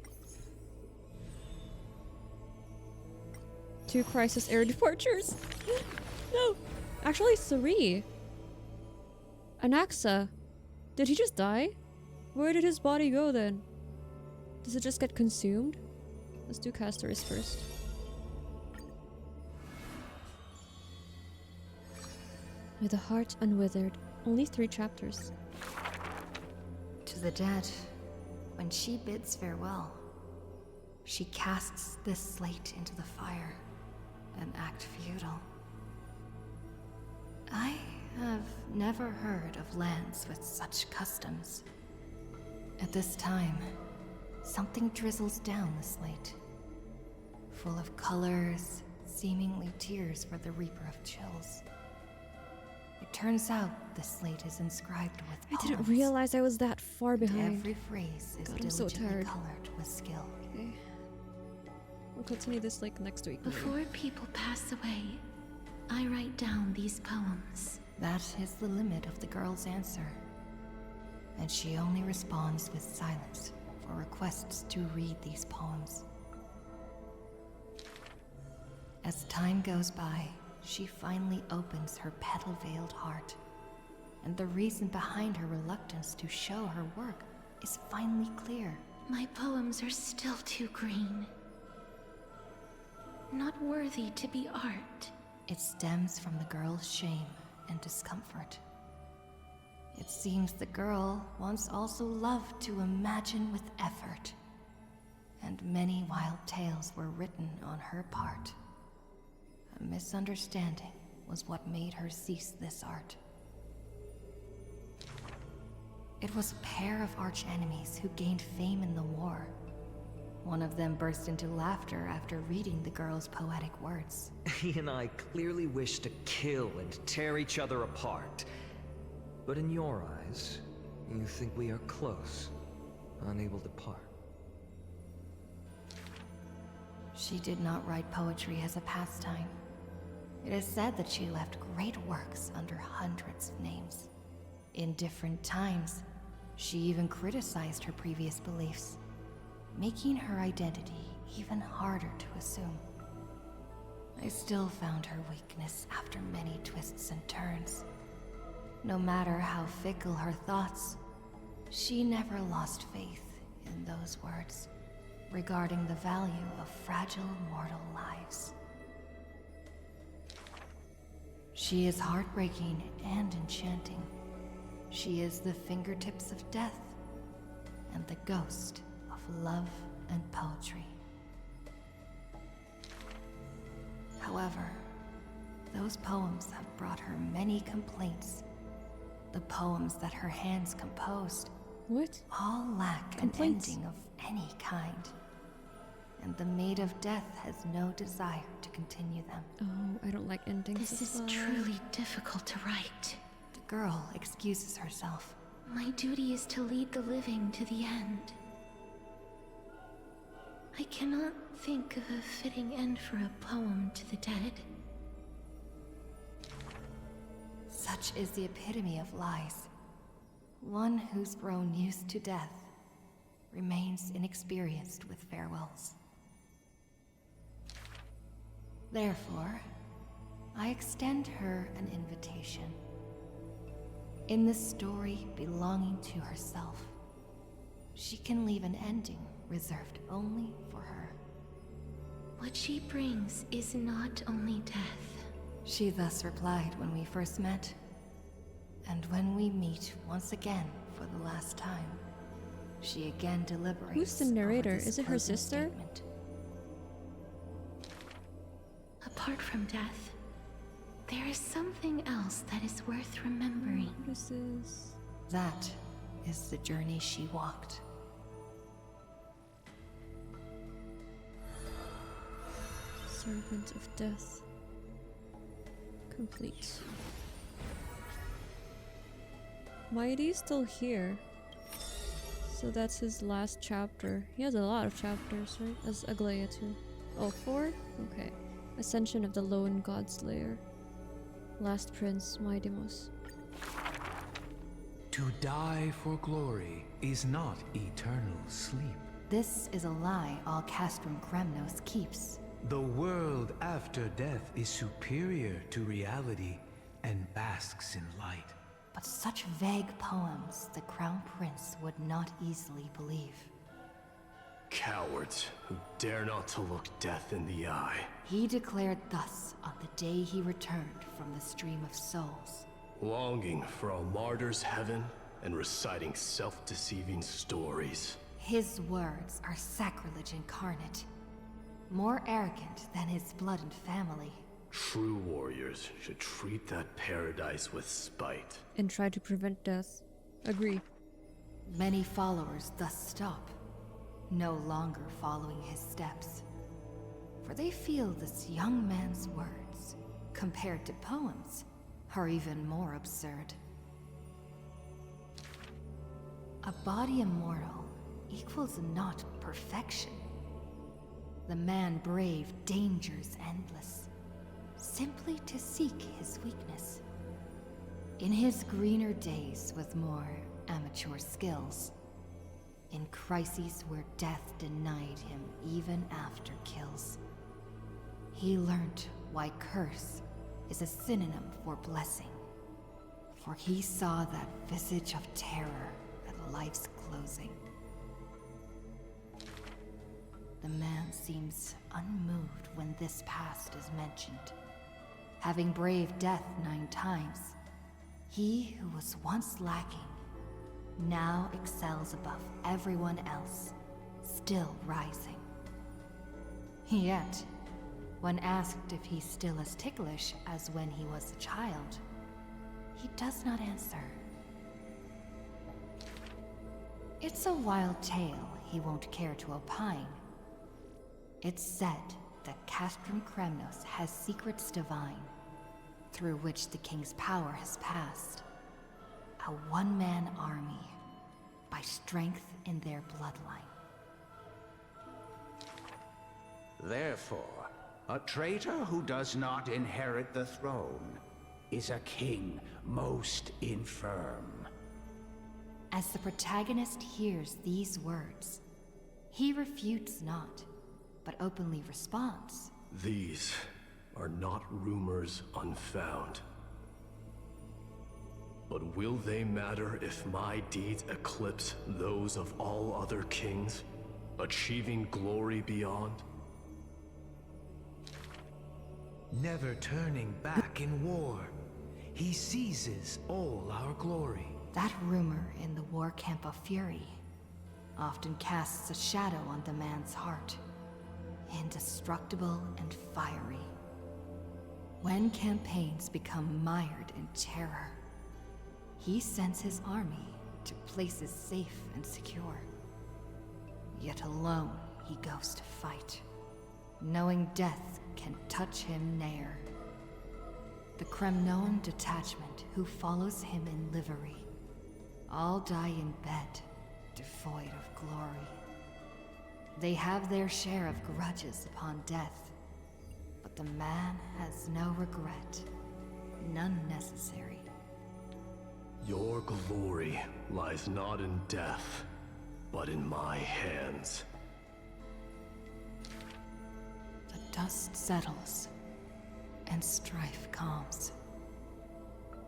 2 crisis air departures. No, actually 3. Anaxa, did he just die? Where did his body go then? Does it just get consumed? Let's do Castorice first. With a heart unwithered, only 3 chapters. To the dead, when she bids farewell, she casts this slate into the fire, an act futile. I have never heard of lands with such customs. At this time, something drizzles down the slate, full of colors, seemingly tears for the Reaper of Chills. It turns out the slate is inscribed with poems. I didn't realize I was that far behind. Every phrase is God, I'm so diligently tired. colored with skill. Okay. We'll continue this like next week. Before people pass away, I write down these poems. That is the limit of the girl's answer. And she only responds with silence for requests to read these poems. As time goes by, she finally opens her petal-veiled heart. And the reason behind her reluctance to show her work is finally clear. My poems are still too green. Not worthy to be art. It stems from the girl's shame and discomfort. It seems the girl once also loved to imagine with effort, and many wild tales were written on her part. A misunderstanding was what made her cease this art. It was a pair of arch-enemies who gained fame in the war. One of them burst into laughter after reading the girl's poetic words. He and I clearly wish to kill and tear each other apart. But in your eyes, you think we are close, unable to part. She did not write poetry as a pastime. It is said that she left great works under hundreds of names. In different times, she even criticized her previous beliefs, making her identity even harder to assume. I still found her weakness after many twists and turns. No matter how fickle her thoughts, she never lost faith in those words regarding the value of fragile mortal lives. She is heartbreaking and enchanting. She is the fingertips of death and the ghost of love and poetry. However, those poems have brought her many complaints. The poems that her hands composed all lack an ending of any kind. And the Maid of Death has no desire to continue them. Oh, I don't like endings. This is truly difficult to write. The girl excuses herself. My duty is to lead the living to the end. I cannot think of a fitting end for a poem to the dead. Such is the epitome of lies. One who's grown used to death remains inexperienced with farewells. Therefore, I extend her an invitation. In this story belonging to herself, she can leave an ending reserved only for her. What she brings is not only death. She thus replied when we first met, and when we meet once again for the last time, she again deliberates. Who's the narrator? Is it her sister? Statement. Apart from death, there is something else that is worth remembering. What is this? That is the journey she walked. Servant of Death. Complete. Mydei's still here. So that's his last chapter. He has a lot of chapters, right? As Aglaea too. Oh, 4? Okay. Ascension of the Lone Godslayer. Last Prince, Mydemos. To die for glory is not eternal sleep. This is a lie all Castrum Kremnos keeps. The world after death is superior to reality and basks in light. But such vague poems the Crown Prince would not easily believe. Cowards who dare not to look death in the eye. He declared thus on the day he returned from the Stream of Souls. Longing for a martyr's heaven and reciting self-deceiving stories. His words are sacrilege incarnate. More arrogant than his blood and family. True warriors should treat that paradise with spite. And try to prevent death. Agree. Many followers thus stop, no longer following his steps. For they feel this young man's words, compared to poems, are even more absurd. A body immortal equals not perfection. The man braved dangers endless, simply to seek his weakness. In his greener days with more amateur skills, in crises where death denied him even after kills, he learned why curse is a synonym for blessing, for he saw that visage of terror at life's closing. The man seems unmoved when this past is mentioned, Having braved death 9 times, he who was once lacking now excels above everyone else, still rising. Yet, when asked if he's still as ticklish as when he was a child, he does not answer. It's a wild tale he won't care to opine. It's said that Castrum Kremnos has secrets divine, through which the king's power has passed. A one-man army, by strength in their bloodline. Therefore, a traitor who does not inherit the throne is a king most infirm. As the protagonist hears these words, he refutes not, but openly responds. These are not rumors unfound. But will they matter if my deeds eclipse those of all other kings, achieving glory beyond? Never turning back in war, he seizes all our glory. That rumor in the war camp of Fury often casts a shadow on the man's heart, indestructible and fiery. When campaigns become mired in terror, he sends his army to places safe and secure. Yet alone he goes to fight, knowing death can touch him ne'er. The Kremnoan detachment who follows him in livery all die in bed, devoid of glory. They have their share of grudges upon death, but the man has no regret, none necessary. Your glory lies not in death, but in my hands. The dust settles, and strife calms.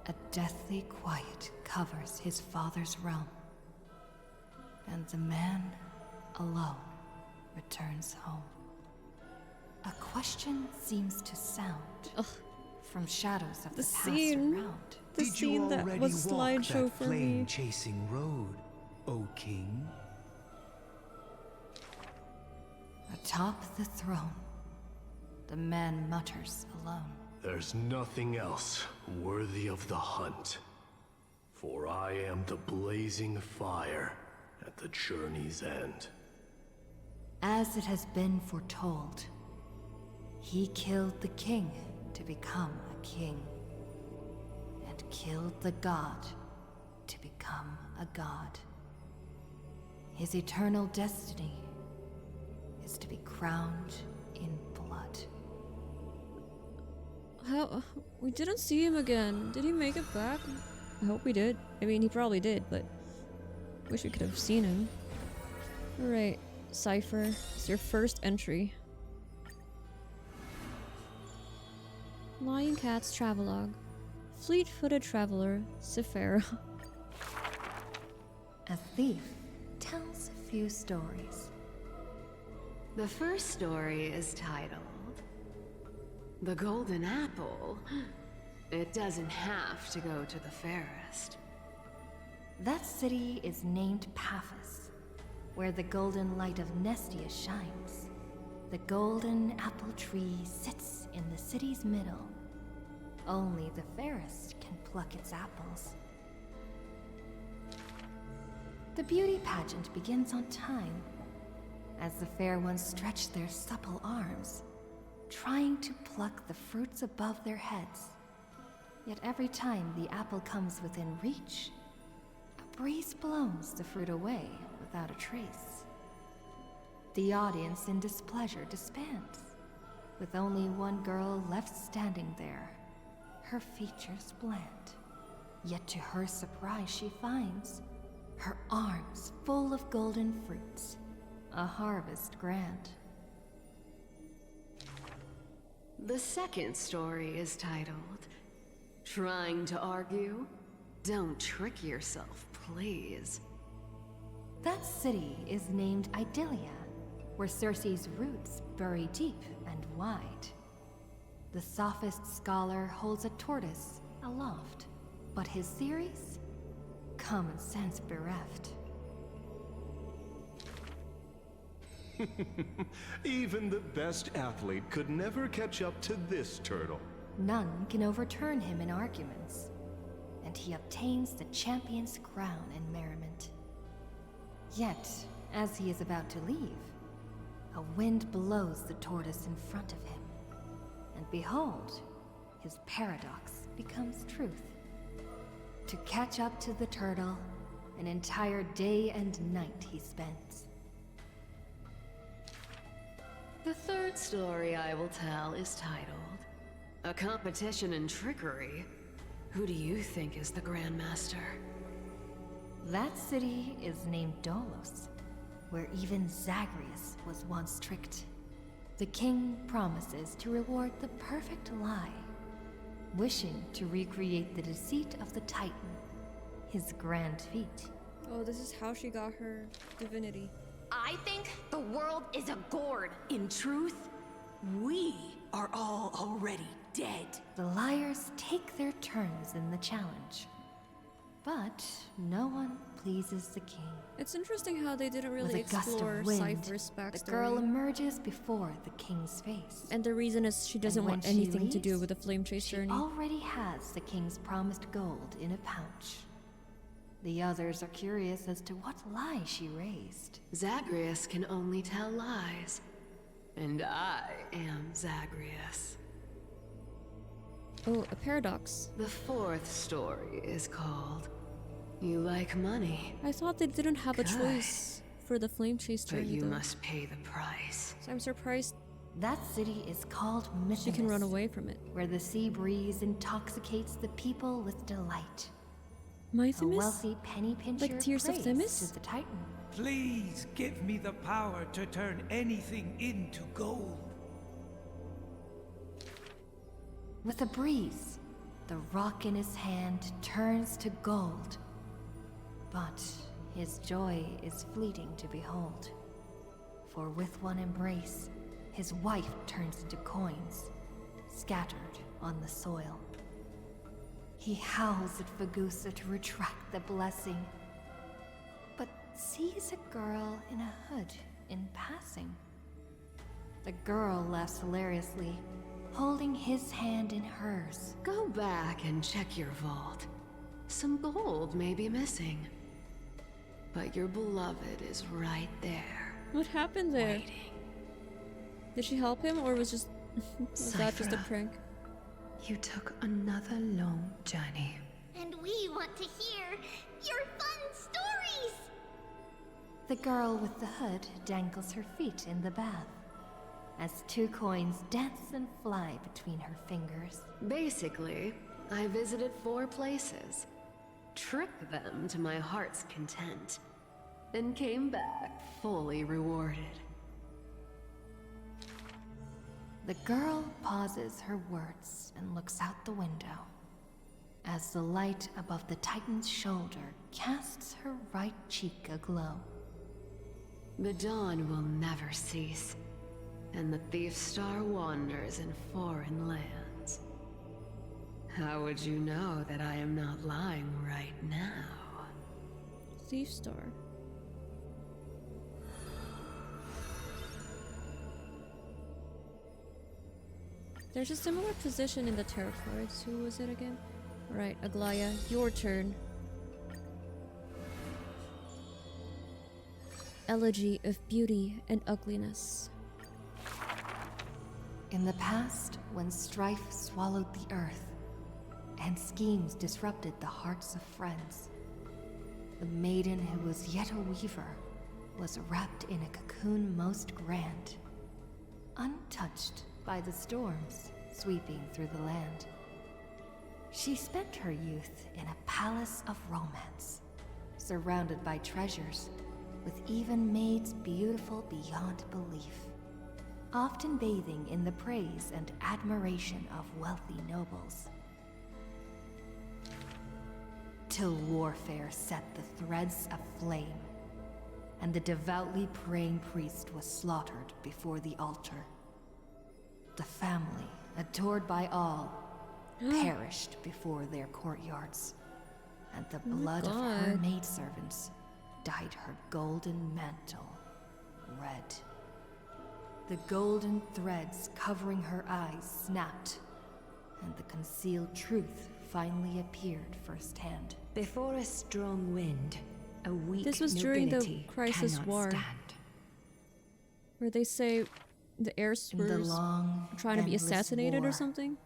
A deathly quiet covers his father's realm, and the man alone returns home. A question seems to sound from shadows of the past around. The scene that was slideshow for me. Flame-chasing road, O king? Atop the throne, the man mutters alone. There's nothing else worthy of the hunt, for I am the blazing fire at the journey's end. As it has been foretold, he killed the king to become a king, and killed the god to become a god. His eternal destiny is to be crowned in blood. How? We didn't see him again. Did he make it back? I hope we did. I mean, he probably did, but wish we could have seen him. Alright, Cipher, it's your first entry. Lion Cat's Travelogue. Fleet-footed traveler, Cipher. A thief tells a few stories. The first story is titled The Golden Apple. It doesn't have to go to the fairest. That city is named Paphos, where the golden light of Nestia shines. The golden apple tree sits in the city's middle. Only the fairest can pluck its apples. The beauty pageant begins on time, as the fair ones stretch their supple arms, trying to pluck the fruits above their heads. Yet every time the apple comes within reach, a breeze blows the fruit away without a trace. The audience in displeasure disbands, with only one girl left standing there, her features bland. Yet to her surprise she finds her arms full of golden fruits, a harvest grand. The second story is titled Trying to Argue? Don't trick yourself, please. That city is named Aidonia, where Circe's roots bury deep and wide. The sophist scholar holds a tortoise aloft, but his theories? Common sense bereft. Even the best athlete could never catch up to this turtle. None can overturn him in arguments, and he obtains the champion's crown in merriment. Yet, as he is about to leave, a wind blows the tortoise in front of him, and behold, his paradox becomes truth. To catch up to the turtle, an entire day and night he spends. The third story I will tell is titled, A Competition in Trickery. Who do you think is the Grandmaster? That city is named Dolos, where even Zagreus was once tricked. The king promises to reward the perfect lie, wishing to recreate the deceit of the Titan, his grand feat. Oh, this is how she got her divinity. I think the world is a gourd. In truth, we are all already dead. The liars take their turns in the challenge, but no one pleases the king. It's interesting how they didn't really With a gust explore of wind, Cypher's backstory. the girl emerges before the king's face. And the reason is she doesn't want anything to do with the flame chase she journey. already has the king's promised gold in a pouch. The others are curious as to what lie she raised. Zagreus can only tell lies. And I am Zagreus. Oh, a paradox. The fourth story is called You Like Money. I thought they didn't have a Good. choice for the flame chase journey. But you though. must pay the price. So I'm surprised that city is called Mythinis, she can run away from it. where the sea breeze intoxicates the people with delight. Mythinis? A wealthy penny pincher Like Tears of prays Themis? to the Titan. Please give me the power to turn anything into gold. With a breeze, the rock in his hand turns to gold. But his joy is fleeting to behold. For with one embrace, his wife turns into coins, scattered on the soil. He howls at Fagusa to retract the blessing, but sees a girl in a hood in passing. The girl laughs hilariously, holding his hand in hers. Go back and check your vault. Some gold may be missing. But your beloved is right there. What happened there? Waiting. Did she help him, or was that just a Cypher, prank? You took another long journey. And we want to hear your fun stories! The girl with the hood dangles her feet in the bath, as 2 coins dance and fly between her fingers. Basically, I visited 4 places, tricked them to my heart's content, then came back fully rewarded. The girl pauses her words and looks out the window, as the light above the Titan's shoulder casts her right cheek aglow. The dawn will never cease, and the thief star wanders in foreign lands. How would you know that I am not lying right now? Thief Star. There's a similar position in the tarot cards. Who was it again? Right, Aglaea, your turn. Elegy of beauty and ugliness. In the past, when strife swallowed the earth, and schemes disrupted the hearts of friends, the maiden who was yet a weaver was wrapped in a cocoon most grand, untouched by the storms sweeping through the land. She spent her youth in a palace of romance, surrounded by treasures, with even maids beautiful beyond belief, often bathing in the praise and admiration of wealthy nobles. Till warfare set the threads aflame, and the devoutly praying priest was slaughtered before the altar. The family adored by all, perished before their courtyards, and the blood of her maidservants dyed her golden mantle red. The golden threads covering her eyes snapped, and the concealed truth finally appeared firsthand. Before a strong wind, a weak This was during the nobility Crisis cannot War, stand. where they say the heirs were trying to be endless assassinated or war, something.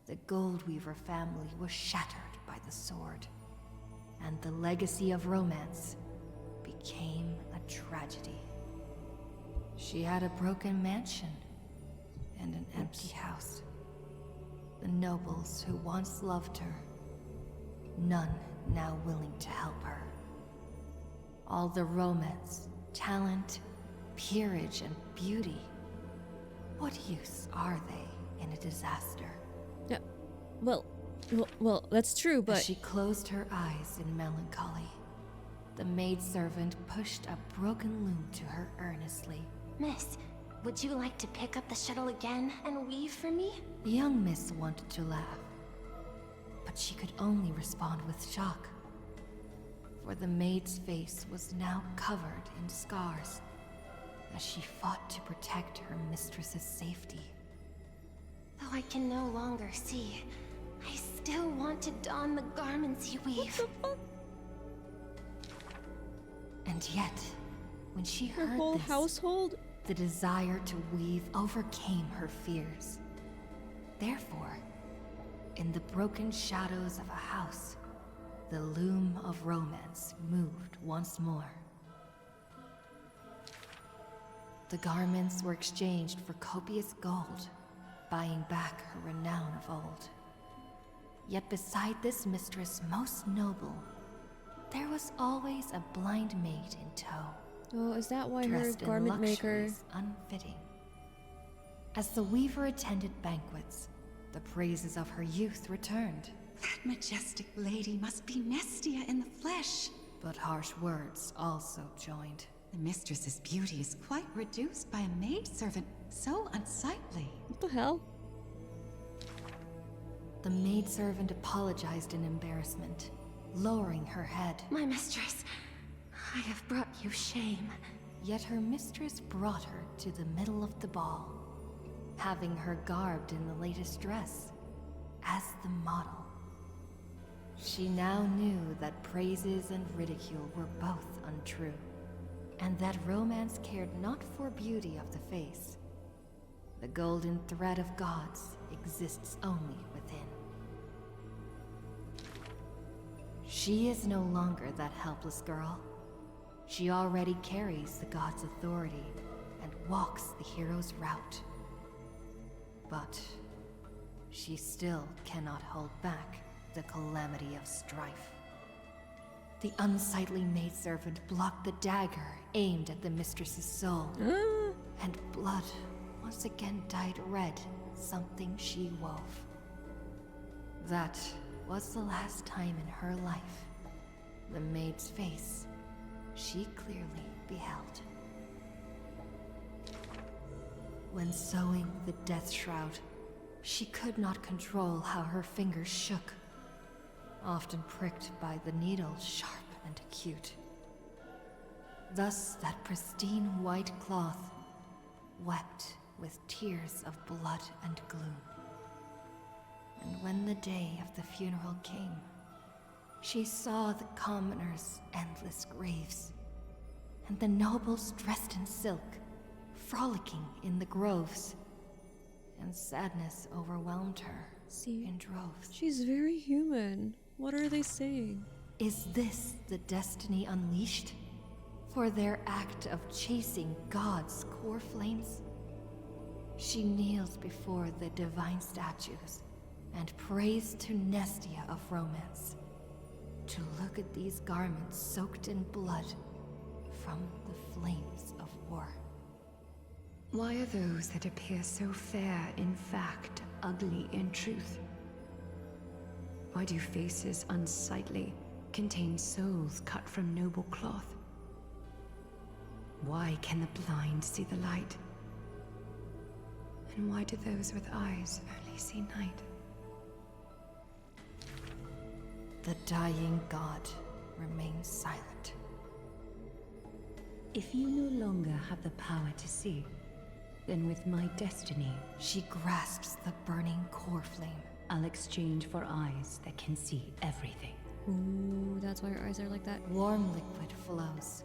The Goldweaver family was shattered by the sword, and the legacy of romance became a tragedy. She had a broken mansion and an empty house. The nobles who once loved her, none now willing to help her. All the romance, talent, peerage, and beauty, what use are they in a disaster? Yeah, well, that's true, but As she closed her eyes in melancholy, the maidservant pushed a broken loom to her earnestly. Miss, would you like to pick up the shuttle again and weave for me? The young miss wanted to laugh, but she could only respond with shock. For the maid's face was now covered in scars, as she fought to protect her mistress's safety. Though I can no longer see, I still want to don the garments you weave. And yet, when she her heard whole this, household. the desire to weave overcame her fears. Therefore, in the broken shadows of a house, the loom of romance moved once more. The garments were exchanged for copious gold, buying back her renown of old. Yet beside this mistress most noble, there was always a blind maid in tow. Oh, is that why her dressed in garment maker? luxuries unfitting. As the weaver attended banquets, the praises of her youth returned. That majestic lady must be Nestia in the flesh. But harsh words also joined. The mistress's beauty is quite reduced by a maidservant, so unsightly. What the hell? The maidservant apologized in embarrassment, lowering her head. My mistress, I have brought you shame. Yet her mistress brought her to the middle of the ball, having her garbed in the latest dress, as the model. She now knew that praises and ridicule were both untrue, and that romance cared not for beauty of the face. The golden thread of gods exists only within. She is no longer that helpless girl. She already carries the god's authority and walks the hero's route. But she still cannot hold back the calamity of strife. The unsightly maidservant blocked the dagger aimed at the mistress's soul, and blood once again dyed red something she wove. That was the last time in her life the maid's face she clearly beheld. When sewing the death shroud, she could not control how her fingers shook, often pricked by the needle sharp and acute. Thus that pristine white cloth wept with tears of blood and gloom. And when the day of the funeral came, she saw the commoners' endless graves, and the nobles dressed in silk, frolicking in the groves, and sadness overwhelmed her in droves. She's very human. What are they saying? Is this the destiny unleashed for their act of chasing God's core flames? She kneels before the divine statues and prays to Nestia of romance to look at these garments soaked in blood from the flames of war. Why are those that appear so fair in fact ugly in truth? Why do faces unsightly contain souls cut from noble cloth? Why can the blind see the light? And why do those with eyes only see night. The dying god remains silent. If you no longer have the power to see, then with my destiny, she grasps the burning core flame. I'll exchange for eyes that can see everything. Ooh, that's why her eyes are like that. Warm liquid flows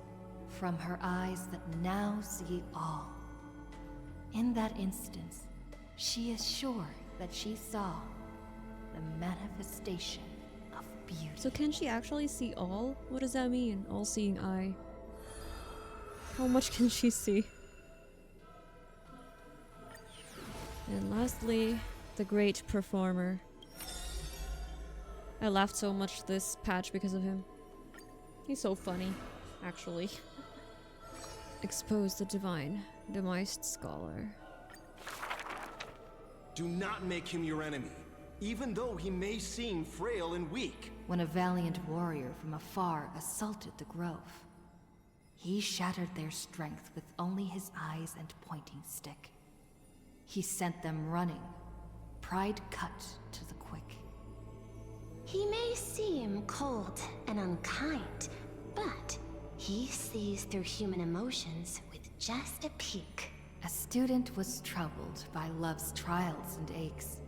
from her eyes that now see all. In that instance, she is sure that she saw the manifestation of beauty. So can she actually see all? What does that mean? All-seeing eye. How much can she see? And lastly, the great performer. I laughed so much this patch because of him. He's so funny, actually. Expose the divine, demised scholar. Do not make him your enemy, even though he may seem frail and weak. When a valiant warrior from afar assaulted the grove, he shattered their strength with only his eyes and pointing stick. He sent them running, pride cut to the quick. He may seem cold and unkind, but he sees through human emotions with just a peek. A student was troubled by love's trials and aches.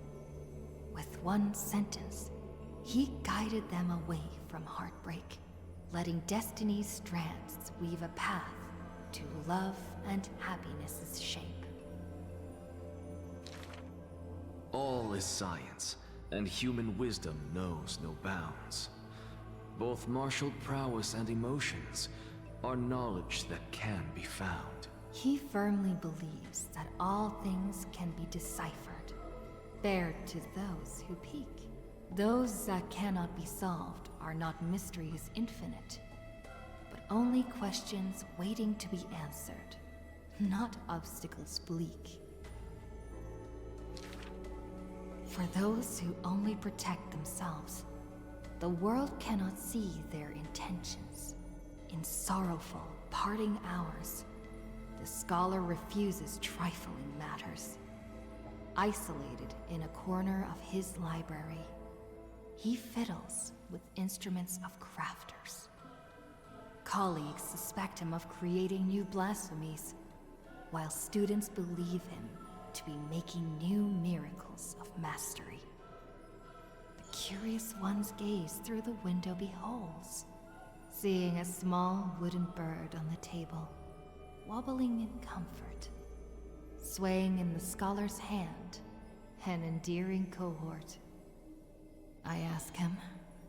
With one sentence, he guided them away from heartbreak, letting destiny's strands weave a path to love and happiness's shape. All is science, and human wisdom knows no bounds. Both martial prowess and emotions are knowledge that can be found. He firmly believes that all things can be deciphered, bared to those who peek. Those that cannot be solved are not mysteries infinite, but only questions waiting to be answered, not obstacles bleak. For those who only protect themselves, the world cannot see their intentions. In sorrowful, parting hours, the scholar refuses trifling matters. Isolated in a corner of his library, he fiddles with instruments of crafters. Colleagues suspect him of creating new blasphemies, while students believe him to be making new miracles of mastery. The curious one's gaze through the window beholds, seeing a small wooden bird on the table, wobbling in comfort, swaying in the scholar's hand, an endearing cohort. I ask him,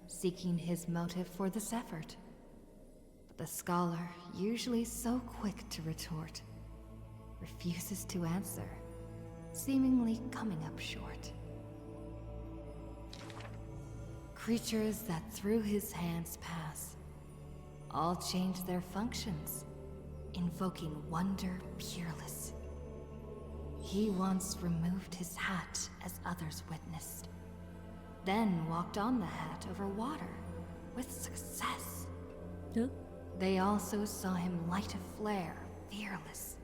seeking his motive for this effort. But the scholar, usually so quick to retort, refuses to answer, seemingly coming up short. Creatures that through his hands pass, all change their functions, invoking wonder peerless. He once removed his hat as others witnessed, then walked on the hat over water with success. Huh? They also saw him light a flare, fearless,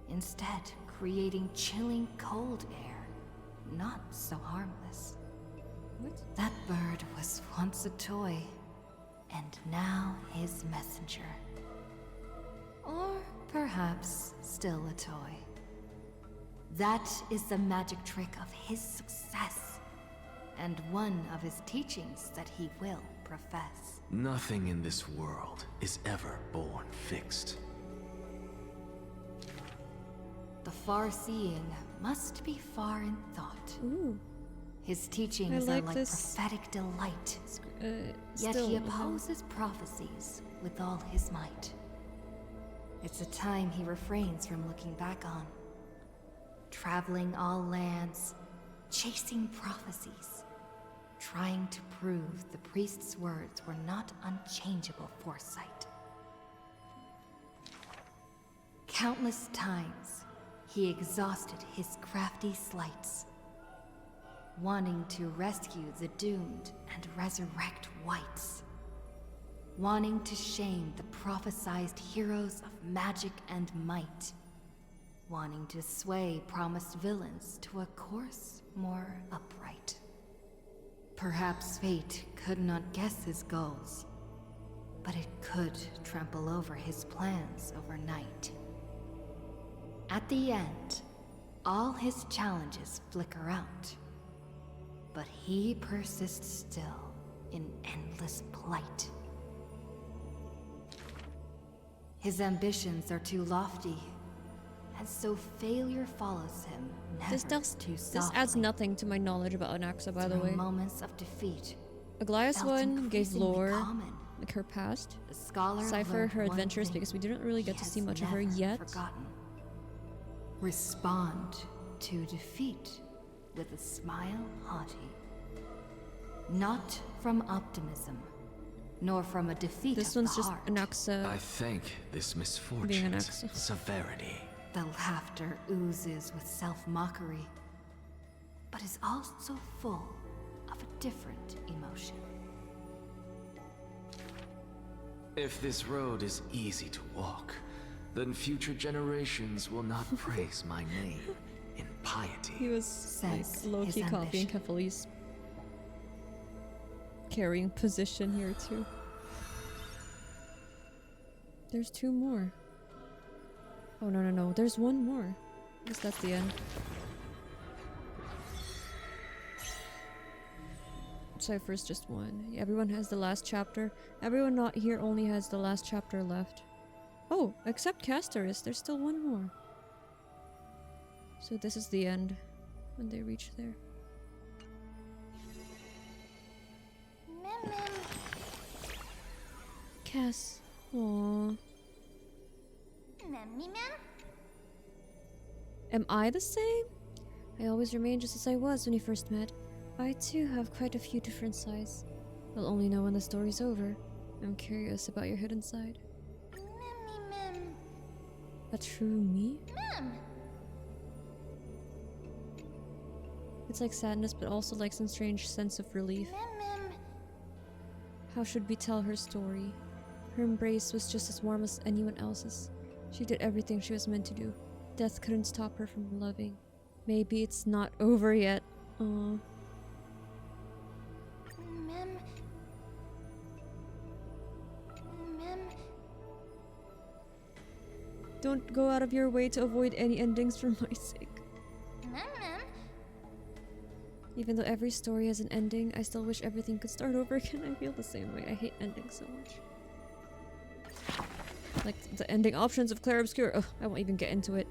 instead creating chilling cold air, not so harmless. What? That bird was once a toy, and now his messenger. Or perhaps still a toy. That is the magic trick of his success, and one of his teachings that he will profess. Nothing in this world is ever born fixed. The far-seeing must be far in thought. Ooh. His teachings like are like this, prophetic delight, yet he opposes prophecies with all his might. It's a time he refrains from looking back on, traveling all lands, chasing prophecies, trying to prove the priest's words were not unchangeable foresight. Countless times, he exhausted his crafty sleights, wanting to rescue the doomed and resurrect whites, wanting to shame the prophesized heroes of magic and might, wanting to sway promised villains to a course more upright. Perhaps fate could not guess his goals, but it could trample over his plans overnight. At the end, all his challenges flicker out, but he persists still in endless plight. His ambitions are too lofty, and so failure follows him never too softly. This adds nothing to my knowledge about Anaxa, by the way. Moments of defeat. Aglaea's one gave lore, common. like her past. The scholar Cipher, learned her one adventures, thing because we didn't really get he to see has much of her never yet. Forgotten. Respond to defeat with a smile haughty. Not from optimism, nor from a defeat This of one's the just heart. Anaxa. I think this Being misfortune's Anaxa. severity. The laughter oozes with self-mockery, but is also full of a different emotion. If this road is easy to walk, then future generations will not praise my name in piety. He was like Sense low-key his copying ambition. Kefali's carrying position here too. There's two more. Oh no, there's one more. I guess that's the end. Cipher's just one. Everyone has the last chapter. Everyone not here only has the last chapter left. Oh, except Castorice, there's still one more. So this is the end when they reach there. Cass. Aww. Am I the same? I always remain just as I was when we first met. I too have quite a few different sides. We'll only know when the story's over. I'm curious about your hidden side. A true me? It's like sadness, but also like some strange sense of relief. How should we tell her story? Her embrace was just as warm as anyone else's. She did everything she was meant to do. Death couldn't stop her from loving. Maybe it's not over yet. Aww. Don't go out of your way to avoid any endings for my sake. Even though every story has an ending, I still wish everything could start over again. I feel the same way. I hate endings so much. Like the ending options of Clair Obscure. Ugh, I won't even get into it.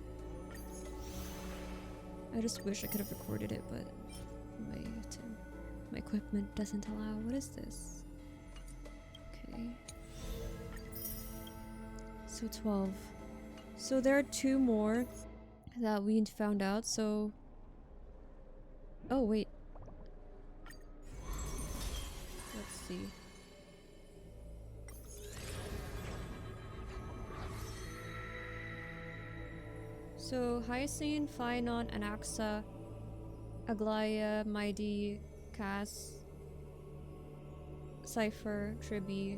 I just wish I could have recorded it, but my equipment doesn't allow. What is this? Okay. So 12. So there are two more that we found out, so... Oh, wait. Let's see. So, Hyacine, Phainon, Anaxa, Aglaea, Mydei, Cass, Cipher, Tribi.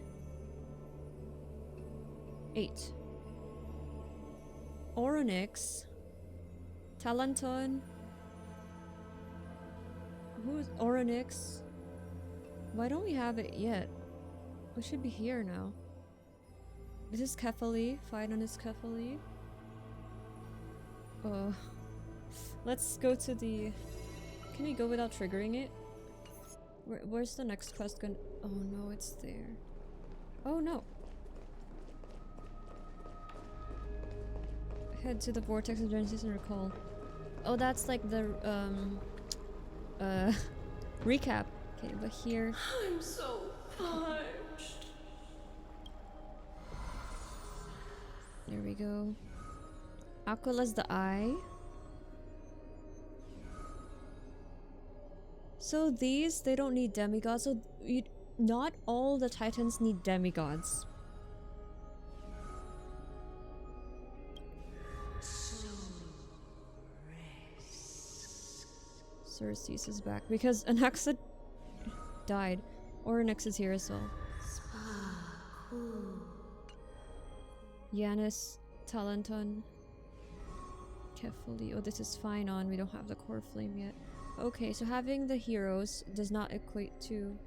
8. Oronix, Talanton. Who's Oronix? Why don't we have it yet? We should be here now. This is Kefali. Phainon is Kefali. Let's go to the... Can we go without triggering it? Where's the next quest gonna... Oh no, it's there. Oh no. Head to the vortex of Genesis and recall. Oh, that's like the recap. Okay, but here. I'm so parched. There we go. Aquala's the eye. So these, they don't need demigods. So not all the titans need demigods. Cersei's is back because Anaxa died. Oronix is here as well. Yanis, Talanton, carefully. Oh, this is Phainon. We don't have the core flame yet. Okay, so having the heroes does not equate to...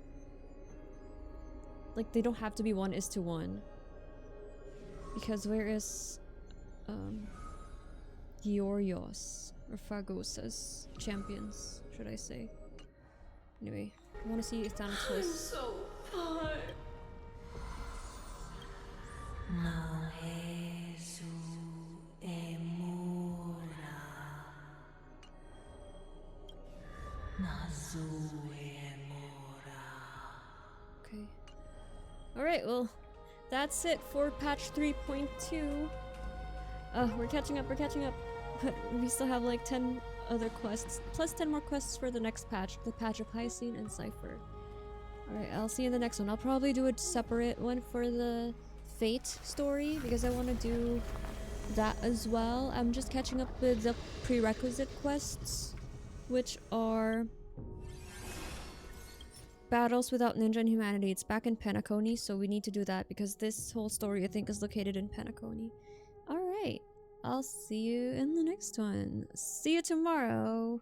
Like, they don't have to be 1:1. Because where is... Giorgios or Phagosa's champions, should I say. Anyway, I want to see Thanatos. I'm so tired. Okay. Alright, well, that's it for patch 3.2. We're catching up, but we still have like 10 other quests, plus 10 more quests for the next patch, the patch of Hyacine and Cipher. Alright, I'll see you in the next one. I'll probably do a separate one for the Fate story, because I want to do that as well. I'm just catching up with the prerequisite quests, which are battles without ninja and humanity. It's back in Penacony, so we need to do that, because this whole story I think is located in Penacony. Alright, I'll see you in the next one. See you tomorrow!